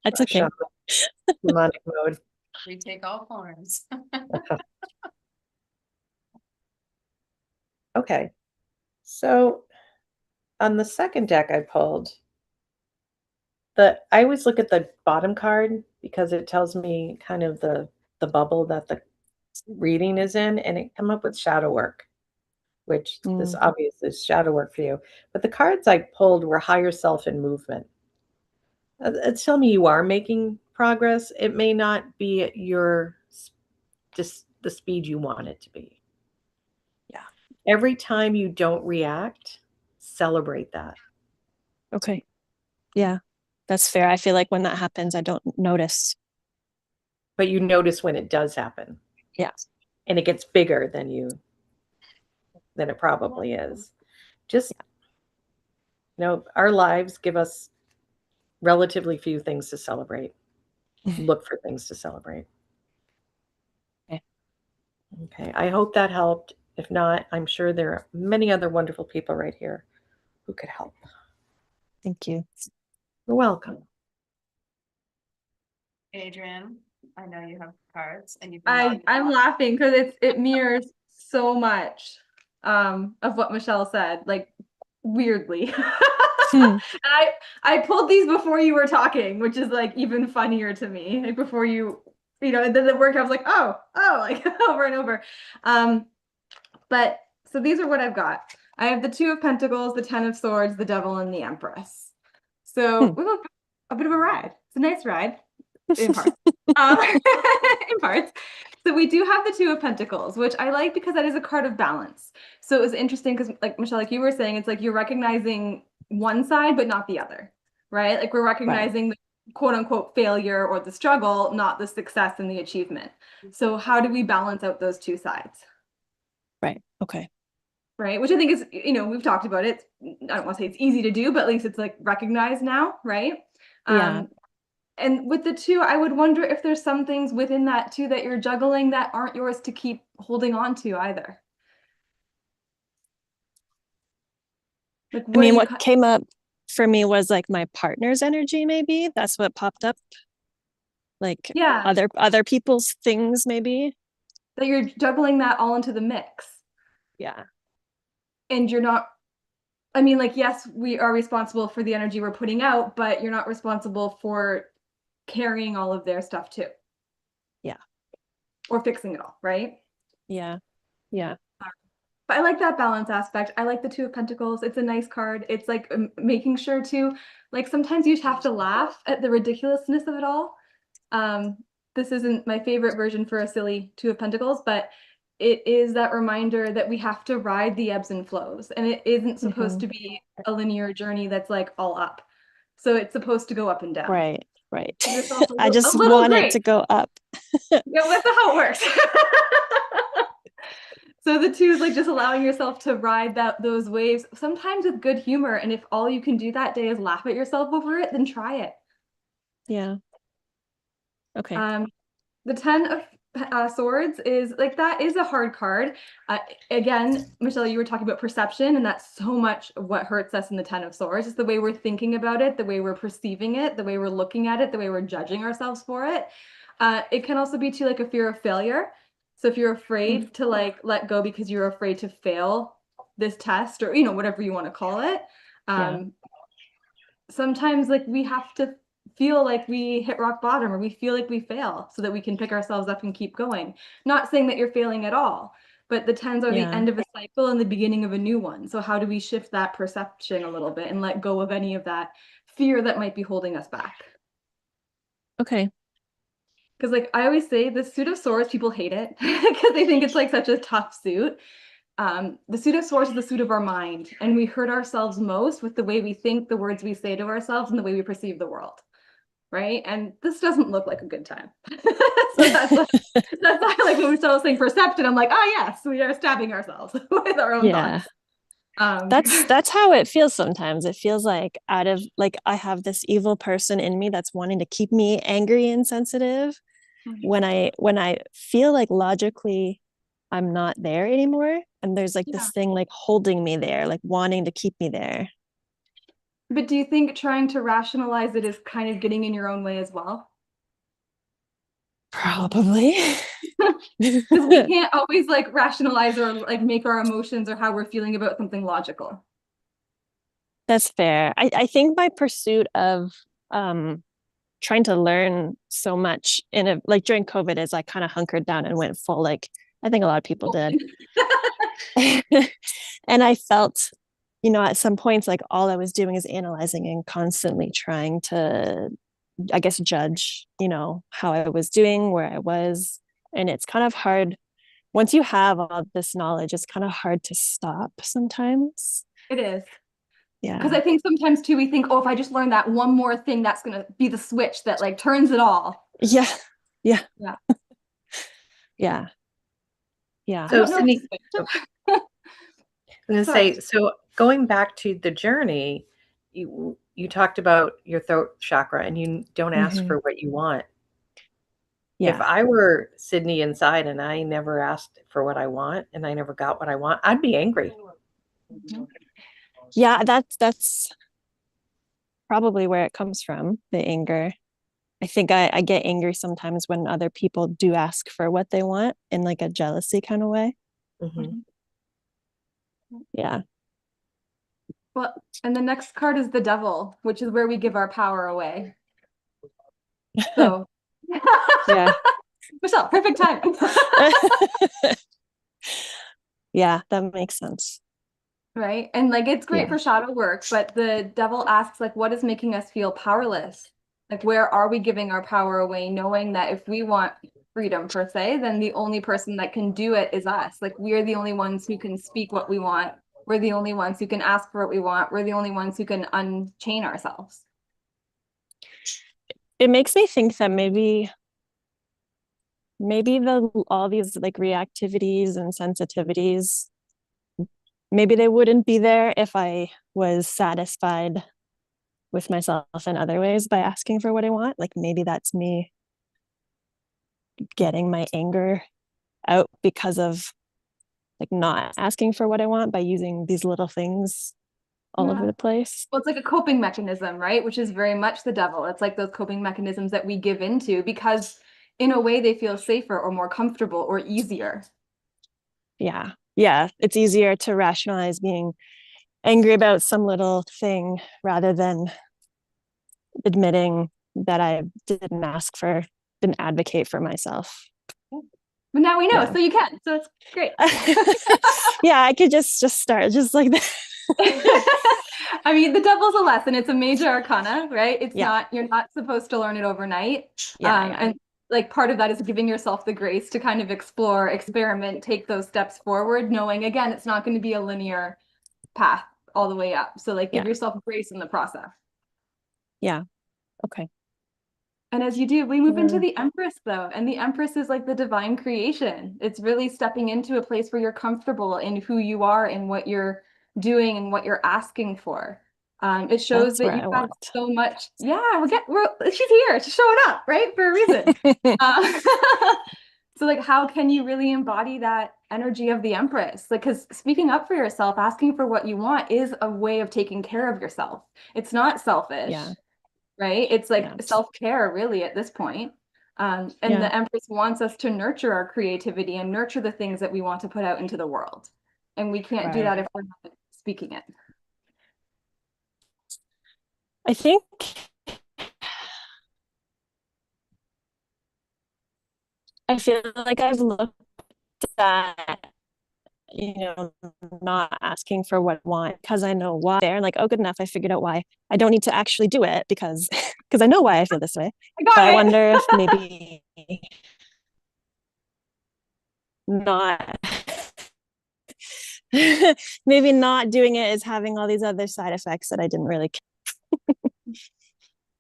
That's okay. Demonic mode. We take all forms. Okay. So on the second deck I pulled, I always look at the bottom card because it tells me kind of the bubble that the reading is in, and it come up with shadow work, which this obviously is shadow work for you. But the cards I pulled were higher self and movement. It's telling me you are making progress. It may not be at just the speed you want it to be. Yeah. Every time you don't react, celebrate that. Okay. Yeah, that's fair. I feel like when that happens, I don't notice. But you notice when it does happen. Yeah. And it gets bigger than it probably is. Just, our lives give us relatively few things to celebrate. Look for things to celebrate. Okay. I hope that helped. If not, I'm sure there are many other wonderful people right here who could help. Thank you. You're welcome. Adrian, I know you have cards and I'm laughing because it mirrors so much of what Michelle said, like weirdly. I pulled these before you were talking, which is like even funnier to me. Like before and then the work I was like, oh, like over and over. But so these are what I've got. I have the 2 of Pentacles, the 10 of Swords, the Devil, and the Empress. So we have a bit of a ride. It's a nice ride in parts. In parts. So we do have the 2 of Pentacles, which I like because that is a card of balance. So it was interesting because, like Michelle, like you were saying, it's like you're recognizing one side but not the other, right? Like we're recognizing the quote unquote failure or the struggle, not the success and the achievement. So how do we balance out those 2 sides? Right. Okay. Right. Which I think is, we've talked about it. I don't want to say it's easy to do, but at least it's like recognized now. Right. Yeah. And with the 2, I would wonder if there's some things within that 2 that you're juggling that aren't yours to keep holding on to either. Like, what came up for me was like my partner's energy, maybe. That's what popped up. Like other people's things, maybe. That you're juggling that all into the mix. Yeah. And you're not, like, yes, we are responsible for the energy we're putting out, but you're not responsible for carrying all of their stuff too. Yeah. Or fixing it all, right? Yeah. Yeah. But I like that balance aspect. I like the 2 of Pentacles. It's a nice card. It's like making sure to, like, sometimes you have to laugh at the ridiculousness of it all. This isn't my favorite version for a silly 2 of Pentacles, but it is that reminder that we have to ride the ebbs and flows. And it isn't supposed to be a linear journey that's like all up. So it's supposed to go up and down. Right. I just want it to go up. Yeah, that's how it works. So the two is like just allowing yourself to ride those waves, sometimes with good humor. And if all you can do that day is laugh at yourself over it, then try it. Yeah. Okay. The 10 of Swords is like, that is a hard card. Again, Michelle, you were talking about perception, and that's so much what hurts us in the 10 of Swords. It's the way we're thinking about it, the way we're perceiving it, the way we're looking at it, the way we're judging ourselves for it. It can also be too like a fear of failure. So if you're afraid to like let go because you're afraid to fail this test, or, you know, whatever you want to call it, sometimes like we have to feel like we hit rock bottom, or we feel like we fail, so that we can pick ourselves up and keep going. Not saying that you're failing at all, but the 10s are the end of a cycle and the beginning of a new one. So how do we shift that perception a little bit and let go of any of that fear that might be holding us back? Okay. Because like I always say, the suit of Swords, people hate it because they think it's like such a tough suit. The suit of Swords is the suit of our mind, and we hurt ourselves most with the way we think, the words we say to ourselves, and the way we perceive the world. Right? And this doesn't look like a good time. So that's why, like when we started saying perception, I'm like, oh yes, we are stabbing ourselves with our own thoughts. That's how it feels sometimes. It feels like out of like I have this evil person in me that's wanting to keep me angry and sensitive when I feel like logically I'm not there anymore, and there's like this thing like holding me there, like wanting to keep me there. But do you think trying to rationalize it is kind of getting in your own way as well? Probably. Because we can't always like rationalize or like make our emotions or how we're feeling about something logical. That's fair. I think my pursuit of trying to learn so much in a like during COVID is I kind of hunkered down and went full, like I think a lot of people did. And I felt, you know, at some points, like all I was doing is analyzing and constantly trying to, I guess, judge, you know, how I was doing, where I was. And it's kind of hard. Once you have all this knowledge, it's kind of hard to stop sometimes. It is. Yeah. Because I think sometimes too, we think, oh, if I just learn that one more thing, that's going to be the switch that like turns it all. Yeah. Yeah. Yeah. Yeah. Yeah. So Sydney, I'm going to say, so going back to the journey, you talked about your throat chakra, and you don't ask for what you want. Yeah. If I were Sydney inside and I never asked for what I want and I never got what I want, I'd be angry. Yeah, that's probably where it comes from, the anger. I think I get angry sometimes when other people do ask for what they want in like a jealousy kind of way. Yeah. Well, and the next card is the Devil, which is where we give our power away. So yeah. Michelle, perfect time. Yeah, that makes sense. Right. And like it's great for shadow work, but the Devil asks, like, what is making us feel powerless? Like, where are we giving our power away, knowing that if we want freedom per se, then the only person that can do it is us. Like, we're the only ones who can speak what we want. We're the only ones who can ask for what we want. We're the only ones who can unchain ourselves. It makes me think that maybe all these like reactivities and sensitivities, maybe they wouldn't be there if I was satisfied with myself in other ways by asking for what I want. Like maybe that's me getting my anger out because of like not asking for what I want by using these little things all over the place. Well, it's like a coping mechanism, right? Which is very much the Devil. It's like those coping mechanisms that we give into because in a way they feel safer or more comfortable or easier. Yeah. Yeah. It's easier to rationalize being angry about some little thing rather than admitting that I didn't advocate for myself. But now we know, so you can. So it's great. Yeah, I could just start just like that. I mean, the Devil's a lesson. It's a major arcana, right? It's not, you're not supposed to learn it overnight. And like part of that is giving yourself the grace to kind of explore, experiment, take those steps forward, knowing again, it's not going to be a linear path all the way up. So like give yourself grace in the process. Yeah. Okay. And as you do, we move into the Empress though. And the Empress is like the divine creation. It's really stepping into a place where you're comfortable in who you are and what you're doing and what you're asking for. It shows that you've got so much. Yeah, she's here. She's showing up, right? For a reason. So like, how can you really embody that energy of the Empress? Like, because speaking up for yourself, asking for what you want is a way of taking care of yourself. It's not selfish, right? It's like self-care really at this point. And the Empress wants us to nurture our creativity and nurture the things that we want to put out into the world. And we can't do that if we're not speaking it. I think I feel like I've looked at, not asking for what I want because I know why. They're like, oh, good enough. I figured out why. I don't need to actually do it because I know why I feel this way. I wonder if maybe not maybe not doing it is having all these other side effects that I didn't really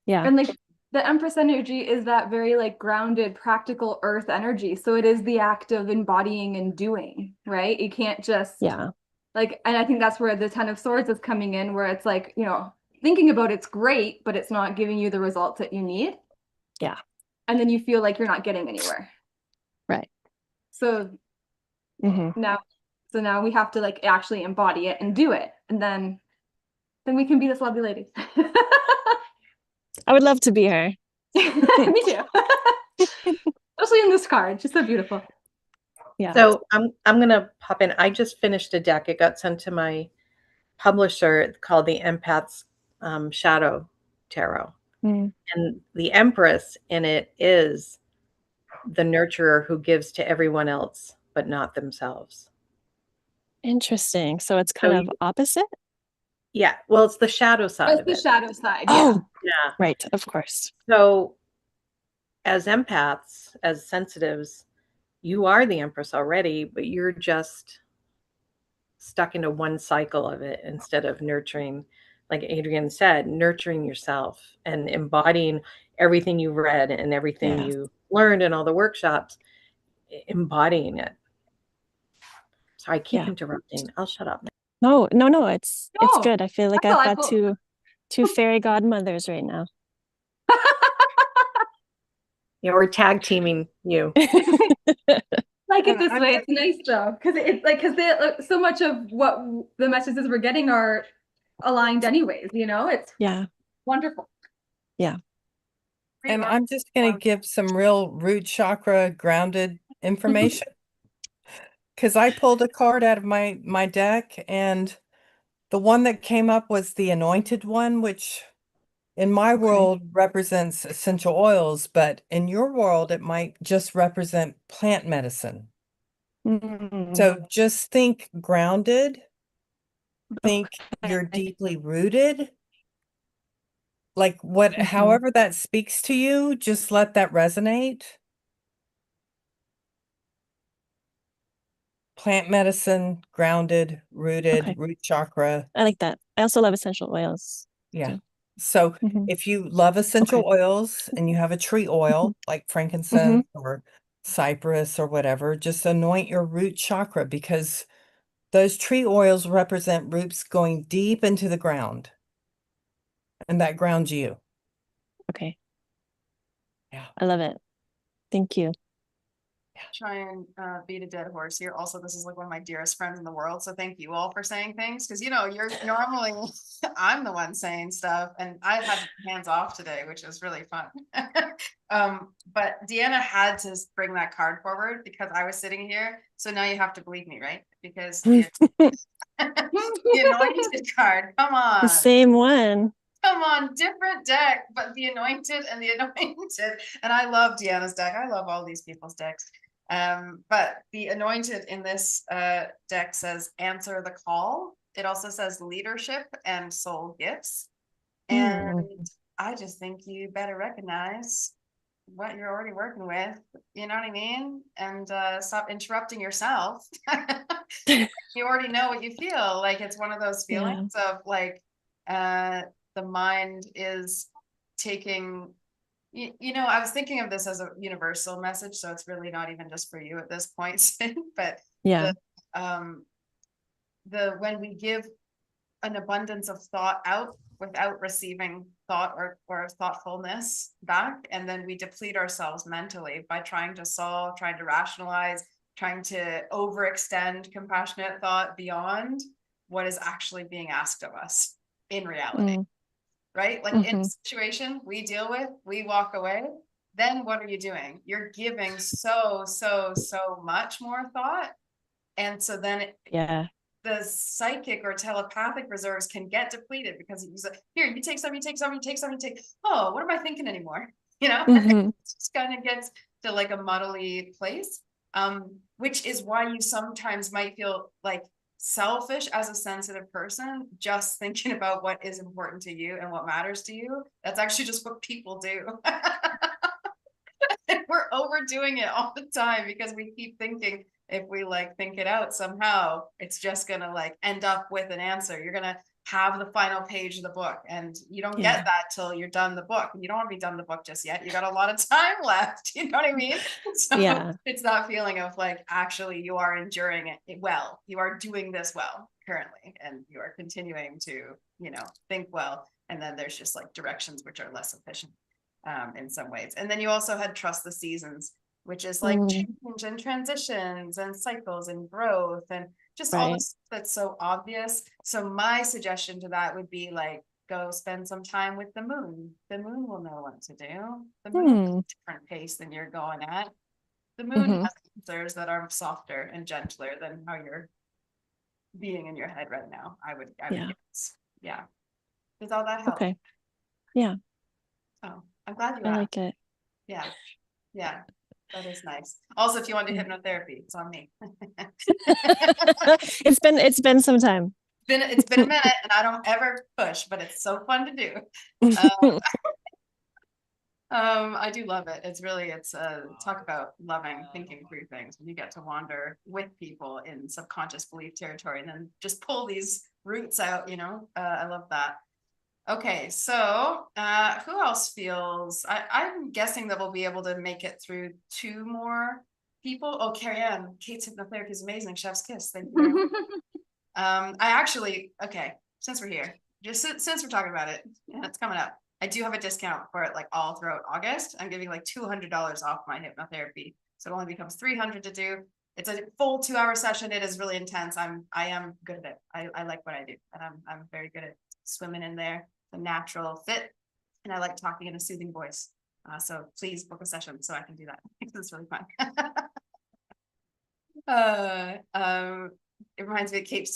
And like the Empress energy is that very like grounded, practical earth energy. So it is the act of embodying and doing, right? You can't just like, and I think that's where the Ten of Swords is coming in, where it's like, thinking about it's great, but it's not giving you the results that you need. Yeah. And then you feel like you're not getting anywhere. Right. So now we have to like actually embody it and do it. And then we can be this lovely lady. I would love to be her. Me too. Especially in this card. She's so beautiful. Yeah. So I'm gonna pop in. I just finished a deck. It got sent to my publisher called the Empath's Shadow Tarot. And the Empress in it is the nurturer who gives to everyone else, but not themselves. Interesting. So it's kind of opposite? Yeah. Well, it's the shadow side of it. It's the shadow side. Oh, yeah. Right. Of course. So as empaths, as sensitives, you are the Empress already, but you're just stuck into one cycle of it instead of nurturing, like Adrienne said, nurturing yourself and embodying everything you read and everything you learned in all the workshops, embodying it. Sorry, I keep interrupting. I'll shut up now. No, it's good. I feel like I've got two fairy godmothers right now. Yeah, we're tag teaming you. Like it this way. It's nice though, because so much of what the messages we're getting are aligned anyways. It's wonderful. Yeah. And I'm just going to give some real root chakra grounded information. Because I pulled a card out of my deck, and the one that came up was the anointed one, which in my world represents essential oils, but in your world, it might just represent plant medicine. So just think grounded, think you're deeply rooted. Like however that speaks to you, just let that resonate. Plant medicine, grounded, rooted, root chakra. I like that. I also love essential oils. Yeah. Too. So if you love essential oils and you have a tree oil like frankincense or cypress or whatever, just anoint your root chakra because those tree oils represent roots going deep into the ground. And that grounds you. Okay. Yeah. I love it. Thank you. Try and beat a dead horse here. Also, this is like one of my dearest friends in the world. So thank you all for saying things because you're normally I'm the one saying stuff, and I had hands off today, which is really fun. But Deanna had to bring that card forward because I was sitting here. So now you have to believe me, right? Because the anointed card. Come on. The same one. Come on, different deck, but the anointed and the anointed. And I love Deanna's deck. I love all these people's decks. But the anointed in this deck says answer the call. It also says leadership and soul gifts. And I just think you better recognize what you're already working with. You know what I mean? And stop interrupting yourself. You already know what you feel. Like it's one of those feelings of like the mind is taking You know, I was thinking of this as a universal message, so it's really not even just for you at this point, but Yeah. when we give an abundance of thought out without receiving thought or thoughtfulness back, and then we deplete ourselves mentally by trying to solve, trying to rationalize, trying to overextend compassionate thought beyond what is actually being asked of us in reality. Right? Like in a situation we deal with, we walk away, then what are you doing? You're giving so much more thought. And so then the psychic or telepathic reserves can get depleted because you say, here, you take some, you take some, you take some, you take, oh, what am I thinking anymore? You know, it just kind of gets to like a muddly place, which is why you sometimes might feel like selfish as a sensitive person, just thinking about what is important to you and what matters to you. That's actually just what people do. And we're overdoing it all the time because we keep thinking if we like think it out somehow, it's just gonna like end up with an answer. You're gonna have the final page of the book, and you don't get that till you're done the book, and you don't want to be done the book just yet. You got a lot of time left. You know what I mean? So it's that feeling of like, actually you are enduring it well. You are doing this well currently, and you are continuing to, you know, think well. And then there's just like directions which are less efficient in some ways. And then you also had trust the seasons, which is like change and transitions and cycles and growth and just all this that's so obvious. So my suggestion to that would be like, go spend some time with the moon. The moon will know what to do. The moon has a different pace than you're going at. The moon has answers that are softer and gentler than how you're being in your head right now. I would guess. Yeah. Does all that help? Okay. Yeah. Oh, I'm glad you I asked. like it. Yeah. Yeah. That is nice. Also, if you want to do hypnotherapy, it's on me. It's been some time. It's been a minute, and I don't ever push, but it's so fun to do. I do love it. It's talk about loving thinking through things when you get to wander with people in subconscious belief territory and then just pull these roots out, you know. I love that. Okay, so who else feels? I'm guessing that we'll be able to make it through 2 more people. Oh, Carrie Ann, Kate's hypnotherapy is amazing. Chef's kiss. Thank you very much. Okay, since we're here, just since we're talking about it, it's coming up. I do have a discount for it like all throughout August. I'm giving like $200 off my hypnotherapy. So it only becomes $300 to do. It's a full 2-hour session. It is really intense. I am good at it. I like what I do, and I'm very good at swimming in there. A natural fit, and I like talking in a soothing voice. So please book a session so I can do that. It's really fun. It reminds me of Kate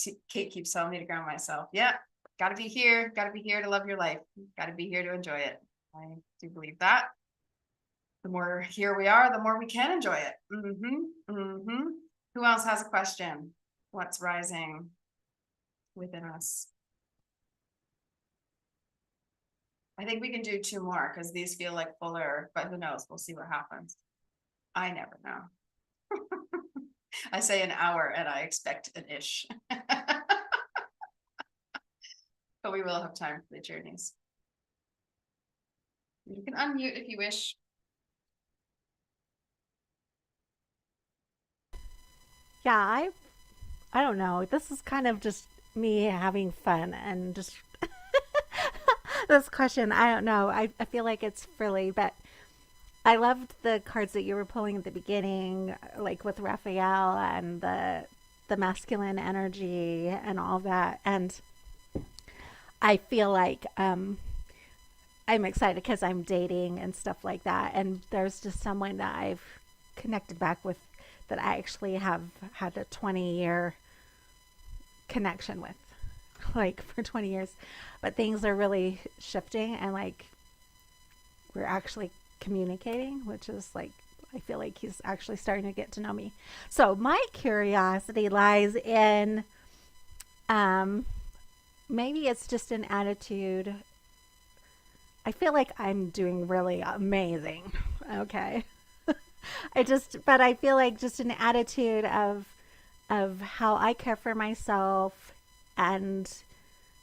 keeps telling me to ground myself. Yeah, gotta be here to love your life. Gotta be here to enjoy it. I do believe that. The more here we are, the more we can enjoy it. Who else has a question? What's rising within us? I think we can do 2 more because these feel like fuller, but who knows? We'll see what happens. I never know. I say an hour and I expect an ish. But we will have time for the journeys. You can unmute if you wish. Yeah, I don't know. This is kind of just me having fun and just this question. I don't know. I feel like it's frilly, but I loved the cards that you were pulling at the beginning, like with Raphael and the masculine energy and all that. And I feel like I'm excited because I'm dating and stuff like that. And there's just someone that I've connected back with that I actually have had a 20-year connection with, like for 20 years. But things are really shifting, and like we're actually communicating, which is like, I feel like he's actually starting to get to know me. So my curiosity lies in maybe it's just an attitude. I feel like I'm doing really amazing. Okay. But I feel like just an attitude of how I care for myself, and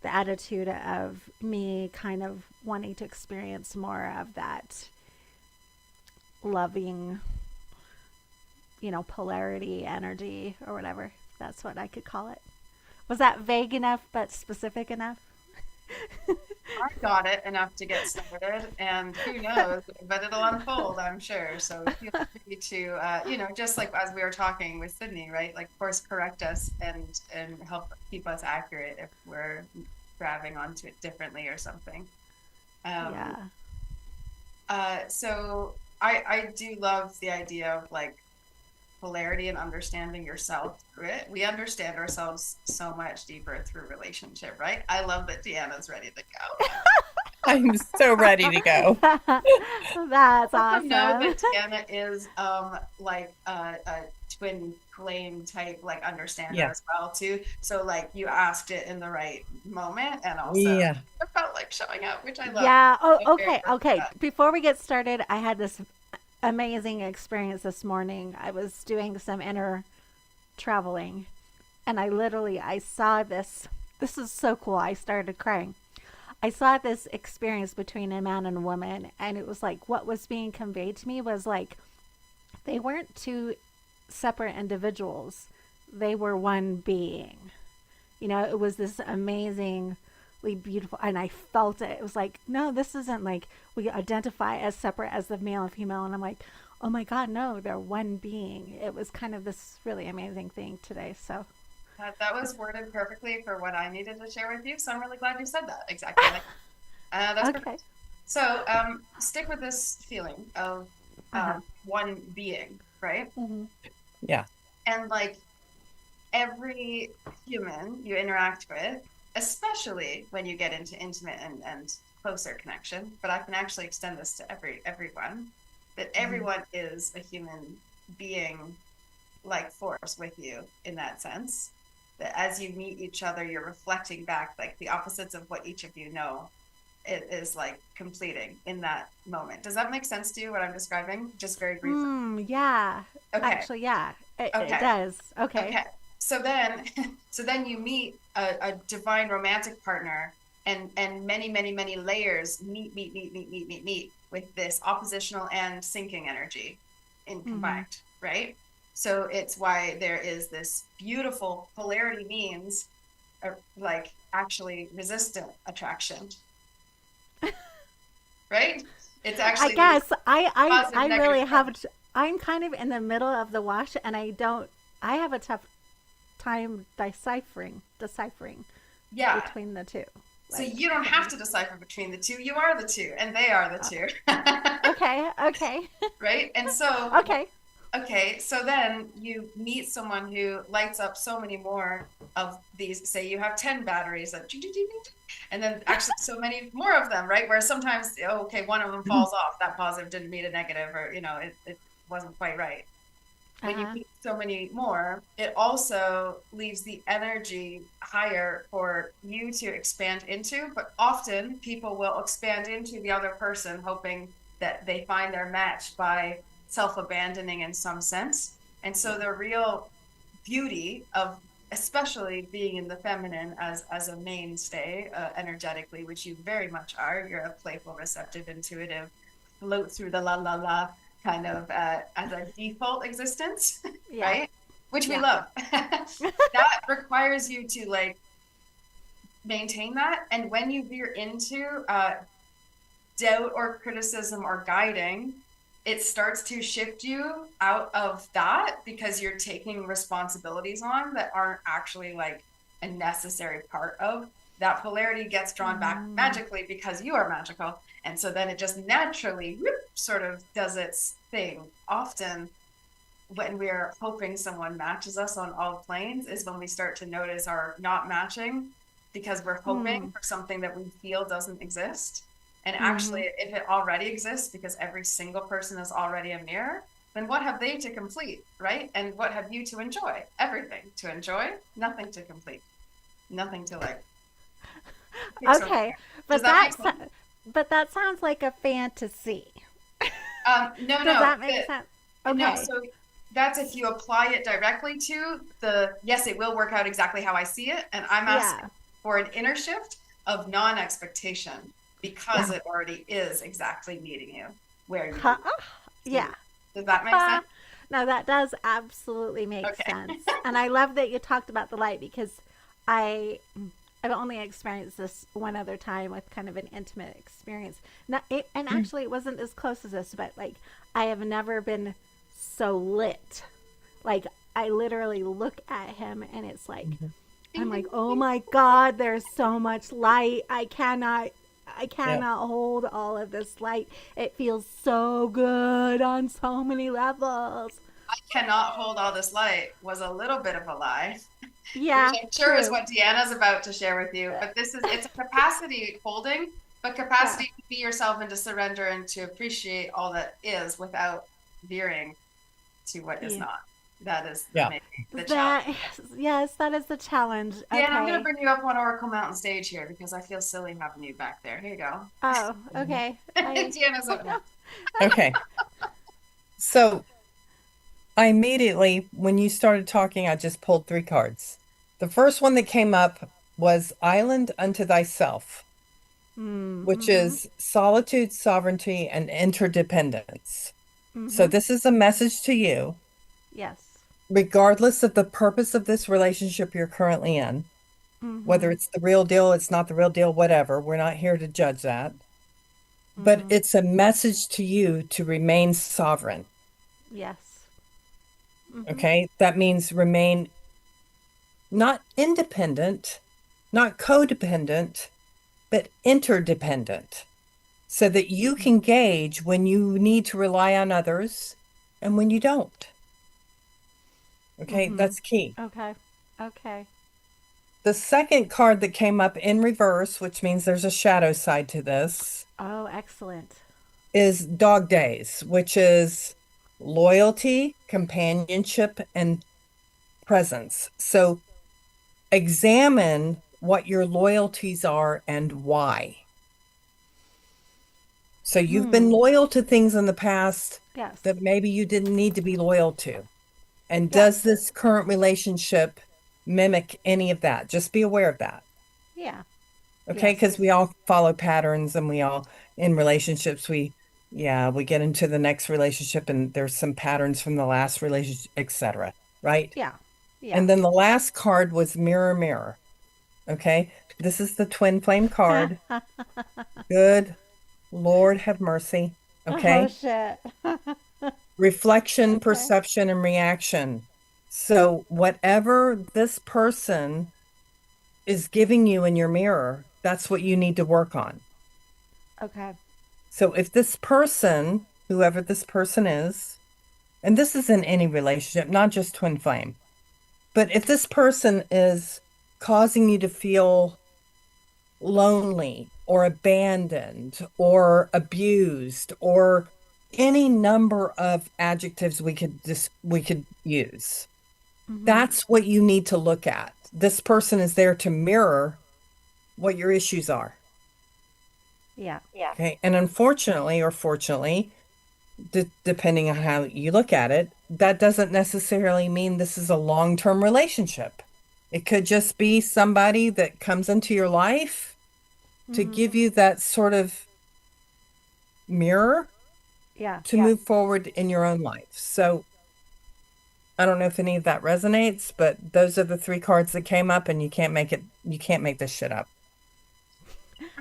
the attitude of me kind of wanting to experience more of that loving, polarity, energy, or whatever. That's what I could call it. Was that vague enough but specific enough? I got it enough to get started, and who knows, but it'll unfold, I'm sure. So feel free to, just like as we were talking with Sydney, right? Like, course correct us and help keep us accurate if we're grabbing onto it differently or something. Yeah. So I do love the idea of like polarity and understanding yourself through it. We understand ourselves so much deeper through relationship, right? I love that Deanna's ready to go. I'm so ready to go. That's I awesome. know that Deanna is like a twin flame type like understander Yeah. as well too. So like you asked it in the right moment, and also Yeah. it felt like showing up, which I love. Yeah. Oh, I'm very okay. proud of Okay. that. Before we get started, I had this amazing experience this morning. I was doing some inner traveling, and I saw this. This is so cool. I started crying. I saw this experience between a man and a woman, and it was like what was being conveyed to me was like they weren't two separate individuals. They were one being. It was this amazingly beautiful, and I felt it. It was like, no, this isn't like we identify as separate as the male and female. And I'm like, oh my God, no, they're one being. It was kind of this really amazing thing today. So That was worded perfectly for what I needed to share with you. So I'm really glad you said that. Exactly. That's okay. perfect. So stick with this feeling of one being, right? Mm-hmm. Yeah. And like every human you interact with, especially when you get into intimate and closer connection, but I can actually extend this to everyone, that everyone is a human being like force with you in that sense, that as you meet each other, you're reflecting back like the opposites of what each of you know. It is like completing in that moment. Does that make sense to you, what I'm describing? Just very briefly. Yeah. Okay. Actually, yeah, it Okay. does. Okay. Okay. So then you meet a divine romantic partner, and many layers meet with this oppositional and syncing energy in combined, right? So it's why there is this beautiful polarity means like actually resistant attraction. Right? It's actually I guess I positive, really negative have. I'm kind of in the middle of the wash, and I have a tough time deciphering yeah. between the two. So you don't have to decipher between the two. You are the two, and they are the two. Okay. Right? And so okay, so then you meet someone who lights up so many more of these. Say you have 10 batteries that, and then actually so many more of them, right? Where sometimes, one of them falls off. That positive didn't meet a negative, or it wasn't quite right. When you meet so many more, it also leaves the energy higher for you to expand into. But often people will expand into the other person, hoping that they find their match by self-abandoning in some sense. And so the real beauty of especially being in the feminine as a mainstay energetically, which you very much are, you're a playful, receptive, intuitive, float through the la kind of as a default existence, right? Which we love. That requires you to like maintain that. And when you veer into doubt or criticism or guiding, it starts to shift you out of that because you're taking responsibilities on that aren't actually like a necessary part of that. Polarity gets drawn back magically because you are magical. And so then it just naturally sort of does its thing. Often when we're hoping someone matches us on all planes is when we start to notice our not matching because we're hoping for something that we feel doesn't exist. And actually, if it already exists, because every single person is already a mirror, then what have they to complete, right? And what have you to enjoy? Everything to enjoy, nothing to complete, nothing to like. Okay, but that sounds like a fantasy. No. Does that make sense? Okay. No, so that's if you apply it directly to yes, it will work out exactly how I see it. And I'm asking for an inner shift of non-expectation because it already is exactly meeting you where you Yeah. Does that make sense? No, that does absolutely make Okay. sense. And I love that you talked about the light because I've only experienced this one other time with kind of an intimate experience. And actually, it wasn't as close as this, but like I have never been so lit. Like I literally look at him and it's like, I'm like, oh my God, there's so much light. I cannot hold all of this light. It feels so good on so many levels. I cannot hold all this light was a little bit of a lie. Yeah, Which I'm sure is true. what Deanna's about to share with you. But it's a capacity holding, but capacity to be yourself and to surrender and to appreciate all that is without veering to what is not. That is maybe the challenge. Yes, that is the challenge. Okay. Dan, I'm going to bring you up on Oracle Mountain stage here because I feel silly having you back there. Here you go. Oh, okay. Deanna's up now. Okay. So I immediately, when you started talking, I just pulled 3 cards. The first one that came up was Island Unto Thyself, which is solitude, sovereignty, and interdependence. So this is a message to you. Yes. Regardless of the purpose of this relationship you're currently in, whether it's the real deal, it's not the real deal, whatever, we're not here to judge that. But it's a message to you to remain sovereign. Yes. Okay, that means remain not independent, not codependent, but interdependent, so that you can gauge when you need to rely on others and when you don't. Okay, that's key. Okay. The second card that came up in reverse, which means there's a shadow side to this, Oh, excellent. is Dog Days, which is loyalty, companionship, and presence. So examine what your loyalties are and why. So you've been loyal to things in the past that maybe you didn't need to be loyal to. And does this current relationship mimic any of that? Just be aware of that. Yeah. Okay, because we all follow patterns, and we all, in relationships, we get into the next relationship and there's some patterns from the last relationship, etc. Right? Yeah. And then the last card was Mirror, Mirror. Okay, this is the twin flame card. Good Lord have mercy. Okay. Oh, shit. Reflection, perception, and reaction. So whatever this person is giving you in your mirror, that's what you need to work on. Okay. So if this person, whoever this person is, and this is in any relationship, not just twin flame, but if this person is causing you to feel lonely or abandoned or abused or any number of adjectives we could use, that's what you need to look at. This person is there to mirror what your issues are. Yeah. Okay. And unfortunately or fortunately, depending on how you look at it, that doesn't necessarily mean this is a long-term relationship. It could just be somebody that comes into your life to give you that sort of mirror to move forward in your own life. So I don't know if any of that resonates, but those are the 3 cards that came up, and you can't make this shit up.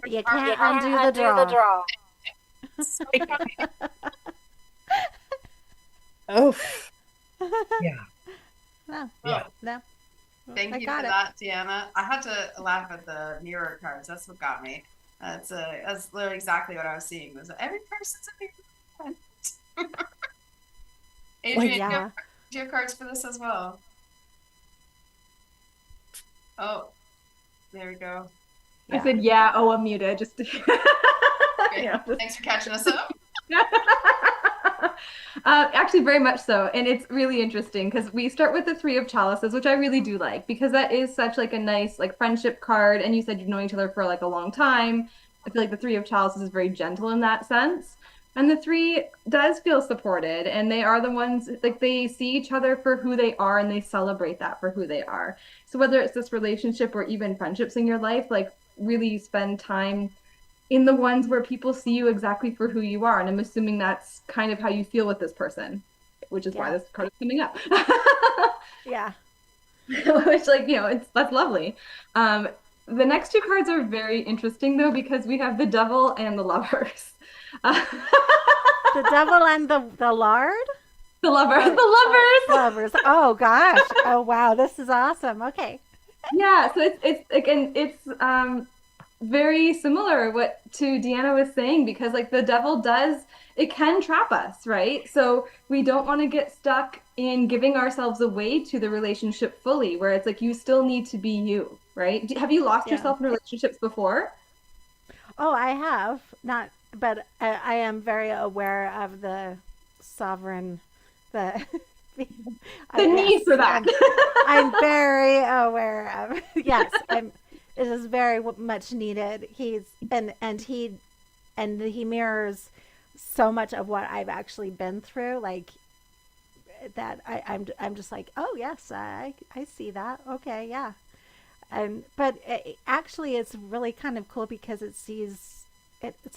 You can't undo the draw. Oh, yeah. No. Yeah. No. Thank you for that, Deanna. I had to laugh at the mirror cards. That's what got me. That's literally exactly what I was seeing. Was every person's a mirror. Adrian, do you have cards for this as well? Oh, there we go. I said, I'm muted. Just Thanks for catching us up. Actually, very much so. And it's really interesting because we start with the 3 of chalices, which I really do like because that is such like a nice like friendship card. And you said you've known each other for like a long time. I feel like the 3 of chalices is very gentle in that sense. And the 3 does feel supported, and they are the ones like they see each other for who they are and they celebrate that for who they are. So whether it's this relationship or even friendships in your life, like really spend time in the ones where people see you exactly for who you are. And I'm assuming that's kind of how you feel with this person, which is why this card is coming up. Yeah. Which, like, you know, that's lovely. The next two cards are very interesting though, because we have the devil and the lovers. The devil and the lard? The lovers, Oh, the lovers. lovers. Oh gosh. Oh wow, this is awesome. Okay. Yeah, so it's again, it's very similar what to Deanna was saying, because like the devil does, it can trap us, right? So we don't want to get stuck in giving ourselves away to the relationship fully, where it's like you still need to be you, right? Have you lost yourself in relationships before? Oh, I have not, but I am very aware of the sovereign, the the need for that. I'm very aware of. Yes, it is very much needed. He mirrors so much of what I've actually been through, like that. I'm just like, oh yes, I see that. Okay, yeah. But actually, it's really kind of cool because it's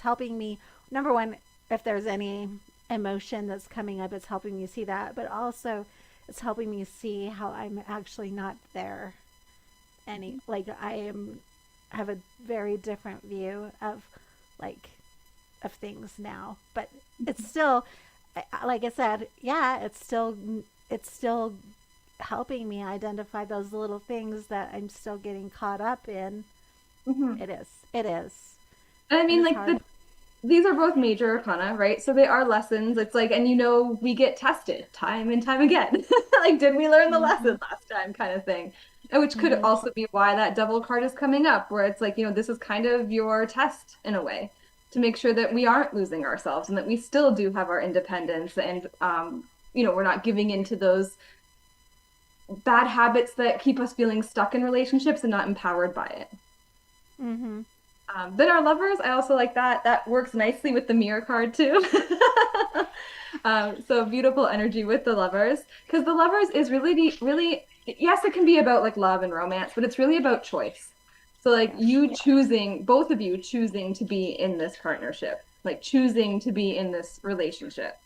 helping me. Number one, if there's any emotion that's coming up, it's helping me see that. But also, it's helping me see how I'm actually not there. Like have a very different view of like of things now. But it's still, like I said, yeah, it's still helping me identify those little things that I'm still getting caught up in. Mm-hmm. It is. And I mean, like these are both major arcana, right? So they are lessons. It's like, and you know, we get tested time and time again. Like, did we learn the lesson last time, kind of thing? And which could also be why that devil card is coming up, where it's like, you know, this is kind of your test in a way to make sure that we aren't losing ourselves and that we still do have our independence, and you know, we're not giving into those bad habits that keep us feeling stuck in relationships and not empowered by it. Mm-hmm. Then our lovers, I also like that. That works nicely with the mirror card too. So beautiful energy with the lovers, because the lovers is really, yes, it can be about like love and romance, but it's really about choice. So like you choosing, both of you choosing to be in this partnership, like choosing to be in this relationship.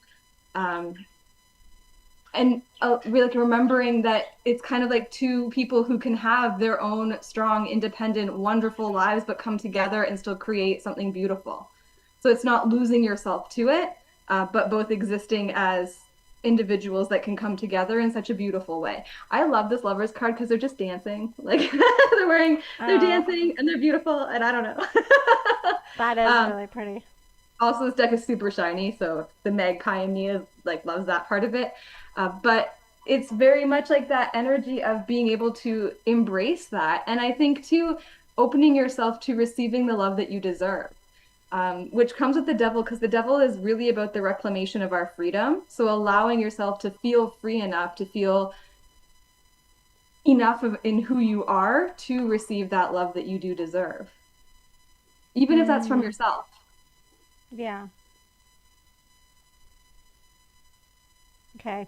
And really like remembering that it's kind of like two people who can have their own strong, independent, wonderful lives, but come together and still create something beautiful. So it's not losing yourself to it, but both existing as individuals that can come together in such a beautiful way. I love this lovers card because they're just dancing. Like they're dancing and they're beautiful, and I don't know. That is really pretty. Also, this deck is super shiny, so the magpie in me is like loves that part of it. But it's very much like that energy of being able to embrace that. And I think too, opening yourself to receiving the love that you deserve, which comes with the devil, because the devil is really about the reclamation of our freedom. So allowing yourself to feel free enough, to feel enough in who you are to receive that love that you do deserve, even if that's from yourself. Yeah. Okay.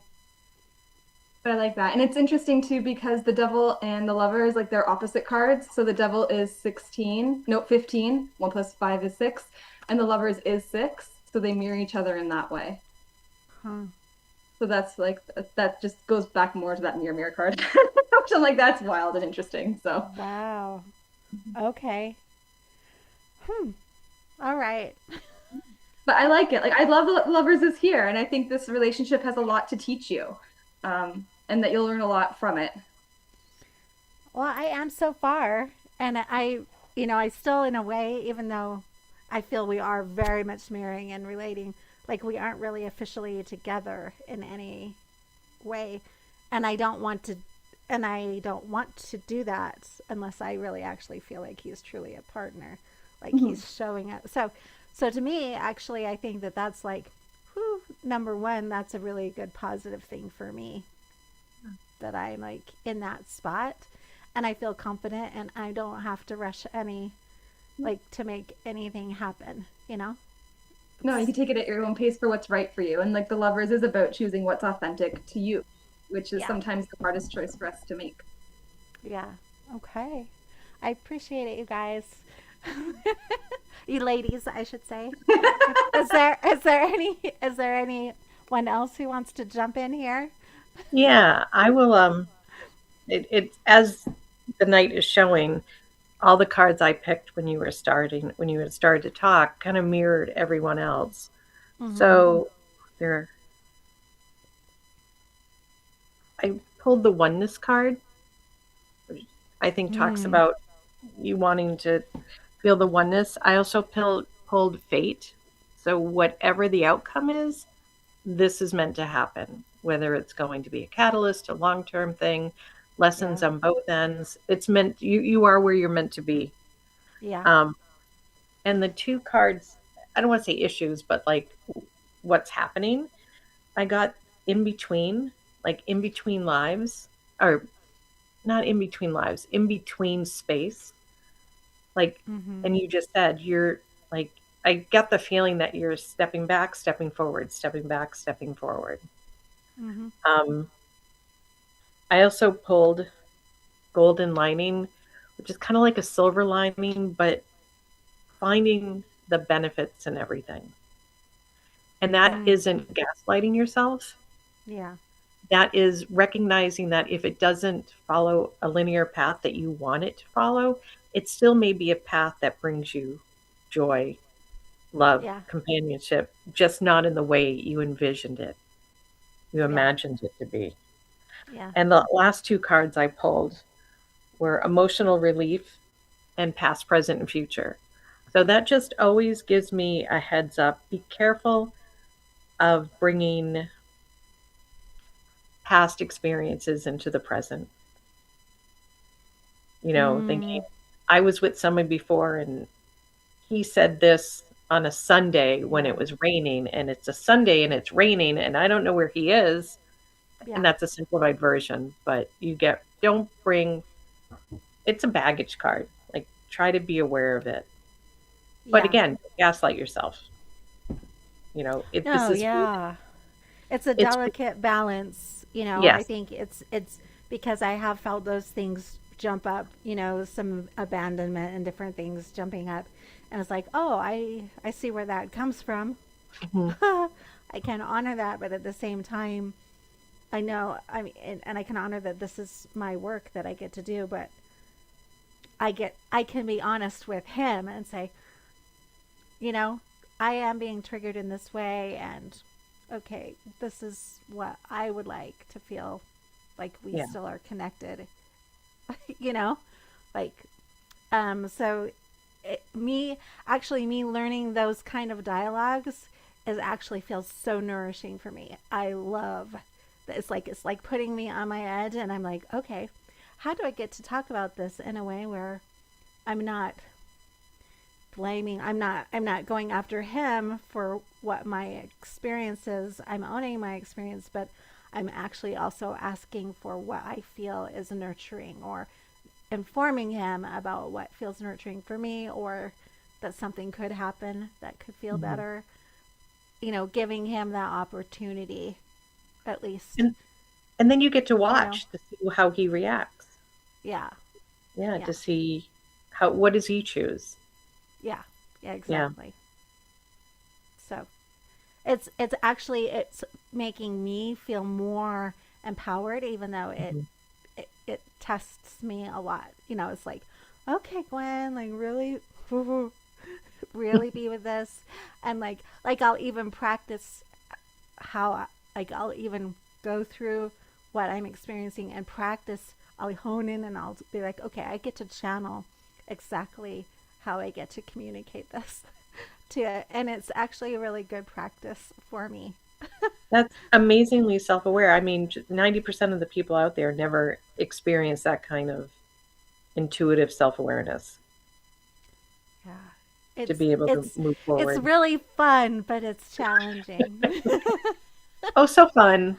But I like that. And it's interesting too, because the devil and the lovers, like they're opposite cards. So the devil is 15. 1 plus 5 is 6. And the lovers is 6. So they mirror each other in that way. Huh. So that's like, that just goes back more to that mirror card. Which I'm like, that's wild and interesting. So. Wow. Okay. All right. But I like it. Like, I love that lovers is here. And I think this relationship has a lot to teach you. And that you'll learn a lot from it. Well, I am so far. And I still, in a way, even though I feel we are very much mirroring and relating, like we aren't really officially together in any way. And I don't want to do that unless I really actually feel like he's truly a partner. Like he's showing up. So to me, actually, I think that's like, number one, that's a really good positive thing for me. That I'm like in that spot and I feel confident and I don't have to rush to make anything happen, you know? No, you can take it at your own pace for what's right for you. And like the lovers is about choosing what's authentic to you, which is sometimes the hardest choice for us to make. Yeah. Okay. I appreciate it, you guys. You ladies, I should say. Is there anyone else who wants to jump in here? Yeah, I will. It as the night is showing, all the cards I picked when you had started to talk, kind of mirrored everyone else. So there, I pulled the oneness card, which I think talks about you wanting to feel the oneness. I also pulled fate. So whatever the outcome is, this is meant to happen, whether it's going to be a catalyst, a long-term thing, lessons Yeah. on both ends. It's meant you are where you're meant to be. Yeah. And the two cards, I don't want to say issues, but like what's happening. I got in between, like in between lives, or not in between lives, in between space. Like, and you just said you're like, I get the feeling that you're stepping back, stepping forward, stepping back, stepping forward. Um, I also pulled golden lining, which is kind of like a silver lining, but finding the benefits in everything. And that isn't gaslighting yourself. Yeah. That is recognizing that if it doesn't follow a linear path that you want it to follow, it still may be a path that brings you joy, love, Yeah. companionship, just not in the way you envisioned it, you imagined it to be. Yeah. And the last two cards I pulled were emotional relief and past, present, and future. So that just always gives me a heads up. Be careful of bringing past experiences into the present. You know, thinking I was with someone before and he said this on a Sunday when it was raining, and it's a Sunday and it's raining and I don't know where he is. Yeah. And that's a simplified version, but don't bring, it's a baggage card. Like try to be aware of it. But Yeah. again, gaslight yourself. You know, No, yeah. It's a it's delicate balance, you know. I yes. think it's because I have felt those things jump up, you know, some abandonment and different things jumping up. And it's like, oh, I see where that comes from. I can honor that, but at the same time, I know, I mean, and I can honor that this is my work that I get to do, but I can be honest with him and say, you know, I am being triggered in this way, and okay, this is what I would like to feel like we still are connected, you know, like, so me learning those kind of dialogues is actually feels so nourishing for me. I love that. It's like putting me on my edge, and I'm like, okay, how do I get to talk about this in a way where I'm not blaming, I'm not going after him for what my experience is. I'm owning my experience, but I'm actually also asking for what I feel is nurturing, or informing him about what feels nurturing for me, or that something could happen that could feel better. You know, giving him that opportunity, at least. And then you get to watch to see how he reacts. Yeah. Yeah, to see what does he choose. Yeah, exactly. So it's actually, it's making me feel more empowered, even though it tests me a lot. You know, it's like, okay, Gwen, like really, really be with this, and like I'll even practice how, like I'll even go through what I'm experiencing and practice. I'll hone in and I'll be like, okay, I get to channel exactly how I get to communicate this to, and it's actually a really good practice for me. That's amazingly self-aware. I mean, 90% of the people out there never experience that kind of intuitive self-awareness. Yeah. To be able to move forward. It's really fun, but it's challenging. Oh, so fun.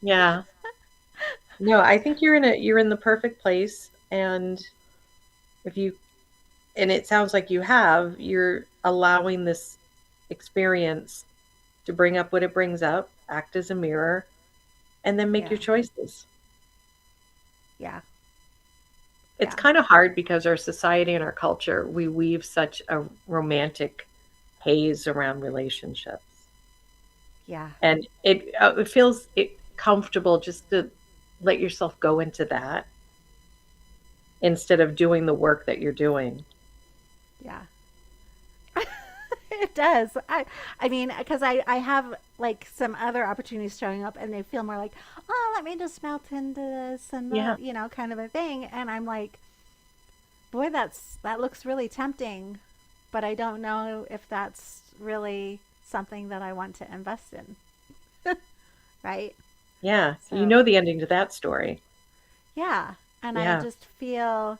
Yeah. No, I think you're in the perfect place, and and it sounds like you're allowing this experience to bring up what it brings up, act as a mirror, and then make your choices. Yeah. It's Yeah. kind of hard because our society and our culture, we weave such a romantic haze around relationships. Yeah. And it feels comfortable just to let yourself go into that instead of doing the work that you're doing. Yeah. It does. I mean, because I have like some other opportunities showing up and they feel more like, oh, let me just melt into this and Yeah. you know, kind of a thing. And I'm like, boy, that looks really tempting, but I don't know if that's really something that I want to invest in. Right? Yeah. You So, know the ending to that story. yeah. And I Yeah. just feel,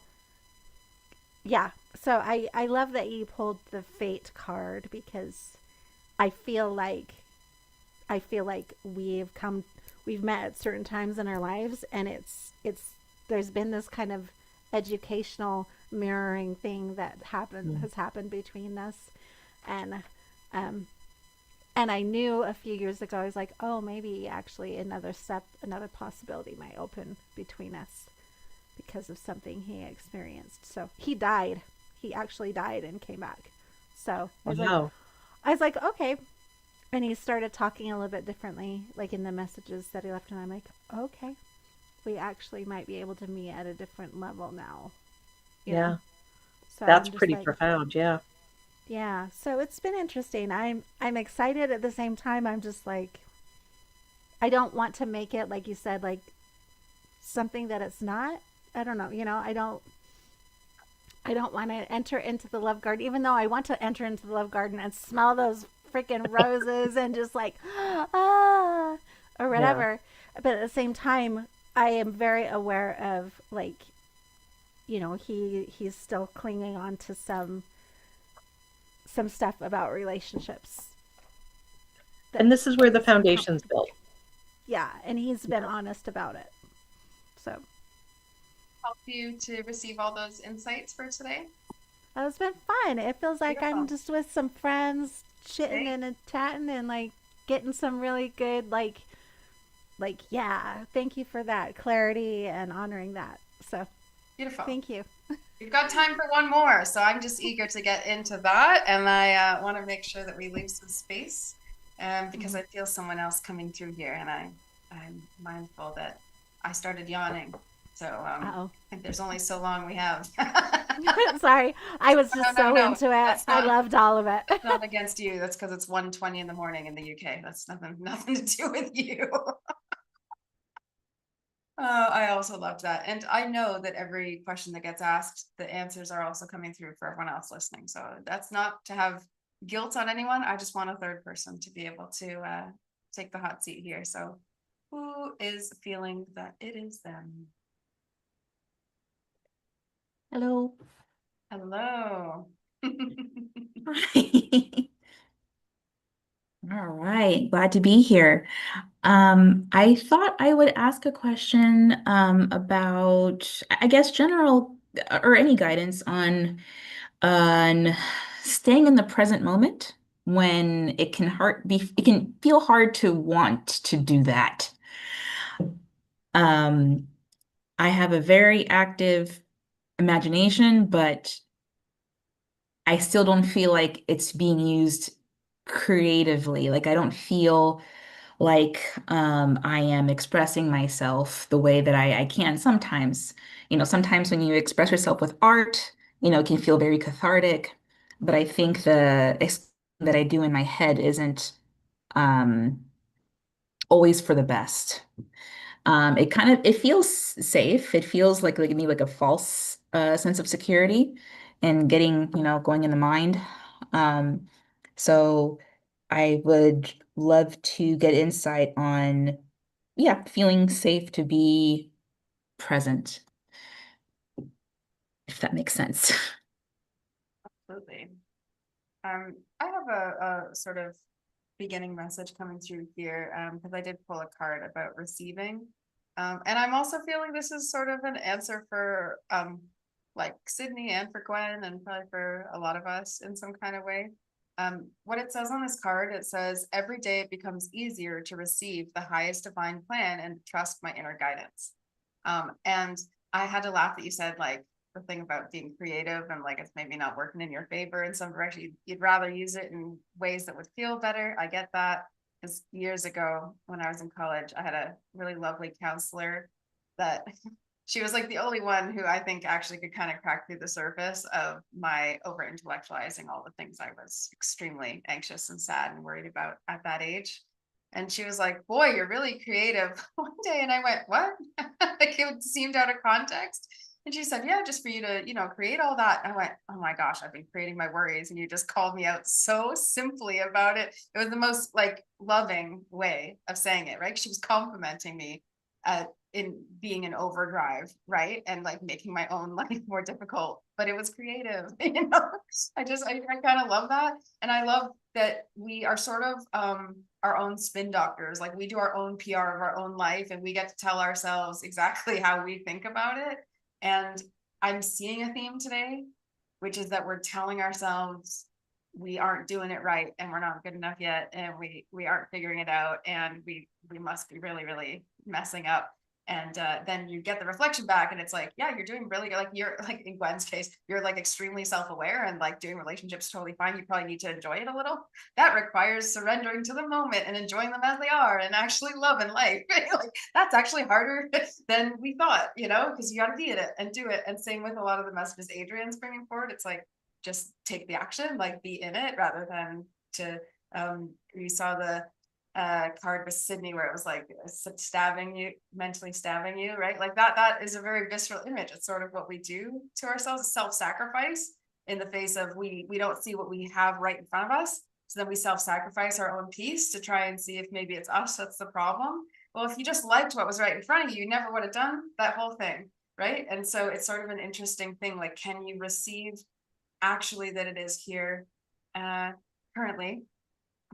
yeah. So I love that you pulled the fate card because I feel like we've met at certain times in our lives, and it's there's been this kind of educational mirroring thing that has happened between us, and um and I knew a few years ago, I was like, oh, maybe actually another possibility might open between us because of something he experienced. So he died. He actually died and came back. So Wow. I was like, okay. And he started talking a little bit differently, like in the messages that he left. And I'm like, okay, we actually might be able to meet at a different level now. You know? So That's I'm just pretty like, profound. Yeah. yeah. So it's been interesting. I'm excited at the same time. I'm just like, I don't want to make it, like you said, like something that it's not. I don't know. You know, I don't want to enter into the love garden, even though I want to enter into the love garden and smell those freaking roses and just like, ah, or whatever. But at the same time, I am very aware of like, you know, he's still clinging on to some stuff about relationships. And this is where the he's foundation's built. Yeah, and he's been honest about it. So Help you to receive all those insights for today. it's been fun. It feels like Beautiful. I'm just with some friends, chitting Great. and chatting, and like getting some really good like yeah. Thank you for that clarity and honoring that. So Beautiful. thank you. We've got time for one more, so I'm just eager to get into that, and I want to make sure that we leave some space, because I feel someone else coming through here, and I'm mindful that I started yawning, so Uh-oh. there's only so long we have. Sorry, I was just No, into it. I loved all of it. That's not against you. That's because it's 1:20 in the morning in the UK. That's nothing to do with you. I also love that. And I know that every question that gets asked, the answers are also coming through for everyone else listening. So that's not to have guilt on anyone. I just want a third person to be able to take the hot seat here. So who is feeling that it is them? Hello. Hello. All right, glad to be here. I thought I would ask a question about, I guess, general or any guidance on staying in the present moment when it can feel hard to want to do that. Um, I have a very active imagination, but I still don't feel like it's being used creatively. Like I don't feel like I am expressing myself the way that I can sometimes. You know, sometimes when you express yourself with art, you know, it can feel very cathartic. But I think that I do in my head isn't um, always for the best. It feels safe. It feels like maybe like a false sense of security and getting, you know, going in the mind. Um, so I would love to get insight on, yeah, feeling safe to be present, if that makes sense. Absolutely. I have a sort of beginning message coming through here, because I did pull a card about receiving. And I'm also feeling this is sort of an answer for like Sydney and for Gwen and probably for a lot of us in some kind of way. What it says on this card, it says, every day it becomes easier to receive the highest divine plan and trust my inner guidance. And I had to laugh that you said like the thing about being creative and like it's maybe not working in your favor in some direction. You'd rather use it in ways that would feel better. I get that. Because years ago when I was in college, I had a really lovely counselor that she was like the only one who I think actually could kind of crack through the surface of my over intellectualizing all the things I was extremely anxious and sad and worried about at that age. And she was like, boy, you're really creative one day. And I went, what? Like it seemed out of context. And she said, yeah, just for you to, create all that. And I went, oh my gosh, I've been creating my worries. And you just called me out so simply about it. It was the most like loving way of saying it, right? She was complimenting me in being in overdrive, right? And like making my own life more difficult, but it was creative, I kind of love that. And I love that we are sort of our own spin doctors. Like we do our own PR of our own life and we get to tell ourselves exactly how we think about it. And I'm seeing a theme today, which is that we're telling ourselves we aren't doing it right and we're not good enough yet and we aren't figuring it out and we must be really, really messing up. And then you get the reflection back and it's like, yeah, you're doing really good. Like you're like in Gwen's case, you're like extremely self-aware and like doing relationships totally fine. You probably need to enjoy it a little. That requires surrendering to the moment and enjoying them as they are and actually loving life. Like that's actually harder than we thought, because you got to be in it and do it. And same with a lot of the messages Adrian's bringing forward. It's like, just take the action, like be in it rather than to, you saw the card with Sydney where it was like mentally stabbing you, right? Like that is a very visceral image. It's sort of what we do to ourselves, self-sacrifice in the face of we don't see what we have right in front of us. So then we self-sacrifice our own peace to try and see if maybe it's us that's the problem. Well, if you just liked what was right in front of you, you never would have done that whole thing, right? And so it's sort of an interesting thing. Like, can you receive actually that it is here currently,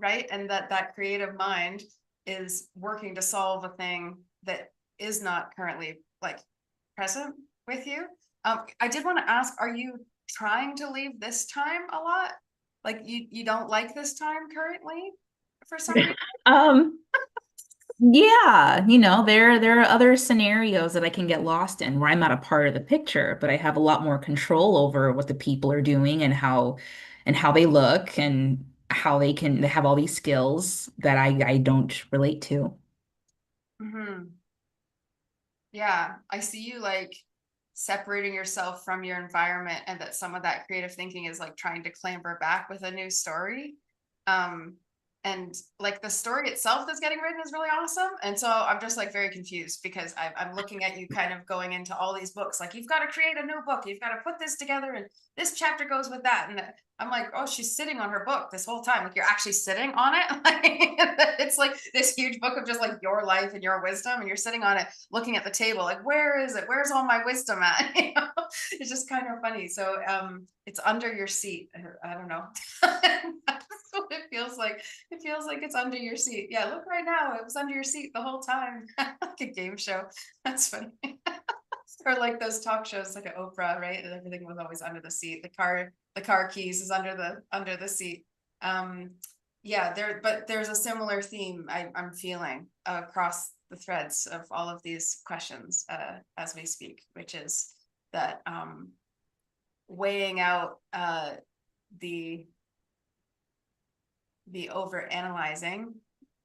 right? And that creative mind is working to solve a thing that is not currently like present with you. I did want to ask, are you trying to leave this time a lot? Like you don't like this time currently for some reason? Yeah, there are other scenarios that I can get lost in where I'm not a part of the picture, but I have a lot more control over what the people are doing and how they look and how they have all these skills that I don't relate to. Mm-hmm. Yeah, I see you like separating yourself from your environment and that some of that creative thinking is like trying to clamber back with a new story. And like the story itself that's getting written is really awesome. And so I'm just like very confused because I'm looking at you kind of going into all these books. Like you've got to create a new book. You've got to put this together and this chapter goes with that. And I'm like, oh, she's sitting on her book this whole time. Like you're actually sitting on it. It's like this huge book of just like your life and your wisdom. And you're sitting on it, looking at the table. Like, where is it? Where's all my wisdom at? It's just kind of funny. So it's under your seat. I don't know. That's what it feels like. It feels like it's under your seat. Yeah, look right now. It was under your seat the whole time. Like a game show. That's funny. Or like those talk shows like at Oprah, right? And everything was always under the seat. The car keys is under the seat. Yeah, but there's a similar theme I'm feeling across the threads of all of these questions as we speak, which is that weighing out the over analyzing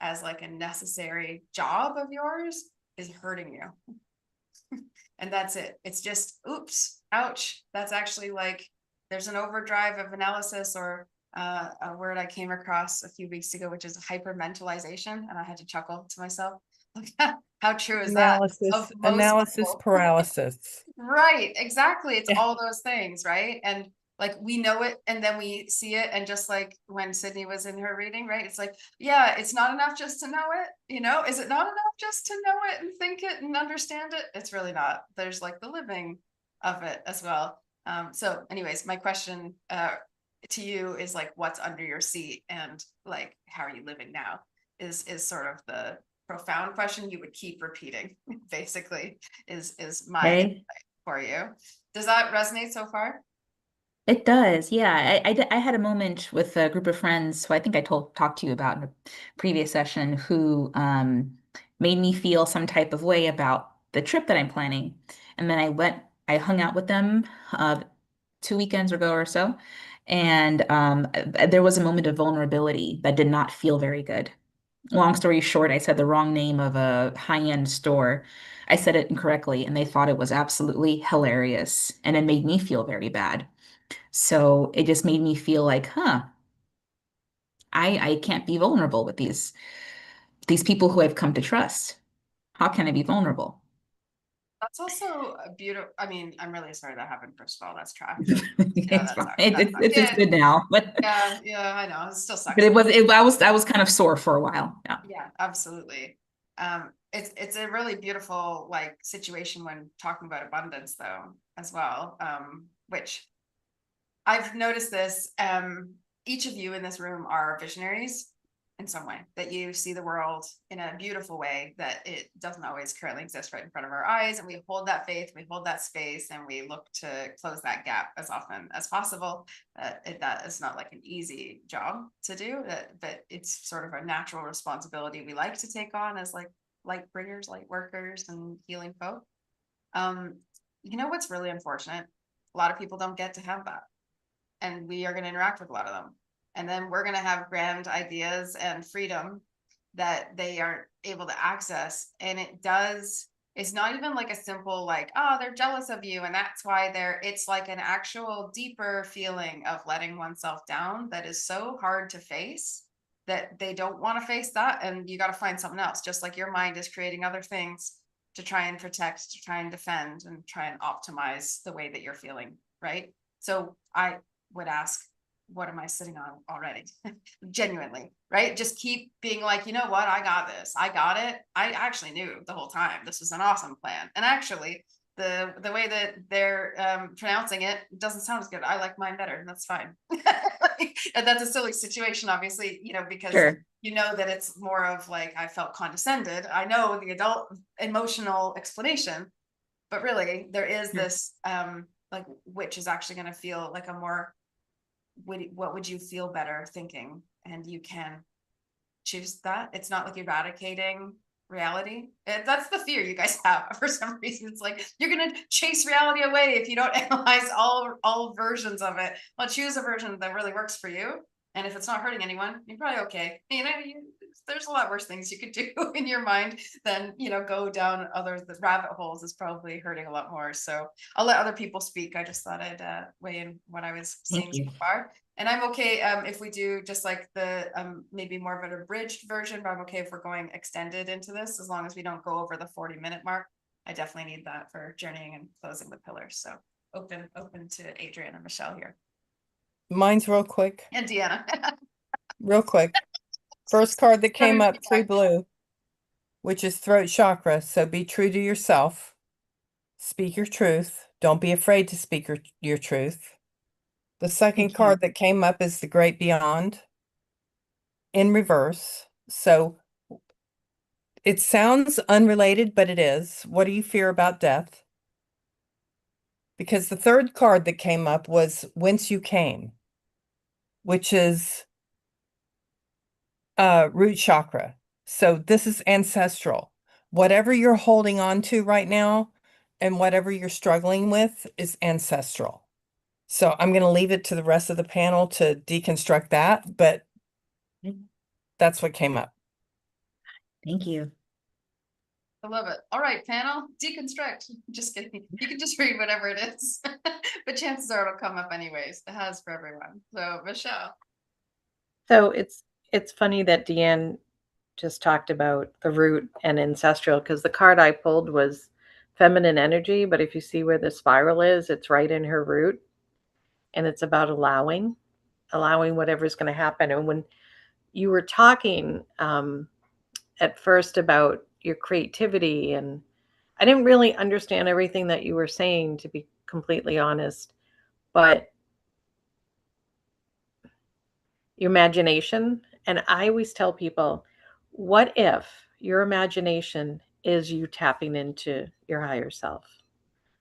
as like a necessary job of yours is hurting you. And that's it. It's just, oops, ouch. That's actually like, there's an overdrive of analysis or a word I came across a few weeks ago, which is hypermentalization. And I had to chuckle to myself. How true is that? Analysis paralysis. Right, exactly. It's all those things, right? And like we know it and then we see it. And just like when Sydney was in her reading, right? It's like, yeah, it's not enough just to know it. Is it not enough just to know it and think it and understand it? It's really not. There's like the living of it as well. So anyways, my question to you is like, what's under your seat and like, how are you living now is sort of the profound question you would keep repeating, basically, is my insight for you. Does that resonate so far? It does, yeah. I had a moment with a group of friends who I think I talked to you about in a previous session who made me feel some type of way about the trip that I'm planning. And then I hung out with them 2 weekends ago or so. And there was a moment of vulnerability that did not feel very good. Long story short, I said the wrong name of a high-end store. I said it incorrectly, and they thought it was absolutely hilarious. And it made me feel very bad. So it just made me feel like, I can't be vulnerable with these people who I've come to trust. How can I be vulnerable? That's also a beautiful, I mean, I'm really sorry that happened, first of all, that's trash. It's fine. It's not it's good now, but Yeah, I know, it still sucks. but I was kind of sore for a while. Yeah. Yeah, absolutely. It's a really beautiful like situation when talking about abundance though, as well. Which I've noticed this, each of you in this room are visionaries in some way, that you see the world in a beautiful way that it doesn't always currently exist right in front of our eyes. And we hold that faith, we hold that space, and we look to close that gap as often as possible. That is not like an easy job to do, but it's sort of a natural responsibility we like to take on as like light bringers, light workers, and healing folk. You know what's really unfortunate? A lot of people don't get to have that. And we are going to interact with a lot of them. And then we're going to have grand ideas and freedom that they aren't able to access. And it's not even like a simple, like, oh, they're jealous of you. And that's why it's like an actual deeper feeling of letting oneself down that is so hard to face that they don't want to face that. And you got to find something else, just like your mind is creating other things to try and protect, to try and defend, and try and optimize the way that you're feeling. Right. So I would ask, what am I sitting on already? Genuinely, right? Just keep being like, you know what? I got this. I got it. I actually knew the whole time this was an awesome plan. And actually, the way that they're pronouncing it doesn't sound as good. I like mine better, and that's fine. And that's a silly situation, obviously, because Sure. you know that it's more of like, I felt condescended. I know the adult emotional explanation, but really there is this like, which is actually going to feel like a more, what would you feel better thinking? And you can choose that. It's not like eradicating reality. That's the fear you guys have for some reason. It's like, you're going to chase reality away if you don't analyze all versions of it. Well, choose a version that really works for you. And if it's not hurting anyone, you're probably okay. There's a lot worse things you could do in your mind than, go down the rabbit holes is probably hurting a lot more. So I'll let other people speak. I just thought I'd weigh in what I was seeing so far. And I'm okay if we do just like the maybe more of an abridged version, but I'm okay if we're going extended into this, as long as we don't go over the 40-minute mark. I definitely need that for journeying and closing the pillars. So open to Adrian and Michelle here. Mine's real quick. And Deanna. Real quick. First card that came up, 3 blue, which is throat chakra. So be true to yourself. Speak your truth. Don't be afraid to speak your truth. The second card that came up is the great beyond in reverse. So it sounds unrelated, but it is. What do you fear about death? Because the third card that came up was whence you came, which is root chakra. So this is ancestral. Whatever you're holding on to right now and whatever you're struggling with is ancestral. So I'm going to leave it to the rest of the panel to deconstruct that, but that's what came up. Thank you. I love it. All right, panel, deconstruct. Just kidding. You can just read whatever it is, but chances are it'll come up anyways. It has for everyone. So Michelle. So it's funny that Deanne just talked about the root and ancestral, because the card I pulled was feminine energy, but if you see where the spiral is, it's right in her root, and it's about allowing whatever's going to happen. And when you were talking at first about your creativity, and I didn't really understand everything that you were saying, to be completely honest, but your imagination. And I always tell people, what if your imagination is you tapping into your higher self?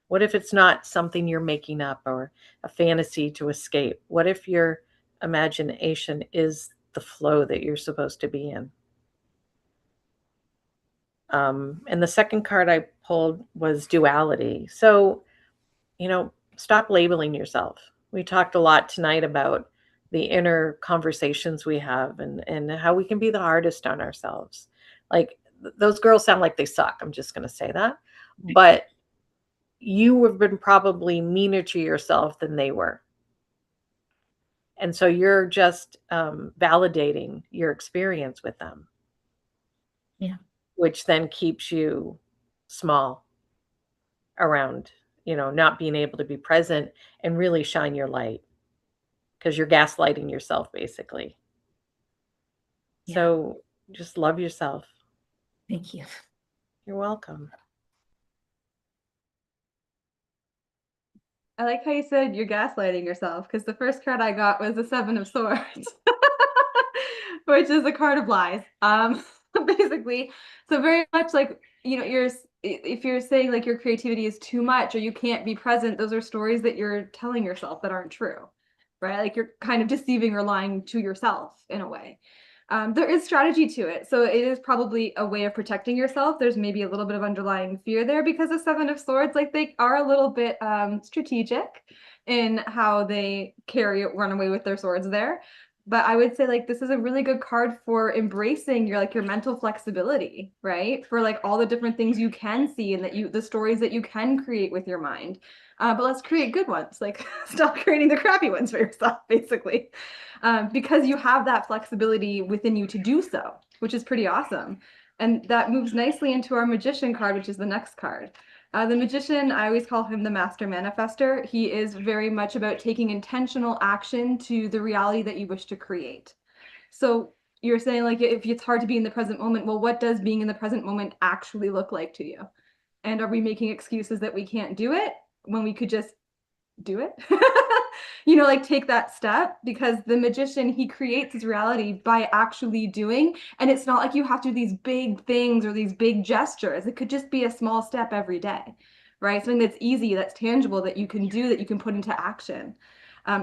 What if it's not something you're making up or a fantasy to escape? What if your imagination is the flow that you're supposed to be in? And the second card I pulled was duality. So, stop labeling yourself. We talked a lot tonight about the inner conversations we have and how we can be the hardest on ourselves. Like those girls sound like they suck. I'm just going to say that. But you have been probably meaner to yourself than they were. And so you're just validating your experience with them. Yeah. Which then keeps you small around, not being able to be present and really shine your light because you're gaslighting yourself basically. Yeah. So just love yourself. Thank you. You're welcome. I like how you said you're gaslighting yourself, because the first card I got was the Seven of Swords, which is a card of lies. Basically, so very much like, if you're saying like your creativity is too much or you can't be present, those are stories that you're telling yourself that aren't true, right? Like you're kind of deceiving or lying to yourself in a way. There is strategy to it. So it is probably a way of protecting yourself. There's maybe a little bit of underlying fear there because the Seven of Swords, like they are a little bit strategic in how they run away with their swords there. But I would say like this is a really good card for embracing your mental flexibility, right? For like all the different things you can see and the stories that you can create with your mind. But let's create good ones. Like stop creating the crappy ones for yourself, basically. Because you have that flexibility within you to do so, which is pretty awesome. And that moves nicely into our Magician card, which is the next card. The Magician, I always call him the Master Manifester. He is very much about taking intentional action to the reality that you wish to create. So you're saying like, if it's hard to be in the present moment, well, what does being in the present moment actually look like to you? And are we making excuses that we can't do it when we could just do it? Like take that step, because the Magician, he creates his reality by actually doing. And it's not like you have to do these big things or these big gestures. It could just be a small step every day, right? Something that's easy, that's tangible, that you can do, that you can put into action.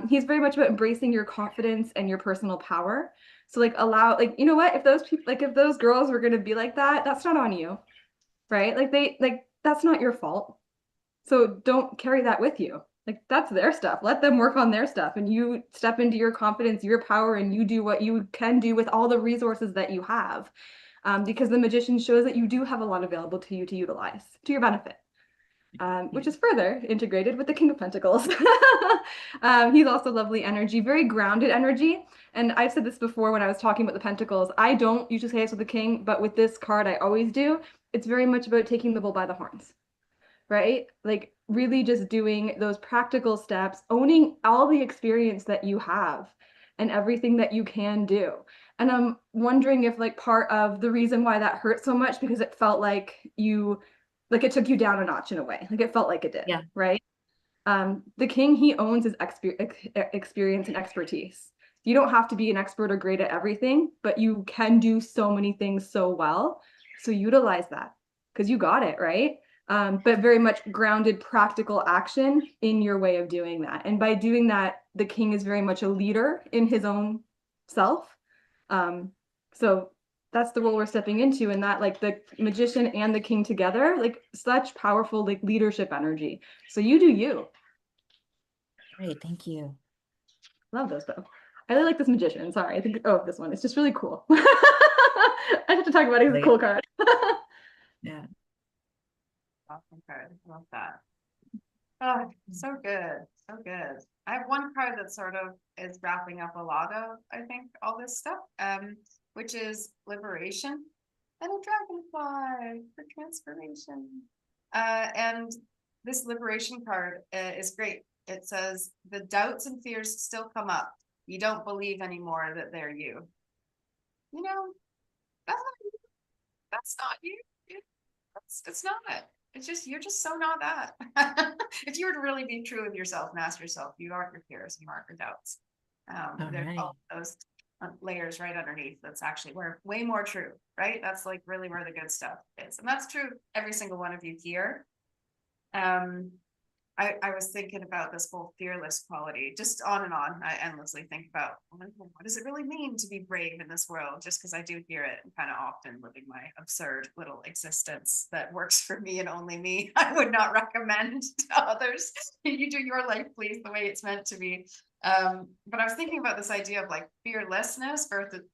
He's very much about embracing your confidence and your personal power. So like if those people, like if those girls were going to be like that, that's not on you, right? That's not your fault. So don't carry that with you. Like that's their stuff. Let them work on their stuff, and you step into your confidence, your power, and you do what you can do with all the resources that you have. Because the Magician shows that you do have a lot available to you to utilize to your benefit. Which is further integrated with the King of Pentacles. He's also lovely energy, very grounded energy. And I've said this before when I was talking about the Pentacles. I don't usually say this with the King, but with this card, I always do. It's very much about taking the bull by the horns, right? Like really just doing those practical steps, owning all the experience that you have and everything that you can do. And I'm wondering if like part of the reason why that hurt so much, because it felt like it took you down a notch in a way. Like it felt like it did, Yeah. right? The King, he owns his experience and expertise. You don't have to be an expert or great at everything, but you can do so many things so well. So utilize that because you got it, right? But very much grounded practical action in your way of doing that. And by doing that, the King is very much a leader in his own self. So that's the role we're stepping into, and that like the Magician and the King together, like such powerful like leadership energy. So you do you. Great, thank you. Love those though. I really like this Magician. Sorry, I think this one. It's just really cool. I have to talk about it. He's a cool card. Yeah. Awesome card. Love that. Oh, so good. So good. I have one card that sort of is wrapping up a lot of, I think, all this stuff, which is liberation and a dragonfly for transformation. And this liberation card is great. It says, the doubts and fears still come up. You don't believe anymore that they're you. That's not you. It's not. It's just, you're just so not that. If you were to really be true with yourself and ask yourself, you aren't your fears, you aren't your doubts. There's all those layers right underneath. That's actually way more true, right? That's like really where the good stuff is. And that's true every single one of you here. I I was thinking about this whole fearless quality, just on and on. I endlessly think about, what does it really mean to be brave in this world? Just because I do hear it kind of often, living my absurd little existence that works for me and only me. I would not recommend to others. You do your life, please, the way it's meant to be. But I was thinking about this idea of like fearlessness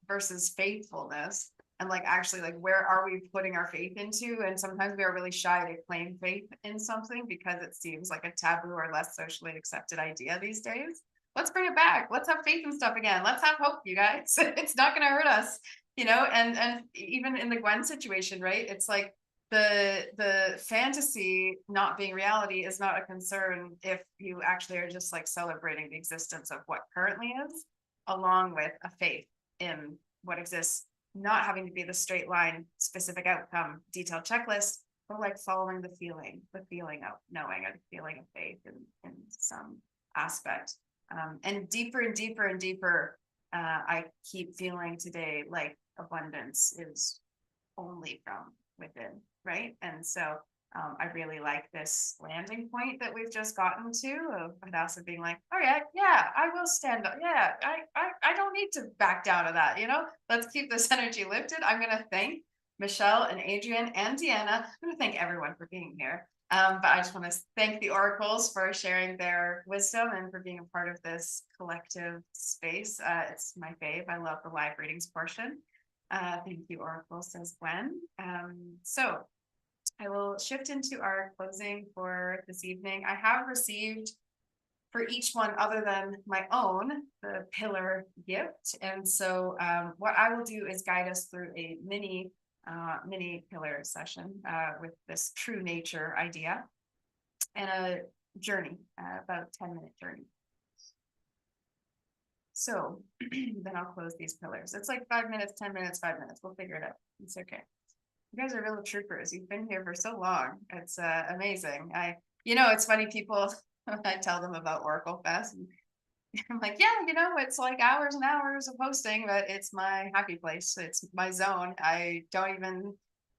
versus faithfulness. And like, actually, like, where are we putting our faith into? And sometimes we are really shy to claim faith in something because it seems like a taboo or less socially accepted idea these days. Let's bring it back. Let's have faith in stuff again. Let's have hope, you guys. It's not going to hurt us, you know. And even in the Gwen situation, right? It's like the fantasy not being reality is not a concern if you actually are just like celebrating the existence of what currently is, along with a faith in what exists. Not having to be the straight line, specific outcome, detailed checklist, but like following the feeling of knowing, or the feeling of faith in some aspect. And deeper and deeper and deeper, I keep feeling today like abundance is only from within, right? And so I really like this landing point that we've just gotten to of Hadassah being like, all right, yeah, I will stand up. Yeah, I don't need to back down to that, you know? Let's keep this energy lifted. I'm going to thank Michelle and Adrienne and Deanna. I'm going to thank everyone for being here. But I just want to thank the Oracles for sharing their wisdom and for being a part of this collective space. It's my fave. I love the live readings portion. Thank you, Oracle, says Gwen. So I will shift into our closing for this evening. I have received for each one other than my own, the pillar gift. And so what I will do is guide us through a mini pillar session with this true nature idea and a journey, about a 10-minute journey. So then I'll close these pillars. It's like 5 minutes, 10 minutes, 5 minutes. We'll figure it out. It's okay. You guys are real troopers. You've been here for so long. It's amazing. It's funny, people, I tell them about OracleFest, and I'm like, yeah, it's like hours and hours of hosting, but it's my happy place. It's my zone. I don't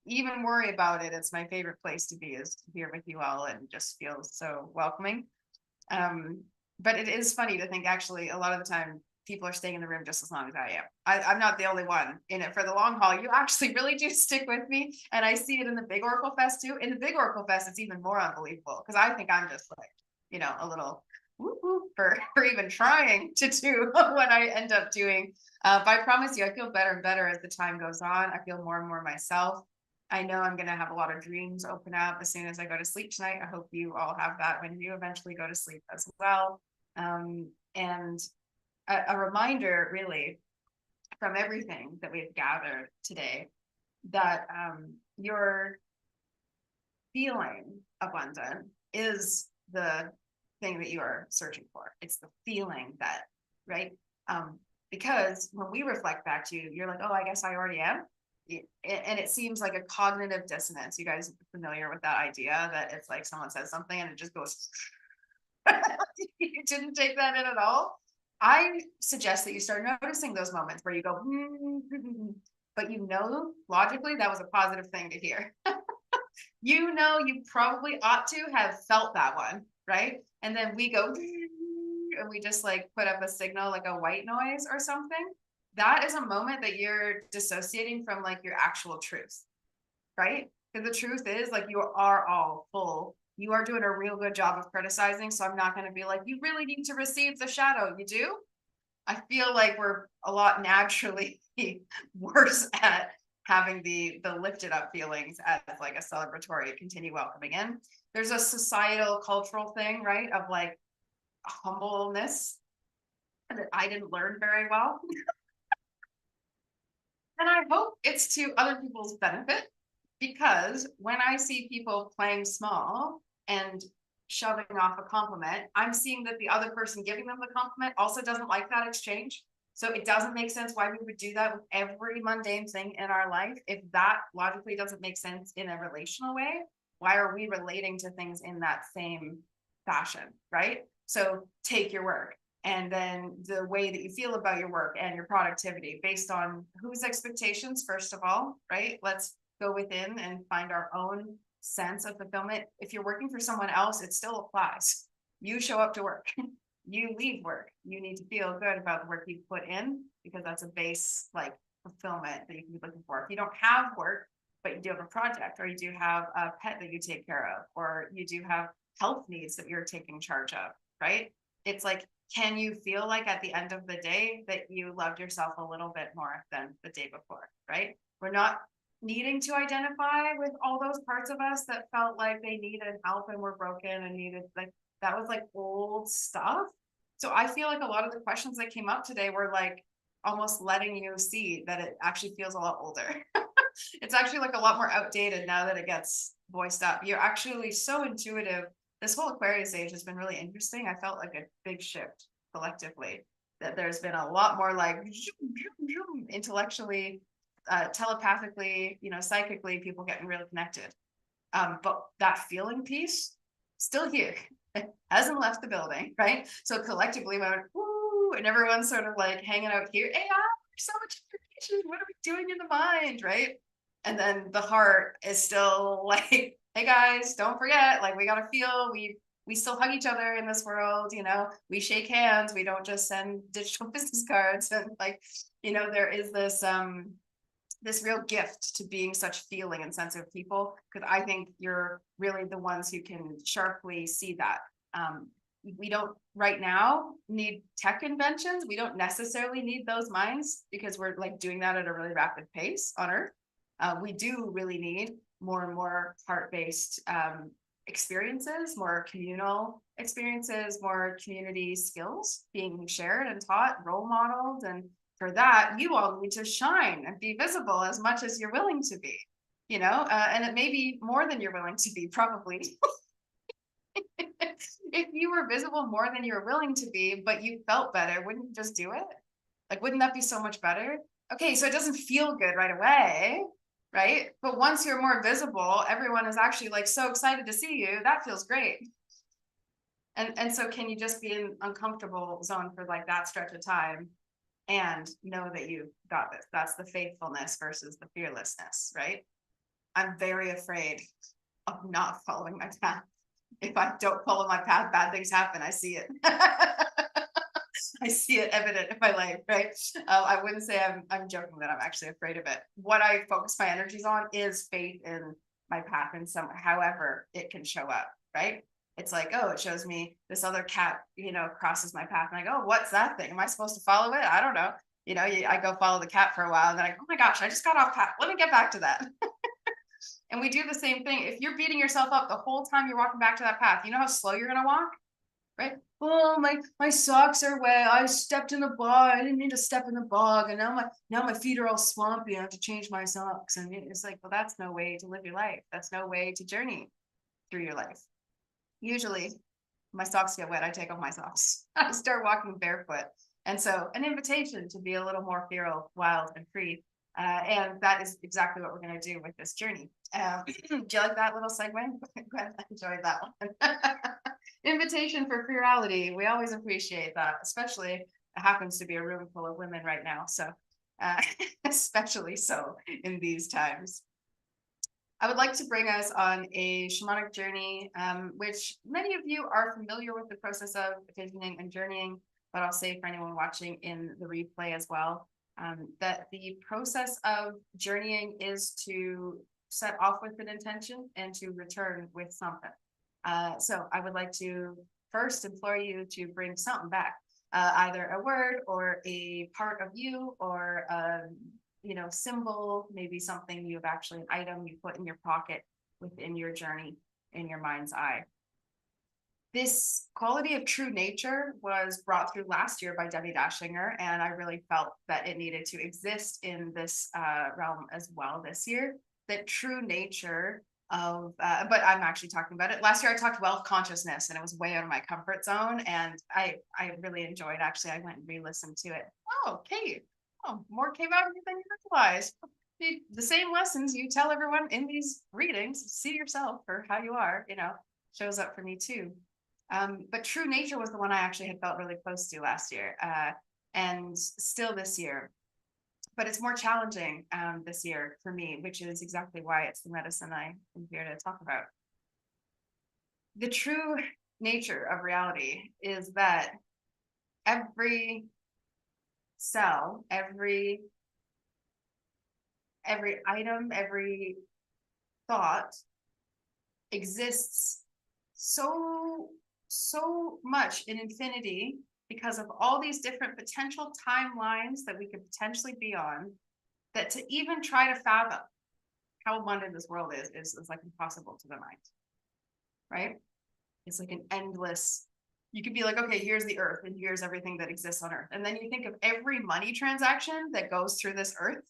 even worry about it. It's my favorite place to be, is here with you all and just feel so welcoming. But it is funny to think, actually, a lot of the time, people are staying in the room just as long as I am. I'm not the only one in it for the long haul. You actually really do stick with me. And I see it in the big OracleFest too. In the big OracleFest, it's even more unbelievable because I think I'm just like, a little woo-woo for even trying to do what I end up doing. But I promise you, I feel better and better as the time goes on. I feel more and more myself. I know I'm going to have a lot of dreams open up as soon as I go to sleep tonight. I hope you all have that when you eventually go to sleep as well. And a reminder, really, from everything that we've gathered today, that your feeling abundant is the thing that you are searching for. It's the feeling that, right? Because when we reflect back to you, you're like, oh, I guess I already am. And it seems like a cognitive dissonance. You guys are familiar with that idea that it's like someone says something and it just goes, you didn't take that in at all. I suggest that you start noticing those moments where you go, but logically that was a positive thing to hear. You probably ought to have felt that one, right? And then we go, and we just like put up a signal, like a white noise or something. That is a moment that you're dissociating from like your actual truth, right? Because the truth is, like, you are all full. You are doing a real good job of criticizing. So I'm not going to be like, you really need to receive the shadow. You do? I feel like we're a lot naturally worse at having the lifted up feelings as like a celebratory continue welcoming in. There's a societal cultural thing, right? Of like humbleness that I didn't learn very well. And I hope it's to other people's benefit, because when I see people playing small and shoving off a compliment, I'm seeing that the other person giving them the compliment also doesn't like that exchange. So it doesn't make sense why we would do that with every mundane thing in our life. If that logically doesn't make sense in a relational way, why are we relating to things in that same fashion, right? So take your work, and then the way that you feel about your work and your productivity based on whose expectations, first of all, right? Let's go within and find our own sense of fulfillment. If you're working for someone else, it still applies. You show up to work, you leave work. You need to feel good about the work you put in, because that's a base like fulfillment that you can be looking for. If you don't have work, but you do have a project, or you do have a pet that you take care of, or you do have health needs that you're taking charge of, right? It's like, can you feel like at the end of the day that you loved yourself a little bit more than the day before, right? We're not needing to identify with all those parts of us that felt like they needed help and were broken and needed, like, that was like old stuff. So I feel like a lot of the questions that came up today were like almost letting you see that it actually feels a lot older. It's actually like a lot more outdated now that it gets voiced up. You're actually so intuitive. This whole Aquarius age has been really interesting. I felt like a big shift collectively, that there's been a lot more like intellectually, telepathically, you know, psychically, people getting really connected. But that feeling piece still here, hasn't left the building, right? So collectively we went, woo, and everyone's sort of like hanging out here. AI, so much information. What are we doing in the mind, right? And then the heart is still like, hey guys, don't forget, like we gotta feel, we still hug each other in this world, you know, we shake hands, we don't just send digital business cards. And like, you know, there is this this real gift to being such feeling and sensitive people, because I think you're really the ones who can sharply see that. We don't right now need tech inventions. We don't necessarily need those minds, because we're like doing that at a really rapid pace on Earth. We do really need more and more heart-based experiences, more communal experiences, more community skills being shared and taught, role modeled. And for that, you all need to shine and be visible as much as you're willing to be, you know, and it may be more than you're willing to be, probably. If you were visible more than you're willing to be, but you felt better, wouldn't you just do it? Like, wouldn't that be so much better? Okay, so it doesn't feel good right away, right? But once you're more visible, everyone is actually like so excited to see you. That feels great. And so can you just be in uncomfortable zone for like that stretch of time and know that you got this? That's the faithfulness versus the fearlessness, right? I'm very afraid of not following my path. If I don't follow my path, bad things happen. I see it. I see it evident in my life, right? I wouldn't say I'm joking that I'm actually afraid of it. What I focus my energies on is faith in my path in some, however it can show up, right? It's like, oh, it shows me this other cat, you know, crosses my path, and I go, oh, what's that thing? Am I supposed to follow it? I don't know. You know, I go follow the cat for a while, and then I go, oh my gosh, I just got off path. Let me get back to that. And we do the same thing. If you're beating yourself up the whole time you're walking back to that path, you know how slow you're going to walk, right? Oh, my socks are wet. I stepped in the bog. I didn't mean to step in the bog. And now my feet are all swampy. I have to change my socks. And it's like, well, that's no way to live your life. That's no way to journey through your life. Usually my socks get wet. I take off my socks. I start walking barefoot. And so an invitation to be a little more feral, wild, and free. And that is exactly what we're going to do with this journey. Do you like that little segue? I enjoyed that one. Invitation for plurality. We always appreciate that, especially it happens to be a room full of women right now. So especially so in these times. I would like to bring us on a shamanic journey, which many of you are familiar with the process of visioning and journeying, but I'll say for anyone watching in the replay as well, that the process of journeying is to set off with an intention and to return with something. So I would like to first implore you to bring something back, either a word or a part of you, or you know, symbol, maybe something you've actually, an item you put in your pocket within your journey in your mind's eye. This quality of true nature was brought through last year by Debbie Dashinger, and I really felt that it needed to exist in this realm as well this year. That true nature of, but I'm actually talking about it. Last year I talked wealth consciousness, and it was way out of my comfort zone, and I really enjoyed. Actually, I went and re-listened to it. Oh, Kate. Oh, more came out of you than you realized. The same lessons you tell everyone in these readings, see yourself for how you are, you know, shows up for me too. But true nature was the one I actually had felt really close to last year, and still this year. but it's more challenging this year for me, which is exactly why it's the medicine I am here to talk about. The true nature of reality is that every cell, every item, every thought exists so much in infinity because of all these different potential timelines that we could potentially be on, that to even try to fathom how abundant this world is like impossible to the mind, right? It's like an endless, you could be like, okay, here's the earth and here's everything that exists on earth. And then you think of every money transaction that goes through this earth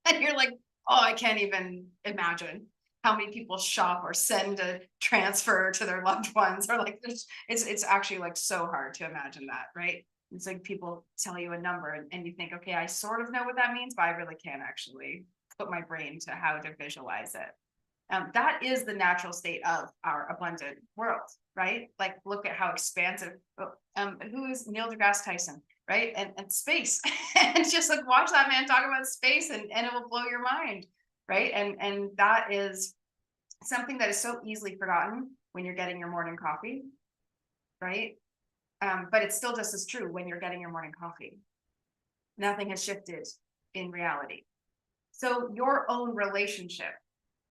and you're like, oh, I can't even imagine how many people shop or send a transfer to their loved ones, or like it's actually like so hard to imagine that, right? It's like people tell you a number and you think, okay, I sort of know what that means, but I really can't actually put my brain to how to visualize it. That is the natural state of our abundant world, right? Like, look at how expansive, who is Neil deGrasse Tyson, right? And space, and just like watch that man talk about space and it will blow your mind, right? And that is something that is so easily forgotten when you're getting your morning coffee, right? But it's still just as true when you're getting your morning coffee. Nothing has shifted in reality. So your own relationship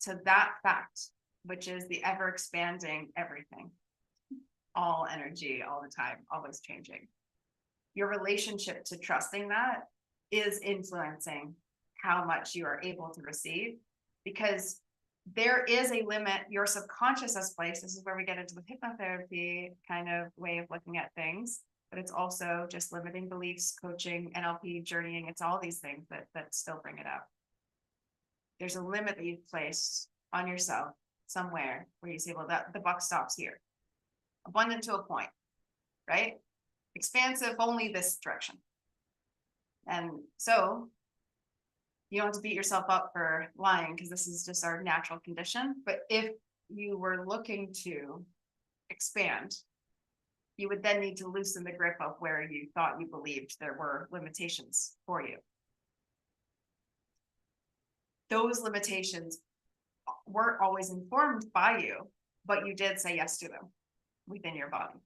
to that fact, which is the ever expanding everything, all energy, all the time, always changing. Your relationship to trusting that is influencing how much you are able to receive, because there is a limit. Your subconscious has placed, this is where we get into the hypnotherapy kind of way of looking at things, but it's also just limiting beliefs, coaching, NLP, journeying. It's all these things that still bring it up. There's a limit that you've placed on yourself somewhere where you say, well, that the buck stops here. Abundant to a point, right? Expansive only this direction. And so you don't have to beat yourself up for lying, because this is just our natural condition. But if you were looking to expand, you would then need to loosen the grip of where you thought you believed there were limitations for you. Those limitations weren't always informed by you, but you did say yes to them within your body.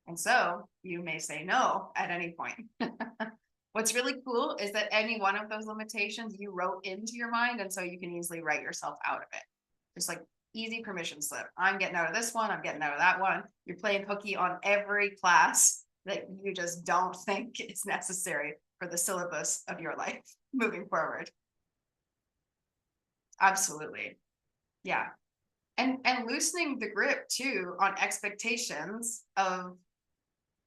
And so you may say no at any point. What's really cool is that any one of those limitations you wrote into your mind, and so you can easily write yourself out of it. Just like easy permission slip. I'm getting out of this one, I'm getting out of that one. You're playing hooky on every class that you just don't think is necessary for the syllabus of your life moving forward. Absolutely. Yeah. And loosening the grip too on expectations of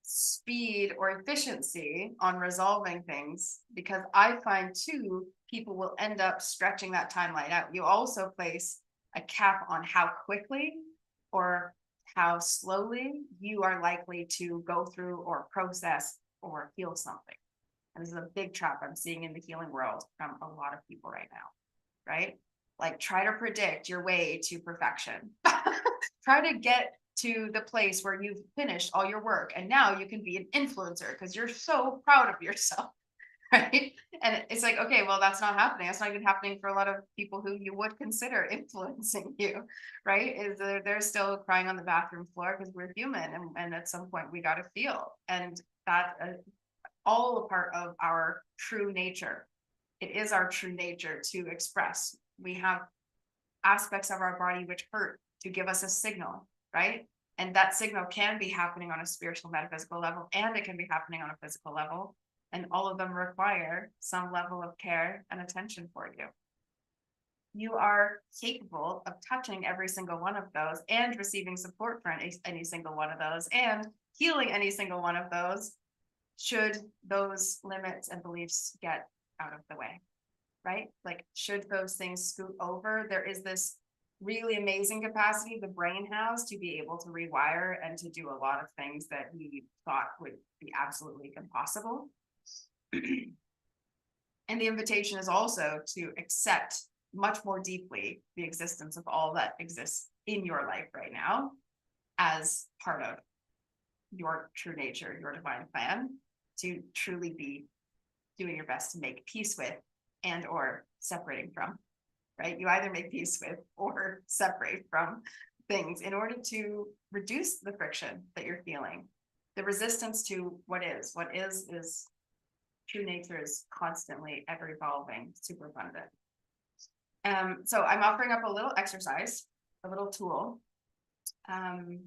speed or efficiency on resolving things, because I find too, people will end up stretching that timeline out. You also place a cap on how quickly or how slowly you are likely to go through or process or feel something. And this is a big trap I'm seeing in the healing world from a lot of people right now, right? Like, try to predict your way to perfection. Try to get to the place where you've finished all your work and now you can be an influencer because you're so proud of yourself, right? And it's like, okay, well, that's not happening. That's not even happening for a lot of people who you would consider influencing you, right? Is they're still crying on the bathroom floor because we're human, and at some point we got to feel, and that all a part of our true nature. It is our true nature to express. We have aspects of our body which hurt to give us a signal, right? And that signal can be happening on a spiritual, metaphysical level, and it can be happening on a physical level. And all of them require some level of care and attention for you. You are capable of touching every single one of those and receiving support for any single one of those and healing any single one of those, should those limits and beliefs get out of the way, right? Like, should those things scoot over, there is this really amazing capacity the brain has to be able to rewire and to do a lot of things that we thought would be absolutely impossible. And the invitation is also to accept much more deeply the existence of all that exists in your life right now as part of your true nature, your divine plan, to truly be doing your best to make peace with and or separating from, right? You either make peace with or separate from things in order to reduce the friction that you're feeling. The resistance to what is true nature is constantly ever evolving, super abundant. So I'm offering up a little exercise, a little tool, and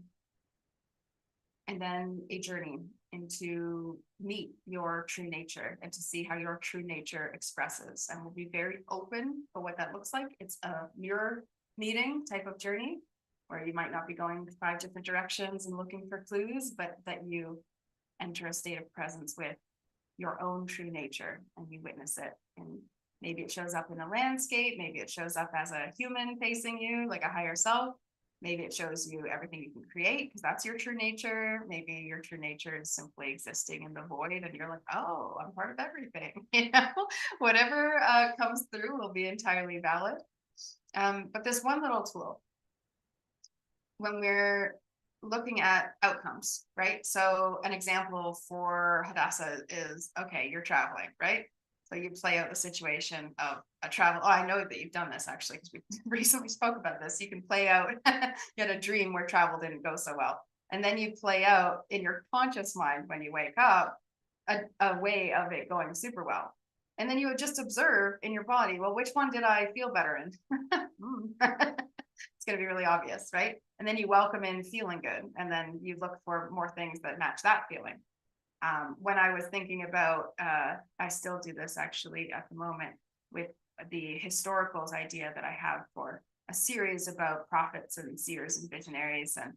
then a journey into meet your true nature and to see how your true nature expresses. And we'll be very open for what that looks like. It's a mirror meeting type of journey where you might not be going 5 different directions and looking for clues, but that you enter a state of presence with your own true nature and you witness it. And maybe it shows up in a landscape, maybe it shows up as a human facing you, like a higher self. Maybe it shows you everything you can create because that's your true nature. Maybe your true nature is simply existing in the void and you're like, oh, I'm part of everything. You know, whatever comes through will be entirely valid. But this one little tool, when we're looking at outcomes, right? So an example for Hadassah is, okay, you're traveling, right? So you play out the situation of a travel. Oh, I know that you've done this actually, because we recently spoke about this. You can play out, you had a dream where travel didn't go so well. And then you play out in your conscious mind when you wake up, a way of it going super well. And then you would just observe in your body, well, which one did I feel better in? It's going to be really obvious, right? And then you welcome in feeling good. And then you look for more things that match that feeling. When I was thinking about, I still do this actually at the moment with the historicals idea that I have for a series about prophets and seers and visionaries. And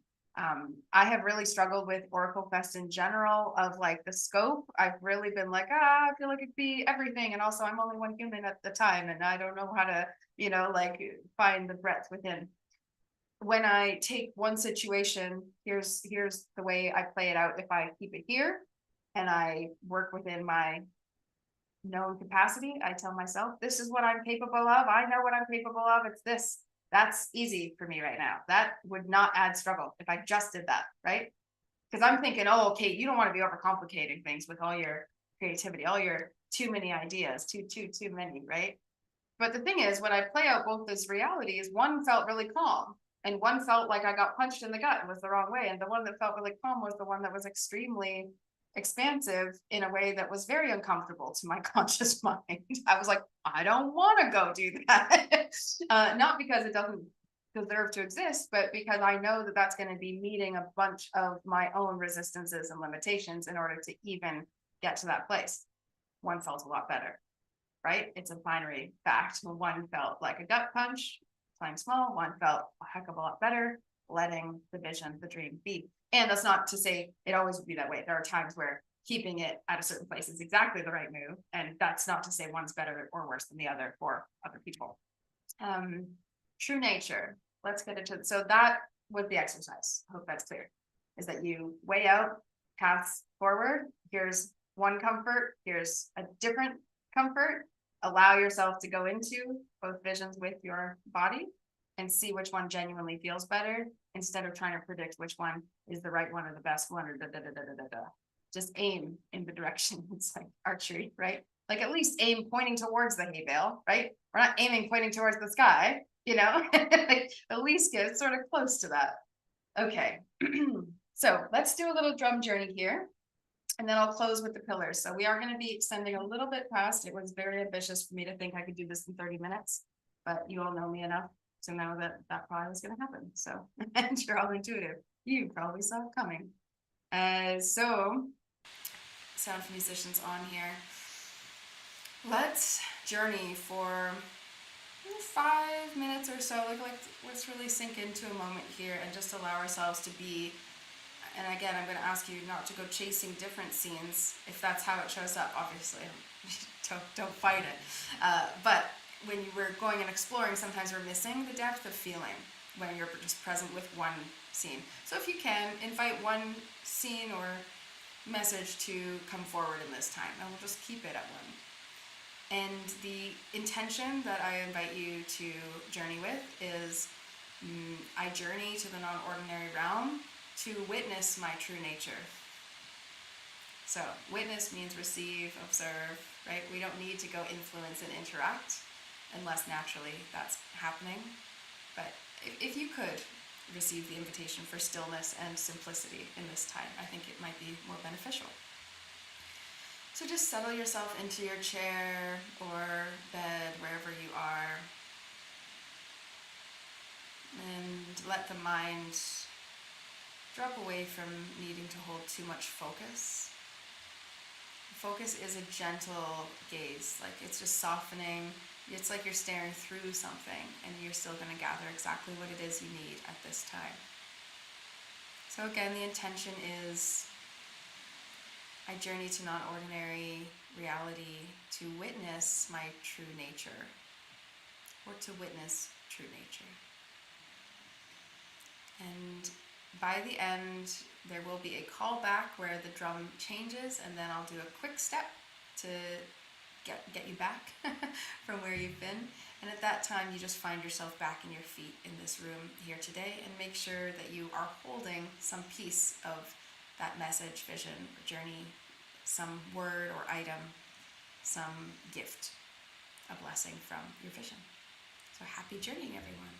I have really struggled with OracleFest in general of like the scope. I've really been like, I feel like it could be everything. And also I'm only one human at the time and I don't know how to, you know, like find the breadth within. When I take one situation, here's the way I play it out. If I keep it here and I work within my known capacity, I tell myself, this is what I'm capable of. I know what I'm capable of. It's this. That's easy for me right now. That would not add struggle if I just did that, right? Because I'm thinking, oh, okay, you don't want to be overcomplicating things with all your creativity, all your too many ideas, too many, right? But the thing is, when I play out both these realities, one felt really calm and one felt like I got punched in the gut and was the wrong way. And the one that felt really calm was the one that was extremely expansive in a way that was very uncomfortable to my conscious mind. I was like, I don't want to go do that. Not because it doesn't deserve to exist, but because I know that that's going to be meeting a bunch of my own resistances and limitations in order to even get to that place. One felt a lot better, right? It's a binary fact. One felt like a gut punch, playing small. One felt a heck of a lot better, letting the vision, the dream be. And that's not to say it always would be that way. There are times where keeping it at a certain place is exactly the right move. And that's not to say one's better or worse than the other for other people. True nature. Let's get into it. So that was the exercise. I hope that's clear. Is that you weigh out paths forward. Here's one comfort. Here's a different comfort. Allow yourself to go into both visions with your body and see which one genuinely feels better instead of trying to predict which one is the right one or the best one or Just aim in the direction. It's like archery, right? Like at least aim pointing towards the hay bale, right? We're not aiming pointing towards the sky, you know, at least get sort of close to that. Okay, so let's do a little drum journey here. And then I'll close with the pillars. So we are going to be extending a little bit past. It was very ambitious for me to think I could do this in 30 minutes, but you all know me enough to know that that probably was going to happen. So, and you're all intuitive. You probably saw it coming. So, sound musicians on here. Let's journey for 5 minutes or so. Like let's really sink into a moment here and just allow ourselves to be. And again, I'm going to ask you not to go chasing different scenes if that's how it shows up. Obviously, don't fight it. But when we're going and exploring, sometimes we're missing the depth of feeling when you're just present with one scene. So if you can, invite one scene or message to come forward in this time, and we'll just keep it at one. And the intention that I invite you to journey with is, I journey to the non-ordinary realm to witness my true nature. So witness means receive, observe, right? We don't need to go influence and interact unless naturally that's happening. But if you could receive the invitation for stillness and simplicity in this time, I think it might be more beneficial. So just settle yourself into your chair or bed, wherever you are, and let the mind drop away from needing to hold too much focus. Focus is a gentle gaze, like it's just softening. It's like you're staring through something and you're still going to gather exactly what it is you need at this time. So again, the intention is I journey to non-ordinary reality to witness my true nature, or to witness true nature. And by the end, there will be a callback where the drum changes, and then I'll do a quick step to get you back from where you've been. And at that time, you just find yourself back in your feet in this room here today, and make sure that you are holding some piece of that message, vision, or journey, some word or item, some gift, a blessing from your vision. So happy journeying, everyone.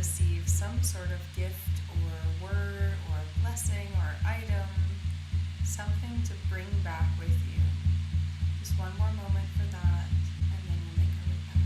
receive some sort of gift or word or blessing or item, something to bring back with you. Just one more moment for that, and then we'll make our way back.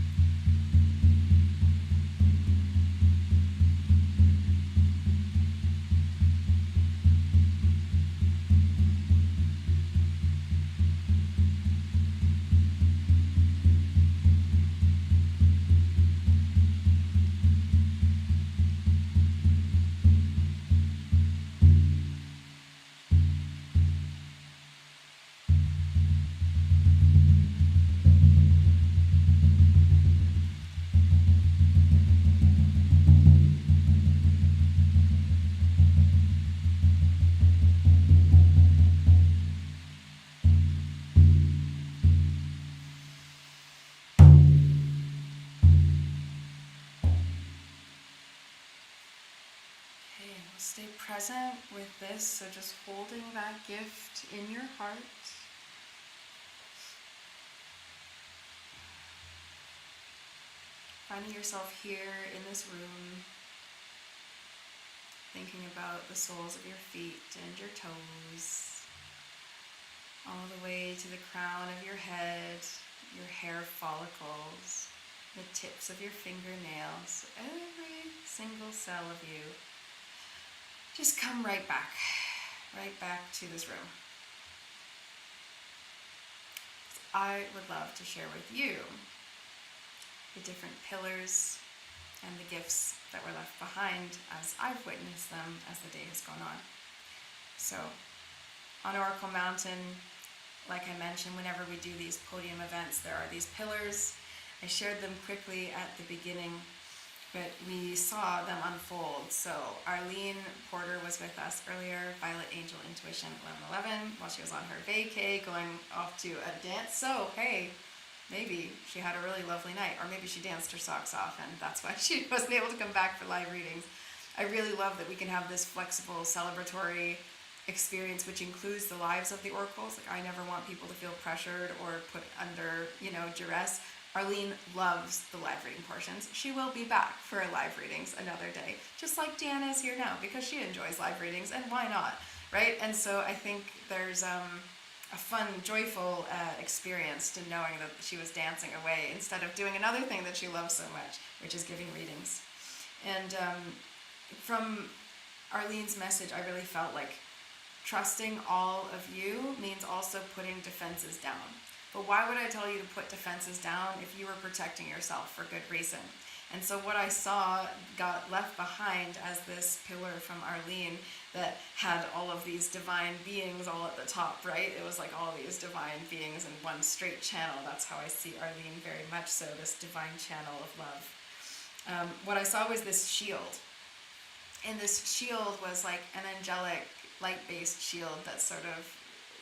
Okay, we'll stay present with this, so just holding that gift in your heart. Finding yourself here in this room, thinking about the soles of your feet and your toes, all the way to the crown of your head, your hair follicles, the tips of your fingernails, every single cell of you. Just come right back to this room. I would love to share with you the different pillars and the gifts that were left behind as I've witnessed them as the day has gone on. So, on Oracle Mountain, like I mentioned, whenever we do these podium events, there are these pillars. I shared them quickly at the beginning, but we saw them unfold. So Arlene Porter was with us earlier, Violet Angel Intuition 1111, while she was on her vacay going off to a dance. So hey, maybe she had a really lovely night, or maybe she danced her socks off and that's why she wasn't able to come back for live readings. I really love that we can have this flexible, celebratory experience, which includes the lives of the oracles. Like, I never want people to feel pressured or put under, duress. Arlene loves the live reading portions. She will be back for live readings another day, just like Deanna is here now, because she enjoys live readings, and why not, right? And so I think there's a fun, joyful experience to knowing that she was dancing away instead of doing another thing that she loves so much, which is giving readings. And from Arlene's message, I really felt like trusting all of you means also putting defenses down. But why would I tell you to put defenses down if you were protecting yourself for good reason? And so what I saw got left behind as this pillar from Arlene that had all of these divine beings all at the top, right? It was like all these divine beings in one straight channel. That's how I see Arlene very much so, this divine channel of love. What I saw was this shield. And this shield was like an angelic, light-based shield that sort of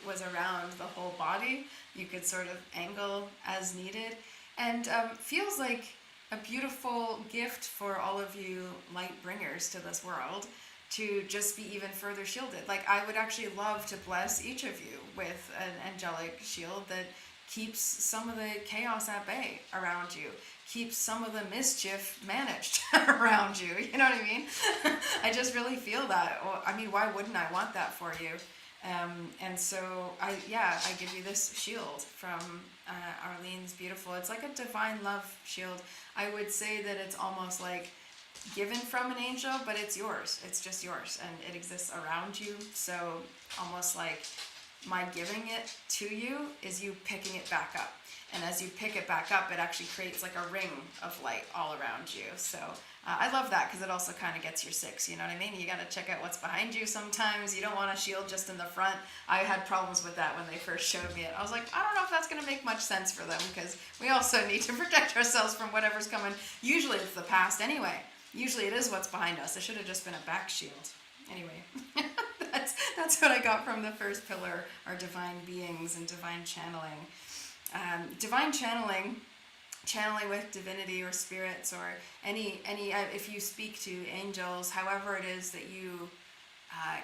was around the whole body. You could sort of angle as needed, and feels like a beautiful gift for all of you light bringers to this world to just be even further shielded. Like, I would actually love to bless each of you with an angelic shield that keeps some of the chaos at bay around you, keeps some of the mischief managed around you, you know what I mean? I just really feel that. I mean, why wouldn't I want that for you? And so I give you this shield from Arlene's beautiful. It's like a divine love shield. I would say that it's almost like given from an angel, but it's yours. It's just yours, and it exists around you. So almost like my giving it to you is you picking it back up. And as you pick it back up, it actually creates like a ring of light all around you. So I love that, because it also kind of gets your six, you know what I mean? You got to check out what's behind you sometimes. You don't want a shield just in the front. I had problems with that when they first showed me it. I was like, I don't know if that's going to make much sense for them, because we also need to protect ourselves from whatever's coming. Usually it's the past anyway. Usually it is what's behind us. It should have just been a back shield. Anyway, that's what I got from the first pillar, our divine beings and divine channeling. Divine channeling with divinity or spirits or any if you speak to angels, however it is that you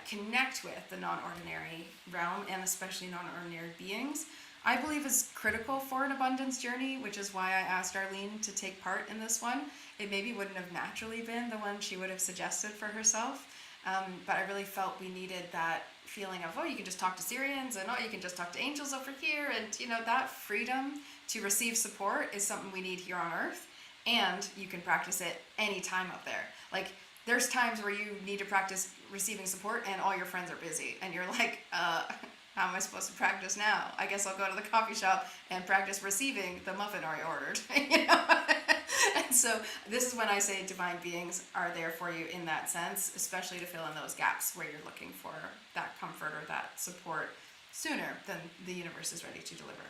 connect with the non-ordinary realm, and especially non-ordinary beings, I believe is critical for an abundance journey, which is why I asked Arlene to take part in this one. It maybe wouldn't have naturally been the one she would have suggested for herself, but I really felt we needed that feeling of, oh, you can just talk to Syrians, and oh, you can just talk to angels over here, and you know, that freedom to receive support is something we need here on Earth, and you can practice it anytime up there. Like, there's times where you need to practice receiving support and all your friends are busy, and you're like, how am I supposed to practice now? I guess I'll go to the coffee shop and practice receiving the muffin I ordered. You know? And so this is when I say divine beings are there for you in that sense, especially to fill in those gaps where you're looking for that comfort or that support sooner than the universe is ready to deliver.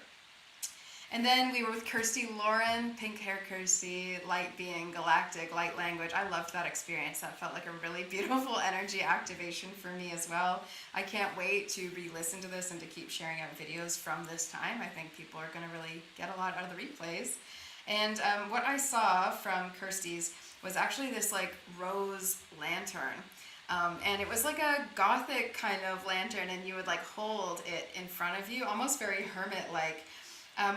And then we were with Kirsty Lauren, pink hair Kirsty, light being, galactic, light language. I loved that experience. That felt like a really beautiful energy activation for me as well. I can't wait to re-listen to this and to keep sharing out videos from this time. I think people are going to really get a lot out of the replays. And what I saw from Kirsty's was actually this like rose lantern. And it was like a gothic kind of lantern, and you would like hold it in front of you, almost very hermit-like.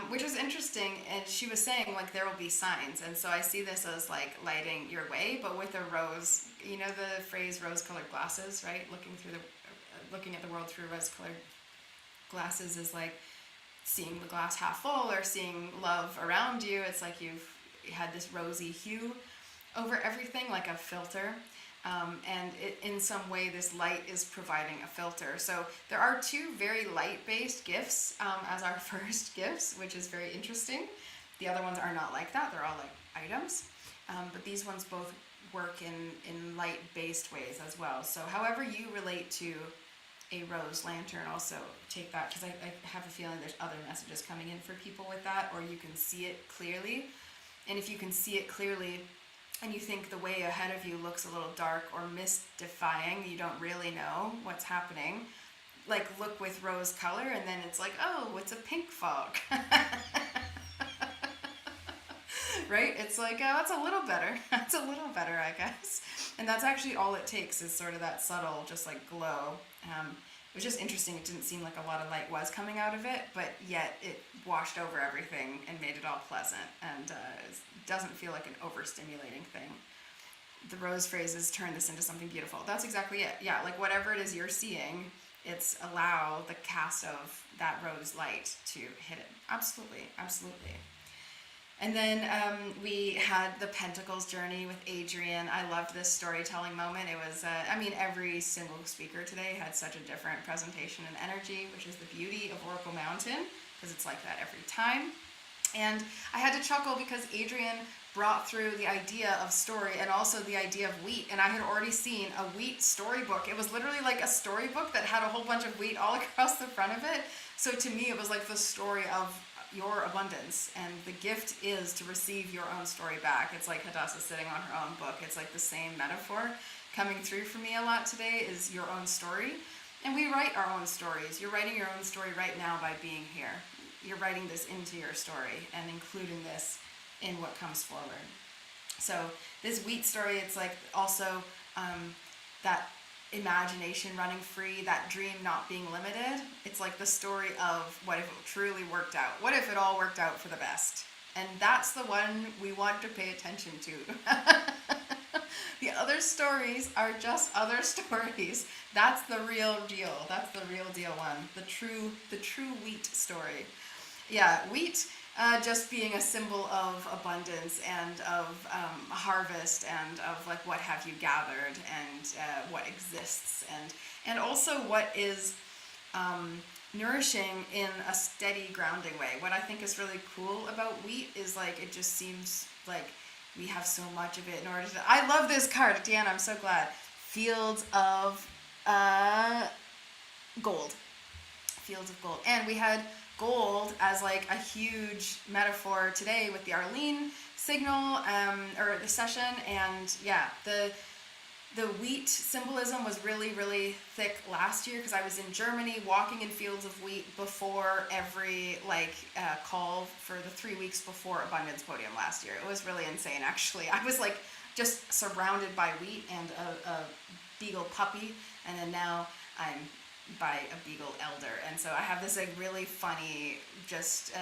Which was interesting, and she was saying like there will be signs, and so I see this as like lighting your way, but with a rose. You know the phrase rose-colored glasses, right? Looking at the world through rose-colored glasses is like seeing the glass half full or seeing love around you. It's like you've had this rosy hue over everything, like a filter. And in some way this light is providing a filter. So there are two very light-based gifts as our first gifts, which is very interesting. The other ones are not like that. They're all like items. But these ones both work in light-based ways as well. So however you relate to a rose lantern, also take that, because I have a feeling there's other messages coming in for people with that, or you can see it clearly. And if you can see it clearly, and you think the way ahead of you looks a little dark or mystifying, you don't really know what's happening, like look with rose color, and then it's like, oh, it's a pink fog. Right? It's like, oh, that's a little better. That's a little better, I guess. And that's actually all it takes, is sort of that subtle, just like glow. It was just interesting. It didn't seem like a lot of light was coming out of it, but yet it washed over everything and made it all pleasant, and it doesn't feel like an overstimulating thing. The rose phrases turn this into something beautiful. That's exactly it. Yeah, like whatever it is you're seeing, it's allow the cast of that rose light to hit it. Absolutely, absolutely. And then we had the Pentacles journey with Adrian. I loved this storytelling moment. It was, I mean, every single speaker today had such a different presentation and energy, which is the beauty of Oracle Mountain, because it's like that every time. And I had to chuckle because Adrian brought through the idea of story and also the idea of wheat. And I had already seen a wheat storybook. It was literally like a storybook that had a whole bunch of wheat all across the front of it. So to me, it was like the story of your abundance, and the gift is to receive your own story back. It's like Hadassah sitting on her own book. It's like the same metaphor coming through for me a lot today, is your own story. And we write our own stories. You're writing your own story right now by being here. You're writing this into your story and including this in what comes forward. So this wheat story, it's like also that imagination running free, that dream not being limited. It's like the story of what if it truly worked out? What if it all worked out for the best? And that's the one we want to pay attention to. The other stories are just other stories. That's the real deal. That's the real deal one. The true wheat story. Yeah, wheat just being a symbol of abundance and of harvest and of like what have you gathered and what exists and also what is nourishing in a steady grounding way. What I think is really cool about wheat is like it just seems like we have so much of it in order to... I love this card, Deanna, I'm so glad. Fields of gold. Fields of gold. And we had gold as like a huge metaphor today with the Arlene signal or the session, and yeah, the wheat symbolism was really, really thick last year because I was in Germany walking in fields of wheat before every call for the 3 weeks before Abundance Podium last year. It was really insane, actually. I was like just surrounded by wheat and a beagle puppy, and then now I'm by a beagle elder. And so I have this like really funny, just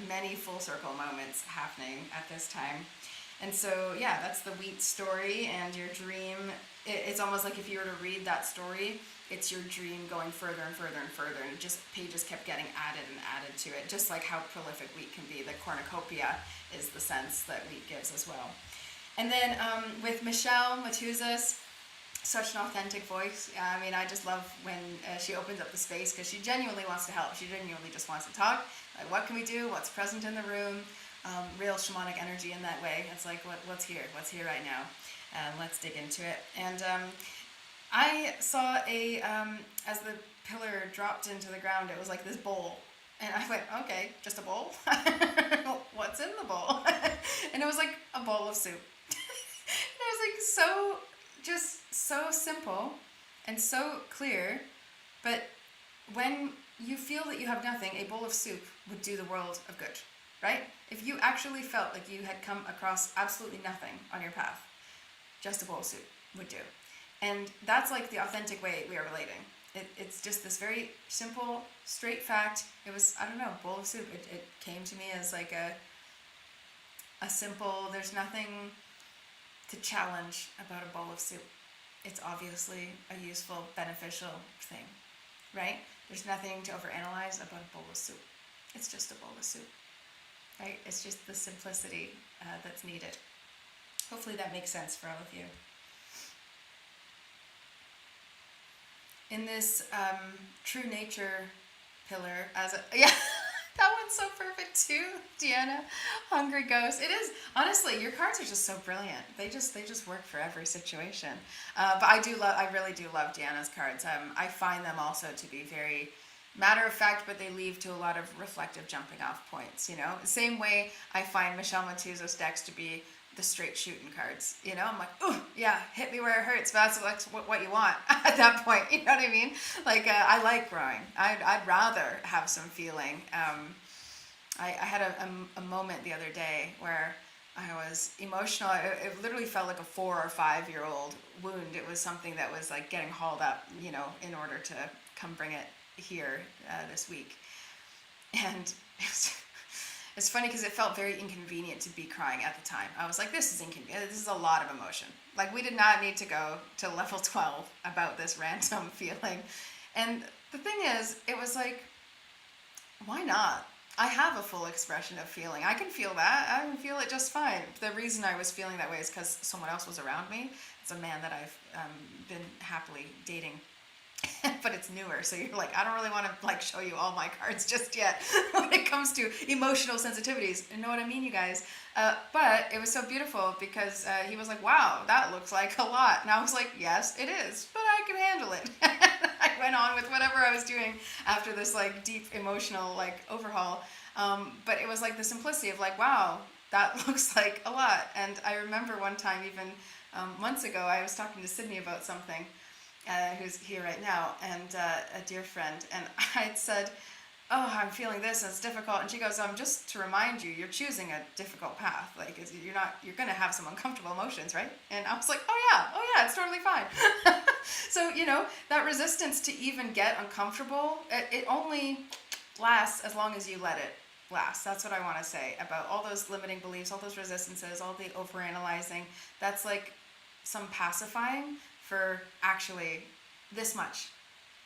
many full circle moments happening at this time. And so, yeah, that's the wheat story, and your dream, it's almost like if you were to read that story, it's your dream going further and further and further, and just pages kept getting added and added to it, just like how prolific wheat can be. The cornucopia is the sense that wheat gives as well. And then with Michelle Matuzas, such an authentic voice. I mean, I just love when she opens up the space, because she genuinely wants to help. She genuinely just wants to talk. Like, what can we do? What's present in the room? Real shamanic energy in that way. It's like, what's here? What's here right now? Let's dig into it. And I saw as the pillar dropped into the ground, it was like this bowl. And I went, okay, just a bowl? What's in the bowl? And it was like a bowl of soup. It was like so simple and so clear, but when you feel that you have nothing, a bowl of soup would do the world of good, right? If you actually felt like you had come across absolutely nothing on your path, just a bowl of soup would do. And that's like the authentic way we are relating. It's just this very simple, straight fact. It was, I don't know, bowl of soup. It came to me as like a simple, there's nothing to challenge about a bowl of soup. It's obviously a useful, beneficial thing, right? There's nothing to overanalyze about a bowl of soup. It's just a bowl of soup, right? It's just the simplicity that's needed. Hopefully that makes sense for all of you. In this true nature pillar, yeah, that one's so perfect too, Deanna. Hungry Ghost. It is, honestly, your cards are just so brilliant. They just work for every situation. But I really do love Deanna's cards. I find them also to be very matter of fact, but they lead to a lot of reflective jumping off points, you know? Same way I find Michelle Matuzos decks to be the straight shooting cards, you know? I'm like, ooh, yeah, hit me where it hurts, but that's what you want at that point, you know what I mean? Like, I like growing. I'd rather have some feeling. I had a moment the other day where I was emotional. It literally felt like a 4 or 5 year old wound. It was something that was like getting hauled up, you know, in order to come bring it here this week. And it's funny because it felt very inconvenient to be crying at the time. I was like, this is inconvenient. This is a lot of emotion. Like, we did not need to go to level 12 about this random feeling. And the thing is, it was like, why not? I have a full expression of feeling. I can feel that. I can feel it just fine. The reason I was feeling that way is because someone else was around me. It's a man that I've been happily dating. But it's newer, so you're like, I don't really want to like show you all my cards just yet when it comes to emotional sensitivities. You know what I mean, you guys? But it was so beautiful because he was like, wow, that looks like a lot. And I was like, yes, it is, but I can handle it. I went on with whatever I was doing after this like deep emotional like overhaul. But it was like the simplicity of like, wow, that looks like a lot. And I remember one time, even months ago, I was talking to Sydney about something. Who's here right now, and a dear friend, and I had said, oh, I'm feeling this and it's difficult, and she goes, just to remind you, you're choosing a difficult path, like you're gonna have some uncomfortable emotions, right? And I was like, oh yeah, it's totally fine. So, you know, that resistance to even get uncomfortable, it only lasts as long as you let it last. That's what I want to say about all those limiting beliefs, all those resistances, all the overanalyzing. That's like some pacifying for actually this much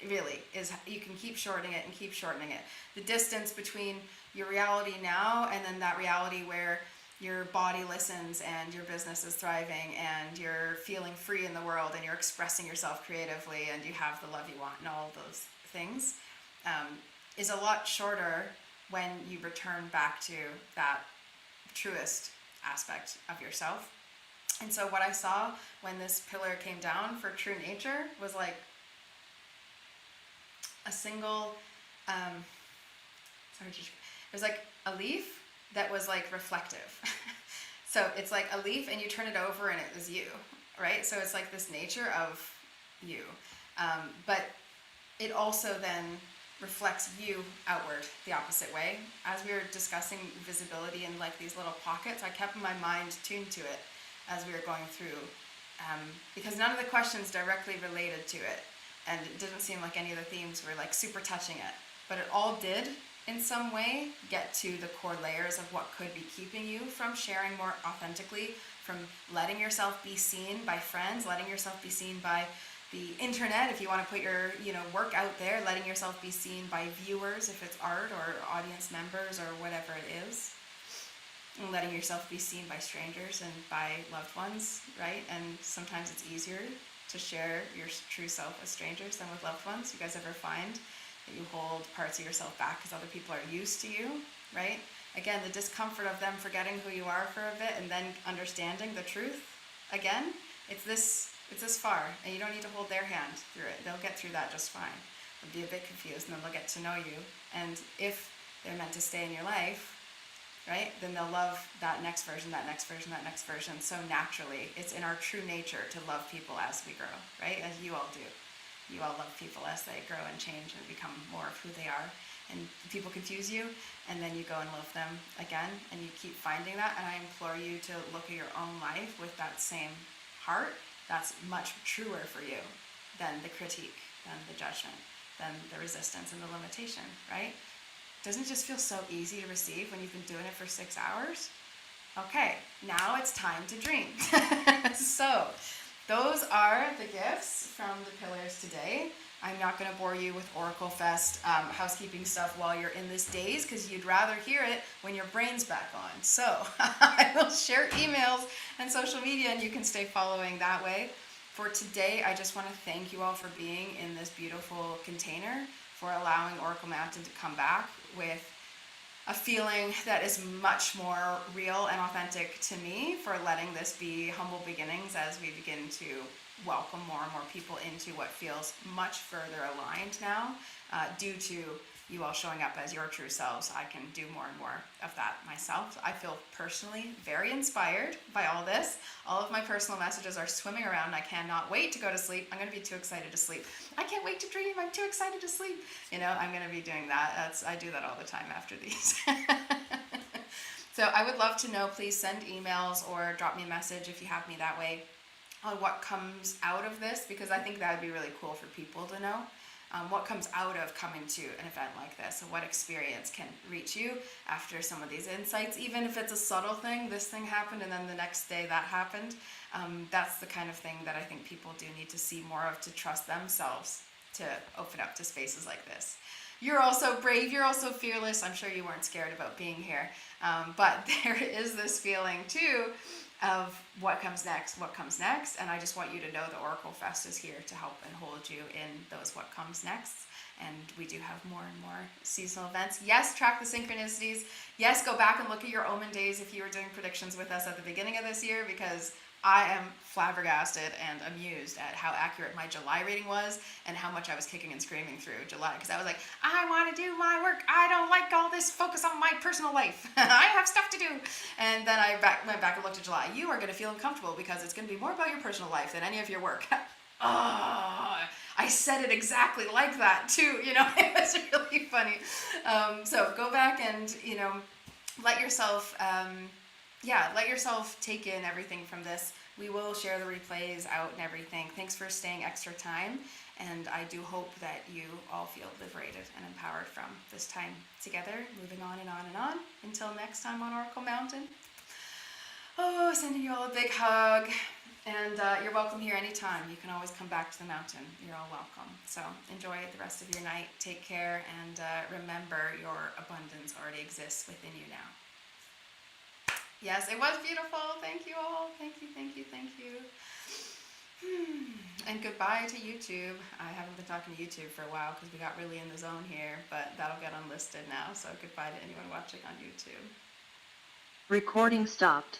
really is. You can keep shortening it and keep shortening it. The distance between your reality now and then that reality where your body listens and your business is thriving and you're feeling free in the world and you're expressing yourself creatively and you have the love you want and all those things is a lot shorter when you return back to that truest aspect of yourself. And so what I saw when this pillar came down for true nature was like a single, it was like a leaf that was like reflective. So it's like a leaf and you turn it over and it was you, right? So it's like this nature of you. But it also then reflects you outward the opposite way. As we were discussing visibility in like these little pockets, I kept my mind tuned to it as we were going through, because none of the questions directly related to it. and it didn't seem like any of the themes were like super touching it, but it all did in some way get to the core layers of what could be keeping you from sharing more authentically, from letting yourself be seen by friends, letting yourself be seen by the internet, if you want to put your work out there, letting yourself be seen by viewers, if it's art, or audience members, or whatever it is, and letting yourself be seen by strangers and by loved ones, right? And sometimes it's easier to share your true self with strangers than with loved ones. You guys ever find that you hold parts of yourself back because other people are used to you, right? Again, the discomfort of them forgetting who you are for a bit and then understanding the truth again, it's this far, and you don't need to hold their hand through it. They'll get through that just fine. They'll be a bit confused, and then they'll get to know you. And if they're meant to stay in your life, right, then they'll love that next version, that next version, that next version so naturally. It's in our true nature to love people as we grow, right? As you all do. You all love people as they grow and change and become more of who they are. And people confuse you, and then you go and love them again, and you keep finding that. And I implore you to look at your own life with that same heart. That's much truer for you than the critique, than the judgment, than the resistance and the limitation, right? Doesn't it just feel so easy to receive when you've been doing it for 6 hours? Okay, now it's time to dream. So, those are the gifts from the pillars today. I'm not going to bore you with OracleFest housekeeping stuff while you're in this daze, because you'd rather hear it when your brain's back on. So I will share emails and social media, and you can stay following that way. For today, I just want to thank you all for being in this beautiful container, for allowing Oracle Mountain to come back with a feeling that is much more real and authentic to me, for letting this be humble beginnings as we begin to welcome more and more people into what feels much further aligned now, due to you all showing up as your true selves. I can do more and more of that myself. I feel personally very inspired by all this. All of my personal messages are swimming around. I cannot wait to go to sleep. I'm going to be too excited to sleep. I can't wait to dream. I'm too excited to sleep. I'm going to be doing that. I do that all the time after these. So I would love to know, please send emails or drop me a message if you have me that way, on what comes out of this, because I think that would be really cool for people to know. What comes out of coming to an event like this, and what experience can reach you after some of these insights, even if it's a subtle thing. This thing happened and then the next day that happened. That's the kind of thing that I think people do need to see more of, to trust themselves to open up to spaces like this. You're also brave, you're also fearless. I'm sure you weren't scared about being here, but there is this feeling too of what comes next, and I just want you to know the OracleFest is here to help and hold you in those what comes next. And we do have more and more seasonal events. Yes, track the synchronicities. Yes, go back and look at your Omen days if you were doing predictions with us at the beginning of this year, because I am flabbergasted and amused at how accurate my July reading was, and how much I was kicking and screaming through July, because I was like, I want to do my work. I don't like all this focus on my personal life. I have stuff to do. And then I went back and looked at July. You are going to feel uncomfortable because it's going to be more about your personal life than any of your work. I said it exactly like that too. It was really funny. So go back and, let yourself take in everything from this. We will share the replays out and everything. Thanks for staying extra time, and I do hope that you all feel liberated and empowered from this time together, moving on and on and on. Until next time on Oracle Mountain. Sending you all a big hug, and you're welcome here anytime. You can always come back to the mountain. You're all welcome. So enjoy the rest of your night. Take care, and remember, your abundance already exists within you now. Yes, it was beautiful. Thank you all. Thank you, thank you, thank you. And goodbye to YouTube. I haven't been talking to YouTube for a while because we got really in the zone here, but that'll get unlisted now. So goodbye to anyone watching on YouTube. Recording stopped.